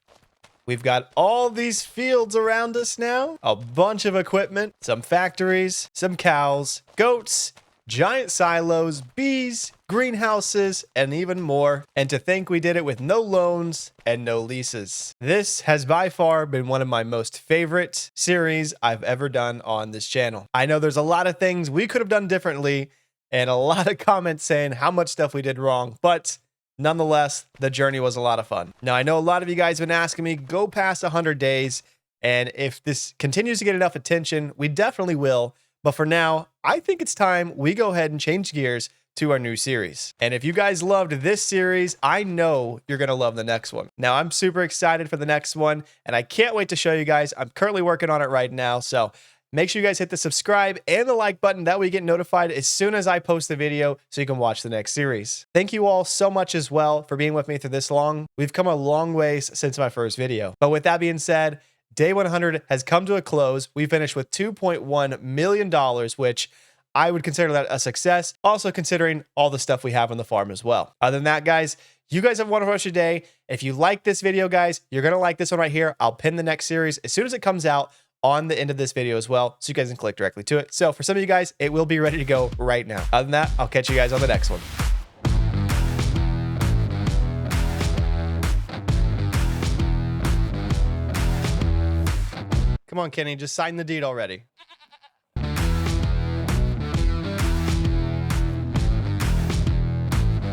We've got all these fields around us now, a bunch of equipment, some factories, some cows, goats, giant silos, bees, greenhouses, and even more. And to think we did it with no loans and no leases. This has by far been one of my most favorite series I've ever done on this channel. I know there's a lot of things we could have done differently, and a lot of comments saying how much stuff we did wrong, but nonetheless, the journey was a lot of fun. Now, I know a lot of you guys have been asking me, go past 100 days, and if this continues to get enough attention, we definitely will. But for now, I think it's time we go ahead and change gears to our new series. And if you guys loved this series, I know you're going to love the next one. Now, I'm super excited for the next one, and I can't wait to show you guys. I'm currently working on it right now, so make sure you guys hit the subscribe and the like button. That way you get notified as soon as I post the video so you can watch the next series. Thank you all so much as well for being with me through this long. We've come a long ways since my first video. But with that being said, day 100 has come to a close. We finished with $2.1 million, which I would consider that a success. Also considering all the stuff we have on the farm as well. Other than that, guys, you guys have a wonderful rest of your day. If you like this video, guys, you're going to like this one right here. I'll pin the next series as soon as it comes out on the end of this video as well, so you guys can click directly to it. So for some of you guys, it will be ready to go right now. Other than that, I'll catch you guys on the next one. Come on, Kenny, just sign the deed already.